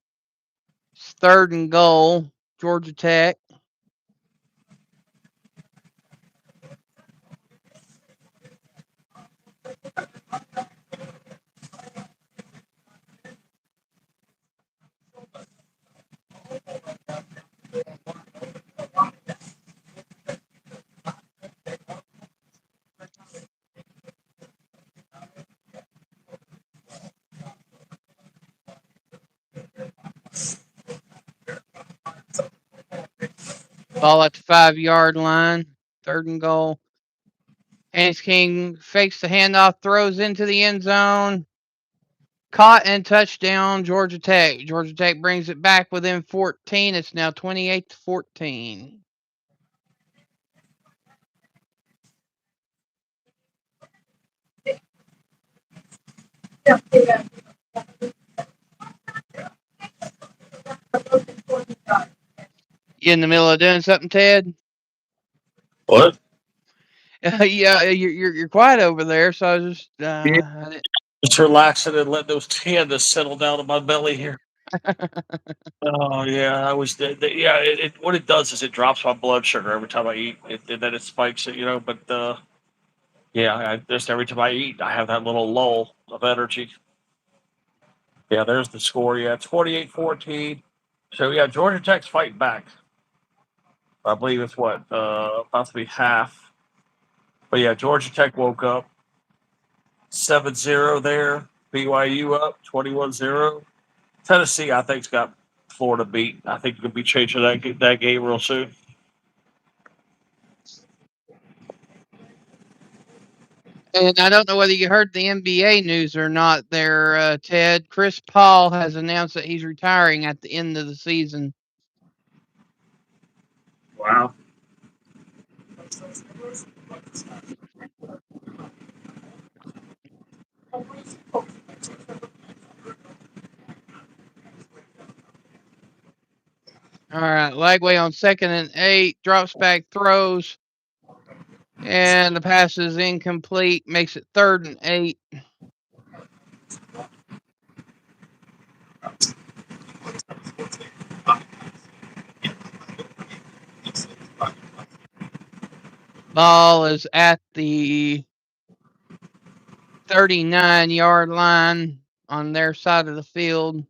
It's 3rd and goal. Georgia Tech. Ball at the 5-yard line. 3rd and goal. Haynes King fakes the handoff, throws into the end zone. Caught and touchdown, Georgia Tech. Georgia Tech brings it back within 14. It's now 28-14. You in the middle of doing something, Ted? What? Yeah, you're quiet over there. So I was just Just relaxing and let those tendons settle down in my belly here. Oh yeah, I was. Yeah, what it does is it drops my blood sugar every time I eat. And then it spikes it, But yeah, just every time I eat, I have that little lull of energy. Yeah, there's the score. Yeah, 28-14. So yeah, Georgia Tech's fighting back. I believe it's about to be half. But yeah, Georgia Tech woke up 7-0 there. BYU up 21-0. Tennessee, I think's got Florida beat. I think you'll be changing that game real soon. And I don't know whether you heard the NBA news or not there, Ted. Chris Paul has announced that he's retiring at the end of the season. Wow. All right, Lagway on 2nd and 8, drops back, throws, and the pass is incomplete. Makes it 3rd and 8. Ball is at the 39-yard line on their side of the field.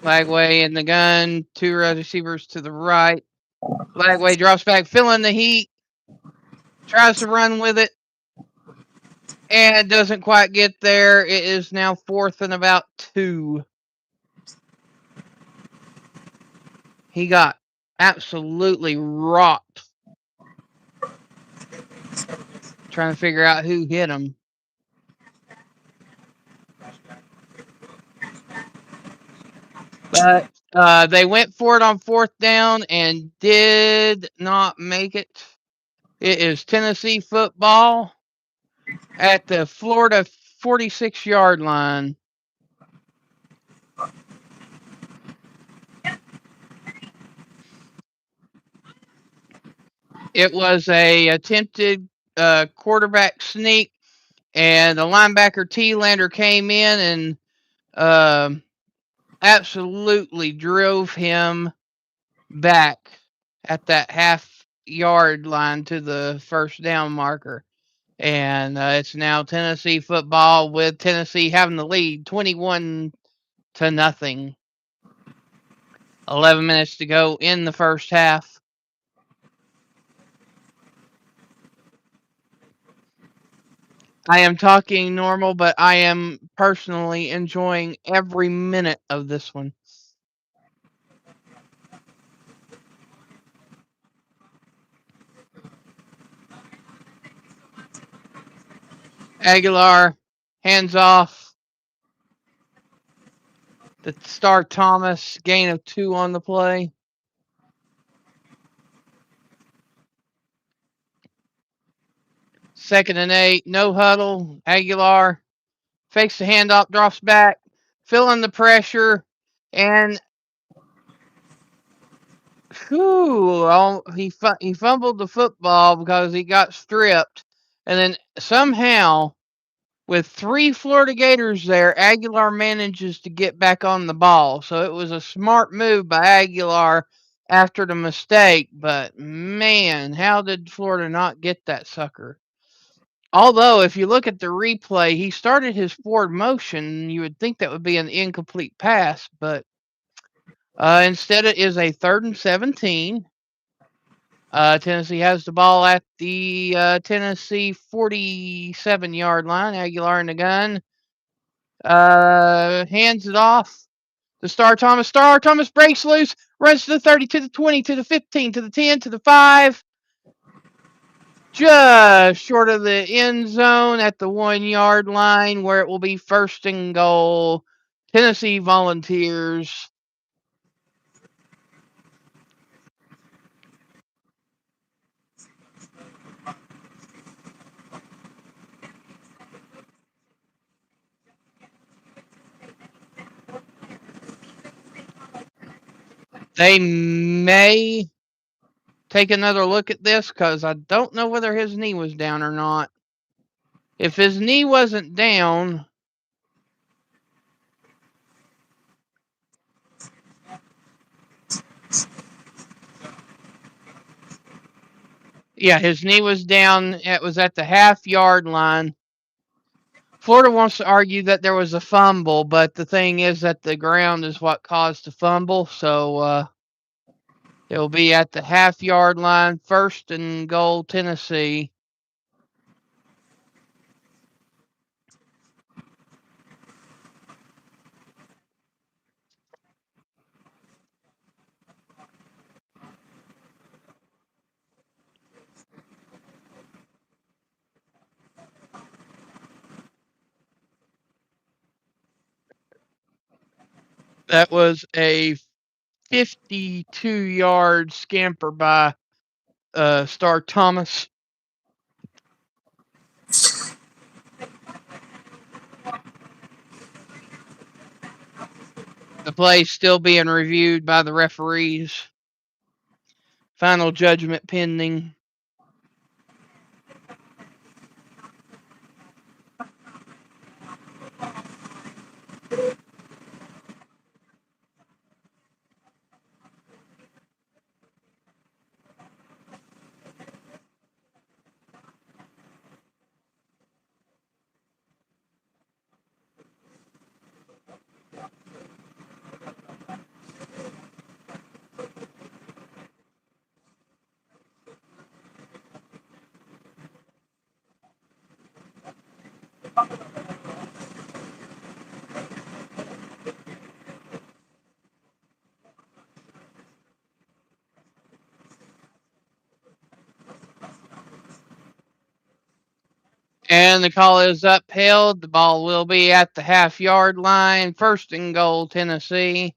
Lagway in the gun, 2 receivers to the right. Lagway drops back, feeling the heat, tries to run with it, and doesn't quite get there. It is now 4th and about 2. He got absolutely rocked trying to figure out who hit him. But they went for it on 4th down and did not make it. It is Tennessee football at the Florida 46-yard line. It was a attempted quarterback sneak, and the linebacker T-Lander came in and absolutely drove him back at that half-yard line to the 1st down marker. And it's now Tennessee football with Tennessee having the lead 21-0. 11 minutes to go in the 1st half. I am talking normal, but I am personally enjoying every minute of this one. Aguilar hands off to Star Thomas, gain of 2 on the play. Second and 8, no huddle. Aguilar fakes the handoff, drops back, feeling the pressure, and he fumbled the football because he got stripped. And then somehow, with 3 Florida Gators there, Aguilar manages to get back on the ball. So it was a smart move by Aguilar after the mistake. But man, how did Florida not get that sucker? Although, if you look at the replay, he started his forward motion. You would think that would be an incomplete pass, but instead it is a 3rd and 17. Tennessee has the ball at the Tennessee 47-yard line. Aguilar in the gun. Hands it off to Star Thomas. Star Thomas breaks loose, runs to the 30, to the 20, to the 15, to the 10, to the 5. Just short of the end zone at the 1-yard line, where it will be 1st and goal. Tennessee Volunteers. They may take another look at this because I don't know whether his knee was down or not. If his knee wasn't down, yeah, his knee was down. It was at the half-yard line. Florida wants to argue that there was a fumble, but the thing is that the ground is what caused the fumble. So it'll be at the half-yard line, 1st and goal, Tennessee. That was a 52-yard scamper by Star Thomas. The play still being reviewed by the referees. Final judgment pending. And the call is upheld. The ball will be at the half-yard line. 1st and goal, Tennessee.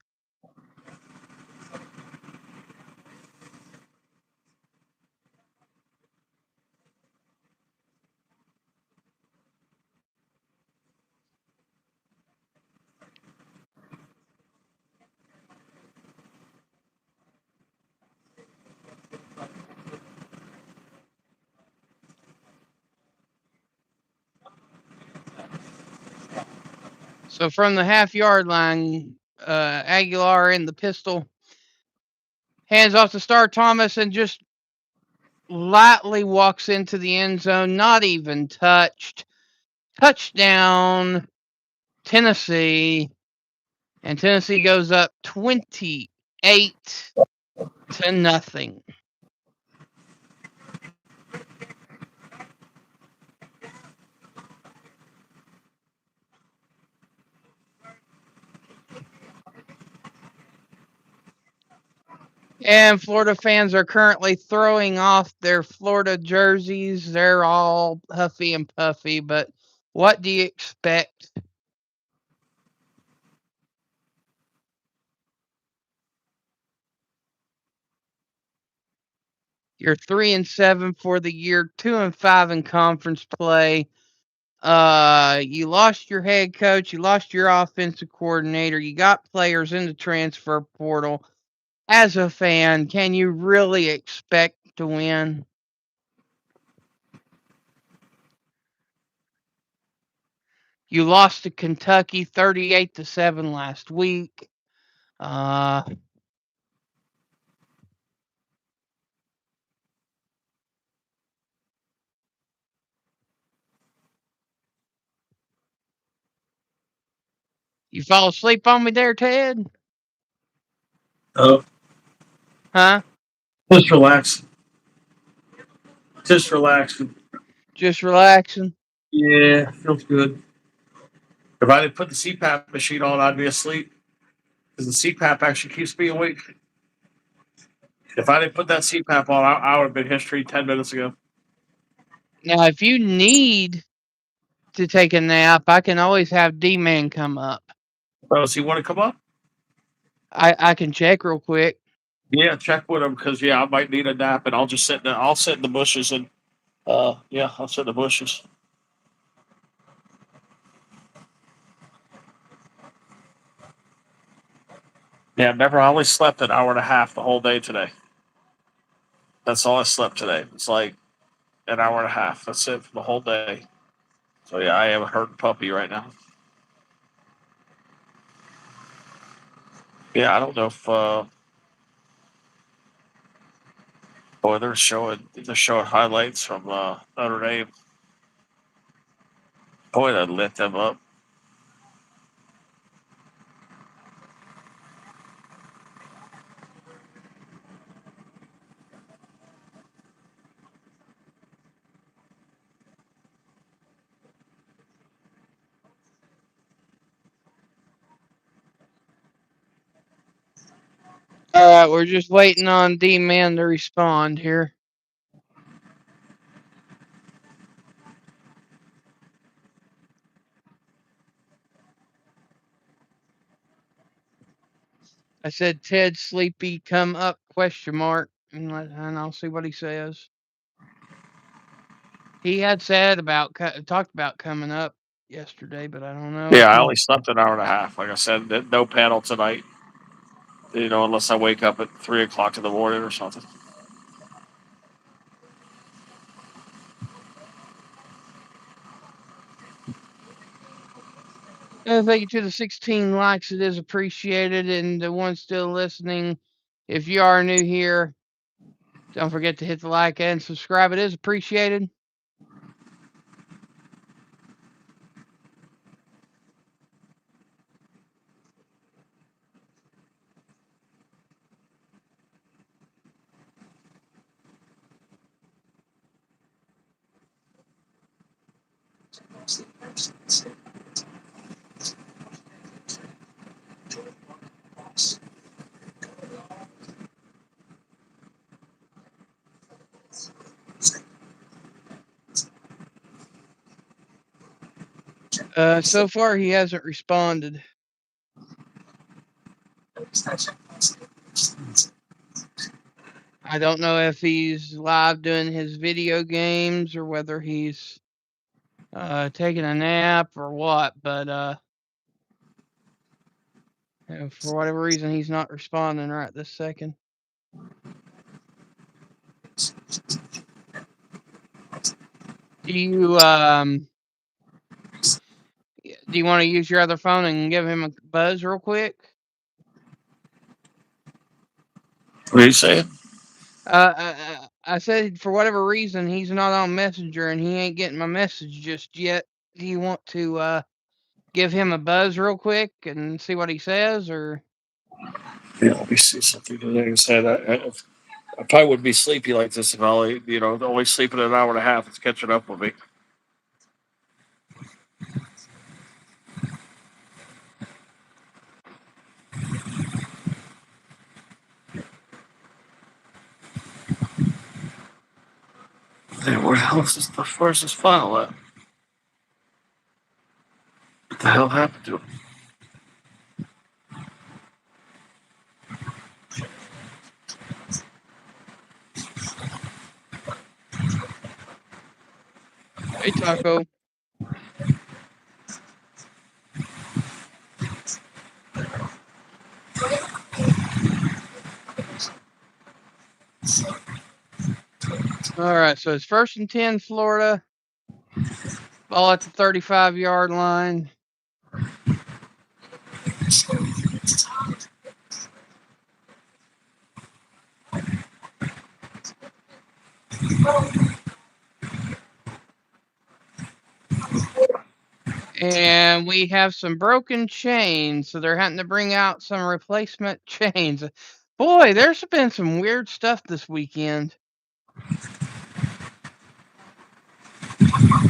So from the half-yard line, Aguilar in the pistol. Hands off to Star Thomas and just lightly walks into the end zone, not even touched. Touchdown, Tennessee. And Tennessee goes up 28-0. And Florida fans are currently throwing off their Florida jerseys. They're all huffy and puffy, but What do you expect? You're 3-7 for the year, 2-5 in conference play. You lost your head coach, you lost your offensive coordinator, you got players in the transfer portal. As a fan, can you really expect to win? You lost to Kentucky 38-7 last week. Uh, you fall asleep on me there, Ted? Oh, Huh? just relax. Just relaxing. Just relaxing? Yeah, feels good. If I didn't put the CPAP machine on, I'd be asleep. Because the CPAP actually keeps me awake. If I didn't put that CPAP on, I would have been history 10 minutes ago. Now, if you need to take a nap, I can always have D-Man come up. Oh, does he want to come up? I can check real quick. Yeah, check with him because I might need a nap, and I'll just sit. I'll sit in the bushes, and I'll sit in the bushes. Yeah, never. I only slept an hour and a half the whole day today. That's all I slept today. It's like an hour and a half. That's it for the whole day. So yeah, I am a hurt puppy right now. Yeah, I don't know if boy they're showing highlights from Notre Dame. Boy, that lit them up. All right, we're just waiting on D-Man to respond here. I said, Ted Sleepy, come up, ? And I'll see what he says. He had said talked about coming up yesterday, but I don't know Yeah, if I he. only slept an hour and a half. Like I said, no panel tonight. Unless I wake up at 3 o'clock in the morning or something. Thank you to the 16 likes. It is appreciated. And the ones still listening, if you are new here, don't forget to hit the like and subscribe. It is appreciated. So far, he hasn't responded. I don't know if he's live doing his video games or whether he's taking a nap or what, but for whatever reason, he's not responding right this second. Do you want to use your other phone and give him a buzz real quick? What are you saying? I said for whatever reason he's not on Messenger and he ain't getting my message just yet. Do you want to give him a buzz real quick and see what he says, or? Yeah, let me see something. Like I said, I probably wouldn't be sleepy like this if I only sleeping an hour and a half. It's catching up with me. Hey, where's this file at? hell happened to him? Hey, Taco. All right, so it's 1st and 10, Florida. Ball at the 35-yard line. And we have some broken chains, so they're having to bring out some replacement chains. Boy, there's been some weird stuff this weekend.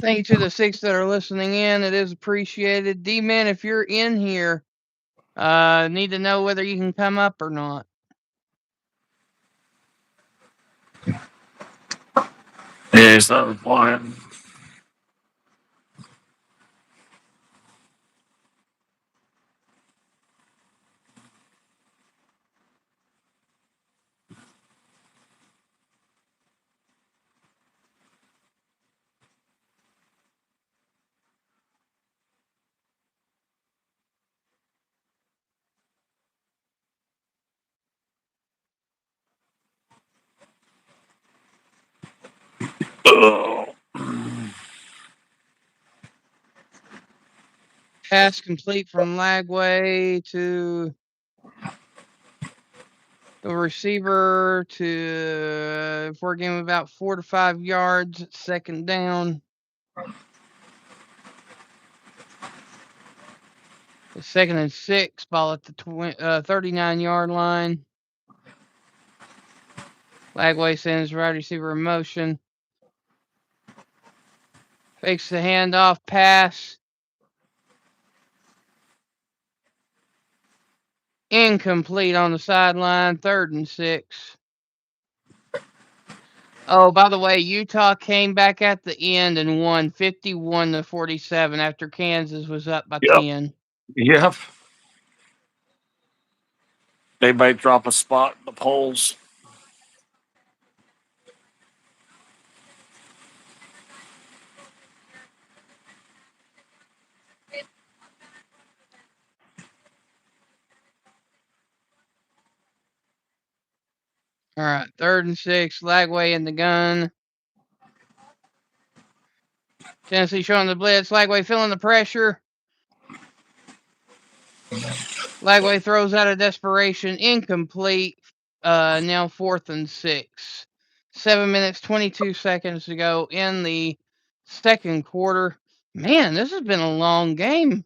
Thank you to the 6 that are listening in. It is appreciated. D-Man, if you're in here, need to know whether you can come up or not. Yeah, he's not replying. Oh. Pass complete from Lagway to the receiver for a game of about 4 to 5 yards, 2nd down. The 2nd and 6, ball at the 39-yard line. Lagway sends wide receiver in motion. Fakes the handoff pass. Incomplete on the sideline, 3rd and 6. Oh, by the way, Utah came back at the end and won 51-47 after Kansas was up by 10. Yep. They might drop a spot in the polls. All right, 3rd and 6, Lagway in the gun. Tennessee showing the blitz, Lagway feeling the pressure. Lagway throws out of desperation, incomplete. Now 4th and 6. 7 minutes, 22 seconds to go in the 2nd quarter. Man, this has been a long game.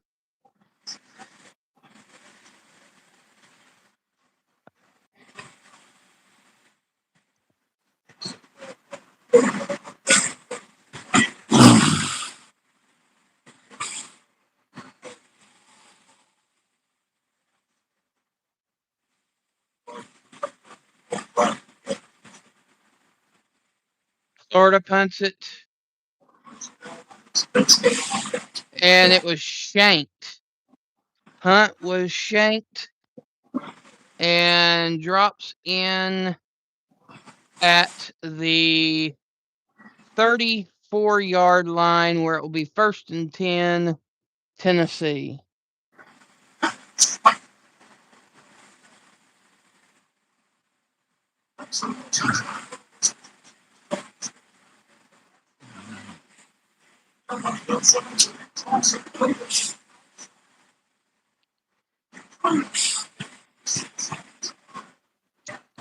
Florida punts it. And it was shanked. Hunt was shanked and drops in at the 34-yard line where it will be 1st and 10, Tennessee.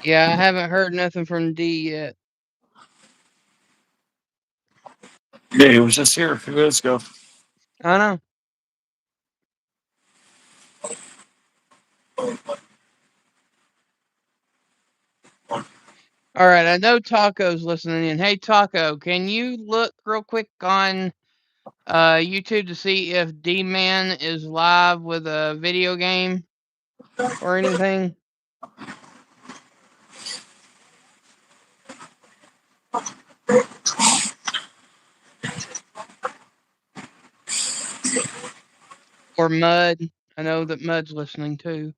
Yeah, I haven't heard nothing from D yet. Yeah, he was just here a few minutes ago. I know. All right, I know Taco's listening in. Hey, Taco, can you look real quick on YouTube to see if D-Man is live with a video game or anything? Or Mud. I know that Mud's listening too.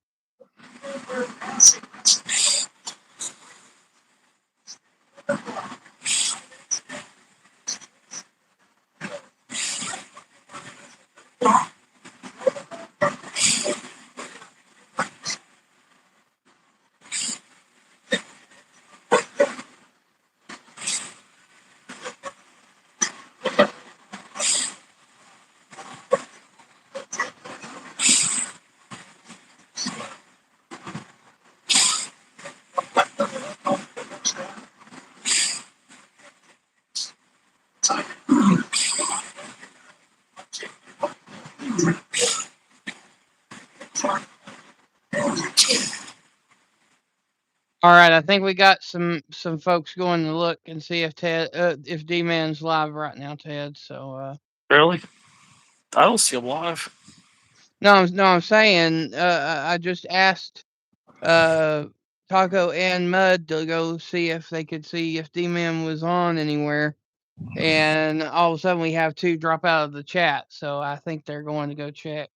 All right, I think we got some folks going to look and see if D Man's live right now, Ted. So Really? I don't see him live. no, I'm saying I just asked uh Taco and Mud to go see if they could see if D Man was on anywhere, and all of a sudden we have two drop out of the chat. So I think they're going to go check.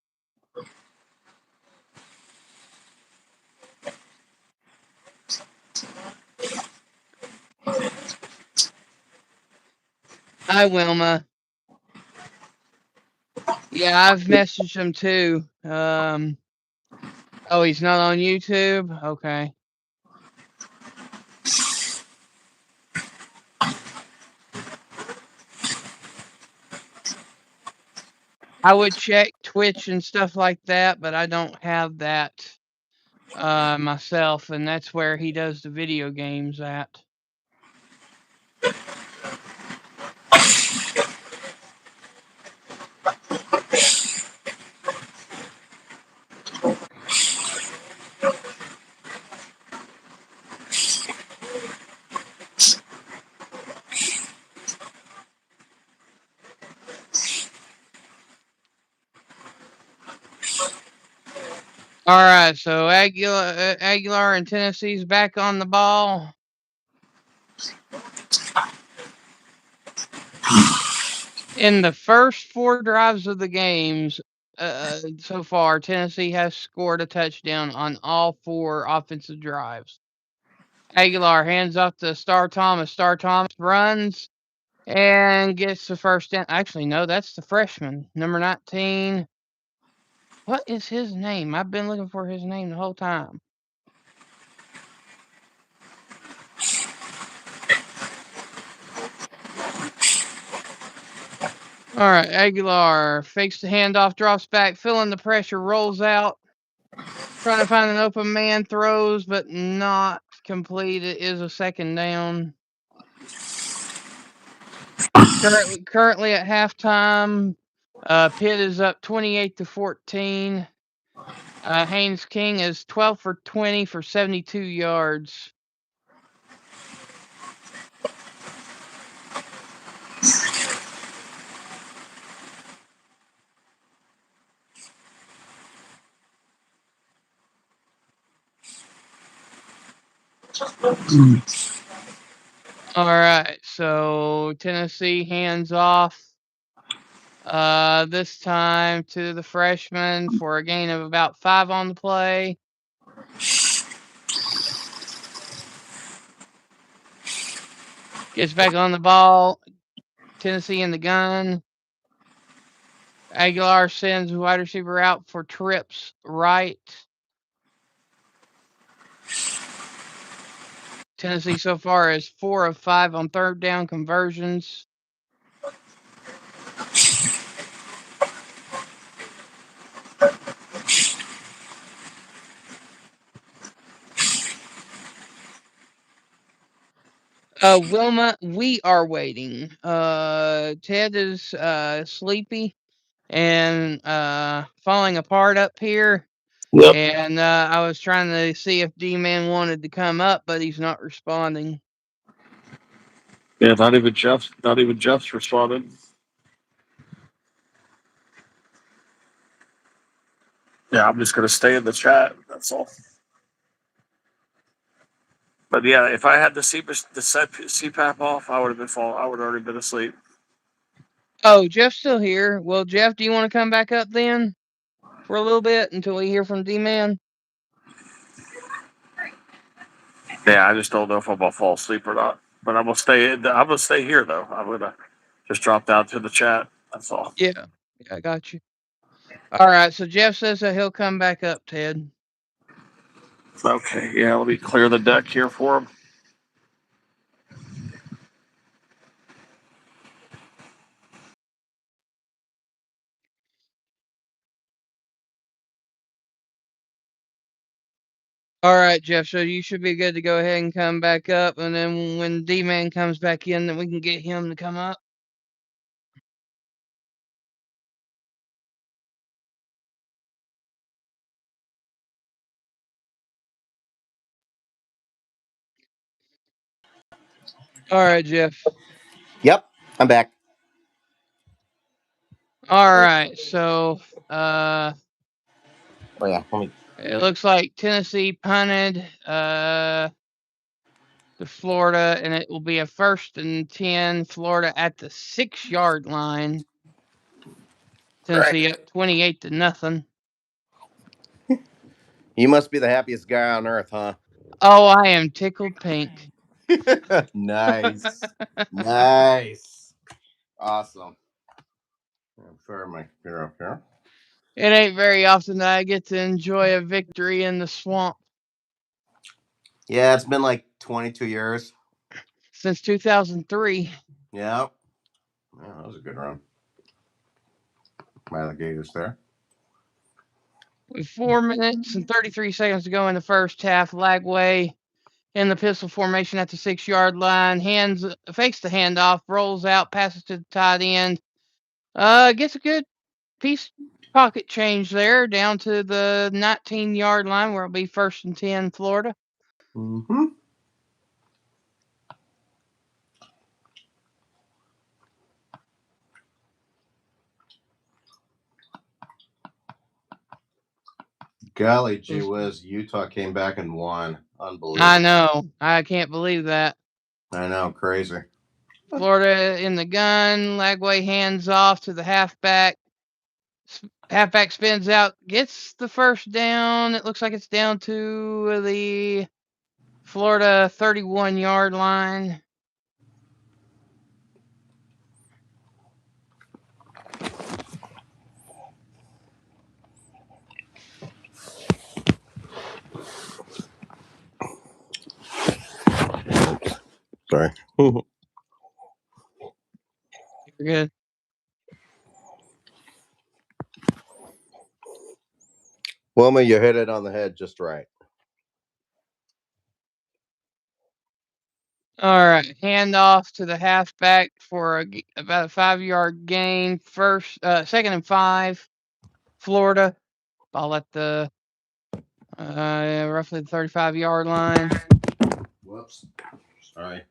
Hi, Wilma. Yeah, I've messaged him too. Oh, he's not on YouTube? Okay. I would check Twitch and stuff like that, but I don't have that myself, and that's where he does the video games at. All right, so Aguilar and Tennessee's back on the ball. In the first 4 drives of the games so far, Tennessee has scored a touchdown on all 4 offensive drives. Aguilar hands off to Star Thomas. Star Thomas runs and gets the first down. Actually, no, that's the freshman, number 19. What is his name? I've been looking for his name the whole time. All right, Aguilar fakes the handoff, drops back, feeling the pressure, rolls out, trying to find an open man, throws, but not complete. It is a second down. Currently at halftime, Pitt is up 28-14. Haynes King is 12 for 20 for 72 yards. All right, so Tennessee hands off. This time to the freshman for a gain of about 5 on the play. Gets back on the ball. Tennessee in the gun. Aguilar sends wide receiver out for trips right. Tennessee so far is 4 of 5 on third down conversions. Wilma, we are waiting. Ted is sleepy and falling apart up here. Yep. And I was trying to see if D-Man wanted to come up, but he's not responding. Yeah, not even Jeff's responded. Yeah, I'm just gonna stay in the chat. That's all. But yeah, if I had the CPAP off, I would have been I would have already been asleep. Oh, Jeff's still here. Well, Jeff, do you want to come back up then? for a little bit until we hear from D-Man? Yeah, I just don't know if I'm gonna fall asleep or not. But I'm gonna stay here though. I'm gonna just drop down to the chat. That's all. Yeah. Yeah, I got you. All right. So Jeff says that he'll come back up, Ted. Okay. Yeah. Let me clear the deck here for him. All right, Jeff. So you should be good to go ahead and come back up, and then when D-Man comes back in, then we can get him to come up. All right, Jeff. Yep, I'm back. All right. So Oh yeah, let me. it looks like Tennessee punted to Florida, and it will be a 1st and 10. Florida at the 6-yard line. Tennessee up 28-0. You must be the happiest guy on earth, huh? Oh, I am tickled pink. Nice, nice, awesome. I'm fair my computer up here. It ain't very often that I get to enjoy a victory in the swamp. Yeah, it's been like 22 years. Since 2003. Yeah, that was a good run by the Gators there. With 4 minutes and 33 seconds to go in the first half, Lagway in the pistol formation at the 6-yard line, fakes the handoff, rolls out, passes to the tight end. Gets a good piece pocket change there down to the 19-yard line where it'll be 1st and 10 Florida. Mm-hmm. Golly gee whiz, Utah came back and won. Unbelievable. I know. I can't believe that. I know, crazy. Florida in the gun. Lagway hands off to the halfback. Halfback spins out, gets the first down. It looks like it's down to the Florida 31-yard line. Sorry. You're good. Wilma, you hit it on the head just right. All right, handoff to the halfback for about a 5-yard gain. 2nd and 5, Florida. Ball at the roughly the 35-yard line. Whoops. Sorry.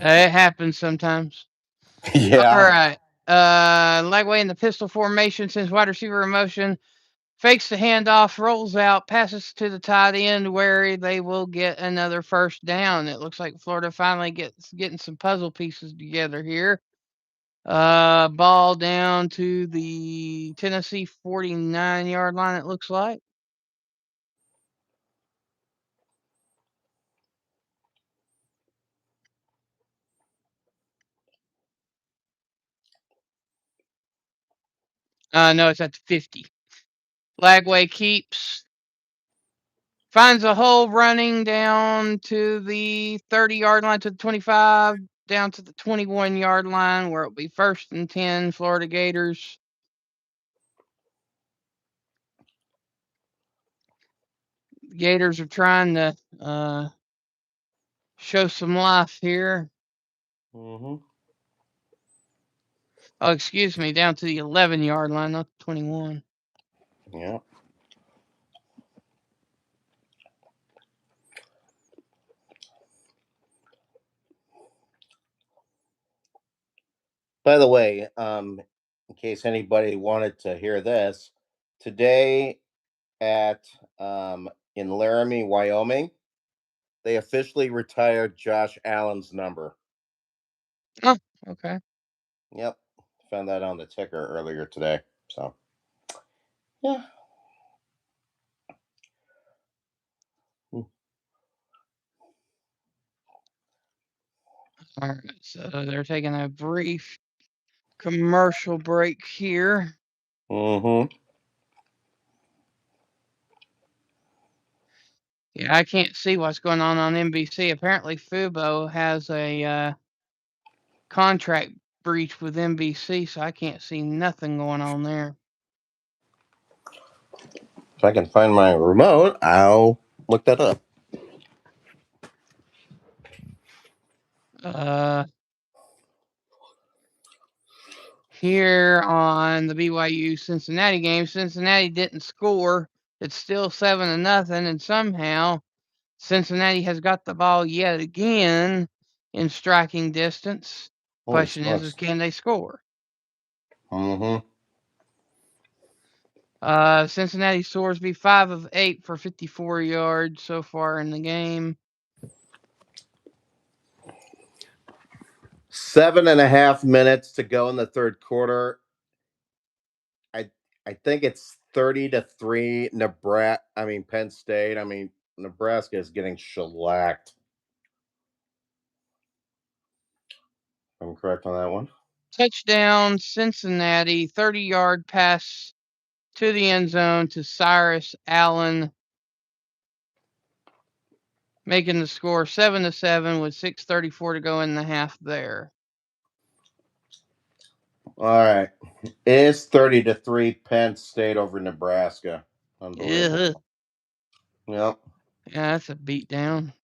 It happens sometimes. Yeah. All right. Lagway in the pistol formation, sends wide receiver in motion, fakes the handoff, rolls out, passes to the tight end where they will get another first down. It looks like Florida finally getting some puzzle pieces together here. Ball down to the Tennessee 49-yard line, it looks like. No, it's at the 50. Lagway finds a hole running down to the 30-yard line to the 25, down to the 21-yard line where it'll be 1st and 10 Florida Gators. The Gators are trying to show some life here. Mm-hmm. Oh, excuse me, down to the 11-yard line, not the 21. Yeah. By the way, in case anybody wanted to hear this, today at in Laramie, Wyoming, they officially retired Josh Allen's number. Oh, okay. Yep, Found that on the ticker earlier today. So, yeah. All right, so they're taking a brief commercial break here. Mm-hmm. Yeah, I can't see what's going on NBC. Apparently, Fubo has a contract breach with NBC, so I can't see nothing going on there. If I can find my remote, I'll look that up. Here on the BYU Cincinnati game, Cincinnati didn't score. It's still 7-0, and somehow Cincinnati has got the ball yet again in striking distance. Holy Question is smokes. can they score? Mm-hmm. Cincinnati Sorsby 5 of 8 for 54 yards so far in the game. 7.5 minutes to go in the third quarter. I think it's 30-3 Nebraska. Penn State. Nebraska is getting shellacked. I'm correct on that one. Touchdown Cincinnati, 30-yard pass to the end zone to Cyrus Allen, making the score 7-7 with 6:34 to go in the half there. All right. It's 30-3 Penn State over Nebraska. Unbelievable. Ugh. Yep. Yeah, that's a beatdown.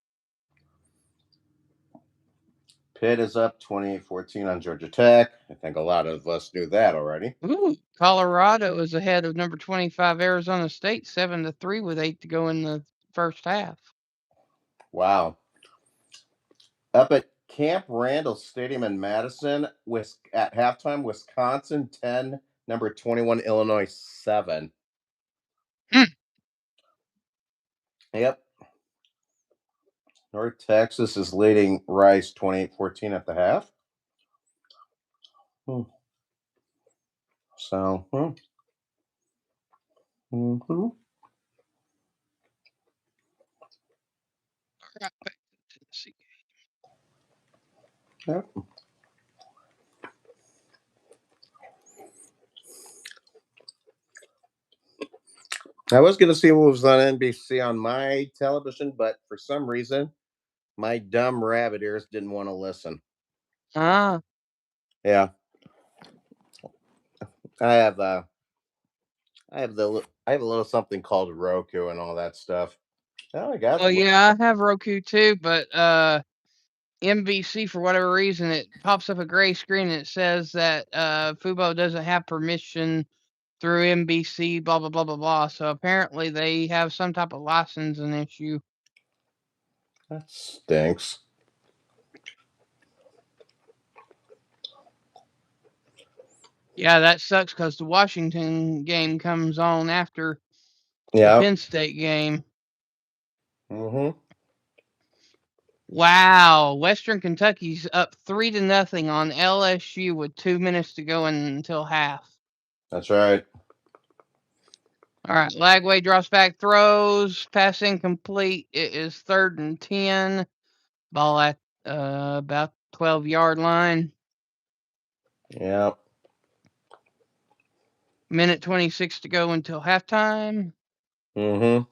Pitt is up 28-14 on Georgia Tech. I think a lot of us knew that already. Ooh, Colorado is ahead of number 25 Arizona State 7-3 with 8 to go in the first half. Wow. Up at Camp Randall Stadium in Madison, at halftime, Wisconsin 10, number 21 Illinois 7. Yep. North Texas is leading Rice 28-14 at the half. So, mm-hmm. Right back to Tennessee. Yep. I was going to see what was on NBC on my television, but for some reason, my dumb rabbit ears didn't want to listen. Ah. Yeah. I have a little something called Roku and all that stuff. Oh, I got. Well, yeah, I have Roku too, but NBC, for whatever reason, it pops up a gray screen and it says that Fubo doesn't have permission through NBC, blah, blah, blah, blah, blah. So apparently they have some type of licensing issue. That stinks. Yeah, that sucks because the Washington game comes on after the Yeah. Penn State game. Mm-hmm. Wow, Western Kentucky's up 3-0 on LSU with 2 minutes to go until half. That's right. All right, Lagway drops back, throws, pass incomplete. It is 3rd and 10. Ball at about 12-yard line. Yeah. Minute 26 to go until halftime. Mm-hmm.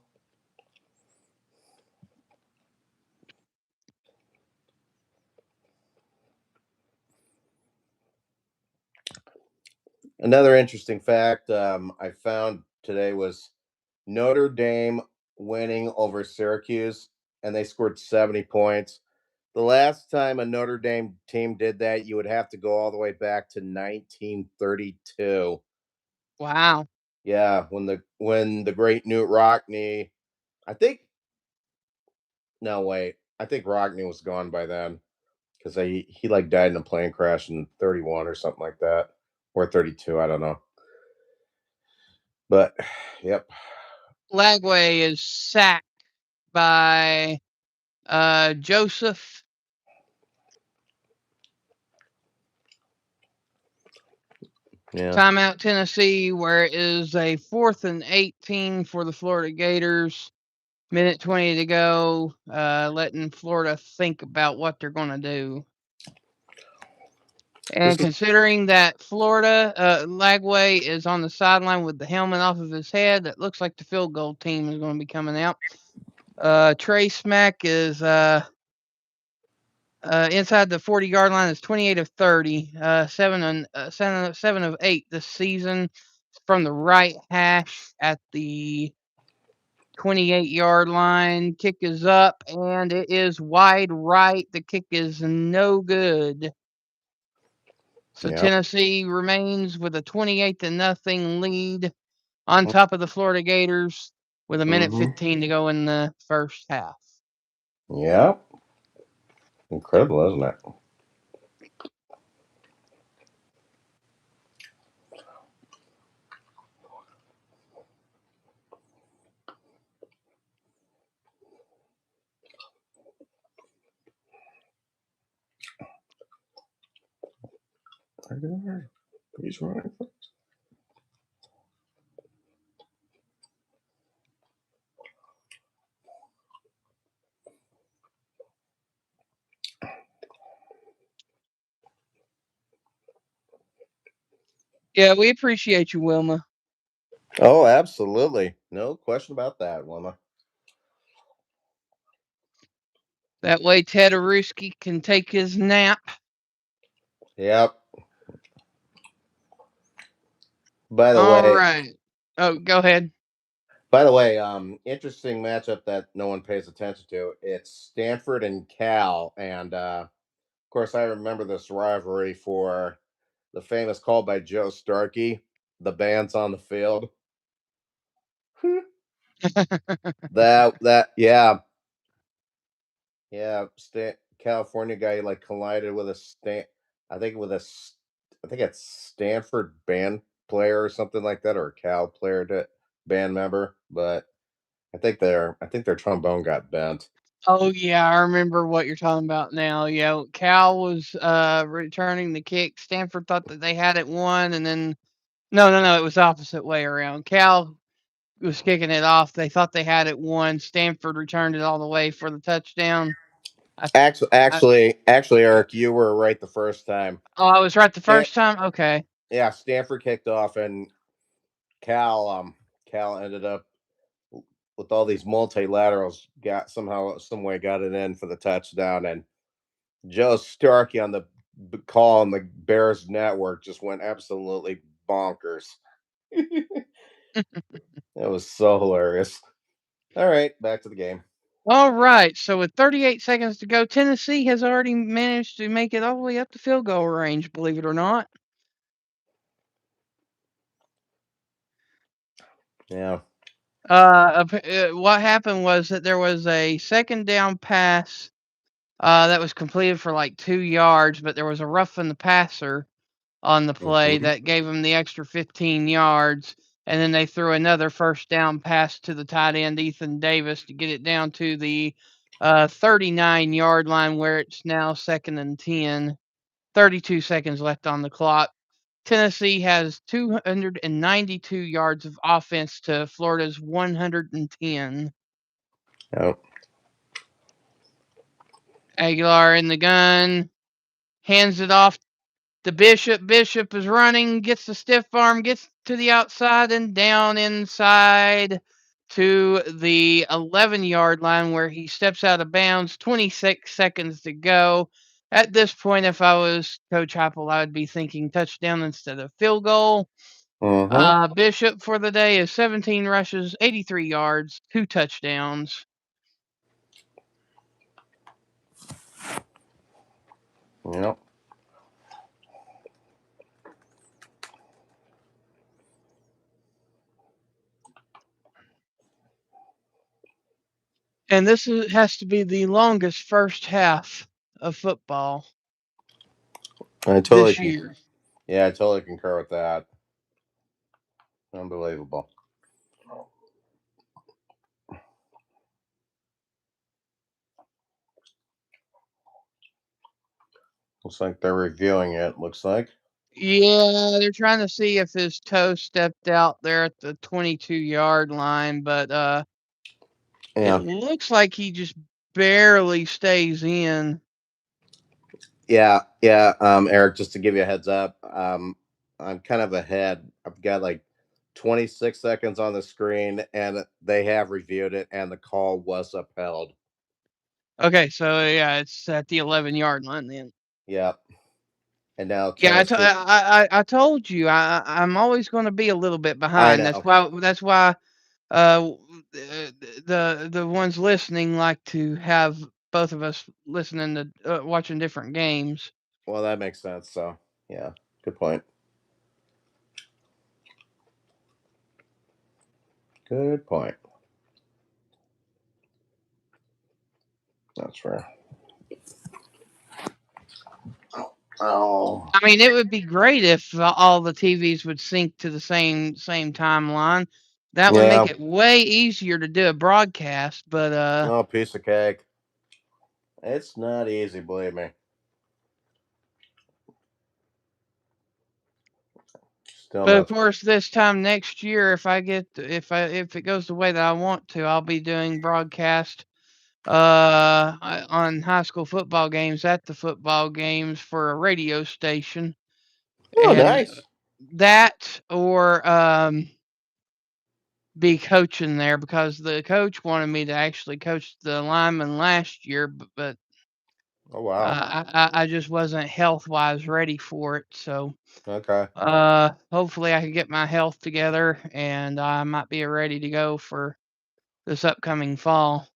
Another interesting fact I found today was Notre Dame winning over Syracuse, and they scored 70 points. The last time a Notre Dame team did that, you would have to go all the way back to 1932. Wow. Yeah, when the great Newt Rockne, I think. No, wait, I think Rockne was gone by then because he like died in a plane crash in 31 or something like that, or 32. I don't know. But yep. Lagway is sacked by Joseph. Yeah. Timeout Tennessee, where it is a 4th and 18 for the Florida Gators. Minute 20 to go, letting Florida think about what they're going to do. And considering that Florida, Lagway is on the sideline with the helmet off of his head, that looks like the field goal team is going to be coming out. Trey Smack is inside the 40-yard line, is 28 of 30, 7 of 8 this season from the right hash at the 28-yard line. Kick is up, and it is wide right. The kick is no good. So Yep. Tennessee remains with a 28-0 lead on top of the Florida Gators with a minute 15 to go in the first half. Yep. Incredible, isn't it? He's running. Yeah, we appreciate you, Wilma. Oh, absolutely. No question about that, Wilma. That way Ted Aruski can take his nap. Yep. By the All way, right. Oh, go ahead. Interesting matchup that no one pays attention to. It's Stanford and Cal, and of course, I remember this rivalry for the famous call by Joe Starkey. The band's on the field. Yeah, yeah. California guy like collided with a I think I think it's Stanford band player or something like that, or a Cal player band member, but I think their trombone got bent. Oh yeah, I remember what you're talking about now. Yeah, Cal was returning the kick. Stanford thought that they had it won, and then no, it was the opposite way around. Cal was kicking it off. They thought they had it won. Stanford returned it all the way for the touchdown. I, I, Actually, Eric, you were right the first time. oh, I was right the Stan- first time. Okay. yeah, Stanford kicked off, and Cal ended up with all these multilaterals. Got some way got it in for the touchdown, and Joe Starkey on the call on the Bears network just went absolutely bonkers. It was so hilarious. All right, back to the game. All right. So with 38 seconds to go, Tennessee has already managed to make it all the way up to field goal range. Believe it or not. Yeah. What happened was that there was a second down pass that was completed for like 2 yards, but there was a roughing the passer on the play Mm-hmm. that gave them the extra 15 yards. And then they threw another first down pass to the tight end, Ethan Davis, to get it down to the 39-yard line where it's now 2nd and 10. 32 seconds left on the clock. Tennessee has 292 yards of offense to Florida's 110. Yep. Aguilar in the gun, hands it off to Bishop. Bishop is running, gets the stiff arm, gets to the outside and down inside to the 11-yard line where he steps out of bounds. 26 seconds to go. At this point, if I was Coach Heupel, I would be thinking touchdown instead of field goal. Mm-hmm. Bishop for the day is 17 rushes, 83 yards, 2 touchdowns. Yep. And this has to be the longest first half of football I totally this can. year. Yeah, I totally concur with that. Unbelievable. Looks like they're reviewing it. Looks like. Yeah, they're trying to see if his toe stepped out there at the 22-yard line, but it Yeah, looks like he just barely stays in. yeah. Eric, just to give you a heads up, I'm kind of ahead. I've got like 26 seconds on the screen, and they have reviewed it, and the call was upheld. Okay, so yeah, it's at the 11-yard line then. Yep. And now Yeah, Tennessee. I told you I'm always going to be a little bit I behind. know. That's why uh the ones listening like to have both of us listening to watching different games. Well, that makes sense. So, yeah, good point. Good point. That's fair. Oh, I mean, it would be great if all the TVs would sync to the same timeline. That would make yeah. it way easier to do a broadcast, but Oh, piece of cake. It's not easy, believe me. Still but of not. course this time next year if it goes the way that I want to, I'll be doing broadcast on high school football games at the football games for a radio station, Oh, and nice. that or be coaching there because the coach wanted me to actually coach the linemen last year, but Oh, wow. I just wasn't health wise ready for it. So Okay. hopefully I can get my health together and I might be ready to go for this upcoming fall.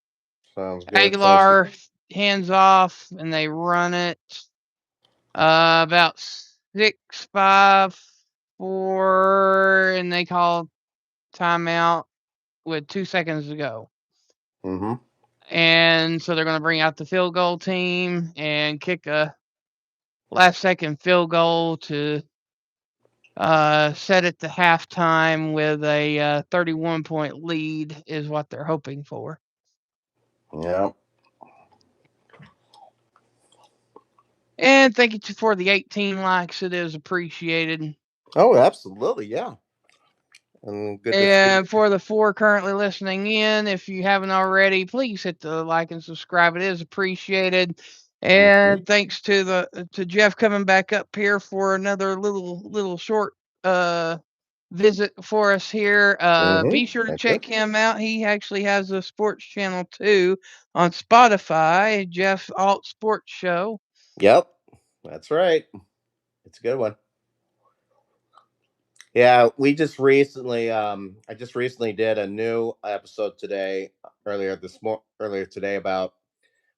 Sounds good. Sounds good. Aguilar hands off and they run it about 6-5-4 and they call timeout with 2 seconds to go. Mm-hmm. And so they're going to bring out the field goal team and kick a last second field goal to set it to halftime with a 31-point lead is what they're hoping for. Yeah. And thank you for the 18 likes. It is appreciated. Oh, absolutely. Yeah. And good to see. And for the 4 currently listening in, if you haven't already, please hit the like and subscribe. It is appreciated. Mm-hmm. And thanks to Jeff coming back up here for another little short visit for us here. Mm-hmm. Be sure to Thank you. check him out. He actually has a sports channel too on Spotify, Jeff Alt Sports Show. Yep. That's right. It's a good one. Yeah, we just recently I just recently did a new episode today earlier today about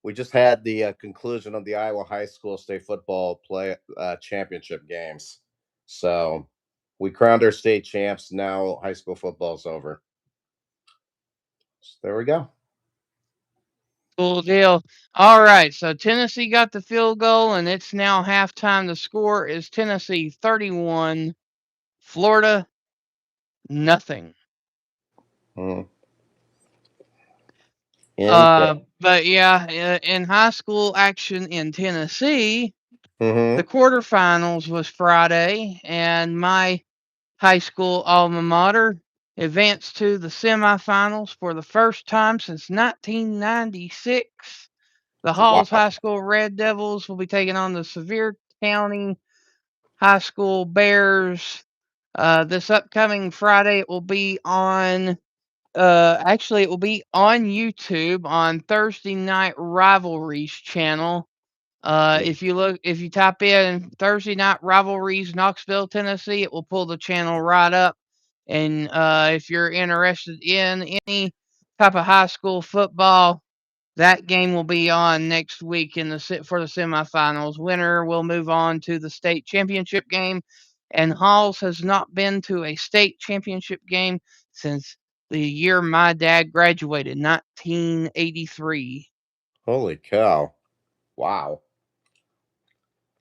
we just had the conclusion of the Iowa High School State Football play championship games. So, we crowned our state champs. Now high school football's over. So there we go. Cool deal. All right, so Tennessee got the field goal, and it's now halftime. The score is Tennessee 31, Florida nothing. Mm. Interesting. But yeah, in high school action in Tennessee, the Mm-hmm. quarterfinals was Friday, and my high school alma mater advanced to the semifinals for the first time since 1996. The Halls Wow. High School Red Devils will be taking on the Sevier County High School Bears this upcoming Friday. It will be on. Actually, it will be on YouTube on Thursday Night Rivalries channel. If you type in Thursday Night Rivalries Knoxville, Tennessee, it will pull the channel right up. And if you're interested in any type of high school football, that game will be on next week for the semifinals. Winner will move on to the state championship game, and Halls has not been to a state championship game since the year my dad graduated, 1983. Holy cow. Wow.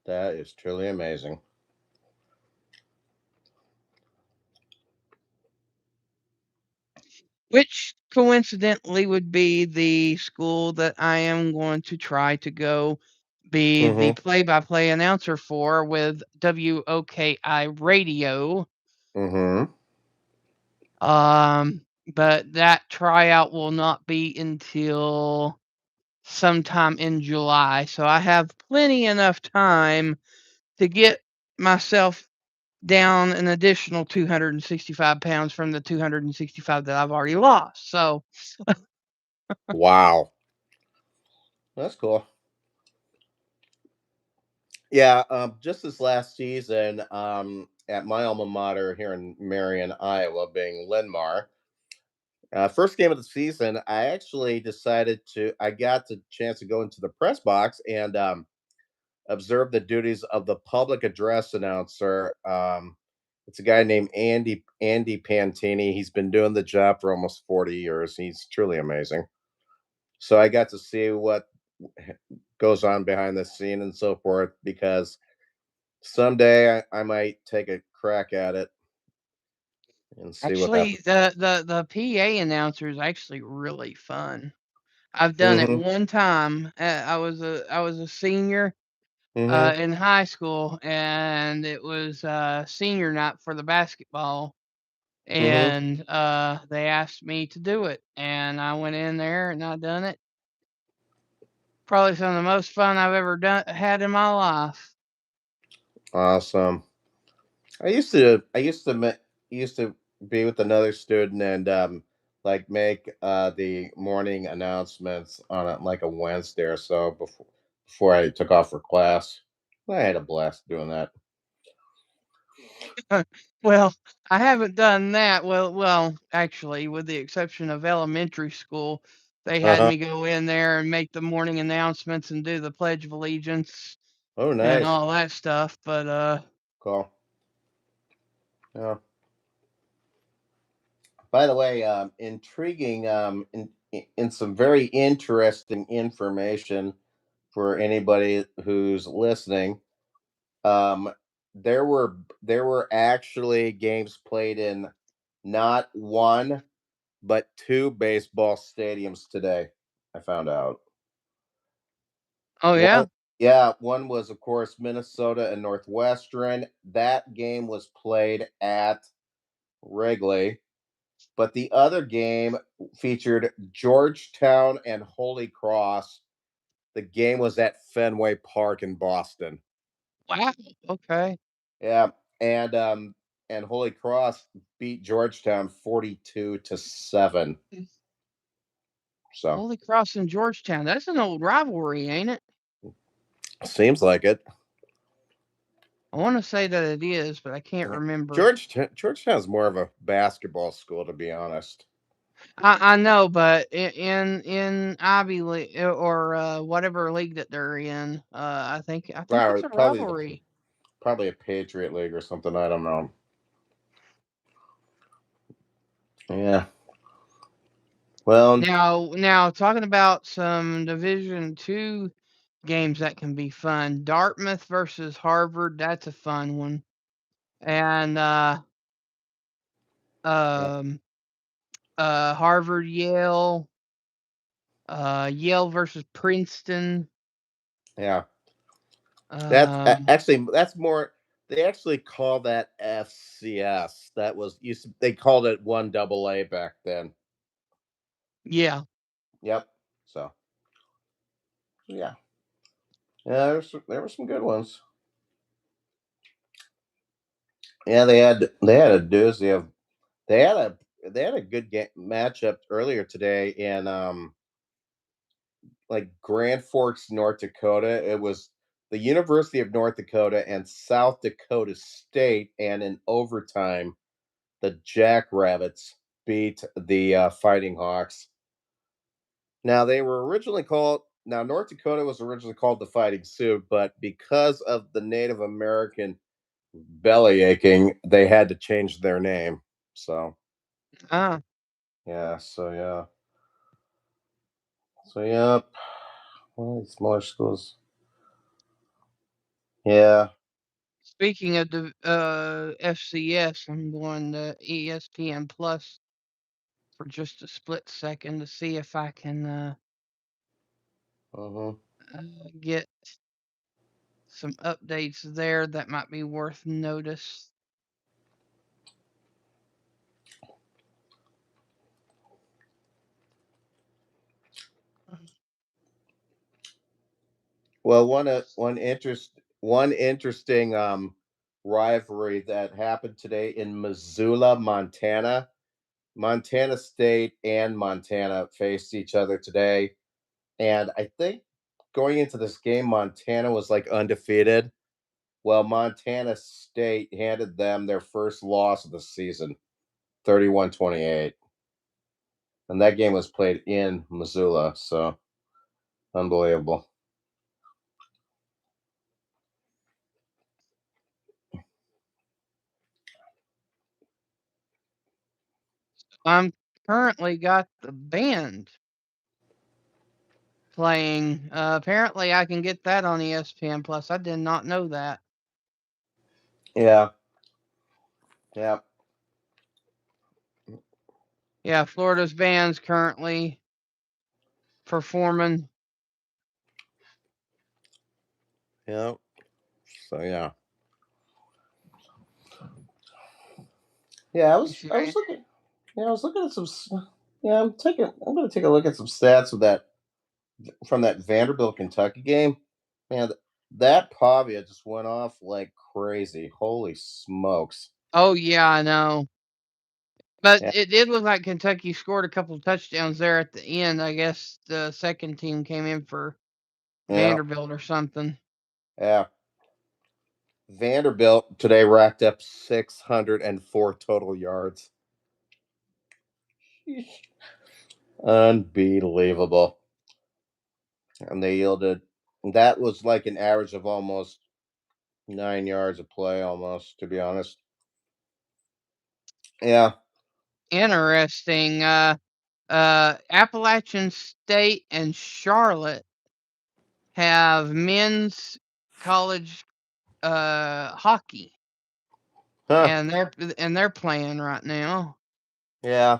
That is truly amazing. Which coincidentally would be the school that I am going to try to go be the Mm-hmm. play-by-play announcer for with WOKI Radio. Mm-hmm. Um, but that tryout will not be until sometime in July. So I have plenty enough time to get myself down an additional 265 pounds from the 265 that I've already lost. So, Wow. That's cool. Yeah, just this last season, at my alma mater here in Marion, Iowa, being Linmar, first game of the season, I actually I got the chance to go into the press box and observe the duties of the public address announcer. It's a guy named Andy Pantini. He's been doing the job for almost 40 years. He's truly amazing. So I got to see what goes on behind the scene and so forth because someday I might take a crack at it and see what actually, happens. the PA announcer is actually really fun. I've done it Mm-hmm. one time. I was a senior Mm-hmm. in high school, and it was senior night for the basketball. Mm-hmm. And they asked me to do it, and I went in there and I done it. Probably some of the most fun I've ever had in my life. Awesome. Used to be with another student and like make the morning announcements on like a Wednesday or so before I took off for class. I had a blast doing that. Well, I haven't done that. Well, actually, with the exception of elementary school, they had Uh-huh. me go in there and make the morning announcements and do the Pledge of Allegiance Oh, and nice. all that stuff. But Cool. Yeah. By the way, intriguing in some very interesting information for anybody who's listening. Um, there were actually games played in not one but two baseball stadiums today. I found out oh one. yeah, Yeah, one was of course Minnesota and Northwestern. That game was played at Wrigley, but the other game featured Georgetown and Holy Cross. The game was at Fenway Park in Boston. wow, okay. Yeah, and Holy Cross beat Georgetown 42-7. So Holy Cross and Georgetown. That's an old rivalry, ain't it? seems like it. I want to say that it is, but I can't remember. Georgetown's more of a basketball school, to be honest. I know, but in Ivy League or whatever league that they're in, I think it's Wow, a rivalry. probably a Patriot League or something. I don't know. Yeah. Well, Now talking about some Division Two games that can be fun. Dartmouth versus Harvard, that's a fun one. And yeah, um Harvard Yale, Yale versus Princeton. yeah. Um That's more. They actually call that FCS. That was used. They called it one double A back then. yeah. Yep. So yeah, yeah. There were some good ones. Yeah, they had a doozy of they had a they had a good matchup earlier today in like Grand Forks, North Dakota. It was the University of North Dakota and South Dakota State, and in overtime, the Jackrabbits beat the Fighting Hawks. Now they were originally called. Now North Dakota was originally called the Fighting Sioux, but because of the Native American belly aching, they had to change their name. So Ah, yeah, so yeah. Well, these smaller schools. Yeah. speaking of the FCS, I'm going to ESPN Plus for just a split second to see if I can Uh-huh. get. some updates there that might be worth notice. Well, one interesting rivalry that happened today in Missoula, Montana. Montana State and Montana faced each other today, and I think going into this game, Montana was like undefeated. Well, Montana State handed them their first loss of the season, 31-28. And that game was played in Missoula, so unbelievable. I'm currently got the band playing. Apparently, I can get that on ESPN Plus. I did not know that. Yeah. Yeah. Yeah, Florida's band's currently performing. Yeah. So yeah. Yeah, I was looking yeah, I was looking at yeah, I'm gonna take a look at some stats of that from that Vanderbilt Kentucky game. Man, that Pavia just went off like crazy. Holy smokes. Oh yeah, I know. But Yeah. it did look like Kentucky scored a couple touchdowns there at the end. I guess the second team came in for Yeah. Vanderbilt or something. Yeah. Vanderbilt today racked up 604 total yards. Unbelievable. And they yielded that was like an average of almost 9 yards a play, almost, to be honest. Yeah. Interesting. Appalachian State and Charlotte have men's college hockey, Huh. and they're playing right now. Yeah.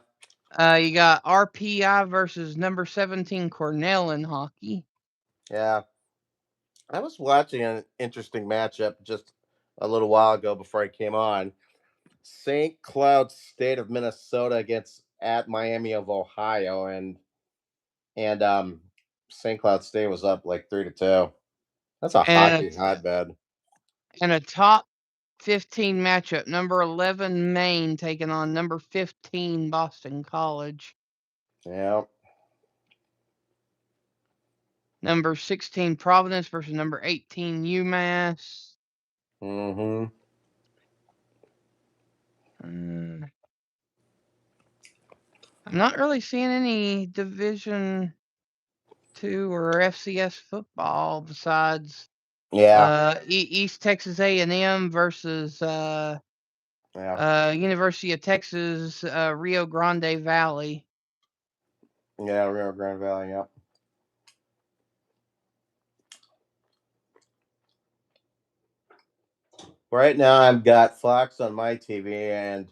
You got RPI versus number 17 Cornell in hockey. Yeah. I was watching an interesting matchup just a little while ago before I came on. St. Cloud State of Minnesota against at Miami of Ohio, and St. Cloud State was up like 3-2. That's a And hockey hotbed. a top 15 matchup, number 11 Maine taking on number 15 Boston College. Yeah. Number 16 Providence versus number 18 UMass. Mm-hmm. I'm not really seeing any Division Two or FCS football besides Yeah. East Texas A&M versus Yeah. University of Texas Rio Grande Valley. Yeah. Rio Grande Valley. Yep. Right now, I've got Fox on my TV, and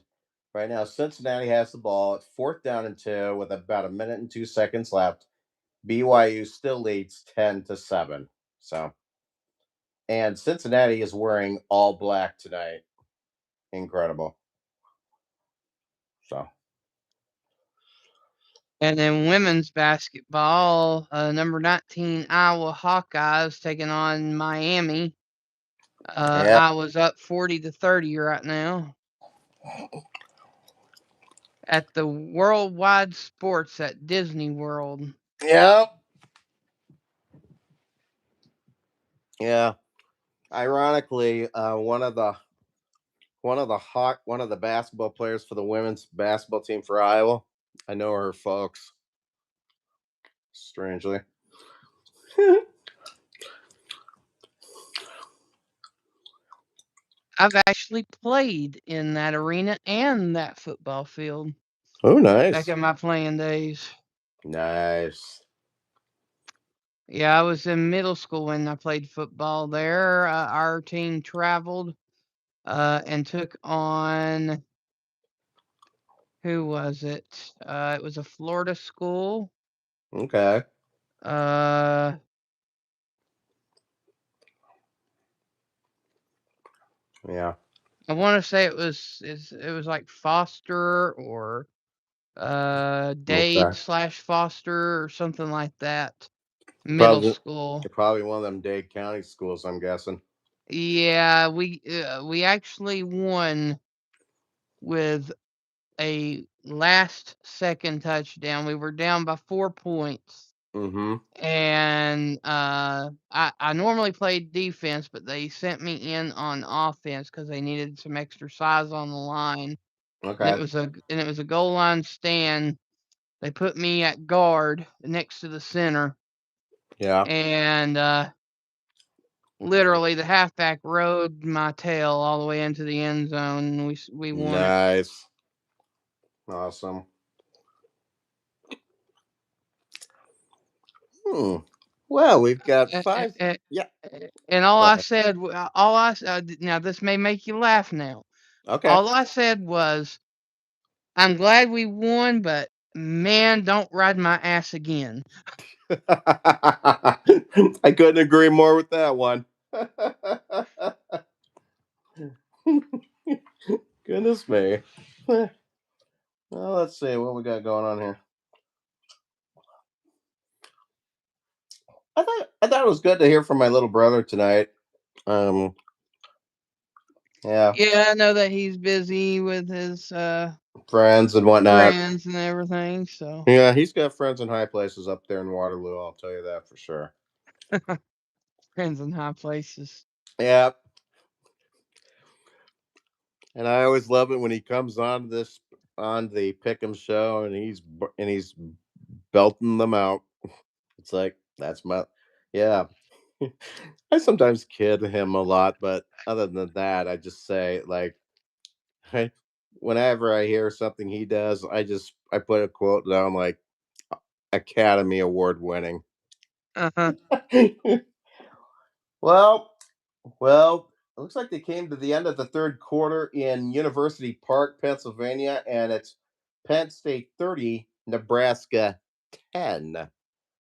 right now Cincinnati has the ball. It's 4th down and 2 with about a minute and 2 seconds left. BYU still leads 10-7. So, and Cincinnati is wearing all black tonight. Incredible. So, And then women's basketball, number 19 Iowa Hawkeyes taking on Miami. yeah. Iowa's up 40-30 right now at the Worldwide Sports at Disney World. Yeah. Yeah. Ironically, one of the basketball players for the women's basketball team for Iowa. I know her folks. Strangely. I've actually played in that arena and that football field Oh, back nice. in my playing days. Nice. Yeah, I was in middle school when I played football there. Our team traveled and took on, who was it? It was a Florida school. Okay. Uh, Yeah. I want to say it was like Foster or Dade Okay. / Foster or something like that. Middle Probably, school. probably one of them Dade County schools, I'm guessing. Yeah, we actually won with a last second touchdown. We were down by 4 points. Mm-hmm. And I normally played defense, but they sent me in on offense because they needed some extra size on the line. And Okay. it was a goal line stand. They put me at guard next to the center, Yeah. and literally the halfback rode my tail all the way into the end zone, and we won it. Nice. Awesome. Hmm. Well, we've got A- a- 5. a- Yeah. And all Go I ahead. said, all I now this may make you laugh now. Okay. All I said was, I'm glad we won, but man, don't ride my ass again. I couldn't agree more with that one. Goodness me. Well, let's see what we got going on here. I thought it was good to hear from my little brother tonight. Um, yeah, Yeah, I know that he's busy with his friends and whatnot. friends and everything, so Yeah, he's got friends in high places up there in Waterloo. I'll tell you that for sure. friends in high places. Yeah, and I always love it when he comes on the Pick'em show and he's belting them out. It's like that's my yeah. I sometimes kid him a lot, but other than that, I just say like, I, whenever I hear something he does, I put a quote down like Academy Award winning. Uh-huh. well, well, it looks like they came to the end of the third quarter in University Park, Pennsylvania, and it's Penn State 30, Nebraska 10.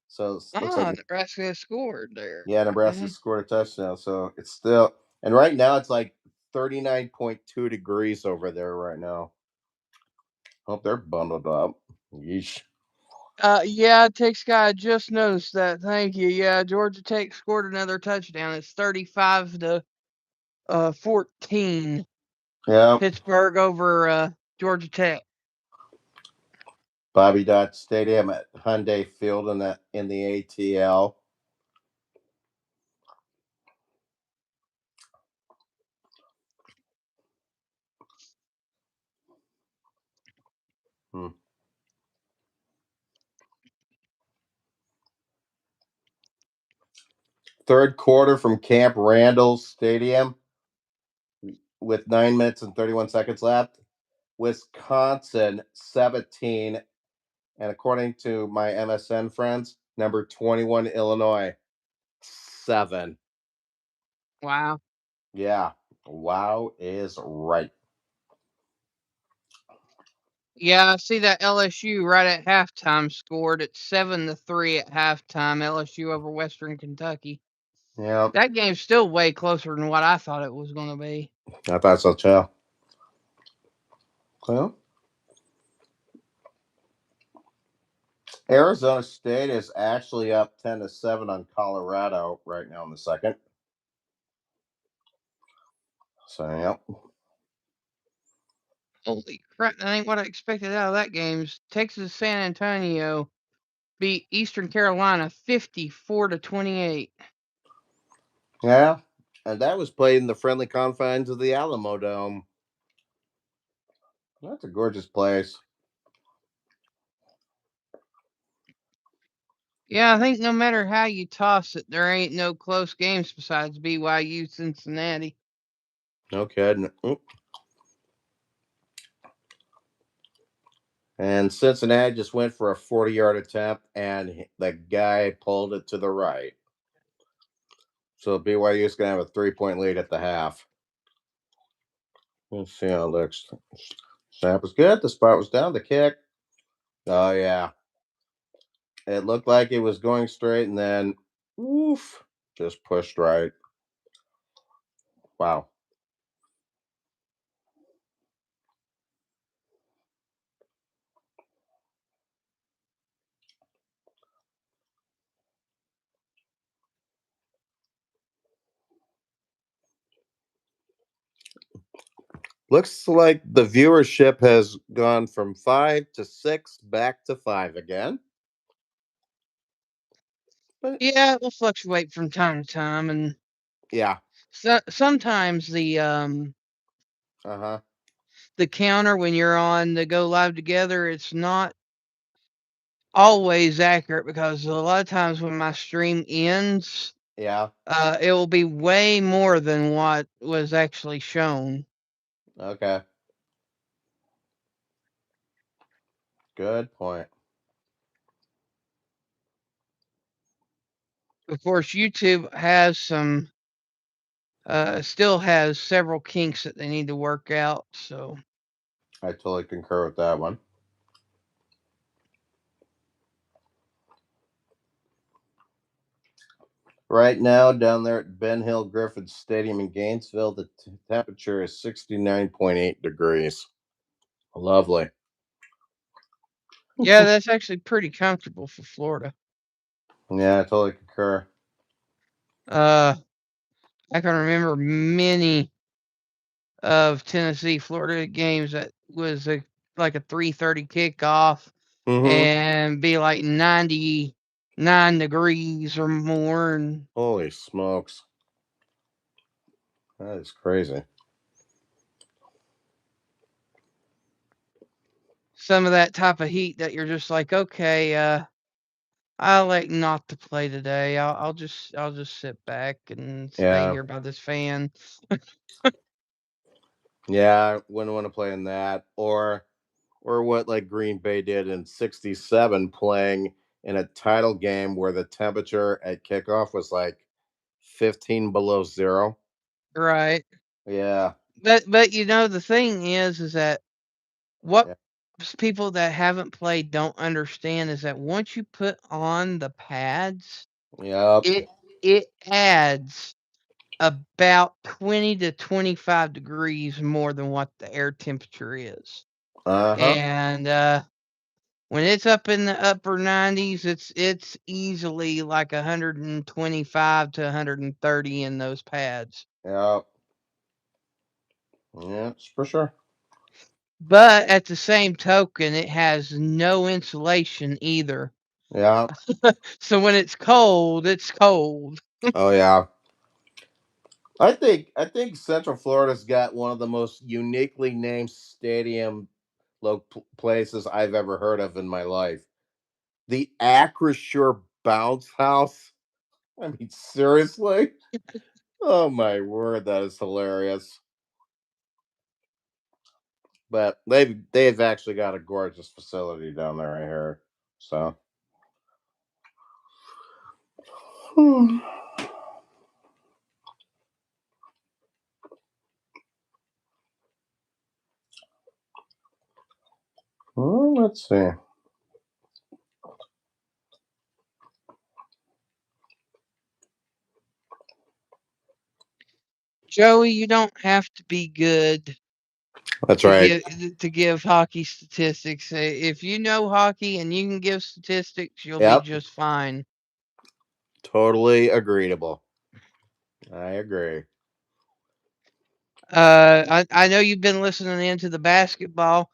So it looks like Nebraska scored there. yeah, Nebraska Okay. scored a touchdown. So it's still and right now it's like 39.2 degrees over there right now. Hope they're bundled up. Yeesh. Yeah, Tech Sky, I just noticed that. Thank you. Yeah, Georgia Tech scored another touchdown. It's 35 to 14. Yeah. Pittsburgh over Georgia Tech. Bobby Dodd Stadium at Hyundai Field in the ATL. Hmm. Third quarter from Camp Randall Stadium with 9 minutes and 31 seconds left. Wisconsin 17, and according to my MSN friends, number 21 Illinois 7. Wow. Yeah, wow is right. Yeah, I see that LSU right at halftime scored at 7-3 at halftime. LSU over Western Kentucky. Yeah, That game's still way closer than what I thought it was going to be. I thought so too. Well, Arizona State is actually up 10-7 on Colorado right now in the second. So yeah, Holy crap! That ain't what I expected out of that game. Texas San Antonio beat Eastern Carolina 54-28. yeah, and that was played in the friendly confines of the Alamo Dome. That's a gorgeous place. Yeah, I think no matter how you toss it, there ain't no close games besides BYU Cincinnati. No kidding. Oop. And Cincinnati just went for a 40-yard attempt, and the guy pulled it to the right. So BYU is going to have a 3-point lead at the half. Let's see how it looks. Snap was good. The spot was down. The kick. Oh, yeah. It looked like it was going straight, and then, oof, just pushed right. Wow. Looks like the viewership has gone from 5 to 6 back to 5 again. But Yeah, it will fluctuate from time to time, and yeah. sometimes Uh huh. the counter when you're on the go live together, it's not always accurate because a lot of times when my stream ends, Yeah. it will be way more than what was actually shown. Okay. Good point. Of course, YouTube has still has several kinks that they need to work out. So I totally concur with that one. Right now, down there at Ben Hill Griffith Stadium in Gainesville, the temperature is 69.8 degrees. Lovely. yeah, that's actually pretty comfortable for Florida. Yeah, I totally concur. Uh, I can remember many of Tennessee Florida games that was like a 3:30 kickoff Mm-hmm. and be like 99 degrees or more, and Holy smokes. That is crazy. some of that type of heat that you're just like, okay, I like not to play today. I'll just sit back and stay Yeah. here by this fan. Yeah, I wouldn't want to play in that. Or what like Green Bay did in 67 playing in a title game where the temperature at kickoff was like 15 below zero. Right. Yeah. But the thing is that what Yeah. people that haven't played don't understand is that once you put on the pads, Yep. it adds about 20 to 25 degrees more than what the air temperature is. Uh-huh. And when it's up in the upper 90s, it's easily like 125 to 130 in those pads. Yep. Yeah, for sure. But at the same token, it has no insulation either. Yeah. So when it's cold, it's cold. Oh yeah. I think Central Florida's got one of the most uniquely named stadium places I've ever heard of in my life. The Acrisure Bounce House. I mean, seriously? Oh my word, that is hilarious. But they've actually got a gorgeous facility down there, I hear. So hmm. Well, let's see. Joey, you don't have to be good That's to right. give hockey statistics. If you know hockey and you can give statistics, you'll be Yep. just fine. Totally agreeable. I agree. I know you've been listening into the basketball.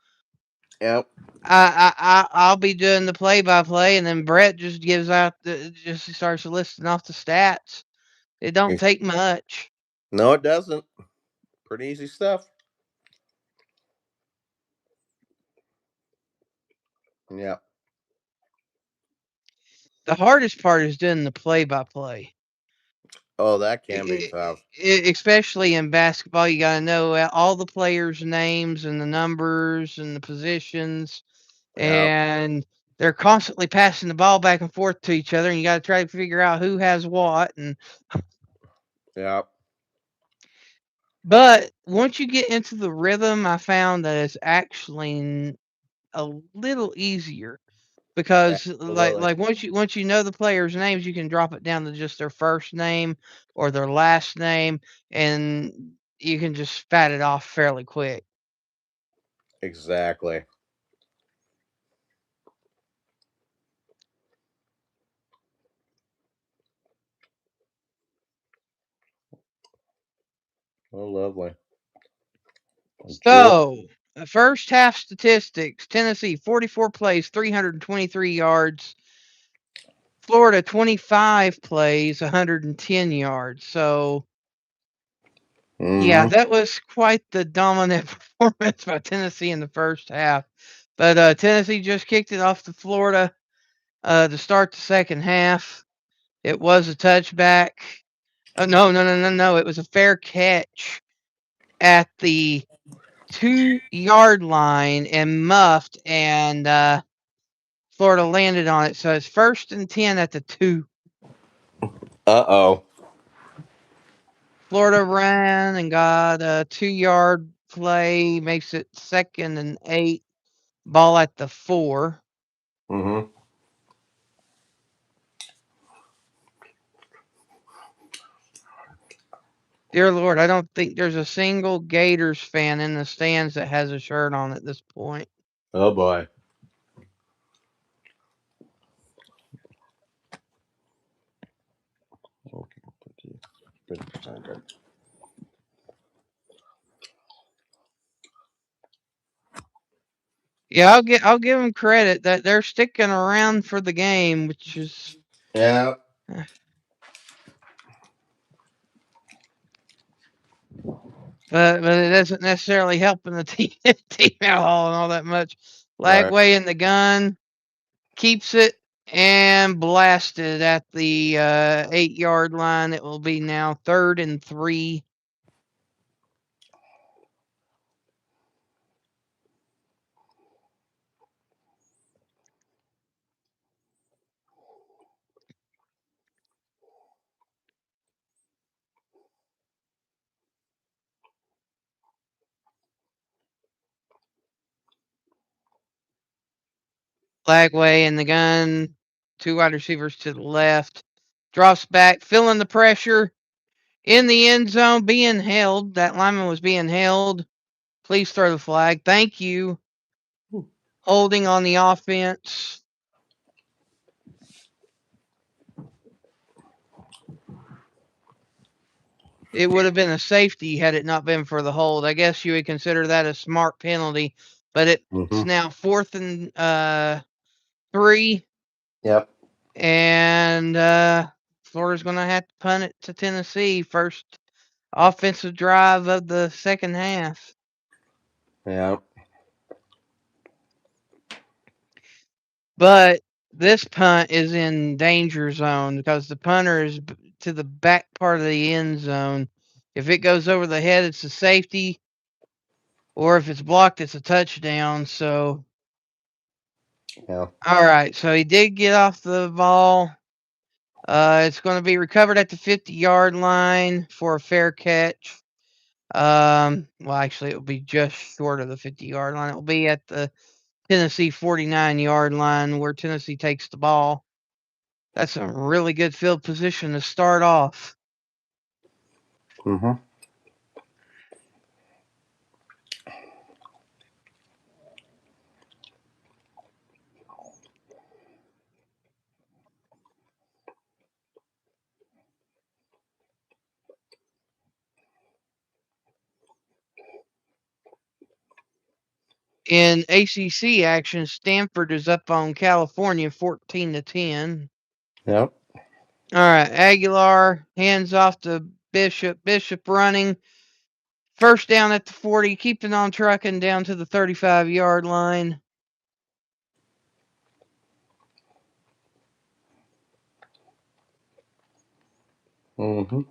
Yep. I'll be doing the play by play, and then Brett just gives out just starts listing off the stats. It don't take much. No, it doesn't. Pretty easy stuff. Yep. The hardest part is doing the play by play. Oh, that can be tough. Especially in basketball, you got to know all the players' names and the numbers and the positions, Yep. and they're constantly passing the ball back and forth to each other, and you got to try to figure out who has what. And Yep. but once you get into the rhythm, I found that it's actually a little easier because Absolutely. like once you know the players' names, you can drop it down to just their first name or their last name, and you can just spat it off fairly quick. Exactly. Oh, lovely. So, first half statistics: Tennessee 44 plays, 323 yards. Florida 25 plays, 110 yards. So, yeah, that was quite the dominant performance by Tennessee in the first half. But Tennessee just kicked it off to Florida to start the second half. It was a touchback. No. It was a fair catch at the 2-yard line and muffed, and Florida landed on it. So it's 1st and 10 at the 2. Uh-oh. Florida ran and got a 2-yard play, makes it 2nd and 8. Ball at the 4. Mm-hmm. Dear Lord, I don't think there's a single Gators fan in the stands that has a shirt on at this point. Oh, boy. Yeah, I'll give them credit that they're sticking around for the game, which is Yeah. but it doesn't necessarily helping the team out all that much. Right. Lagway in the gun keeps it and blasted at the 8-yard line. It will be now 3rd and 3. Lagway in the gun, 2 wide receivers to the left, drops back, feeling the pressure in the end zone, being held. That lineman was being held. Please throw the flag. Thank you. Holding on the offense. It would have been a safety had it not been for the hold. I guess you would consider that a smart penalty, but it's now 4th and 3. Yep. And Florida's going to have to punt it to Tennessee. First offensive drive of the second half. Yeah. But this punt is in danger zone because the punter is to the back part of the end zone. If it goes over the head, it's a safety. Or if it's blocked, it's a touchdown. So, Yeah. all right. So he did get off the ball. It's going to be recovered at the 50-yard line for a fair catch. Well, actually, it will be just short of the 50-yard line. It will be at the Tennessee 49-yard line where Tennessee takes the ball. That's a really good field position to start off. Mm-hmm. In ACC action, Stanford is up on California 14-10. Yep. All right, Aguilar hands off to Bishop. Bishop running. First down at the 40, keeping on trucking down to the 35-yard line. Mm-hmm.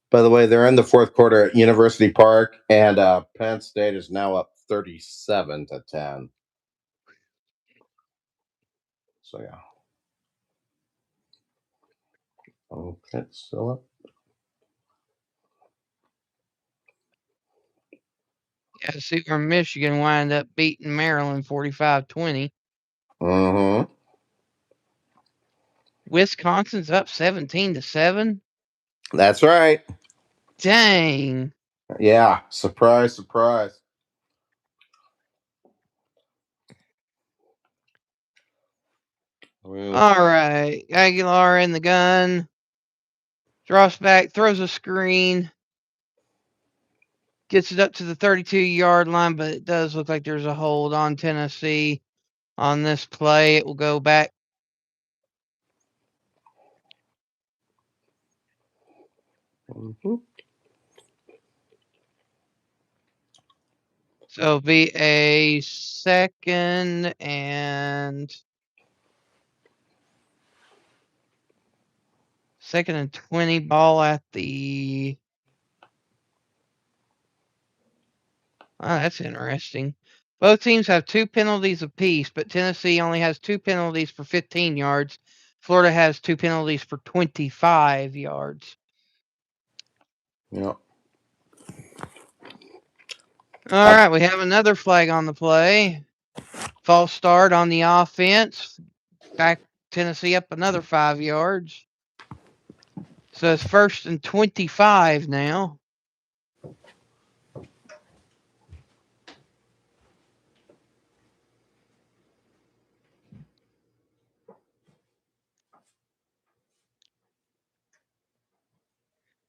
By the way, they're in the fourth quarter at University Park, and Penn State is now up 37-10. So yeah. Okay, still up. Yeah, see where Michigan wind up beating Maryland 45-20. Mm-hmm. Wisconsin's up 17-7. That's right. Dang. Yeah. Surprise, surprise. All right. Aguilar in the gun. Drops back, throws a screen. Gets it up to the 32-yard line, but it does look like there's a hold on Tennessee on this play. It will go back. So it'll be a second and 20 ball at the. Oh, that's interesting. Both teams have 2 penalties apiece, but Tennessee only has 2 penalties for 15 yards. Florida has 2 penalties for 25 yards. Yeah. All right, we have another flag on the play. False start on the offense. Back Tennessee up another 5 yards. So it's 1st and 25 now.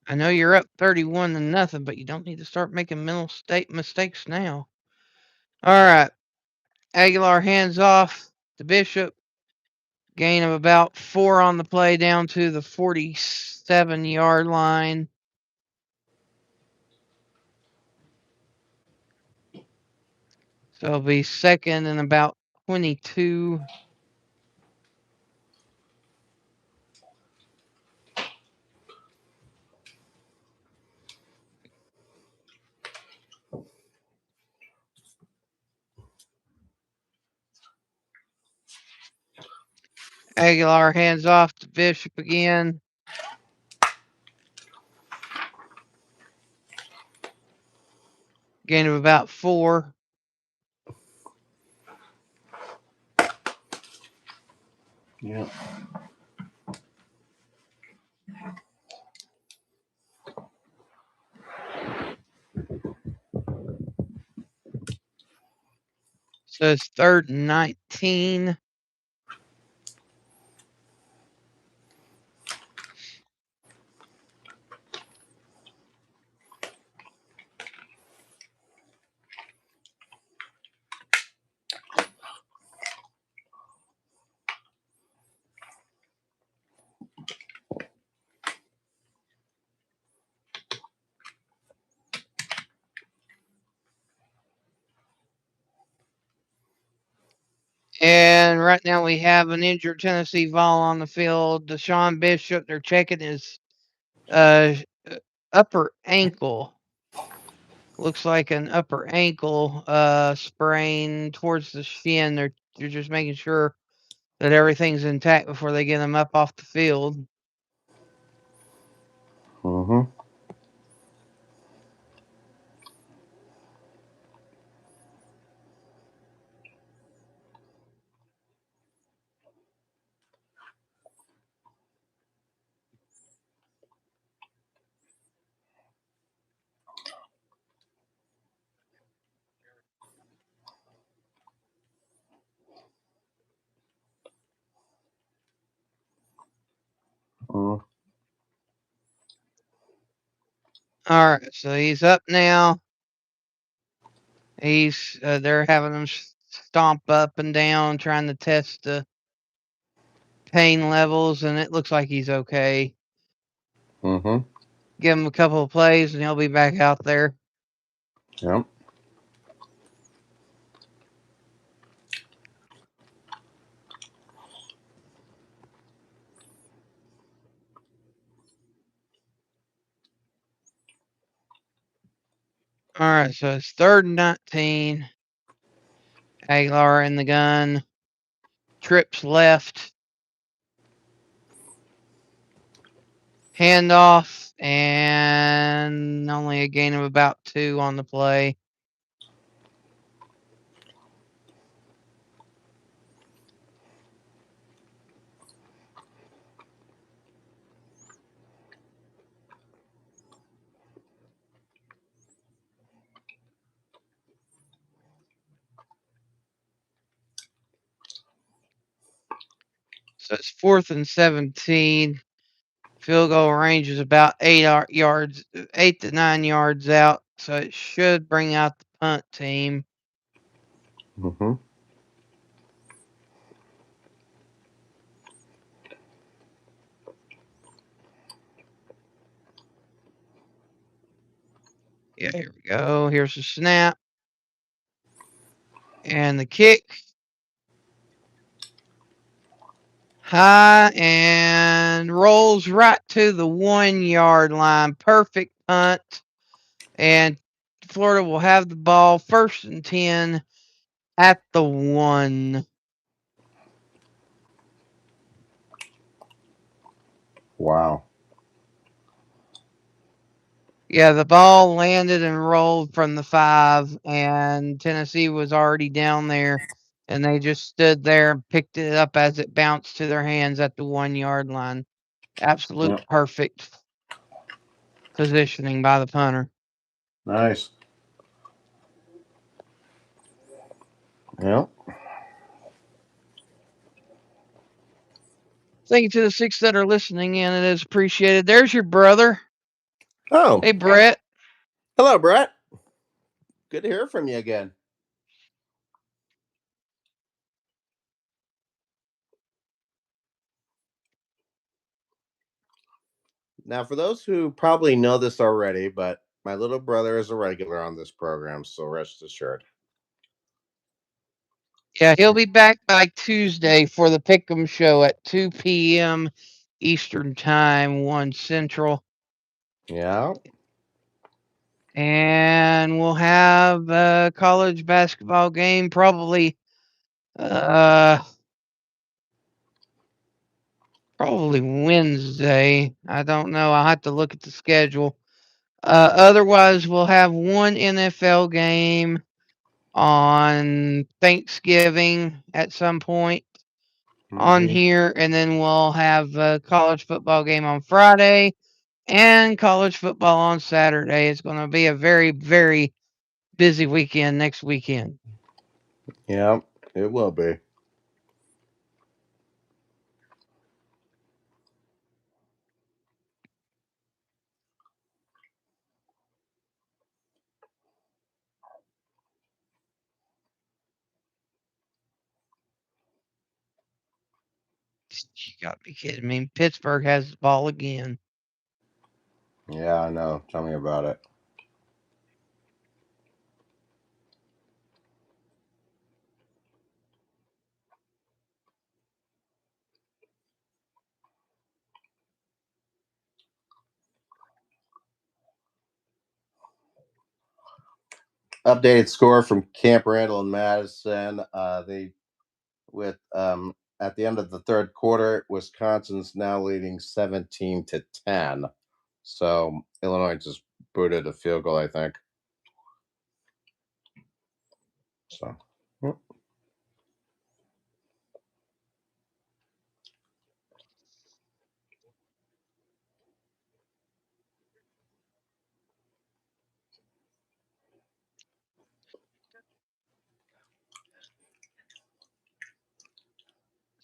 I know you're up 31-0, but you don't need to start making mental state mistakes now. All right. Aguilar hands off to Bishop. Gain of about 4 on the play down to the 47-yard line. So it'll be 2nd and about 22. Aguilar hands off to Bishop again. Gain of about 4. Yeah. So it's 3rd and 19. And right now we have an injured Tennessee Vol on the field. Deshaun Bishop, they're checking his upper ankle. Looks like an upper ankle sprain towards the shin. They're just making sure that everything's intact before they get him up off the field. Mm-hmm. All right, so he's up now. They're having him stomp up and down, trying to test the pain levels, and it looks like he's okay. Mm-hmm. Give him a couple of plays, and he'll be back out there. Yep. All right, so it's 3rd and 19. Aguilar in the gun. Trips left. Handoff, and only a gain of about 2 on the play. So it's 4th and 17. Field goal range is about 8 yards, 8 to 9 yards out. So it should bring out the punt team. Mm-hmm. Yeah, here we go. Here's the snap. And the kick. High and rolls right to the 1 yard line. Perfect punt. And Florida will have the ball 1st and 10 at the 1. Wow. Yeah, the ball landed and rolled from the 5, and Tennessee was already down there, and they just stood there and picked it up as it bounced to their hands at the 1 yard line. Absolute Yep. perfect positioning by the punter. Nice. Yep. Thank you to the 6 that are listening in. It is appreciated. There's your brother. Oh, Hey, Brett. hello, Brett. Good to hear from you again. Now, for those who probably know this already, but my little brother is a regular on this program, so rest assured. Yeah, he'll be back by Tuesday for the Pick'em show at 2 p.m. Eastern Time, 1 Central. Yeah. And we'll have a college basketball game probably Wednesday. I don't know. I'll have to look at the schedule. Otherwise, we'll have one NFL game on Thanksgiving at some point on Mm-hmm. here, and then we'll have a college football game on Friday and college football on Saturday. It's going to be a very, very busy weekend next weekend. Yeah, it will be. You got to be kidding me. Pittsburgh has the ball again. Yeah, I know. Tell me about it. Updated score from Camp Randall and Madison. They with at the end of the third quarter, Wisconsin's now leading 17-10. So Illinois just booted a field goal, I think. So yep.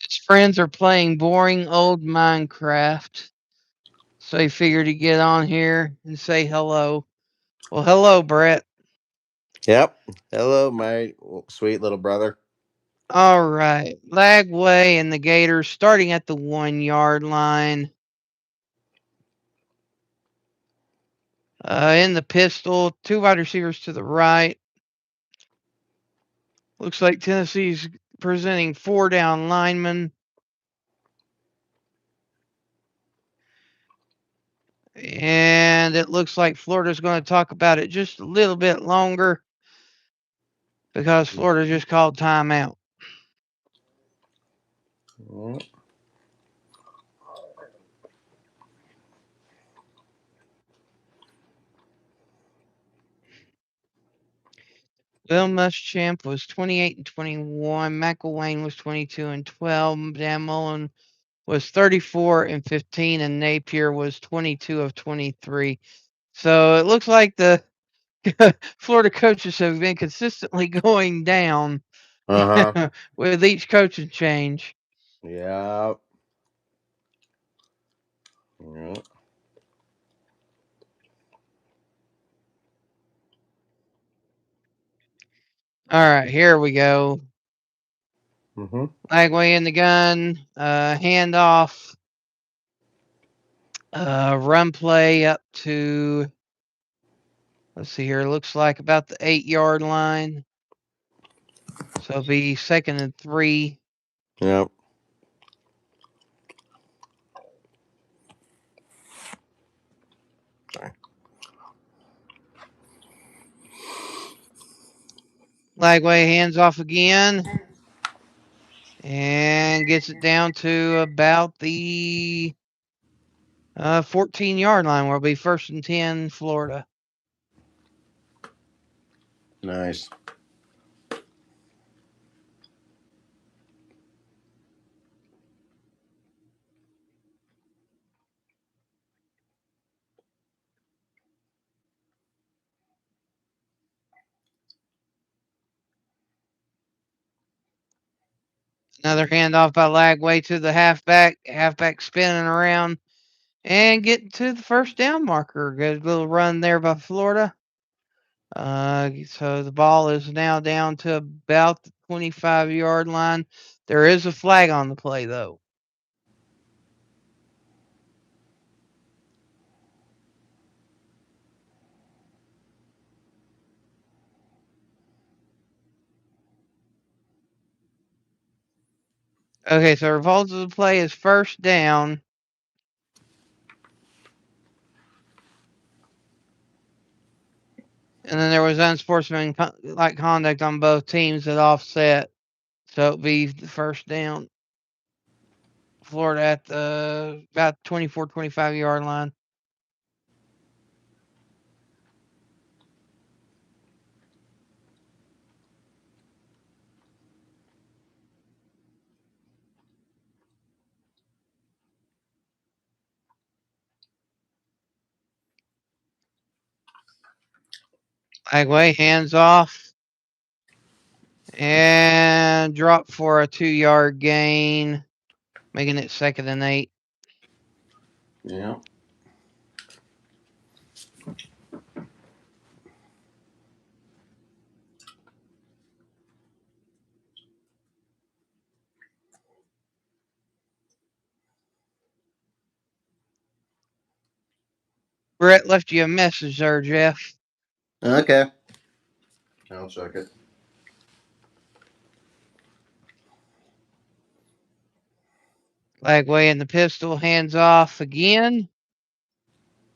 His friends are playing boring old Minecraft. So he figured he'd get on here and say hello. Well, hello, Brett. Yep. Hello, my sweet little brother. All right. Lagway and the Gators starting at the 1 yard line. In the pistol, 2 wide receivers to the right. Looks like Tennessee's presenting 4 down linemen. And it looks like Florida's going to talk about it just a little bit longer because Florida just called timeout. Yep. Will Muschamp was 28-21. McElwain was 22-12. Dan Mullen was 34-15, and Napier was 22 of 23. So it looks like the Florida coaches have been consistently going down Uh huh. with each coaching change. Yeah. All right, here we go. Mm-hmm. Lagway in the gun, handoff, run play up to, let's see here, looks like about the 8-yard line. So it'll be 2nd and 3. Yep. Lagway hands off again and gets it down to about the 14-yard line, where it'll be 1st and 10, Florida. Nice. Another handoff by Lagway to the halfback. Halfback spinning around and getting to the first down marker. Good little run there by Florida. So the ball is now down to about the 25-yard line. There is a flag on the play, though. Okay, so result of the play is 1st down. And then there was unsportsmanlike conduct on both teams that offset. So it'll be the 1st down. Florida at the about 24, 25-yard line. Lagway hands off and drop for a 2-yard gain, making it 2nd and 8. Yeah. Brett left you a message there, Jeff. Okay. I'll check it. Lagway in the pistol, hands off again.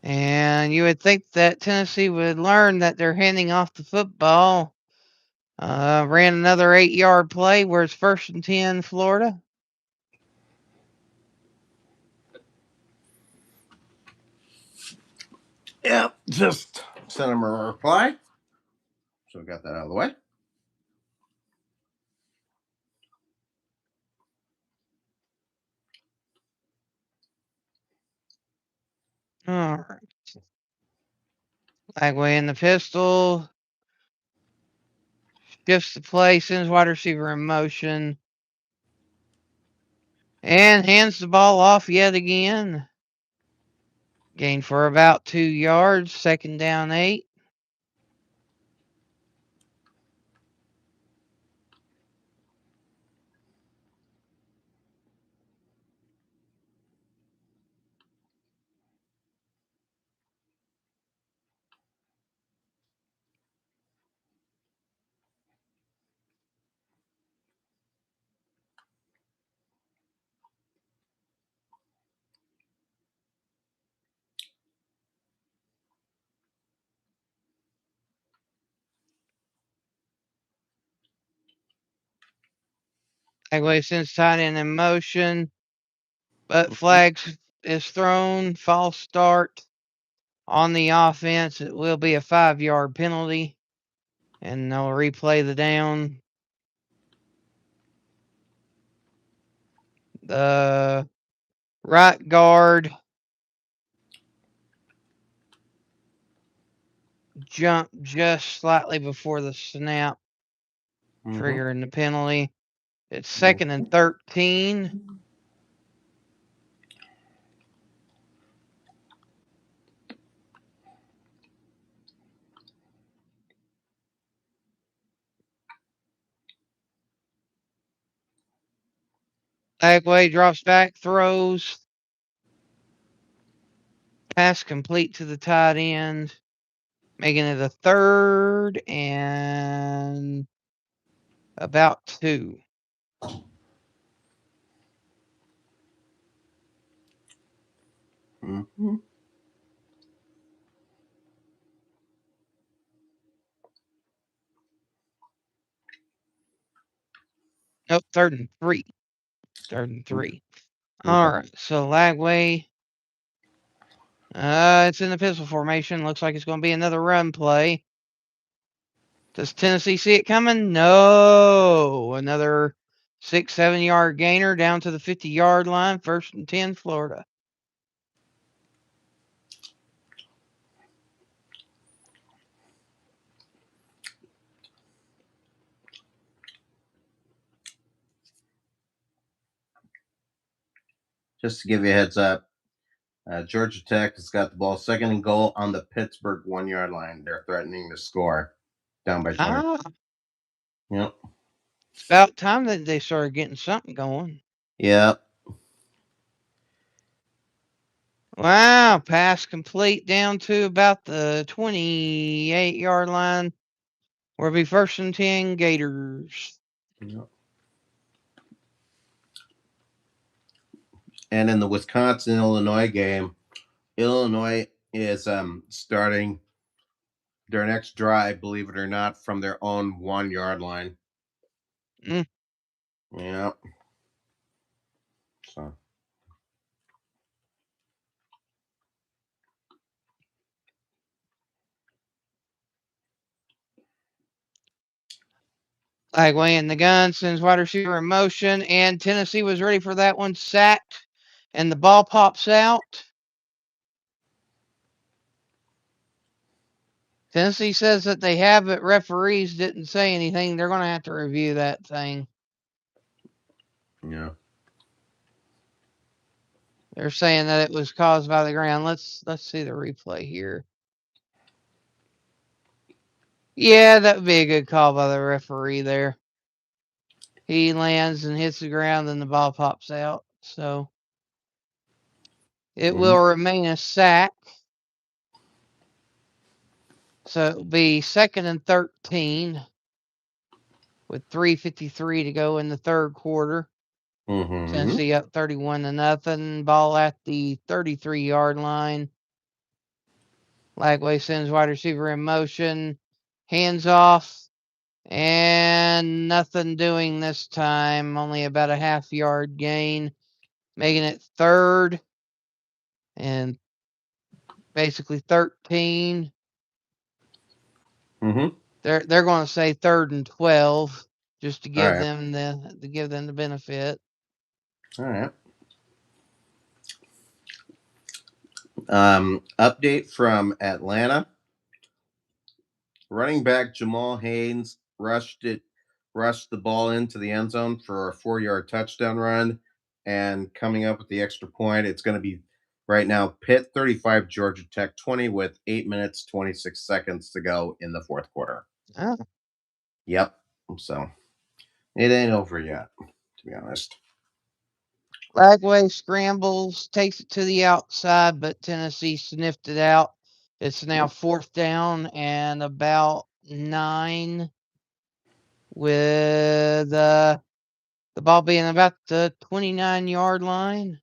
And you would think that Tennessee would learn that they're handing off the football. Ran another 8-yard play where it's 1st and 10, Florida. Yep. Just send him a reply. So we got that out of the way. All right. Lagway in the pistol. Shifts the play, sends wide receiver in motion. And hands the ball off yet again. Gain for about 2 yards, 2nd down 8. Lagway sends tight end in motion. But flags is thrown, false start on the offense. It will be a 5-yard penalty, and they'll replay the down. The right guard jumped just slightly before the snap, triggering the penalty. It's 2nd and 13. Lagway drops back, throws. Pass complete to the tight end, making it a 3rd and about 2. Mm-hmm. Nope, 3rd and 3. 3rd and 3. Okay. All right, so Lagway. It's in the pistol formation. Looks like it's going to be another run play. Does Tennessee see it coming? No. Another 6-7 yard gainer down to the 50-yard line. 1st and 10, Florida. Just to give you a heads up, Georgia Tech has got the ball 2nd and goal on the Pittsburgh 1-yard line. They're threatening to score, down by 20. Yep. It's about time that they started getting something going. Yep. Wow, pass complete down to about the 28-yard line. We'll be 1st and 10, Gators. Yep. And in the Wisconsin-Illinois game, Illinois is starting their next drive, believe it or not, from their own 1-yard line. Mm. Yeah. So. Lagway in the gun, sends wide receiver in motion, and Tennessee was ready for that one. Sacked, and the ball pops out. Tennessee says that they have it. Referees didn't say anything. They're going to have to review that thing. Yeah. They're saying that it was caused by the ground. Let's see the replay here. Yeah, that would be a good call by the referee there. He lands and hits the ground, and the ball pops out. So it will remain a sack. So it'll be 2nd and 13 with 3:53 to go in the 3rd quarter. Mm-hmm. Tennessee up 31-0. Ball at the 33-yard line. Lagway sends wide receiver in motion. Hands off. And nothing doing this time. Only about a half-yard gain. Making it 3rd and basically 13. Mm-hmm. They're going to say 3rd and 12 just to give Right. them the benefit. All right. Update from Atlanta. Running back Jamal Haynes rushed the ball into the end zone for a 4-yard touchdown run, and coming up with the extra point. It's going to be right now Pitt 35, Georgia Tech 20, with 8 minutes 26 seconds to go in the 4th quarter. Oh. Yep. So it ain't over yet, to be honest. Lagway scrambles, takes it to the outside, but Tennessee sniffed it out. It's now 4th down and about 9, with the ball being about the 29-yard line.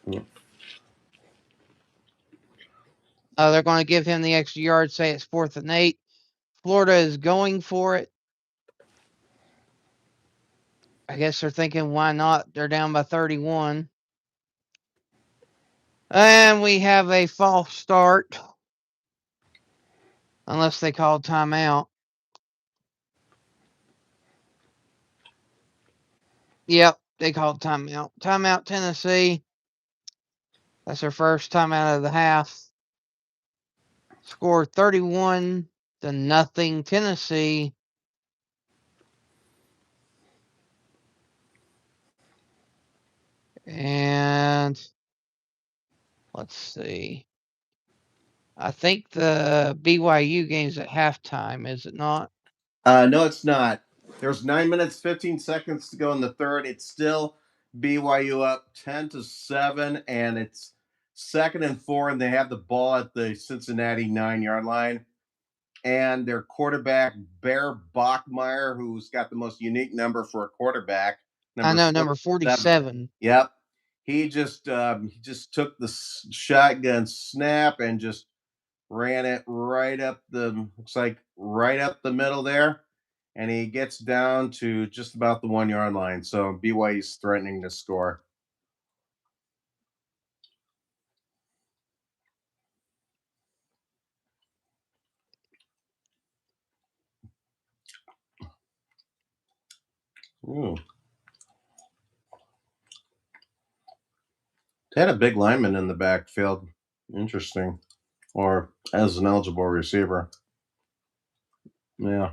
Yep. They're going to give him the extra yard, say it's 4th and 8. Florida is going for it. I guess they're thinking, why not? They're down by 31. And we have a false start. Unless they call timeout. Yep, they called timeout. Timeout, Tennessee. That's their first timeout of the half. Score 31-0, Tennessee. And let's see. I think the BYU game's at halftime, is it not? No, it's not. There's 9 minutes 15 seconds to go in the third. It's still BYU up 10-7, and it's 2nd and 4, and they have the ball at the Cincinnati 9-yard line. And their quarterback Bear Bachmeyer, who's got the most unique number for a quarterback, I know, number 47. 47. Yep, he just took the shotgun snap and just ran it right up right up the middle there, and he gets down to just about the 1-yard line. So BYU's threatening to score. Ooh. They had a big lineman in the backfield. Interesting. Or as an eligible receiver. Yeah.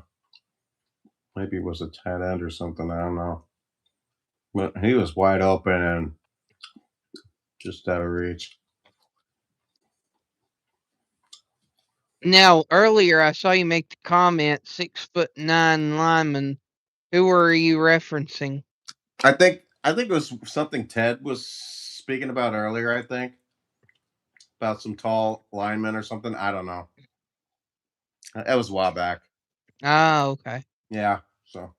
Maybe it was a tight end or something. I don't know. But he was wide open and just out of reach. Now, earlier I saw you make the comment 6'9" lineman. Who were you referencing? I think it was something Ted was speaking about earlier, I think. About some tall linemen or something. I don't know. That was a while back. Ah, okay. Yeah. So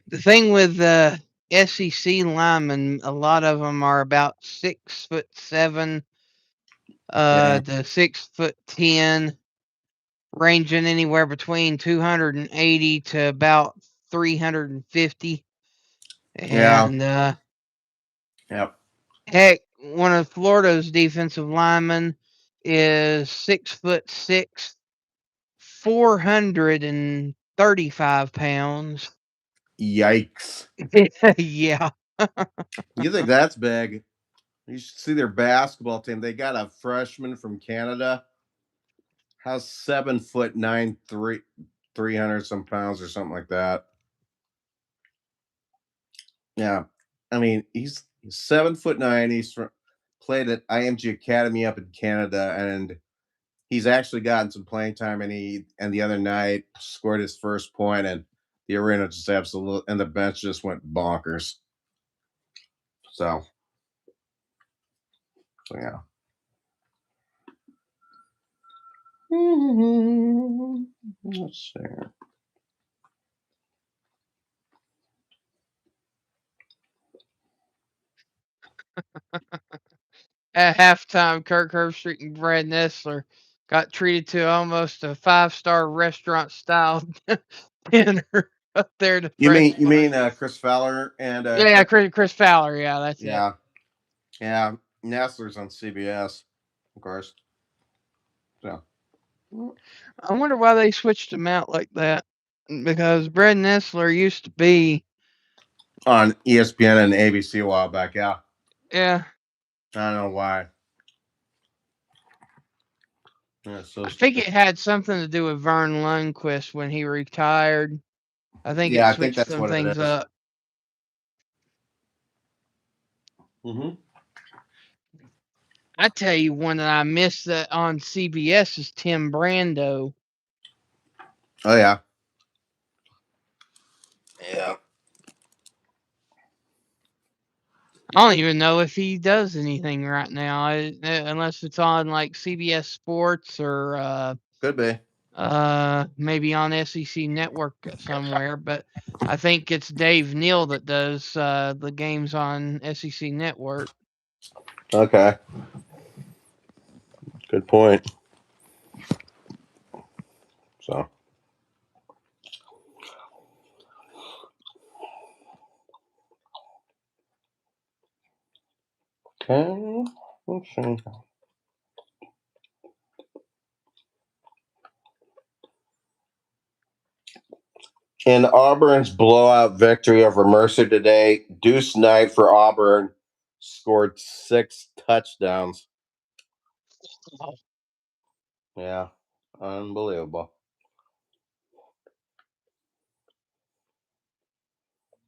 The thing with the SEC linemen, a lot of them are about 6'7", yeah. to 6'10", ranging anywhere between 280 to about 350. Yeah. And Yep. heck, one of Florida's defensive linemen is 6'6", 435 pounds. Yikes. Yeah. You think that's big? You should see their basketball team. They got a freshman from Canada. How's 7'9", 300 some pounds or something like that. Yeah. I mean, he's 7'9". Played at IMG Academy up in Canada, and he's actually gotten some playing time. And the other night scored his first point, and the arena just absolutely, and the bench just went bonkers. So yeah. Let's see. At halftime, Kirk Herbstreit and Brad Nessler got treated to almost a 5-star restaurant style dinner up there to You press mean play. Chris Fowler and Yeah, Chris Fowler. Yeah, that's it. yeah Nestler's on CBS, of course. So I wonder why they switched him out like that. Because Brad Nessler used to be, on ESPN and ABC a while back. Yeah, yeah, I don't know why. Yeah, so I think it had something to do with Vern Lundquist when he retired. I think it yeah, I think switched that's some what it things is. up. Mm-hmm. I tell you, one that I missed that on CBS is Tim Brando. Oh yeah, yeah. I don't even know if he does anything right now, unless it's on like CBS Sports or Could be. maybe on SEC Network somewhere. But I think it's Dave Neal that does the games on SEC Network. Okay. Good point. So okay. Let's see. In Auburn's blowout victory over Mercer today, Deuce Knight for Auburn scored 6 touchdowns. Oh, Yeah, unbelievable.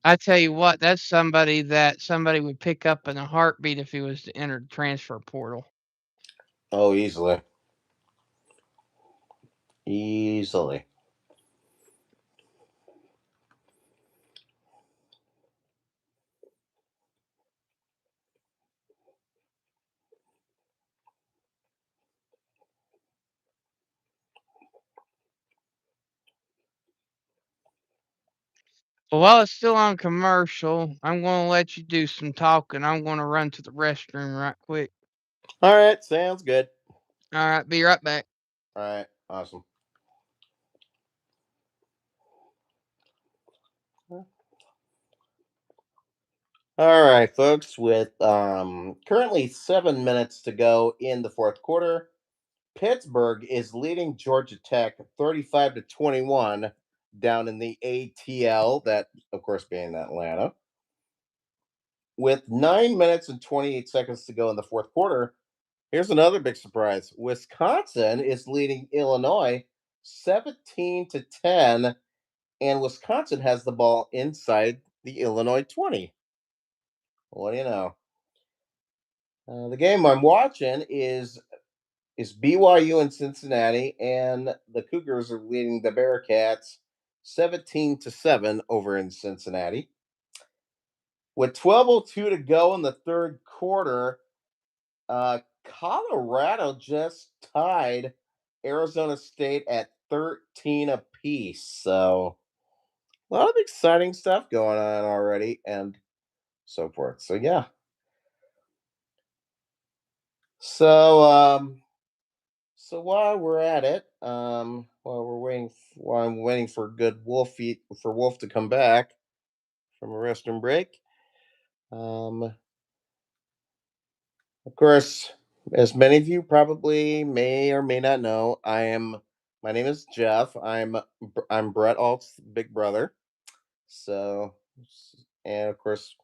I tell you what, that's somebody that somebody would pick up in a heartbeat if he was to enter the transfer portal. Oh, easily. Easily. But while it's still on commercial, I'm going to let you do some talking. I'm going to run to the restroom right quick. All right, sounds good. All right, be right back. All right, awesome. All right, folks, with currently 7 minutes to go in the fourth quarter, Pittsburgh is leading Georgia Tech 35-21 down in the ATL, that of course being Atlanta. With 9 minutes and 28 seconds to go in the fourth quarter, here's another big surprise. Wisconsin is leading Illinois 17-10, and Wisconsin has the ball inside the Illinois 20. What do you know? The game I'm watching is BYU in Cincinnati, and the Cougars are leading the Bearcats 17-7 over in Cincinnati. With 12:02 to go in the third quarter, Colorado just tied Arizona State at 13 apiece. So a lot of exciting stuff going on already, and so forth. So yeah. So so while we're at it, while I'm waiting for Wolf to come back from a restroom break. Um, of course, as many of you probably may or may not know, my name is Jeff. I'm Brett Alt's big brother. So, and of course,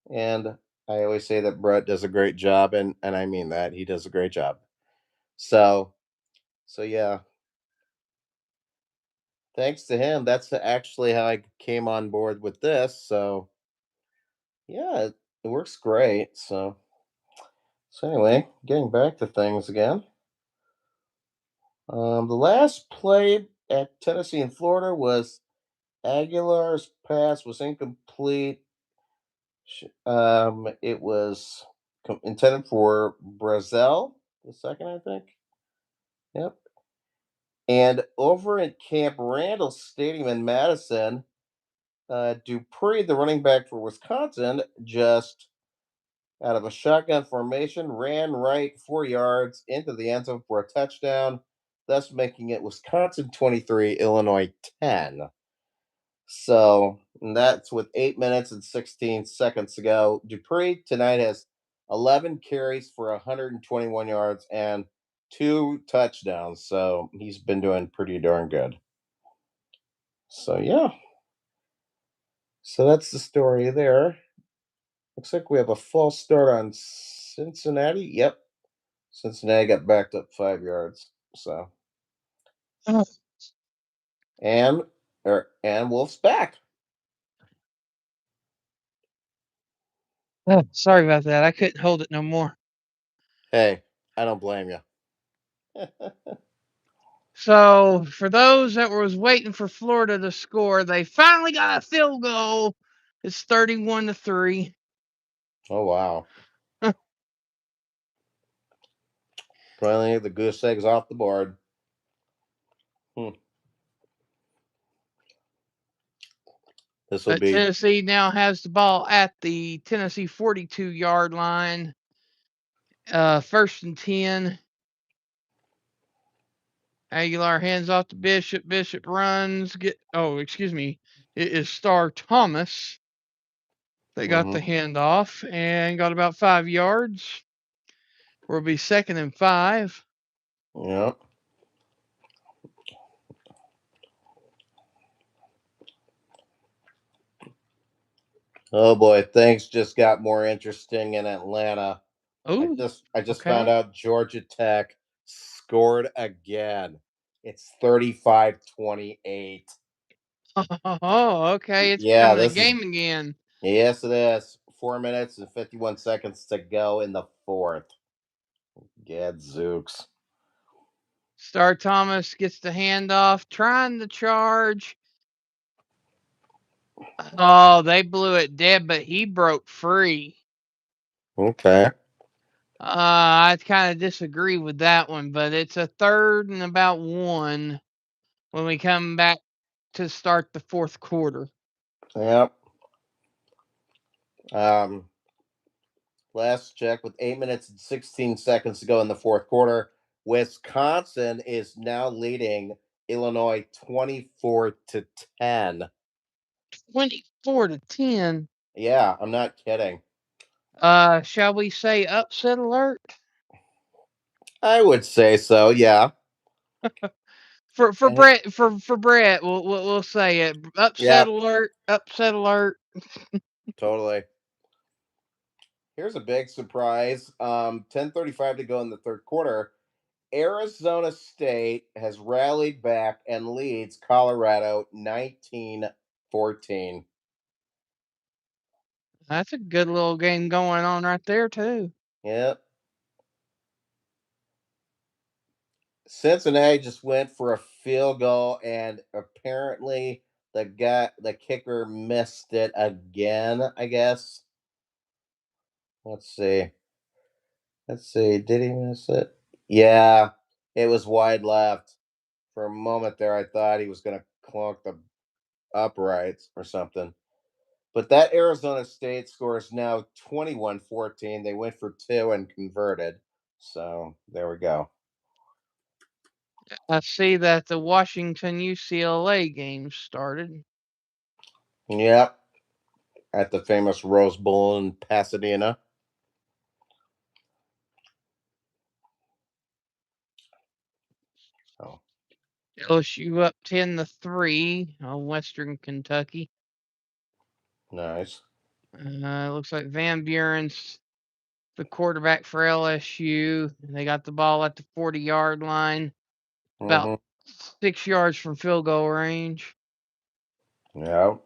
and I always say that Brett does a great job, and I mean that he does a great job. So, so yeah, thanks to him, that's actually how I came on board with this. So yeah, it works great. So anyway, getting back to things again. The last play at Tennessee and Florida was Aguilar's pass was incomplete. It was intended for Brazil, the second, I think. Yep. And over at Camp Randall Stadium in Madison, Dupree, the running back for Wisconsin, just out of a shotgun formation, ran right 4 yards into the end zone for a touchdown, thus making it Wisconsin 23, Illinois 10. So that's with 8 minutes and 16 seconds to go. Dupree tonight has 11 carries for 121 yards and 2 touchdowns. So he's been doing pretty darn good. So yeah. So that's the story there. Looks like we have a false start on Cincinnati. Yep. Cincinnati got backed up 5 yards. So Oh, and Wolf's back. sorry about that. I couldn't hold it no more. Hey, I don't blame you. So, for those that was waiting for Florida to score, they finally got a field goal. It's 31-3. Oh wow. Finally, the goose egg's off the board. Hmm. This will But be. Tennessee now has the ball at the Tennessee 42-yard line. First and 10. Aguilar hands off to Bishop. Bishop runs. Excuse me. It is Star Thomas. They got the Mm-hmm. handoff and got about 5 yards. Will be second and 5. Yep. Oh boy, things just got more interesting in Atlanta. Oh, I just found okay. out Georgia Tech scored again. It's 35-28. Oh, okay. It's Yeah, becoming a this is game again. yes, it is. 4 minutes and 51 seconds to go in the fourth. Gadzooks. Star Thomas gets the handoff, trying to charge. Oh, they blew it dead, but he broke free. Okay. I kind of disagree with that one, but it's a 3rd and about 1 when we come back to start the fourth quarter. Yep. Um, last check with 8 minutes and 16 seconds to go in the fourth quarter. Wisconsin is now leading Illinois 24-10. 24-10. Yeah, I'm not kidding. Shall we say upset alert? I would say so. Yeah. For And Brett, we'll say it. yeah, Upset alert. Upset alert. totally. Here's a big surprise. 10:35 to go in the third quarter. Arizona State has rallied back and leads Colorado 19-14. That's a good little game going on right there too. Yep. Cincinnati just went for a field goal, and apparently the kicker missed it again, I guess. Let's see. Let's see. Did he miss it? Yeah, it was wide left. For a moment there, I thought he was going to clunk the uprights or something. But that Arizona State score is now 21-14. They went for two and converted. So there we go. I see that the Washington UCLA game started. Yep. At the famous Rose Bowl in Pasadena. Oh, LSU up 10-3 on Western Kentucky. nice. Looks like Van Buren's the quarterback for LSU. They got the ball at the 40-yard line, about Mm-hmm. 6 yards from field goal range. Yep.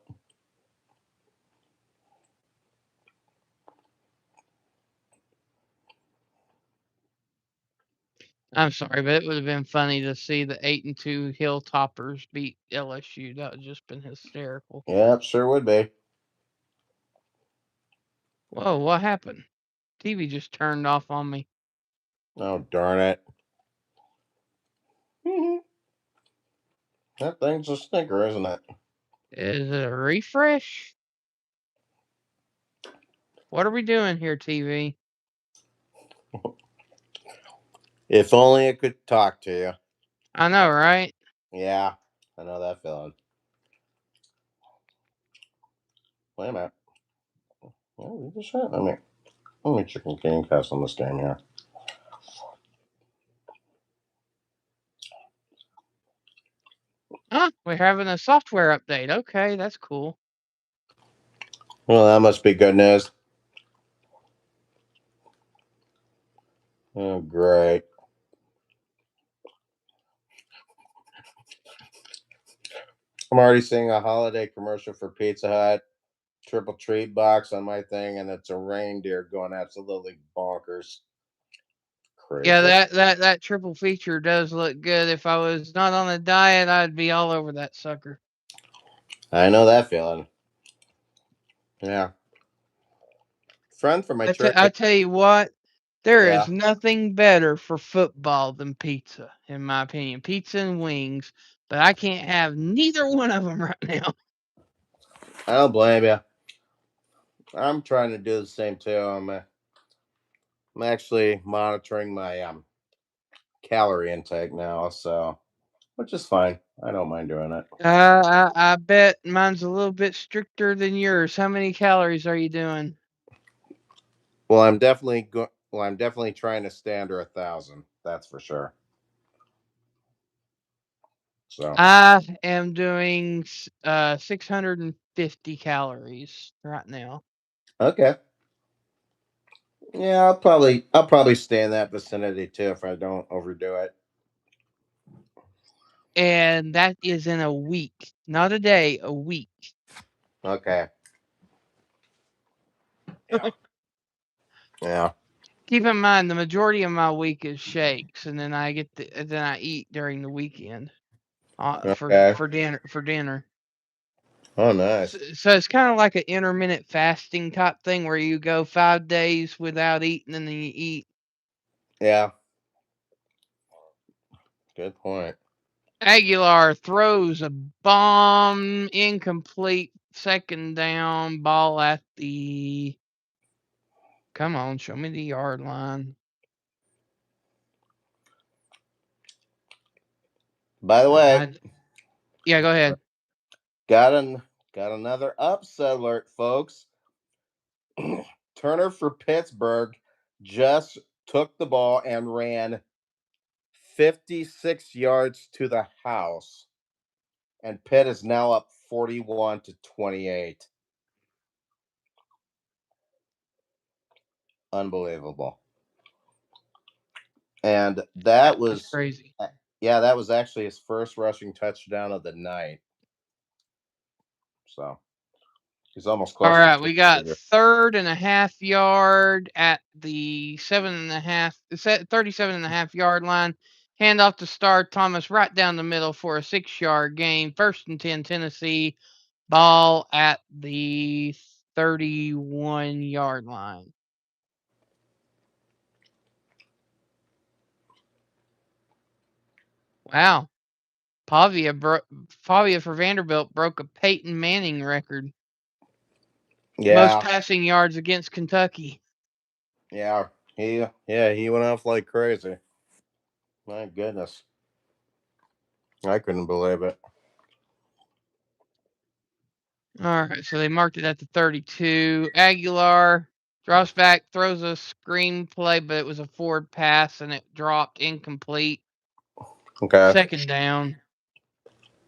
I'm sorry, but it would have been funny to see the 8-2 Hilltoppers beat LSU. That would just been hysterical. Yep, sure would be. Whoa, what happened? TV just turned off on me. Oh, darn it. That thing's a stinker, isn't it? Is it a refresh? What are we doing here, TV? If only it could talk to you. I know, right? Yeah, I know that feeling. Wait a minute. Oh, we just had. Let me check game pass on this game here. Huh? We're having a software update. Okay, that's cool. Well, that must be good news. Oh, great. I'm already seeing a holiday commercial for Pizza Hut, triple treat box on my thing, and it's a reindeer going absolutely bonkers. Yeah, Crazy. that triple feature does look good. If I was not on a diet, I'd be all over that sucker. I know that feeling. Yeah. Friend from my church. I tell you what, there is Yeah. nothing better for football than pizza, in my opinion. Pizza and wings, but I can't have neither one of them right now. I don't blame you. I'm trying to do the same too. I'm actually monitoring my calorie intake now, so which is fine. I don't mind doing it. I bet mine's a little bit stricter than yours. How many calories are you doing? Well, I'm definitely trying to stay under 1,000. That's for sure. So I am doing 650 calories right now. okay. Yeah, I'll probably stay in that vicinity too if I don't overdo it. and that is in a week, not a day, a week. Okay. Yeah. Yeah. Keep in mind, the majority of my week is shakes, and then I eat during the weekend, Okay. for dinner. Oh, nice. So it's kind of like an intermittent fasting type thing where you go 5 days without eating and then you eat. Yeah. Good point. Aguilar throws a bomb, incomplete, second down, ball at the. Come on, show me the yard line. By the way, Yeah, go ahead. got another upset alert, folks. Turner for Pittsburgh just took the ball and ran 56 yards to the house, and Pitt is now up 41-28. Unbelievable. And that was That's crazy. Yeah, that was actually his first rushing touchdown of the night. So he's almost close. All right, we got 3.5 yard at the 37.5 yard line. Handoff to Star Thomas right down the middle for a 6 yard gain. 1st and 10 Tennessee. Ball at the 31 yard line. Wow. Pavia for Vanderbilt broke a Peyton Manning record. Most passing yards against Kentucky. Yeah, he went off like crazy. My goodness. I couldn't believe it. All right, so they marked it at the 32. Aguilar drops back, throws a screen play, but it was a forward pass and it dropped incomplete. Okay. Second down.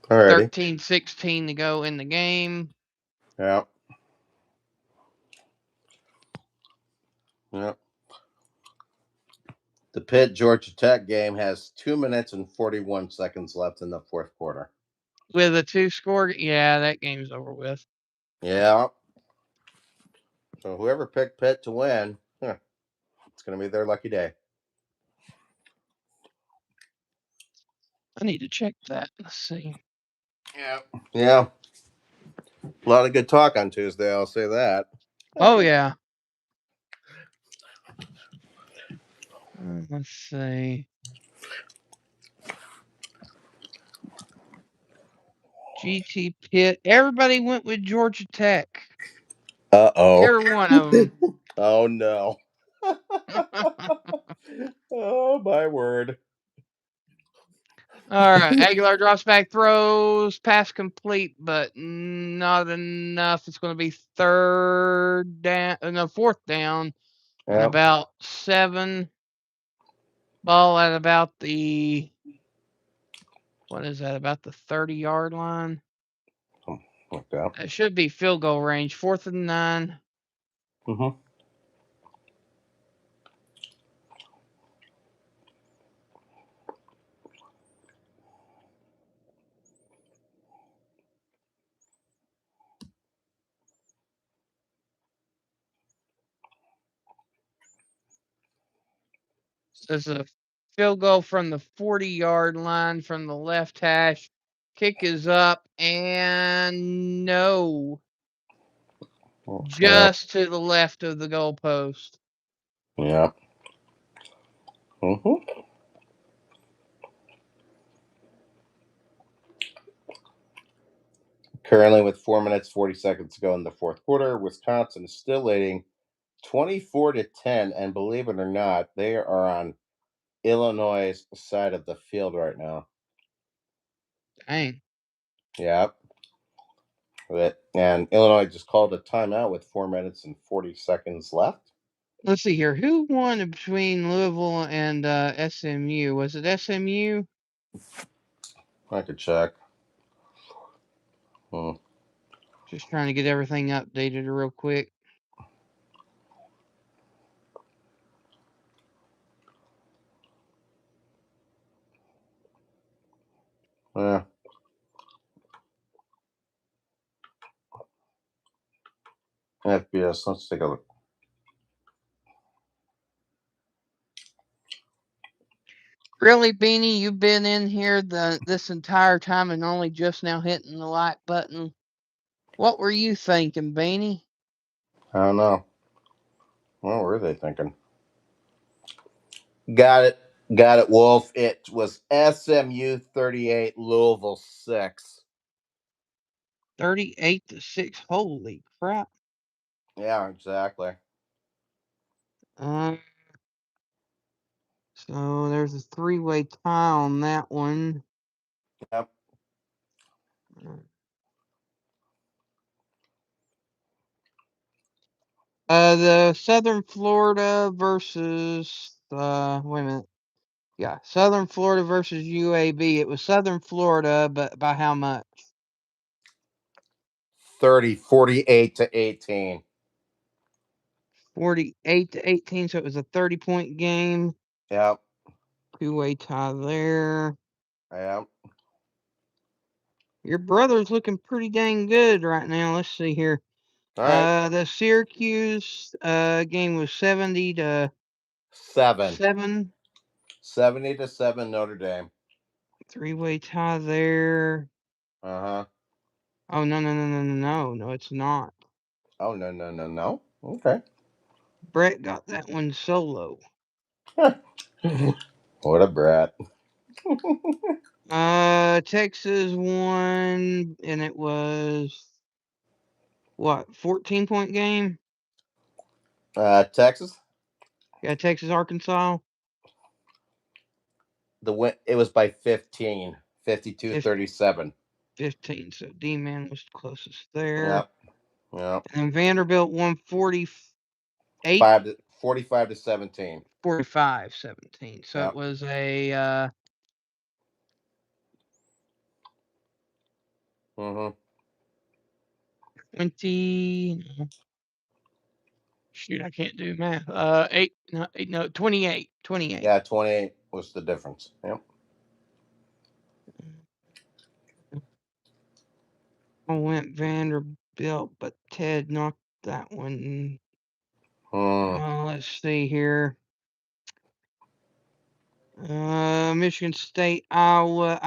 Alrighty. 13-16 to go in the game. Yeah. Yeah. The Pitt Georgia Tech game has 2 minutes and 41 seconds left in the fourth quarter. With a 2-score, yeah, that game's over with. Yeah. So whoever picked Pitt to win, it's going to be their lucky day. I need to check that. Let's see. Yeah. Yeah. A lot of good talk on Tuesday, I'll say that. Oh, yeah. Let's see. GT Pitt. Everybody went with Georgia Tech. Uh-oh. Every one of them. Oh, no. Oh, my word. All right. Aguilar drops back, throws, pass complete, but not enough. It's going to be fourth down, and about 7. Ball at about the, what is that, about the 30-yard line? Okay. It should be field goal range. 4th and 9. Mm-hmm. There's a field goal from the 40-yard line from the left hash. Kick is up and no. Just to the left of the goalpost. Yeah. Mm-hmm. Currently, with 4 minutes 40 seconds to go in the fourth quarter, Wisconsin is still leading 24-10, and believe it or not, they are on Illinois' side of the field right now. Dang. Yep. And Illinois just called a timeout with 4 minutes and 40 seconds left. Let's see here. Who won between Louisville and SMU? Was it SMU? I could check. Just trying to get everything updated real quick. Yeah. FBS. Let's take a look. Really, Beanie, you've been in here this entire time and only just now hitting the like button. What were you thinking, Beanie? I don't know. What were they thinking? Got it. Got it, Wolf. It was SMU 38, Louisville 6. 38-6. Holy crap. Yeah, exactly. So there's a three-way tie on that one. Yep. The Southern Florida versus wait a minute. Yeah, Southern Florida versus UAB. It was Southern Florida, but by how much? 48 to 18. 48-18. So it was a 30-point game. Yep. Two-way tie there. Yep. Your brother's looking pretty dang good right now. Let's see here. All right. The Syracuse game was 70 to 7. 70 to 7, Notre Dame. Three-way tie there. Uh-huh. Oh, no, it's not. Oh, no. Okay. Brett got that one solo. What a brat. Texas won, and it was what, 14-point game? Texas, Yeah, Texas, Arkansas. the win, it was by 15, 52-37. 15. So D-Man was closest there. Yep. Yep. And Vanderbilt won 48, 45 to 17. 45-17. So it Yep. was a Mm-hmm. 20. Shoot, I can't do math. 28. 28. Yeah, 28 was the difference. Yep. I went Vanderbilt, but Ted knocked that one. Let's see here. Michigan State, Iowa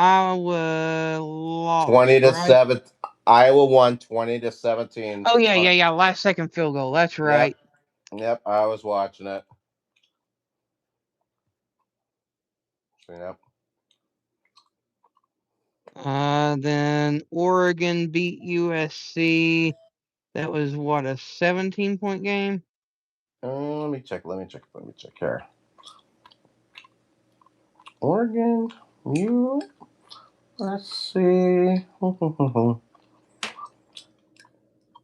lost, 20 to right? 7. Iowa won 20 to 17. Oh yeah. Last second field goal. That's right. Yep. I was watching it. Yep. Then Oregon beat USC. That was what, a 17-point game? Let me check here. Oregon, let's see.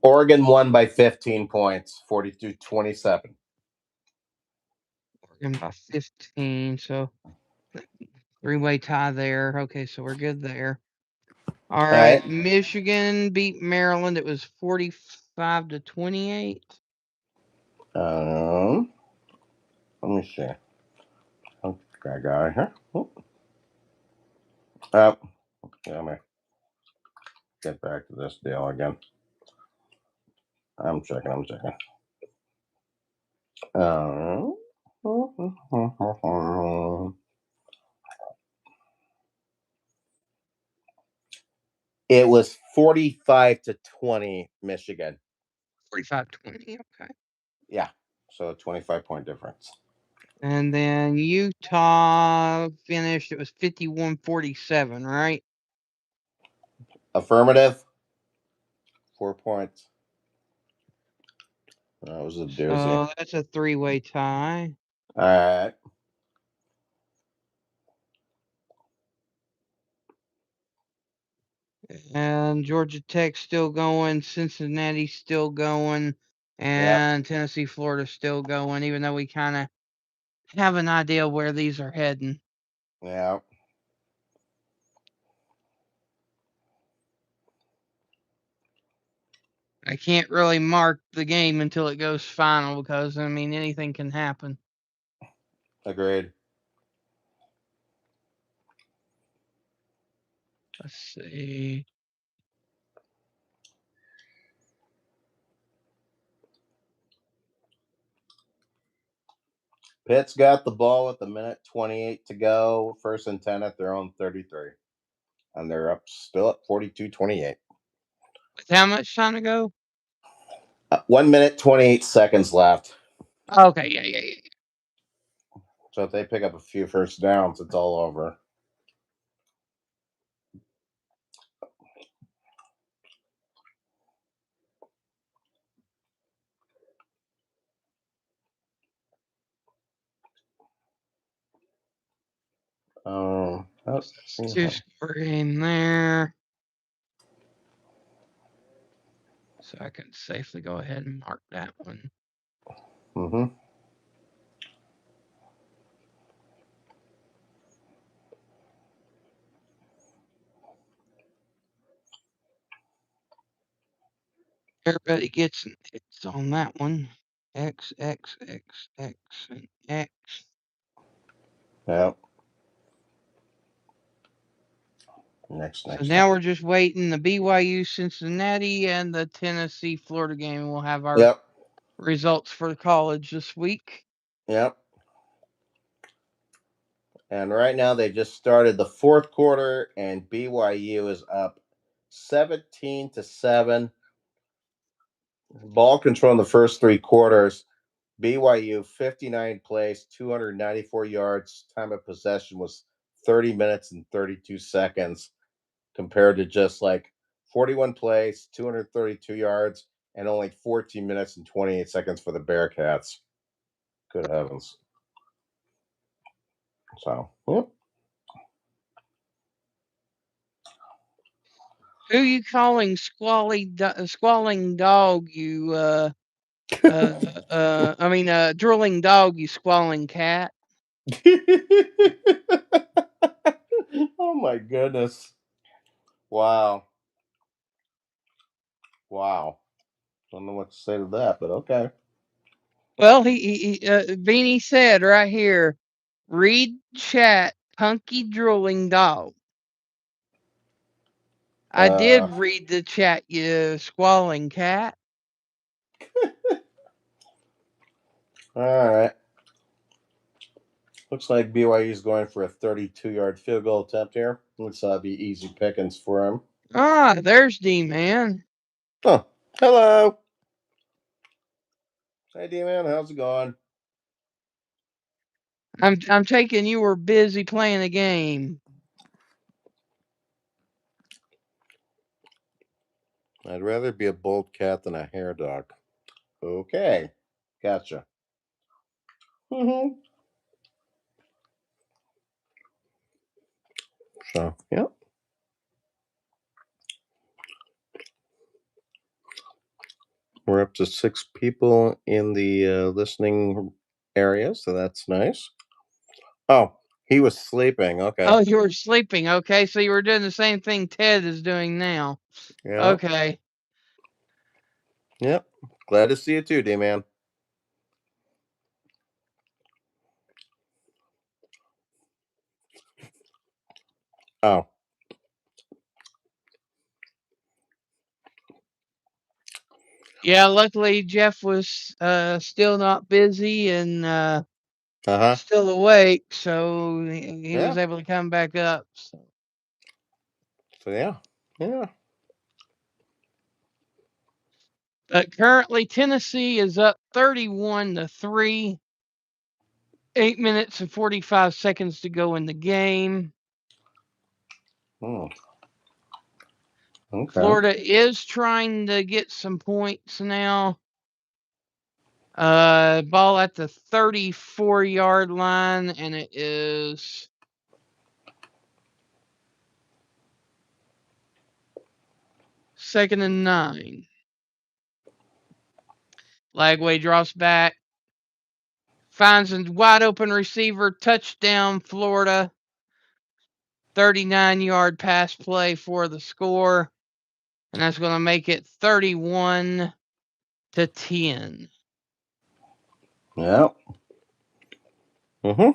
Oregon won by 15 points, 42-27. Oregon by 15. So three-way tie there. Okay, so we're good there. All right. Michigan beat Maryland. It was 45 to 28. Let me see. Okay, I got it here. Let me get back to this deal again. I'm checking. It was 45 to 20, Michigan. 45-20. Okay. Yeah, so a 25-point difference. And then Utah finished. It was 51-47, right? Affirmative. 4 points. That was a doozy. So that's a three-way tie. All right. And Georgia Tech still going. Cincinnati still going. And Tennessee, Florida still going, even though we kind of have an idea where these are heading. Yeah. I can't really mark the game until it goes final because, I mean, anything can happen. Agreed. Let's see. Pitt's got the ball with 1:28 to go. First and 10 at their own 33. And they're still at 42-28. With how much time to go? 1 minute, 28 seconds left. Okay, yeah. So if they pick up a few first downs, it's all over. Two-score game there. So I can safely go ahead and mark that one. Mm-hmm. Everybody gets an X on that one. X, X, X, X, and X. Yep. Next. So now we're just waiting the BYU Cincinnati and the Tennessee Florida game. We'll have our results for college this week. Yep. And right now they just started the fourth quarter, and BYU is up 17-7. Ball control in the first three quarters. BYU 59 plays, 294 yards. Time of possession was 30 minutes and 32 seconds, compared to just like 41 plays, 232 yards, and only 14 minutes and 28 seconds for the Bearcats. Good heavens. So, yep. Who you calling squalling dog? You drooling dog. You squalling cat. Oh my goodness! Wow. Don't know what to say to that, but okay. Well, Beanie said right here, read chat, punky drooling dog. I did read the chat, you squalling cat. All right. Looks like BYU is going for a 32-yard field goal attempt here. Looks be easy pickings for him. There's D-Man. Oh, hello. Hey, D-Man, how's it going? I'm taking you were busy playing a game. I'd rather be a bold cat than a hair dog. Okay, gotcha. Mm-hmm. So, yep. We're up to 6 people in the listening area, so that's nice. Oh, he was sleeping. Okay. Oh, you were sleeping. Okay, so you were doing the same thing Ted is doing now. Yep. Okay. Yep. Glad to see you too, D-Man. Oh. Yeah, luckily Jeff was still not busy and still awake, so he was able to come back up. So yeah. But currently Tennessee is up 31-3. 8 minutes and 45 seconds to go in the game. Okay. Florida is trying to get some points now. Ball at the 34-yard line, and it is second and 9. Lagway drops back, finds a wide open receiver, touchdown Florida. 39-yard pass play for the score, and that's going to make it 31-10. Yep. Mm-hmm.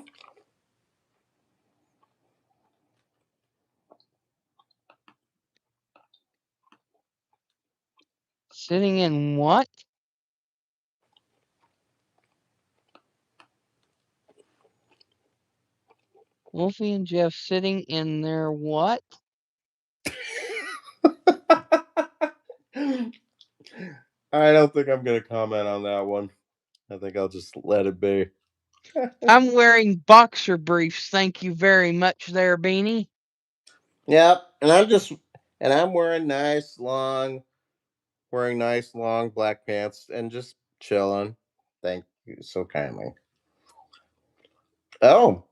Sitting in what? Wolfie and Jeff sitting in their what? I don't think I'm going to comment on that one. I think I'll just let it be. I'm wearing boxer briefs. Thank you very much there, Beanie. Yep, and I'm wearing nice long black pants and just chilling. Thank you so kindly. Oh,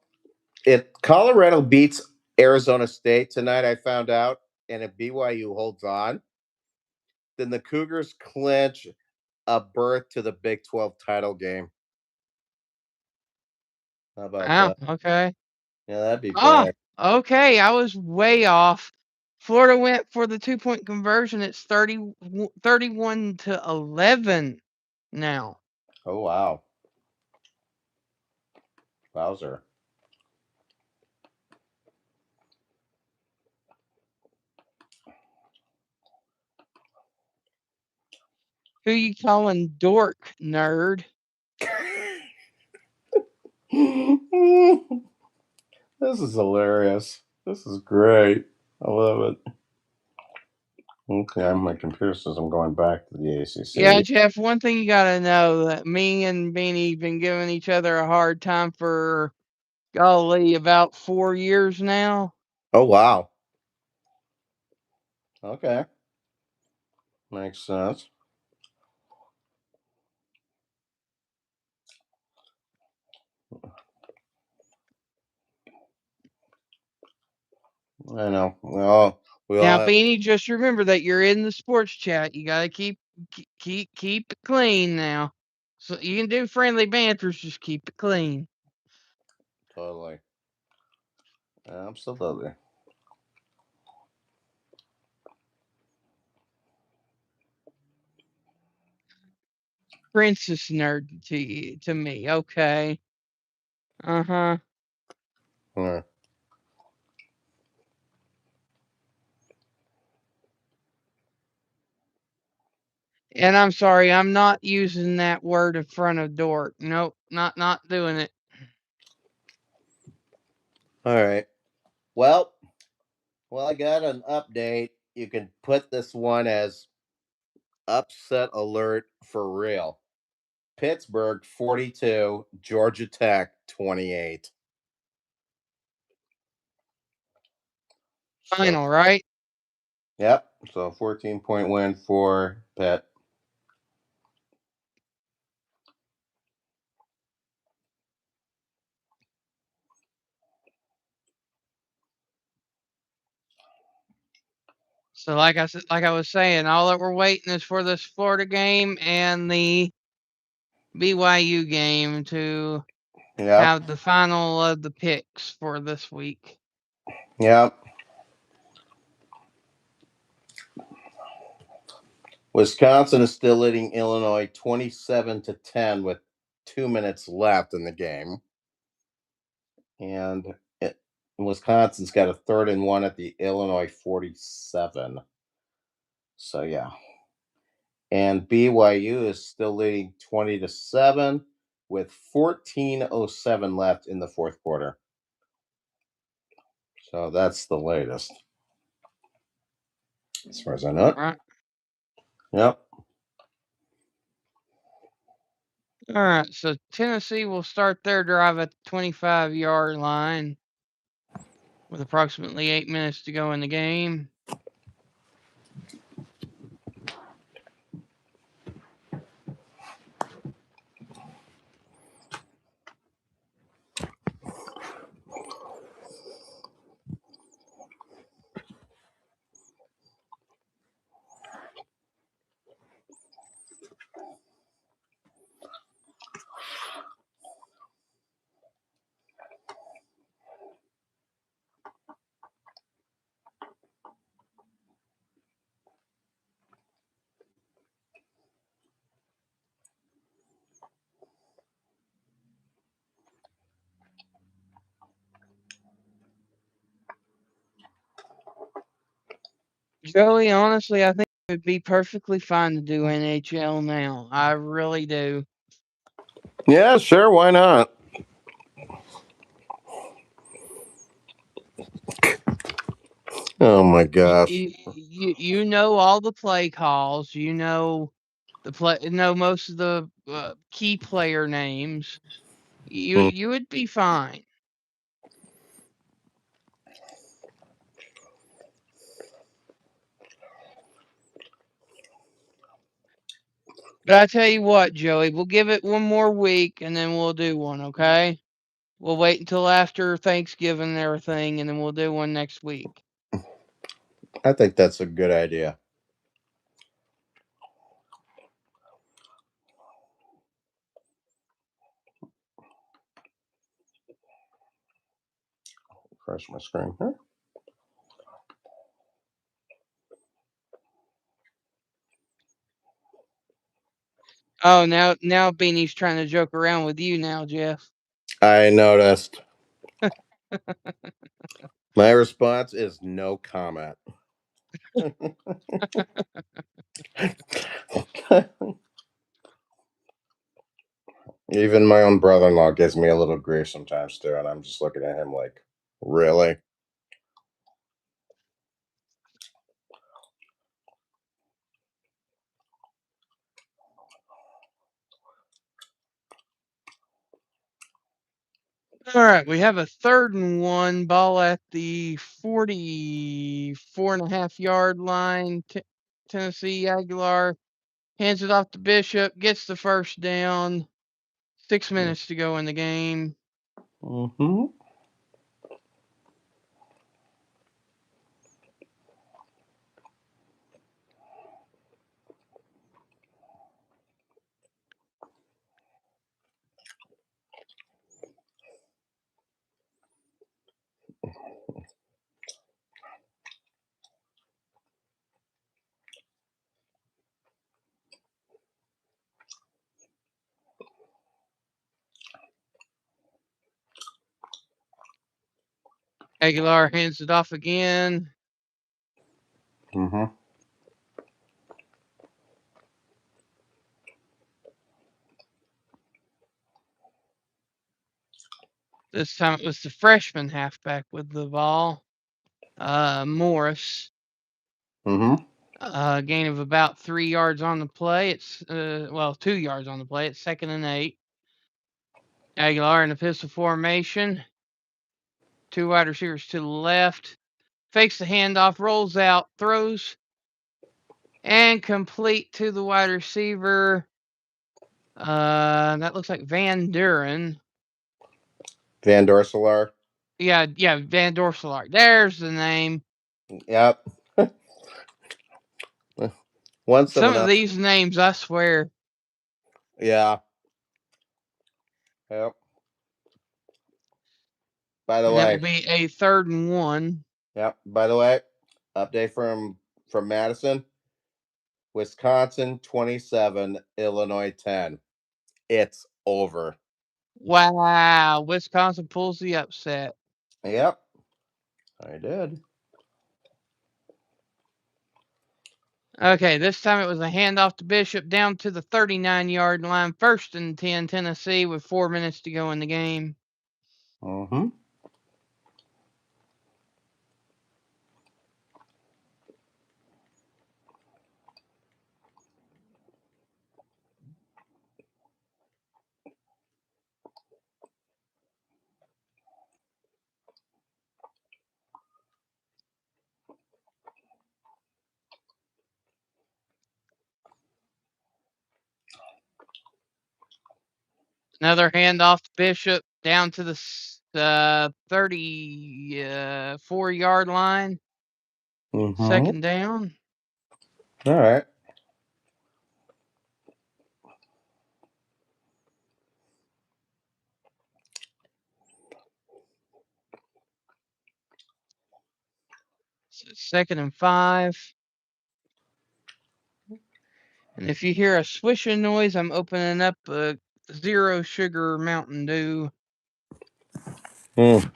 if Colorado beats Arizona State tonight, I found out, and if BYU holds on, then the Cougars clinch a berth to the Big 12 title game. How about Wow, that? okay. Yeah, that'd be Oh, big. okay. I was way off. Florida went for the 2-point conversion. It's 31 to 11 now. Oh, wow. Bowser. Who you calling dork, nerd? This is hilarious. This is great. I love it. Okay, my computer says I'm going back to the ACC. Yeah, Jeff, one thing you got to know that me and Beanie been giving each other a hard time for, golly, about 4 years now. Oh, wow. Okay. Makes sense. I know. Well, we all Now, have. Beanie, just remember that you're in the sports chat. You got to keep it clean now. So you can do friendly banters, just keep it clean. Totally. Absolutely. Princess nerd to me. Okay. Uh-huh. Yeah. And I'm sorry, I'm not using that word in front of dork. Nope, not doing it. All right. Well, I got an update. You can put this one as upset alert for real. Pittsburgh 42, Georgia Tech 28. So, Final, right? yep. So 14-point win for Pitt. So like I was saying, all that we're waiting is for this Florida game and the BYU game to Yep. have the final of the picks for this week. Yep. Wisconsin is still leading Illinois 27-10 with 2 minutes left in the game. And Wisconsin's got a 3rd and 1 at the Illinois 47. So yeah. And BYU is still leading 20-7 with 14:07 left in the 4th quarter. So that's the latest. As far as I know. Right. Yep. All right. So Tennessee will start their drive at the 25-yard line with approximately 8 minutes to go in the game. Joey, honestly, I think would be perfectly fine to do NHL now. I really do. Yeah, sure. Why not? Oh my gosh. You know all the play calls. You know know most of the key player names. You would be fine. But I tell you what, Joey, we'll give it one more week and then we'll do one, okay? We'll wait until after Thanksgiving and everything, and then we'll do one next week. I think that's a good idea. Refresh my screen here. Oh, now Beanie's trying to joke around with you now, Jeff. I noticed. My response is no comment. Even my own brother-in-law gives me a little grief sometimes too, and I'm just looking at him like, really? All right, we have a 3rd and 1, ball at the 44.5-yard line. Tennessee Aguilar hands it off to Bishop, gets the first down. 6 minutes to go in the game. Mm-hmm. Aguilar hands it off again. Mm-hmm. This time it was the freshman halfback with the ball, Morris. Mm-hmm. Gain of about 3 yards on the play. It's 2 yards on the play. It's 2nd and 8. Aguilar in a pistol formation. 2 wide receivers to the left. Fakes the handoff, rolls out, throws, and complete to the wide receiver. That looks like Van Duren. Van Dorselaar. Yeah, Van Dorselaar. There's the name. Yep. Once of Some of enough. these names, I swear. Yeah. Yep. By the And that'll way. be a 3rd and 1. Yep. By the way, update from Madison. Wisconsin 27, Illinois 10. It's over. Wow, Wisconsin pulls the upset. Yep. I did. Okay, this time it was a handoff to Bishop down to the 39-yard line. 1st and 10, Tennessee, with 4 minutes to go in the game. Mm-hmm. Another handoff to Bishop down to the 34-yard line. Mm-hmm. 2nd down. All right. So 2nd and 5. And if you hear a swishing noise, I'm opening up a 0 sugar Mountain Dew. Mm.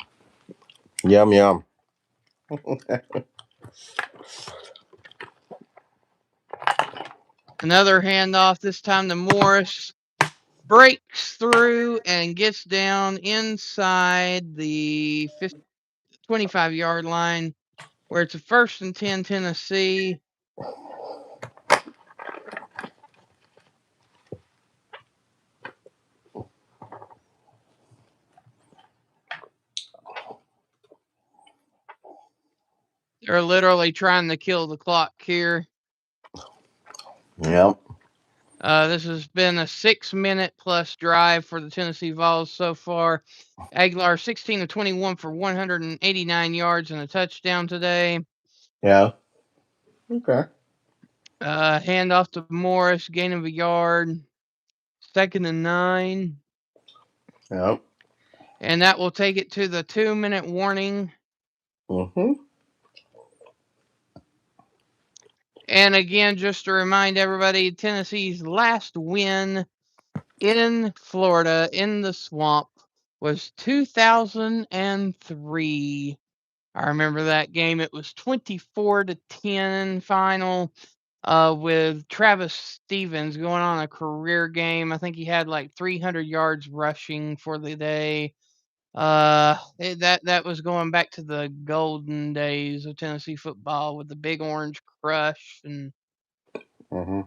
Yum yum. Another handoff, this time to Morris. Breaks through and gets down inside the 25-yard line, where it's a 1st and 10 Tennessee. They're literally trying to kill the clock here. Yep. This has been a 6-minute plus drive for the Tennessee Vols so far. Aguilar 16 of 21 for 189 yards and a touchdown today. Yeah. Okay. Handoff to Morris, gain of a yard. 2nd and 9. Yep. And that will take it to the 2-minute warning. Mm-hmm. And again, just to remind everybody, Tennessee's last win in Florida in the swamp was 2003. I remember that game. It was 24-10 final, with Travis Stevens going on a career game. I think he had like 300 yards rushing for the day. That was going back to the golden days of Tennessee football with the Big Orange Crush and Mm-hmm.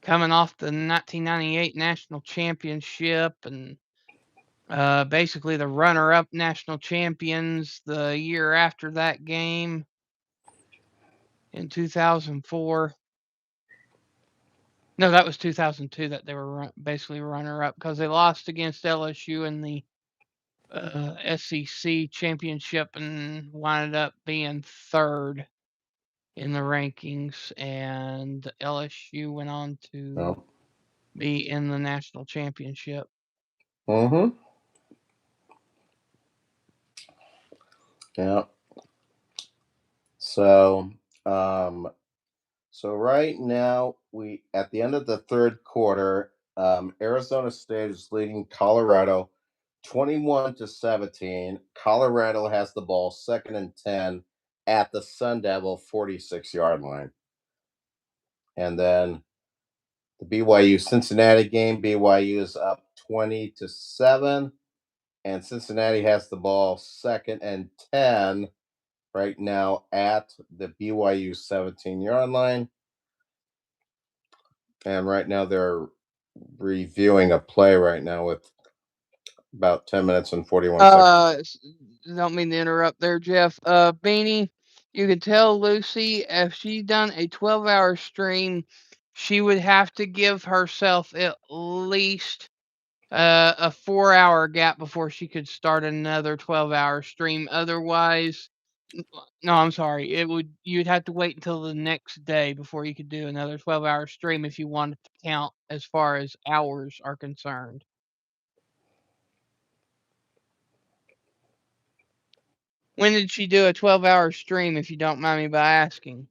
coming off the 1998 national championship and basically the runner-up national champions the year after that game in 2004. No, that was 2002 that they were basically runner-up because they lost against LSU in the SEC championship and wound up being 3rd in the rankings, and LSU went on to Yep. be in the national championship. Mm-hmm. Yeah. So, so right now we at the end of the 3rd quarter, Arizona State is leading Colorado 21-17. Colorado has the ball 2nd and 10 at the Sun Devil 46-yard line. And then the BYU Cincinnati game, BYU is up 20-7, and Cincinnati has the ball 2nd and 10 right now at the BYU 17-yard line. And right now they're reviewing a play right now with about 10 minutes and 41 seconds. Don't mean to interrupt there, Jeff. Beanie, you could tell Lucy if she done a 12-hour stream, she would have to give herself at least a 4-hour gap before she could start another 12-hour stream. Otherwise, no, I'm sorry. You'd have to wait until the next day before you could do another 12-hour stream if you wanted to count as far as hours are concerned. When did she do a 12-hour stream, if you don't mind me by asking?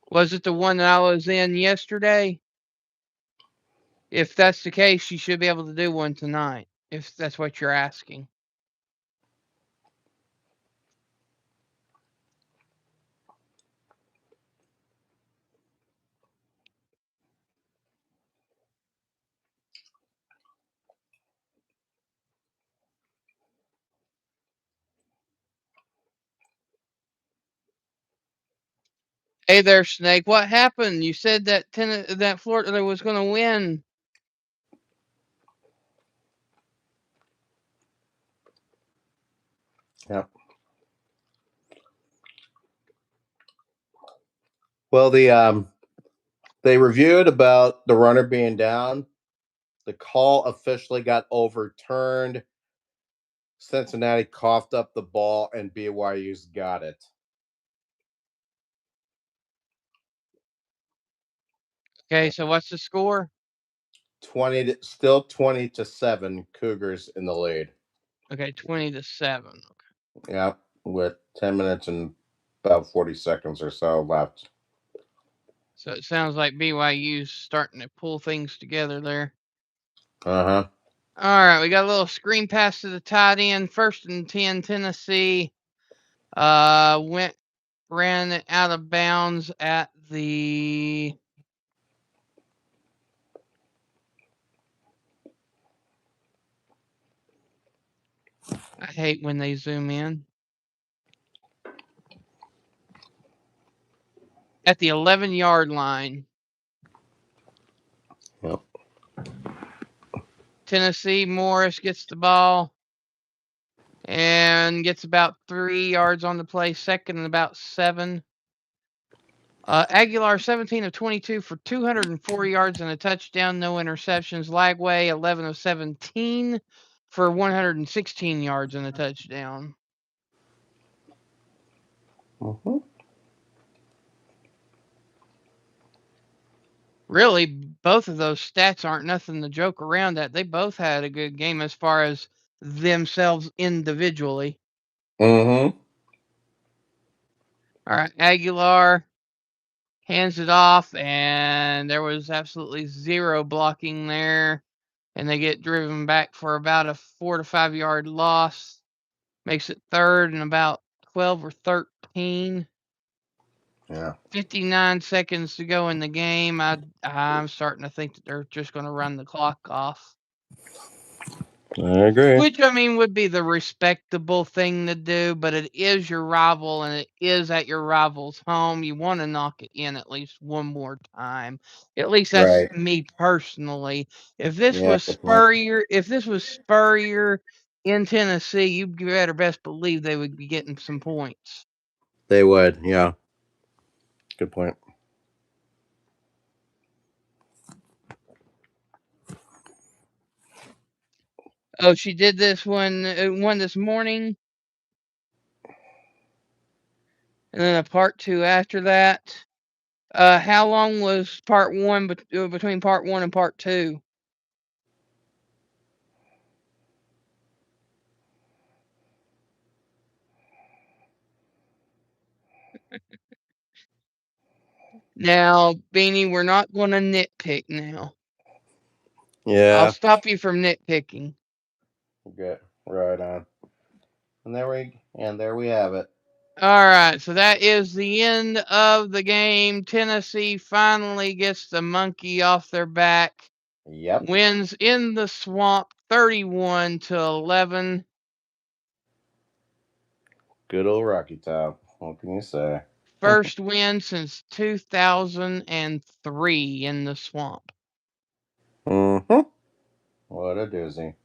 Was it the one that I was in yesterday? If that's the case, she should be able to do one tonight, if that's what you're asking. Hey there, Snake. What happened? You said that Florida was going to win. Yep. Well, they reviewed about the runner being down. The call officially got overturned. Cincinnati coughed up the ball, and BYU's got it. Okay, so what's the score? 20-7. Cougars in the lead. Okay, 20-7. Okay. Yep, with 10 minutes and about 40 seconds or so left. So it sounds like BYU's starting to pull things together there. Uh-huh. All right, we got a little screen pass to the tight end. 1st and 10, Tennessee. Ran out of bounds at the I hate when they zoom in. At the 11-yard line. Yep. Tennessee Morris gets the ball and gets about 3 yards on the play, second and about 7. Aguilar 17 of 22 for 204 yards and a touchdown, no interceptions. Lagway 11 of 17 for 116 yards and a touchdown. Mm-hmm. Really, both of those stats aren't nothing to joke around at. They both had a good game as far as themselves individually. Mm-hmm. All right, Aguilar hands it off, and there was absolutely zero blocking there. And they get driven back for about a 4 to 5 yard loss. Makes it third and about 12 or 13. Yeah. 59 seconds to go in the game. I'm starting to think that they're just going to run the clock off. I agree. Which, I mean, would be the respectable thing to do, but it is your rival and it is at your rival's home. You want to knock it in at least one more time. At least that's Right. me personally. If this Yeah. was Spurrier in Tennessee, you better best believe they would be getting some points. They would. Yeah. Good point. Oh, she did this one this morning, and then a part 2 after that. How long was part 1 between part 1 and part 2? Now, Beanie, we're not going to nitpick now. I'll Yeah. stop you from nitpicking. Good. Right on. And there we have it. All right, so that is the end of the game. Tennessee finally gets the monkey off their back. Yep. Wins in the swamp 31 to 11. Good old Rocky Top. What can you say? First win since 2003 in the swamp. Mm-hmm. What a doozy.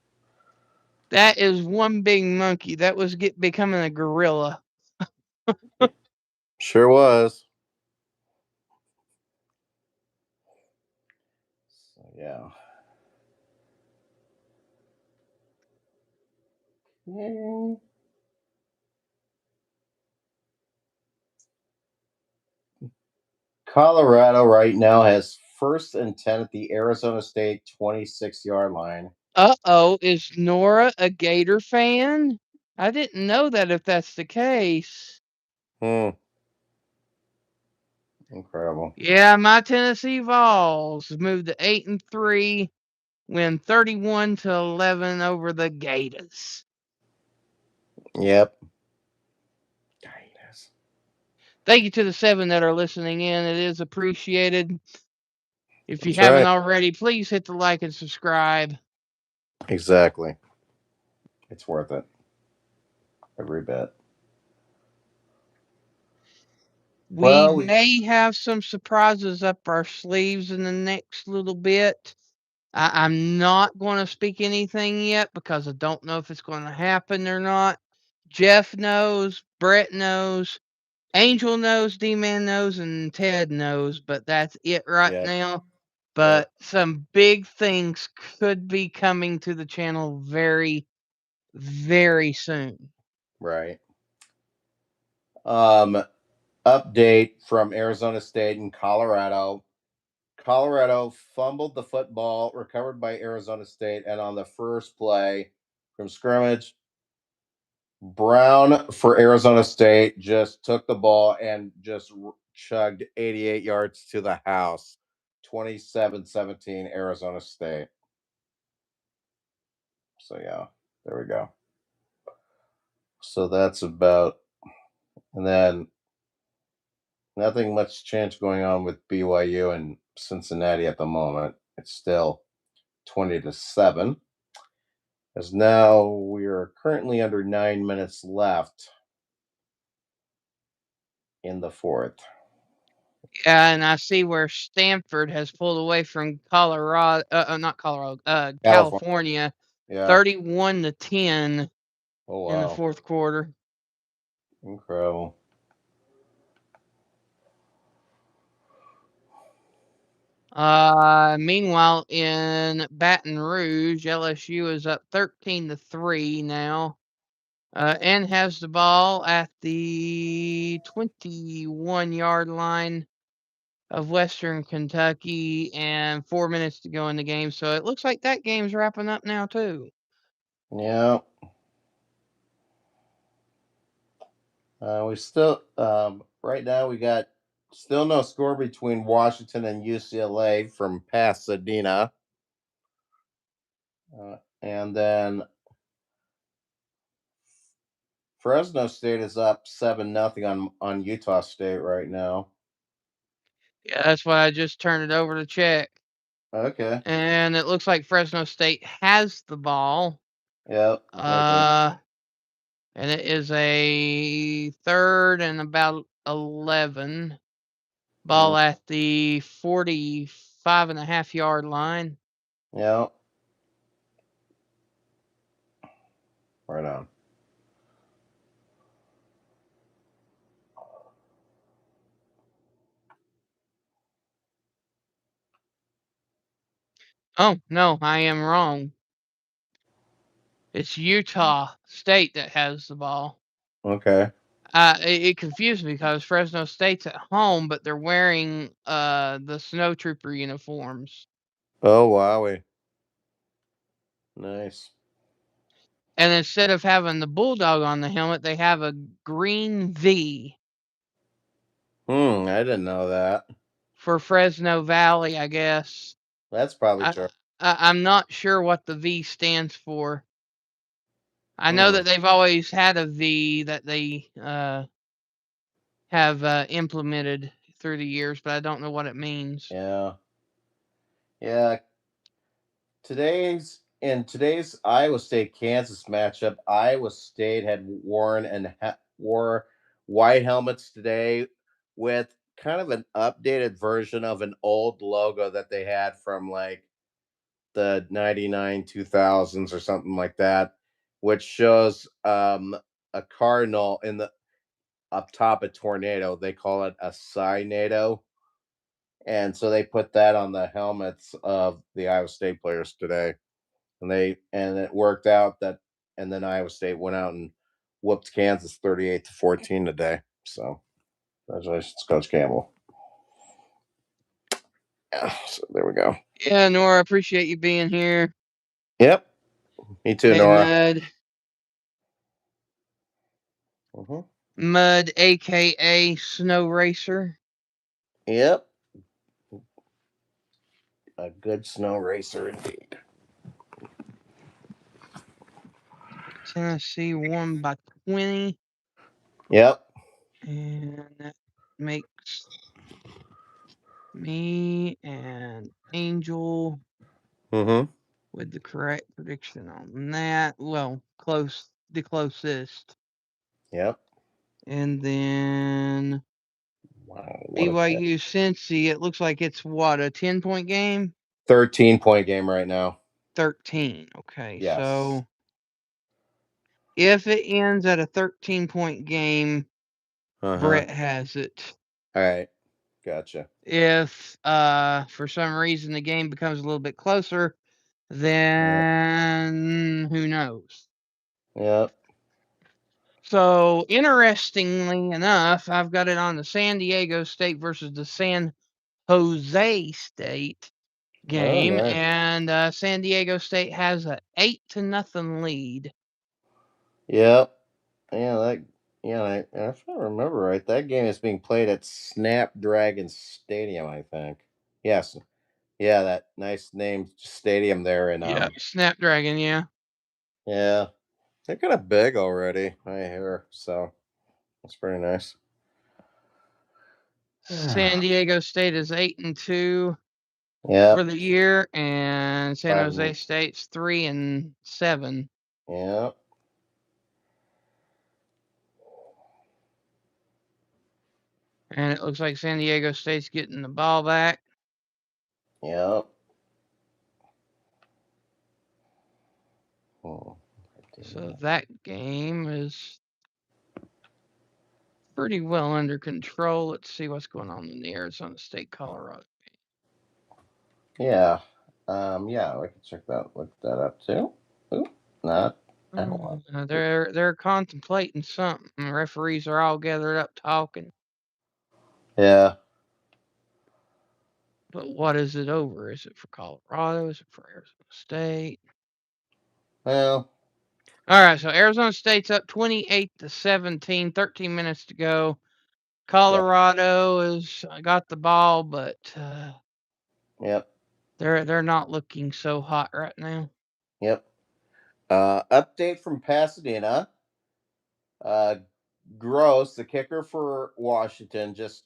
That is one big monkey. That was becoming a gorilla. Sure was. So, yeah. Yay. Colorado right now has first and 10 at the Arizona State 26-yard line. Uh-oh, is Nora a Gator fan? I didn't know that if that's the case. Incredible. Yeah, my Tennessee Vols moved to 8-3, win 31 to 11 over the Gators. Yep. Gators. Thank you to the 7 that are listening in. It is appreciated. If you That's haven't right. already, please hit the like and subscribe. Exactly. It's worth it. Every bit. We Well, may have some surprises up our sleeves in the next little bit. I'm not going to speak anything yet because I don't know if it's going to happen or not. Jeff knows, Brett knows, Angel knows, D-Man knows, and Ted knows, but that's it right yep. now. Yep. But some big things could be coming to the channel very, very soon. Right. Update from Arizona State and Colorado. Colorado fumbled the football, recovered by Arizona State, and on the first play from scrimmage, Brown for Arizona State just took the ball and just chugged 88 yards to the house. 27-17 Arizona State. So yeah, there we go. So that's about, and then nothing much change going on with BYU and Cincinnati at the moment. It's still 20-7. As now we are currently under 9 minutes left in the fourth. Yeah, and I see where Stanford has pulled away from Colorado, not Colorado, California, Yeah. 31-10 Oh in the wow. fourth quarter. Incredible. Meanwhile, in Baton Rouge, LSU is up 13-3 now, and has the ball at the 21-yard line of Western Kentucky, and 4 minutes to go in the game. So it looks like that game's wrapping up now too. Yeah. We still right now we got still no score between Washington and UCLA from Pasadena. And then Fresno State is up 7-0 on Utah State right now. Yeah, that's why I just turned it over to check. Okay. And it looks like Fresno State has the ball. Yep. And it is a 3rd and about 11. Ball at the 45.5-yard line. Yep. Right on. Oh, no, I am wrong. It's Utah State that has the ball. Okay. It confused me because Fresno State's at home, but they're wearing the snow trooper uniforms. Oh wowie. Nice. And instead of having the bulldog on the helmet, they have a green V. I didn't know that. For Fresno Valley, I guess. That's probably true. I'm not sure what the V stands for. I know that they've always had a V that they have implemented through the years, but I don't know what it means. Yeah. Yeah. In today's Iowa State Kansas matchup, Iowa State had wore white helmets today with kind of an updated version of an old logo that they had from like the 99 2000s or something like that, which shows a cardinal in the up top a tornado. They call it a synado. And so they put that on the helmets of the Iowa State players today. And it worked out that and then Iowa State went out and whooped Kansas 38-14 today. So congratulations, Coach Campbell. Yeah, so there we go. Yeah, Nora, appreciate you being here. Yep. Me too, Hey, Nora. Mud. Mud, aka Snow Racer. Yep. A good snow racer indeed. Tennessee won by 20. Yep. And that makes me and Angel with the correct prediction on that. Well, the closest. Yep. And then Wow. BYU Cincy, it looks like it's what, a 10-point game? 13-point game right now. 13. Okay, Yes. so if it ends at a 13-point game, Brett has it. All right. Gotcha. If for some reason the game becomes a little bit closer, then who knows? Yep. So interestingly enough, I've got it on the San Diego State versus the San Jose State game, nice. and San Diego State has a 8-0 lead. Yep. If I remember right, that game is being played at Snapdragon Stadium, I think. Yes. Yeah, that nice named stadium there in Snapdragon, yeah. Yeah. They're kind of big already, I hear. So that's pretty nice. San Diego State is 8-2 Yeah. for the year, and San Five Jose and- State's 3-7. Yeah. And it looks like San Diego State's getting the ball back. Yeah. Oh, So that game is pretty well under control. Let's see what's going on in the Arizona State Colorado. yeah. Yeah, we can check that. Look that up too. Ooh, not. I don't want. They're contemplating something. The referees are all gathered up talking. Yeah. But what is it over? Is it for Colorado? Is it for Arizona State? Well. All right, so Arizona State's up 28-17, 13 minutes to go. Colorado has got the ball, but Yep. they're not looking so hot right now. Yep. Update from Pasadena. Gross, the kicker for Washington, just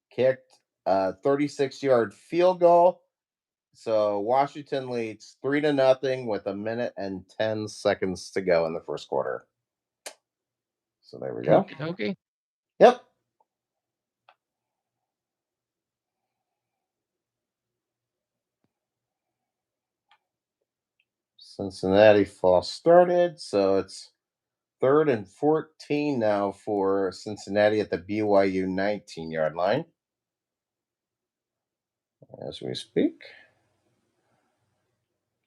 kicked a 36-yard field goal. So Washington leads 3-0 with a minute and 10 seconds to go in the first quarter. So there we go. Okay. Yep. Cincinnati false started, so it's 3rd and 14 now for Cincinnati at the BYU 19-yard line. As we speak.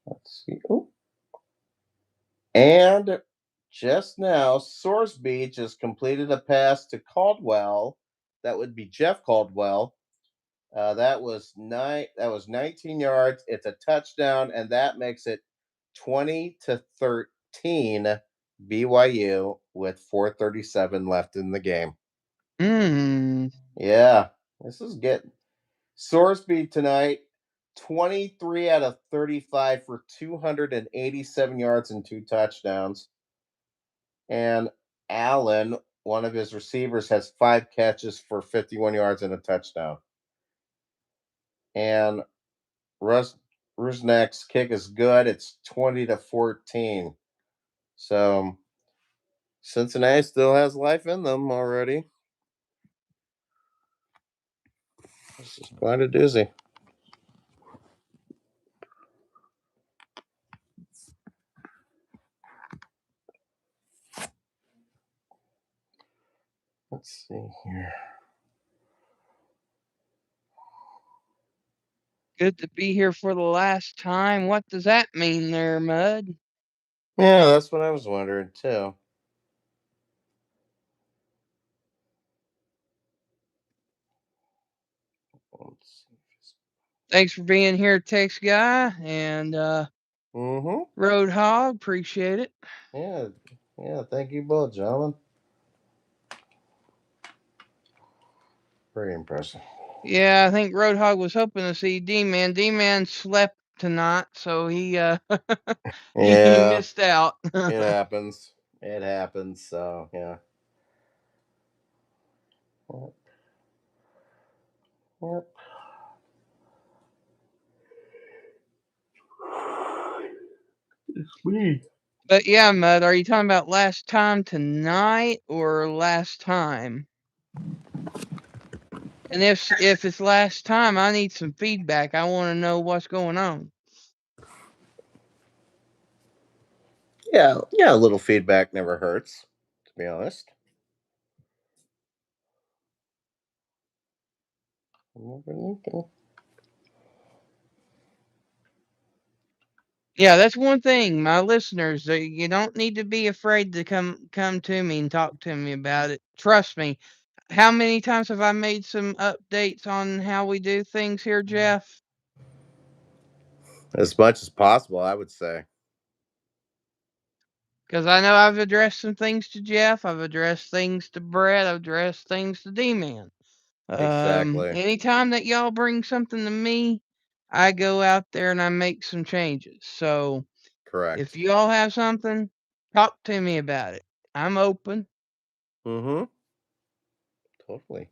Let's see. Oh. And just now, Sorsby just completed a pass to Caldwell. That would be Jeff Caldwell. That was 19 yards. It's a touchdown, and that makes it 20-13 BYU with 4:37 left in the game. Yeah, this is getting Sorsby tonight. 23 out of 35 for 287 yards and 2 touchdowns. And Allen, one of his receivers, has 5 catches for 51 yards and a touchdown. And Rusnak's kick is good. It's 20-14. So Cincinnati still has life in them already. This is quite a doozy. Let's see here. Good to be here for the last time. What does that mean there, Mud? Yeah, that's what I was wondering too. Thanks for being here, Tex Guy and Road Hog. Appreciate it. Yeah. Thank you both, gentlemen. Very impressive. Yeah, I think Road Hog was hoping to see D-Man. D-Man slept tonight, so he he missed out. It happens. It happens. So yeah. Yep. Sweet. But yeah, Mud, are you talking about last time tonight or last time? And if it's last time, I need some feedback. I want to know what's going on. Yeah, a little feedback never hurts, to be honest. Yeah, that's one thing, my listeners. You don't need to be afraid to come to me and talk to me about it. Trust me. How many times have I made some updates on how we do things here, Jeff? As much as possible, I would say. Because I know I've addressed some things to Jeff. I've addressed things to Brett. I've addressed things to D-Man. Exactly. Anytime that y'all bring something to me, I go out there and I make some changes. So Correct. if you all have something, talk to me about it. I'm open. Mm-hmm. Totally.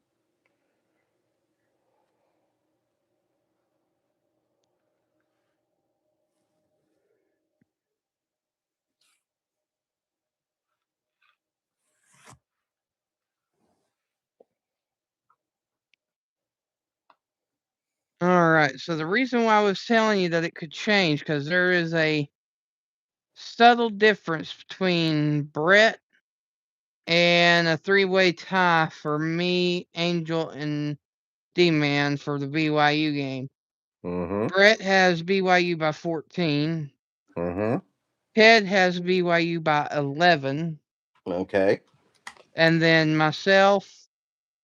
right. So the reason why I was telling you that it could change because there is a subtle difference between Brett and a three-way tie for me, Angel, and D-Man for the BYU game. Mm-hmm. Brett has BYU by 14. Mm-hmm. Ted has BYU by 11. Okay. And then myself,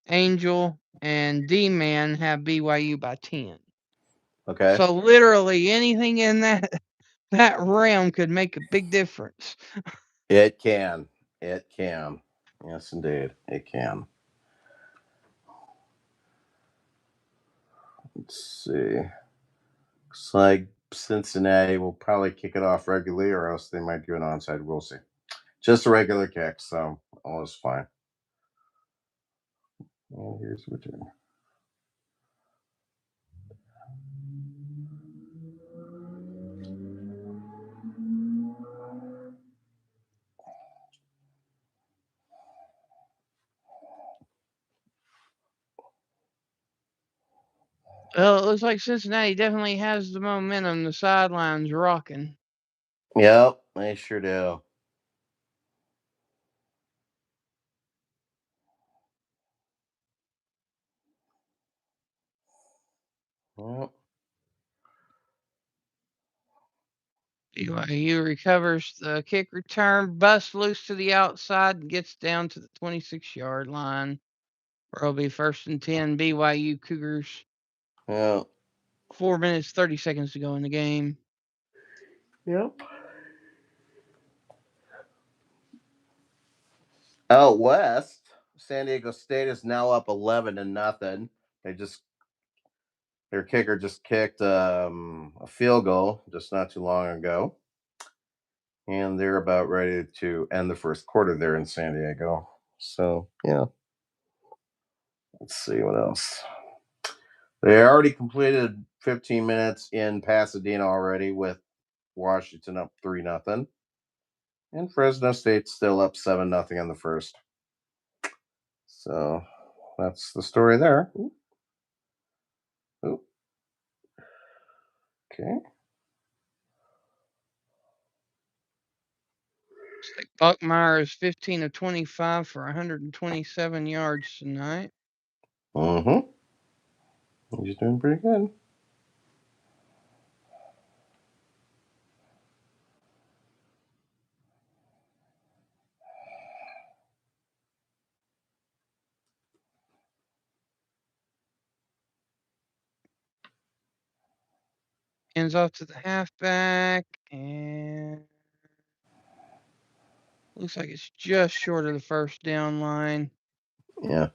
Angel, and D-Man have BYU by 10. Okay. So literally anything in that realm could make a big difference. It can. It can. Yes, indeed. It can. Let's see. Looks like Cincinnati will probably kick it off regularly, or else they might do an onside. We'll see. Just a regular kick, so all is fine. And here's the return. Well, it looks like Cincinnati definitely has the momentum. The sidelines rocking. Yep, they sure do. Yep. BYU recovers the kick return, busts loose to the outside, and gets down to the 26-yard line. Where it'll be 1st and 10 BYU Cougars. Yep. 4 minutes, 30 seconds to go in the game. Yep. Out west, San Diego State is now up 11-0. Their kicker just kicked a field goal just not too long ago, and they're about ready to end the first quarter there in San Diego. So yeah, let's see what else. They already completed 15 minutes in Pasadena already with Washington up 3-0, and Fresno State's still up 7-0 in the first. So that's the story there. Ooh. Ooh. Okay. Looks like Buckmeyer is 15 of 25 for 127 yards tonight. Mm-hmm. He's doing pretty good. Hands off to the halfback, and looks like it's just short of the first down line. Yeah.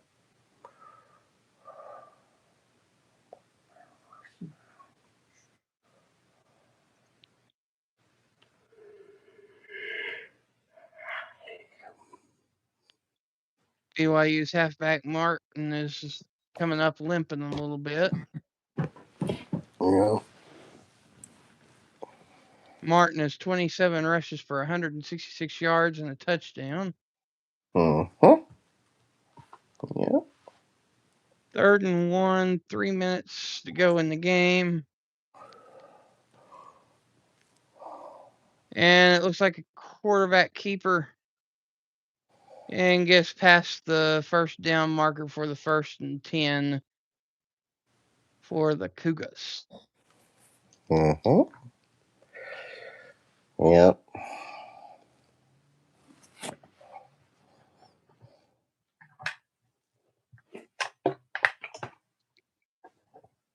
BYU's halfback Martin is just coming up limping a little bit. Yeah. Martin has 27 rushes for 166 yards and a touchdown. Mm-hmm. Yeah. 3rd and 1, 3 minutes to go in the game. And it looks like a quarterback keeper and gets past the first down marker for the 1st and 10 for the Cougars. Mm-hmm. Yep.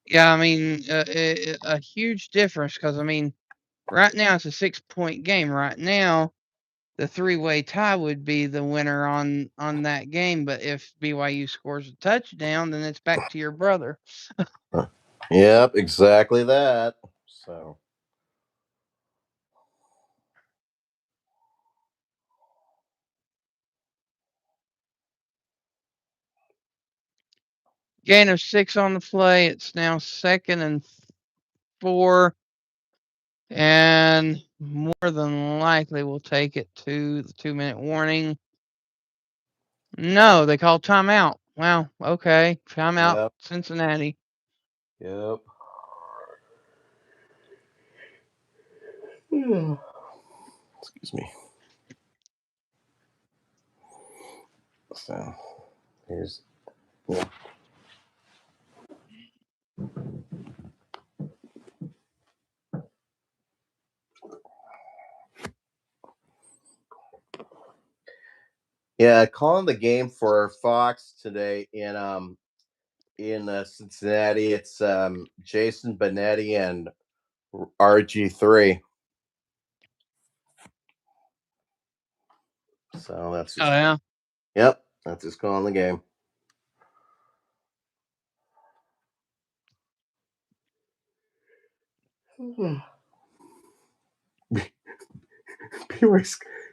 Yeah, I mean, a huge difference because, I mean, right now it's a 6-point game. Right now, the three-way tie would be the winner on that game. But if BYU scores a touchdown, then it's back to your brother. Yep, exactly that. So Gain of 6 on the play. It's now 2nd and 4. And more than likely we'll take it to the 2-minute warning. No, they called timeout. Wow, okay. Timeout, yep. Cincinnati. Yep. Excuse me. So here's yeah. Yeah, calling the game for Fox today in Cincinnati. It's Jason Benetti and RG3. So that's Oh just yeah. yep. That's just calling the game.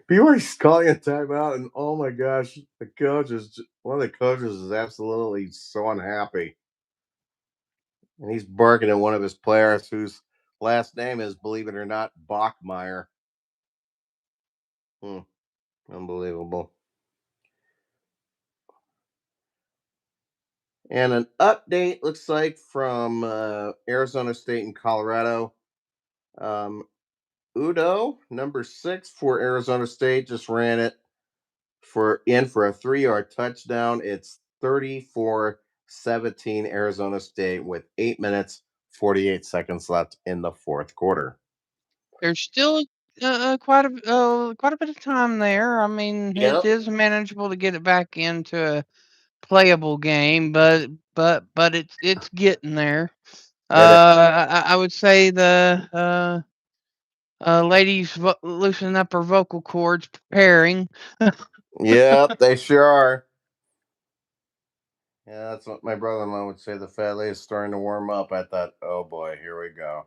BY's calling a timeout, and oh my gosh, one of the coaches is absolutely so unhappy, and he's barking at one of his players whose last name is, believe it or not, Bachmeyer. Hmm, unbelievable. And an update looks like from Arizona State and Colorado. Um, Udo, number 6 for Arizona State, just ran it for a 3-yard touchdown. It's 34-17 Arizona State with 8 minutes 48 seconds left in the fourth quarter. There's still quite a bit of time there. I mean, it Yep. is manageable to get it back into a playable game, but it's getting there. It, I would say the ladies loosening up her vocal cords, preparing. yep, they sure are. Yeah, that's what my brother-in-law would say. The fat lady's starting to warm up. I thought, oh boy, here we go.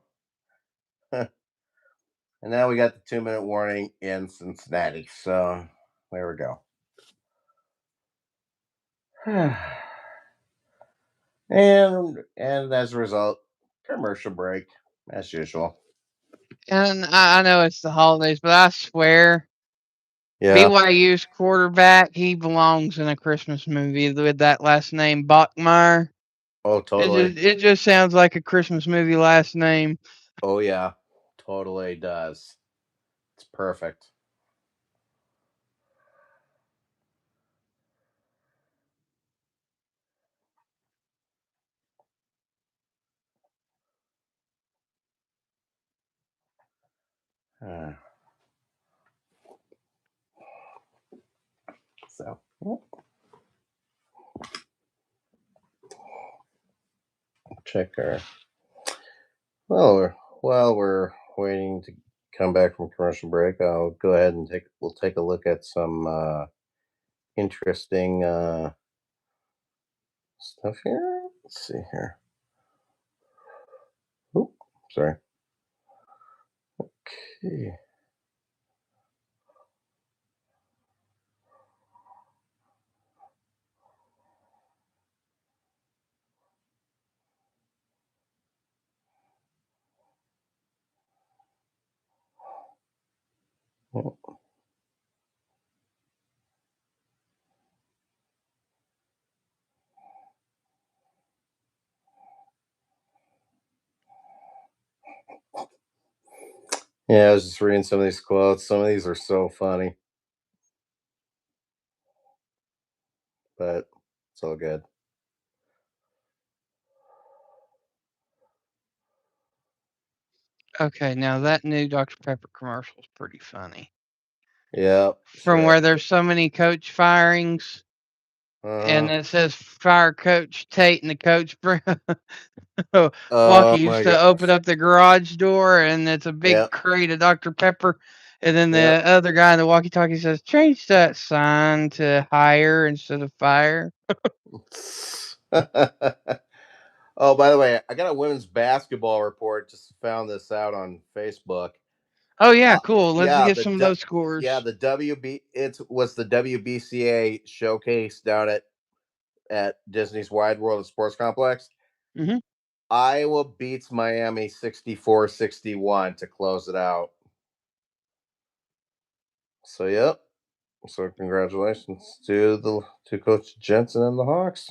And now we got the 2-minute warning in Cincinnati. So there we go. and as a result, commercial break as usual. And I know it's the holidays, but I swear, Yeah. BYU's quarterback, he belongs in a Christmas movie with that last name, Bachmeyer. Oh, totally. It just sounds like a Christmas movie last name. Oh yeah, totally does. It's perfect. Uh, so check our. While we're waiting to come back from commercial break, I'll go ahead and we'll take a look at some interesting stuff here. Let's see here. Oop, sorry. Okay. Yeah, I was just reading some of these quotes. Some of these are so funny, but it's all good. Okay, now that new Dr. Pepper commercial is pretty funny. Yeah, From sure. where there's so many coach firings, and Uh-huh. it says fire Coach Tate, and the coach Walkie Oh used my to open gosh. up the garage door, and it's a big Yep. crate of Dr. Pepper. And then Yep. the other guy in the walkie-talkie says, "Change that sign to hire instead of fire." Oh, by the way, I got a women's basketball report. Just found this out on Facebook. Oh yeah, Uh, cool. Let's yeah, get some of those scores. the WB it was the WBCA showcase down at Disney's Wide World of Sports Complex. Hmm. Iowa beats Miami 64-61 to close it out. So yep. So congratulations to Coach Jensen and the Hawks.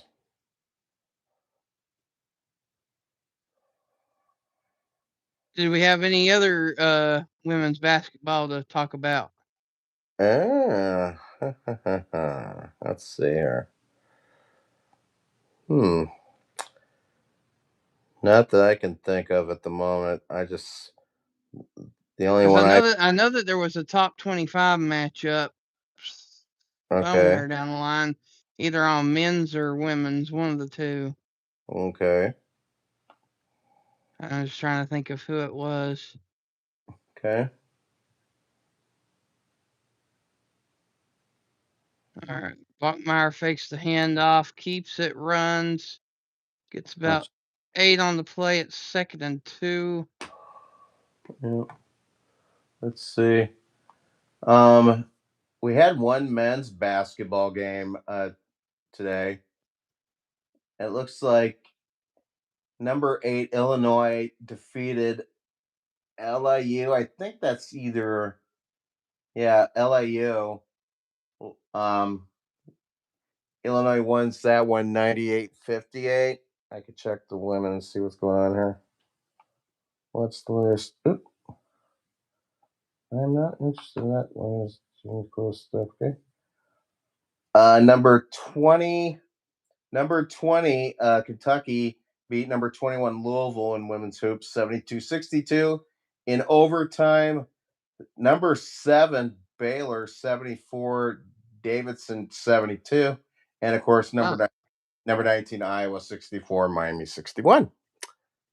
Did we have any other women's basketball to talk about? Ah, let's see here. Hmm. Not that I can think of at the moment. The only Because one I know that there was a top 25 matchup okay, somewhere down the line, either on men's or women's, one of the two. okay, I was trying to think of who it was. okay. All right. Bachmeyer fakes the handoff, keeps it, runs, gets about Let's, 8 on the play at 2nd and 2. yeah, let's see. Um, we had one men's basketball game today. It looks like number 8 Illinois defeated LIU. I think that's either LIU. Um, Illinois wins that one 98-58. I could check the women and see what's going on here. What's the list? Oop, I'm not interested in that one. Is cool stuff. Okay. Number 20. Number 20, Kentucky beat number 21 Louisville in women's hoops 72-62. In overtime, number 7 Baylor 74, Davidson 72, and of course Wow. number 19 Iowa 64, Miami 61.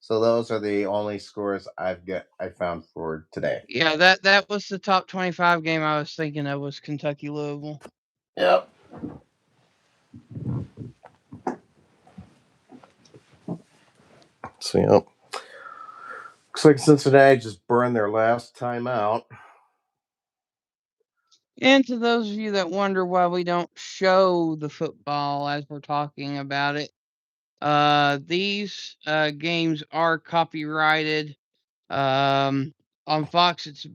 So those are the only scores I found for today. Yeah, that was the top 25 game I was thinking of, was Kentucky Louisville. Yep. So yep. Looks like Cincinnati just burned their last time out. And to those of you that wonder why we don't show the football as we're talking about it, these games are copyrighted. On Fox, it's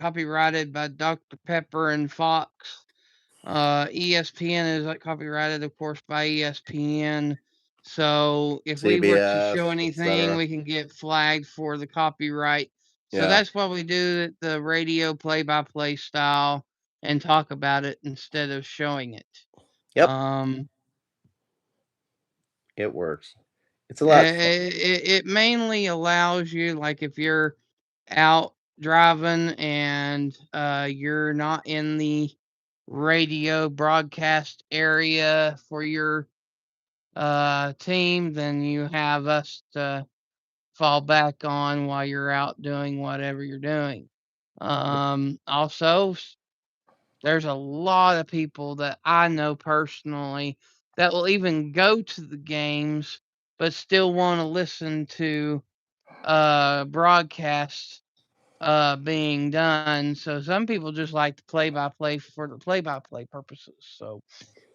copyrighted by Dr. Pepper and Fox. ESPN is like copyrighted, of course, by ESPN. So if we were to show CBS, anything, etc. we can get flagged for the copyright. So Yeah. that's why we do it the radio play-by-play style and talk about it instead of showing it. Yep. Um, It works. It's a lot of fun. it mainly allows you, like if you're out driving and you're not in the radio broadcast area for your team, then you have us to fall back on while you're out doing whatever you're doing. Also, there's a lot of people that I know personally that will even go to the games but still want to listen to broadcasts being done. So some people just like the play by play for the play by play purposes. So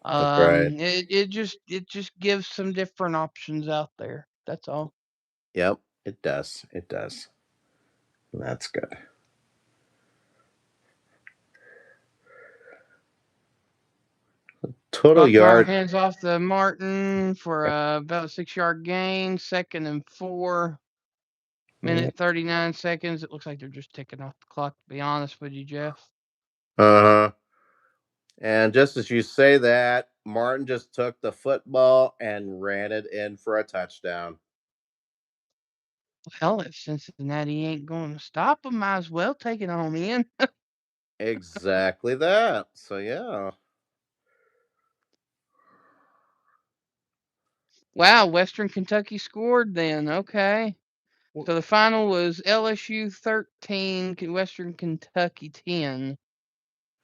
That's right. it just gives some different options out there. That's all. Yep. It does. It does. That's good. Total Buckmeyer yard. hands off to Martin for about a 6 yard gain, 2nd and 4. Uh Minute 39 seconds. It looks like they're just ticking off the clock, to be honest with you, Jeff. huh. And just as you say that, Martin just took the football and ran it in for a touchdown. Hell, if Cincinnati ain't going to stop them, might as well take it on in. Exactly that. So yeah. Wow, Western Kentucky scored then. Okay. So the final was LSU 13, Western Kentucky 10.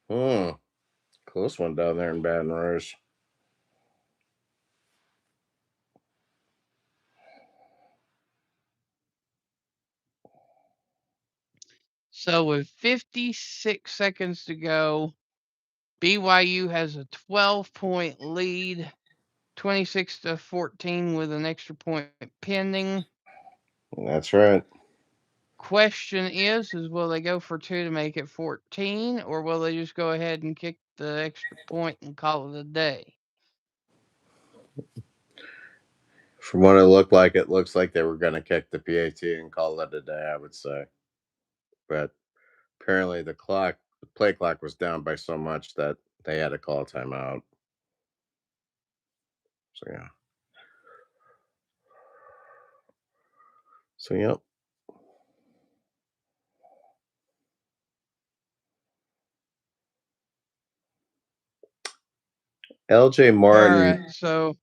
Hmm. Close one down there in Baton Rouge. So with 56 seconds to go, BYU has a 12-point lead, 26-14 with an extra point pending. That's right. Question is will they go for 2 to make it 14, or will they just go ahead and kick the extra point and call it a day? From what it looks like they were going to kick the PAT and call it a day, I would say. But apparently the play clock was down by so much that they had to call a timeout. So yeah. So yep. LJ All right, Martin. so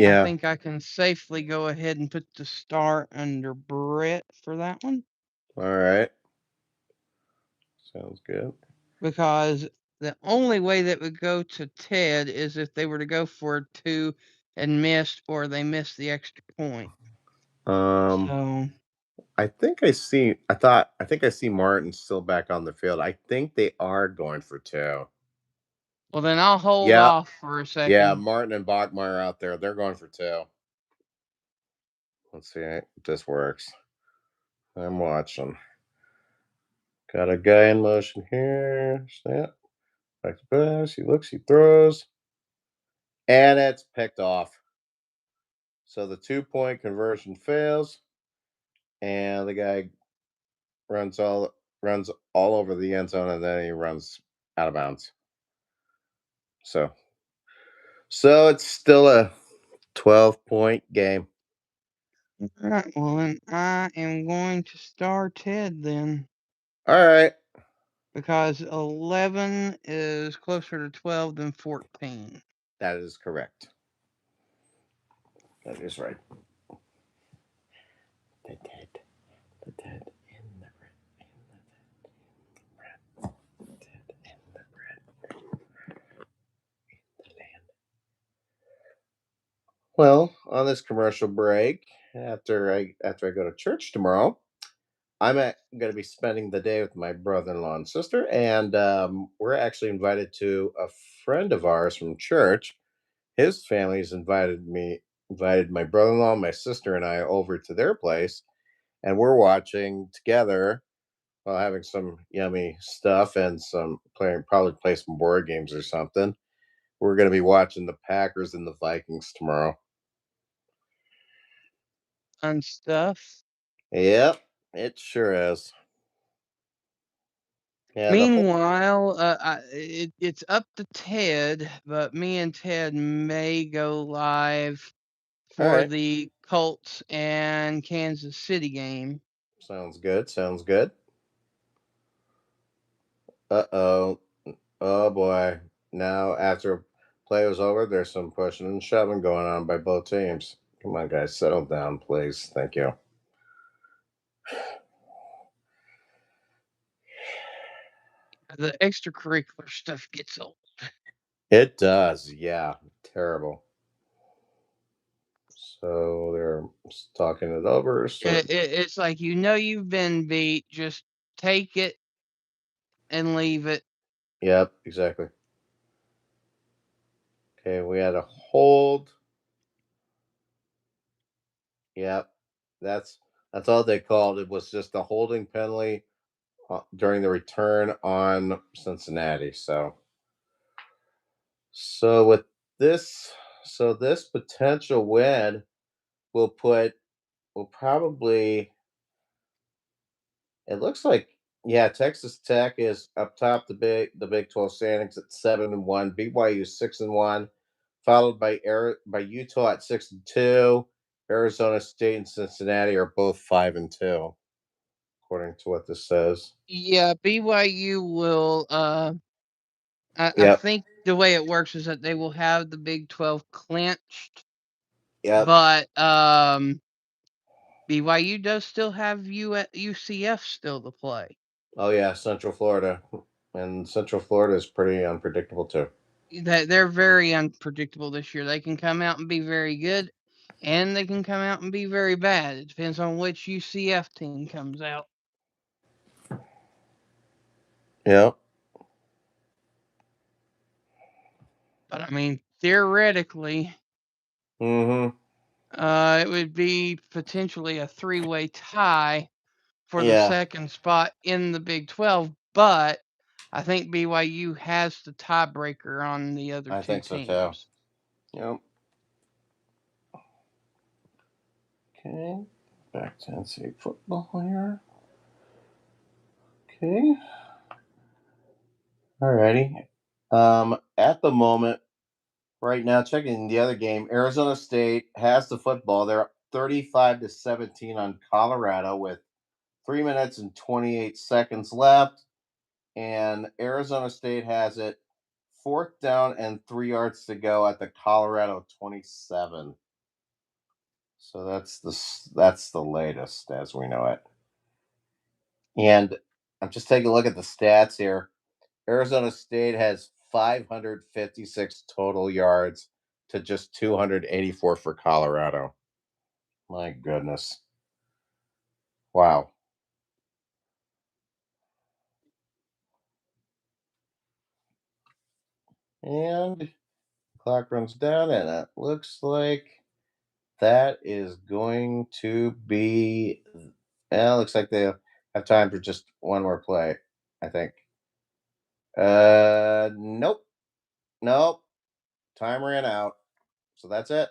I Yeah. think I can safely go ahead and put the start under Brett for that one All right. Sounds good. because the only way that would go to Ted is if they were to go for a two and missed, or they missed the extra point. Um So, I think I see Martin still back on the field. I think they are going for two. well, then I'll hold Yeah. off for a Yeah, second. Martin and Bachmeyer out there. They're going for two. Let's see if this works. I'm watching. Got a guy in motion here. Snap. Back to pass. He looks, he throws. And it's picked off. So the 2 point conversion fails. And the guy runs all over the end zone, and then he runs out of bounds. So it's still a 12-point game. All right, well, then I am going to star Ted then All right. because 11 is closer to 12 than 14. That is correct. That is right. The dead. The dead in the red. Dead in the red. The land. Well, on this commercial break, after I go to church tomorrow, going to be spending the day with my brother-in-law and sister, and we're actually invited to a friend of ours from church. His family's invited my brother-in-law, my sister, and I over to their place, and we're watching together while having some yummy stuff and probably play some board games or something. We're going to be watching the Packers and the Vikings tomorrow. And stuff. Yep, it sure is. Yeah, Meanwhile, it's up to Ted, but me and Ted may go live all for right. the Colts and Kansas City game. Sounds good. Sounds good. Uh-oh. Oh boy. Now after play was over, there's some pushing and shoving going on by both teams. Come on, guys, settle down, please. Thank you. The extracurricular stuff gets old. It does, yeah. Terrible. So they're talking it over. So It's like you've been beat, just take it and leave it. yep, exactly. Okay, we had a hold. Yep, that's all they called it, was just a holding penalty during the return on Cincinnati. With this, this potential win will probably, it looks like, yeah, Texas Tech is up top the Big 12 standings at 7-1, BYU 6-1, followed by Utah at 6-2. Arizona State and Cincinnati are both 5-2, according to what this says. Yeah, BYU will. I Yep. think the way it works is that they will have the Big 12 clinched, Yep. but BYU does still have UCF still to play. Oh yeah, Central Florida, and Central Florida is pretty unpredictable too. They're very unpredictable this year. They can come out and be very good, and they can come out and be very bad. It depends on which UCF team comes out. Yep. But I mean, theoretically, Mm-hmm. it would be potentially a three-way tie for the Yeah, second spot in the Big 12, but I think BYU has the tiebreaker on the other I two think so too. teams. Yep. Okay, back to NCAA football here. Okay. Alrighty. At the moment, right now, checking the other game, Arizona State has the football. They're up 35-17 on Colorado with 3 minutes and 28 seconds left. And Arizona State has it 4th down and 3 yards to go at the Colorado 27. So that's the latest as we know it. And I'm just taking a look at the stats here. Arizona State has 556 total yards to just 284 for Colorado. My goodness. Wow. And the clock runs down, and it looks like that is going to be. Well, it looks like they have time for just one more play, I think. Nope. Nope. Time ran out. So that's it.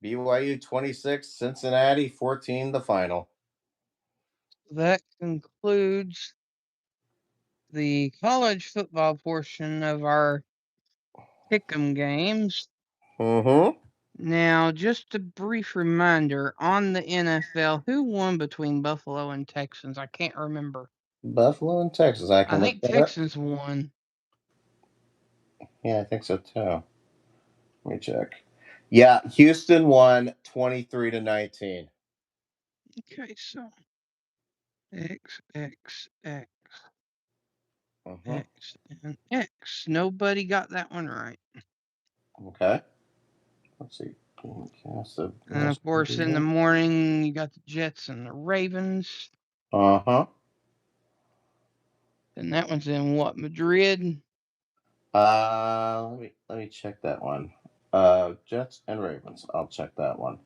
BYU 26, Cincinnati 14, the final. That concludes the college football portion of our pick'em games. Mm-hmm. Now, just a brief reminder on the NFL, who won between Buffalo and Texans? I can't remember. Buffalo and Texas. I I can look think that up. Texans won. Yeah, I think so too. Let me check. Yeah, Houston won 23-19. Okay, so X, X, X, Mm-hmm. X, and X. Nobody got that one right. Okay. Let's see. Cast of And of course, in the morning, you got the Jets and the Ravens. Uh-huh. And that one's in what, Madrid? Let me check that one. Jets and Ravens. I'll check that one.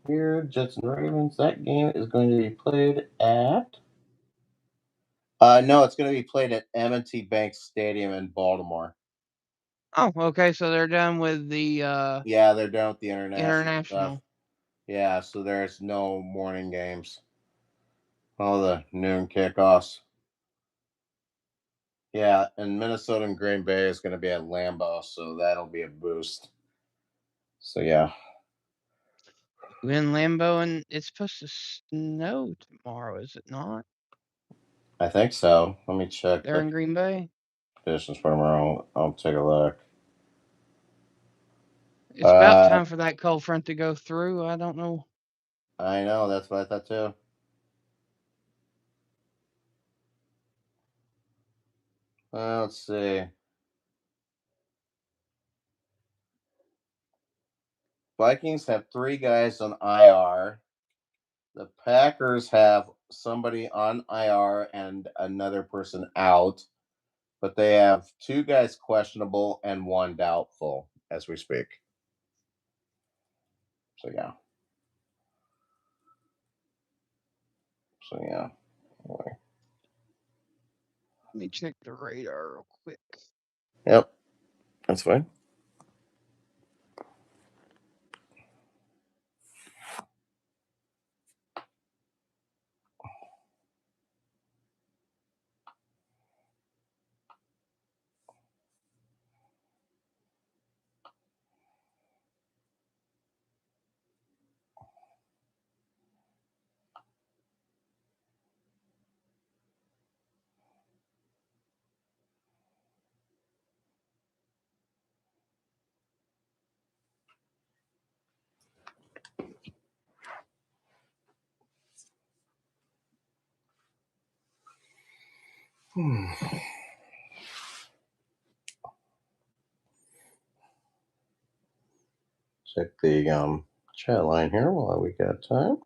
Here, Jets and Ravens. That game is going to be played at. No, it's going to be played at M&T Bank Stadium in Baltimore. Oh, okay. So they're done with the Yeah, they're done with the international stuff. international. Yeah, so there's no morning games. All the noon kickoffs. Yeah, and Minnesota and Green Bay is going to be at Lambeau, so that'll be a boost. So yeah, In Lambeau, and it's supposed to snow tomorrow, is it not? I think so. Let me check They're the in Green Bay. conditions for tomorrow. I'll take a look. It's about time for that cold front to go through. I don't know. I know, that's what I thought too. Let's see. Vikings have 3 guys on IR. The Packers have somebody on IR and another person out, but they have 2 guys questionable and 1 doubtful as we speak. So yeah. Anyway. Let me check the radar real quick. Yep, that's fine. Check the chat line here while we got time.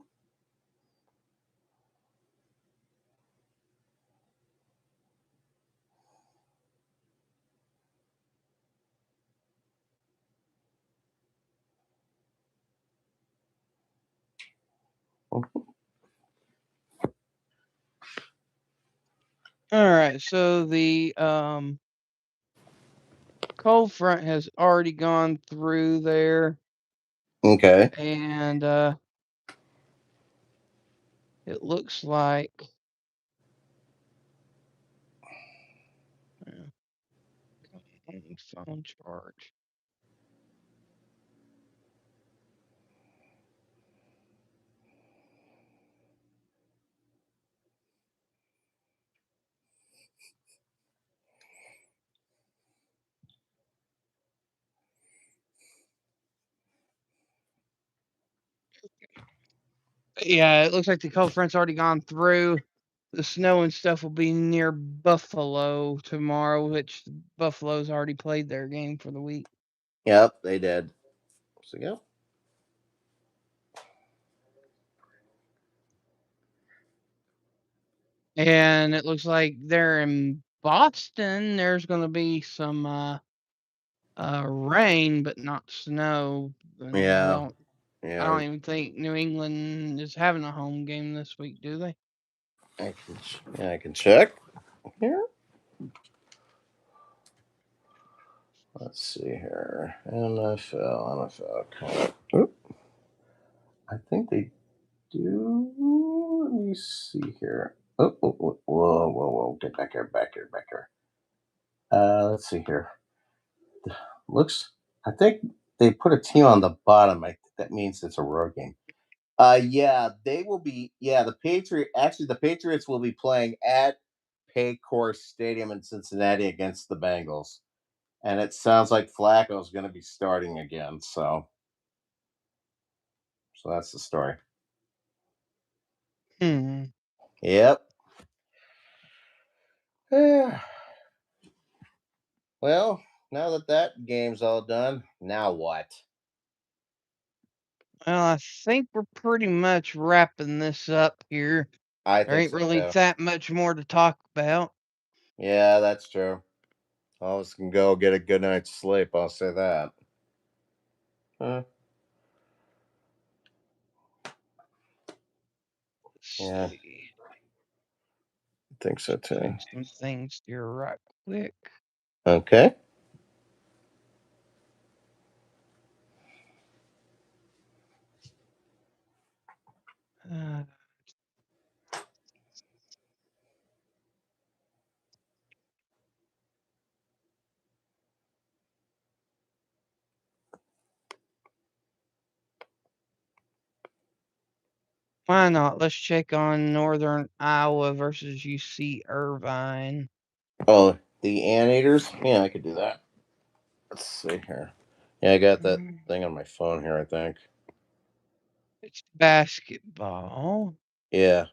All right, so the cold front has already gone through there. Okay. And it looks like phone charge. Yeah, it looks like the cold front's already gone through. The snow and stuff will be near Buffalo tomorrow, which Buffalo's already played their game for the week. Yep, they did. So yeah. And it looks like they're in Boston. There's going to be some rain, but not snow. And Yeah. I Yeah. don't even think New England is having a home game this week, do they? I can check here. Let's see here. NFL. Oop. I think they do. Let me see here. Whoa. Get back here. Let's see here. Looks, I think they put a team on the bottom. I think that means it's a road game. Yeah, they will be. Yeah, the Patriots will be playing at Paycor Stadium in Cincinnati against the Bengals, and it sounds like Flacco's going to be starting again. So that's the story. Hmm. Yep. Well, now that game's all done, now what? Well, I think we're pretty much wrapping this up here. I There think ain't so really too. that much more to talk about. Yeah, that's true. All of us can go get a good night's sleep. I'll say that. Huh, Let's yeah, see. I think so Just too. putting some things here right quick. Okay. Uh, why not? Let's check on Northern Iowa versus UC Irvine. Oh, the Anteaters? Yeah, I could do that. Let's see here. Yeah, I got that thing on my phone here, I think. It's basketball. Yeah.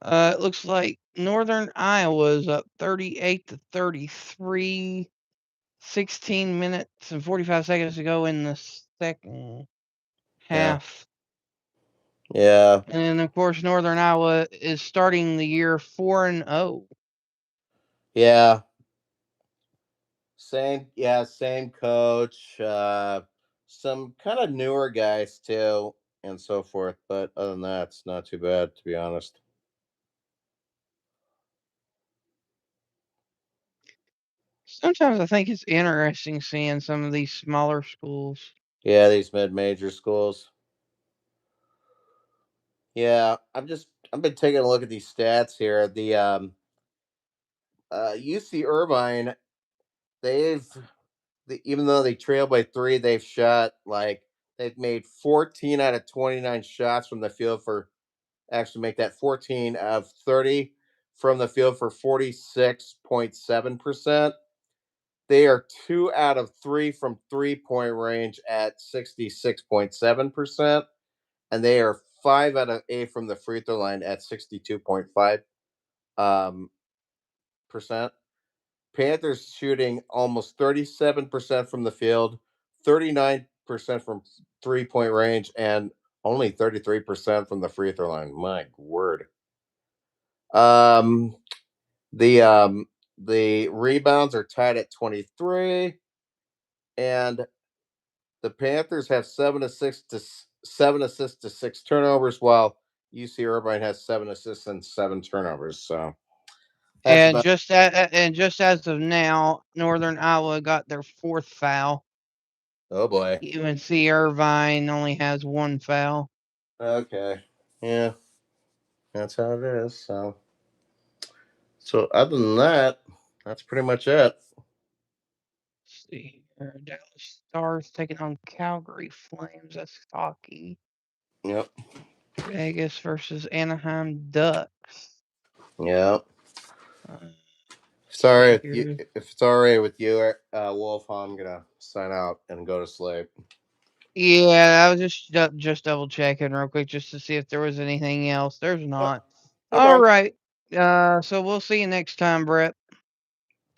It looks like Northern Iowa's up 38-33. 16 minutes and 45 seconds to go in the second Yeah. half. Yeah. And then, of course, Northern Iowa is starting the year 4-0. Yeah. Same coach. Some kind of newer guys too, and so forth. But other than that, it's not too bad, to be honest. Sometimes I think it's interesting seeing some of these smaller schools. Yeah, these mid-major schools. Yeah, I've been taking a look at these stats here. The UC Irvine, they've even though they trail by three, they've made 14 out of 29 shots from the field for actually make that 14 of 30 from the field for 46.7%. They are 2 out of 3 from 3 point range at 66.7%. And they are 5 out of 8 from the free throw line at 62.5 percent. Panthers shooting almost 37% from the field, 39% from 3 point range, and only 33% from the free throw line. My word. Um, the um, the rebounds are tied at 23, and the Panthers have 7 assists to 6 turnovers, while UC Irvine has 7 assists and 7 turnovers. So that's And about. just as of now, Northern Iowa got their fourth foul. Oh boy. UNC Irvine only has one foul. Okay. Yeah, that's how it is. So other than that, that's pretty much it. Let's see here. Dallas Stars taking on Calgary Flames. That's hockey. Yep. Vegas versus Anaheim Ducks. Yep. Uh, Sorry, see if you here. if it's all right with you, Wolf, I'm gonna sign out and go to sleep. Yeah, I was just double checking real quick just to see if there was anything else. There's Oh, not. no All problem. right. So we'll see you next time, Brett.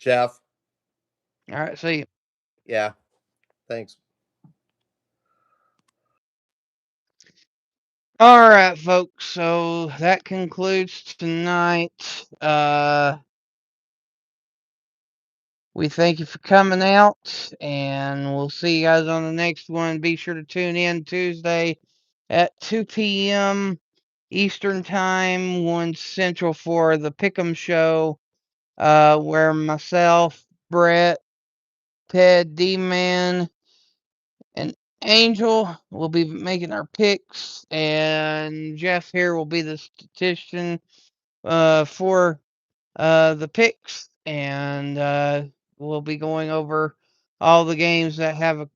Jeff. All right. See you. Yeah. Thanks. All right, folks. So that concludes tonight. We thank you for coming out, and we'll see you guys on the next one. Be sure to tune in Tuesday at 2 p.m. Eastern Time, 1 Central for the Pick'em Show, where myself, Brett, Ted, D-Man, and Angel will be making our picks, and Jeff here will be the statistician for the picks, and we'll be going over all the games that have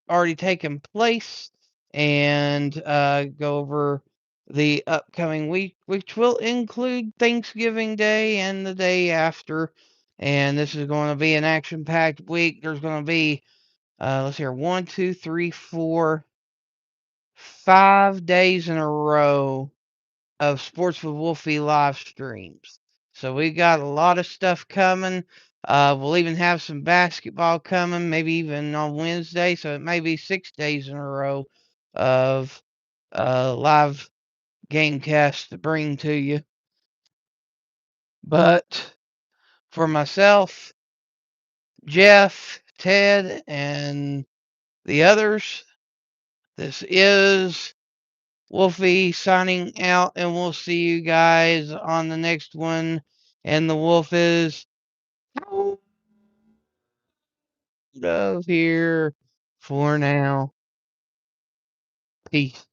already taken place and go over the upcoming week, which will include Thanksgiving Day and the day after. And this is going to be an action packed week. There's going to be, let's see here, 1, 2, 3, 4, 5 days in a row of Sports with Wolfie live streams. So we got a lot of stuff coming. We'll even have some basketball coming, maybe even on Wednesday. So it may be 6 days in a row of live gamecast to bring to you. But for myself, Jeff, Ted, and the others, this is Wolfie signing out, and we'll see you guys on the next one. And the wolf is out of here for now. Peace.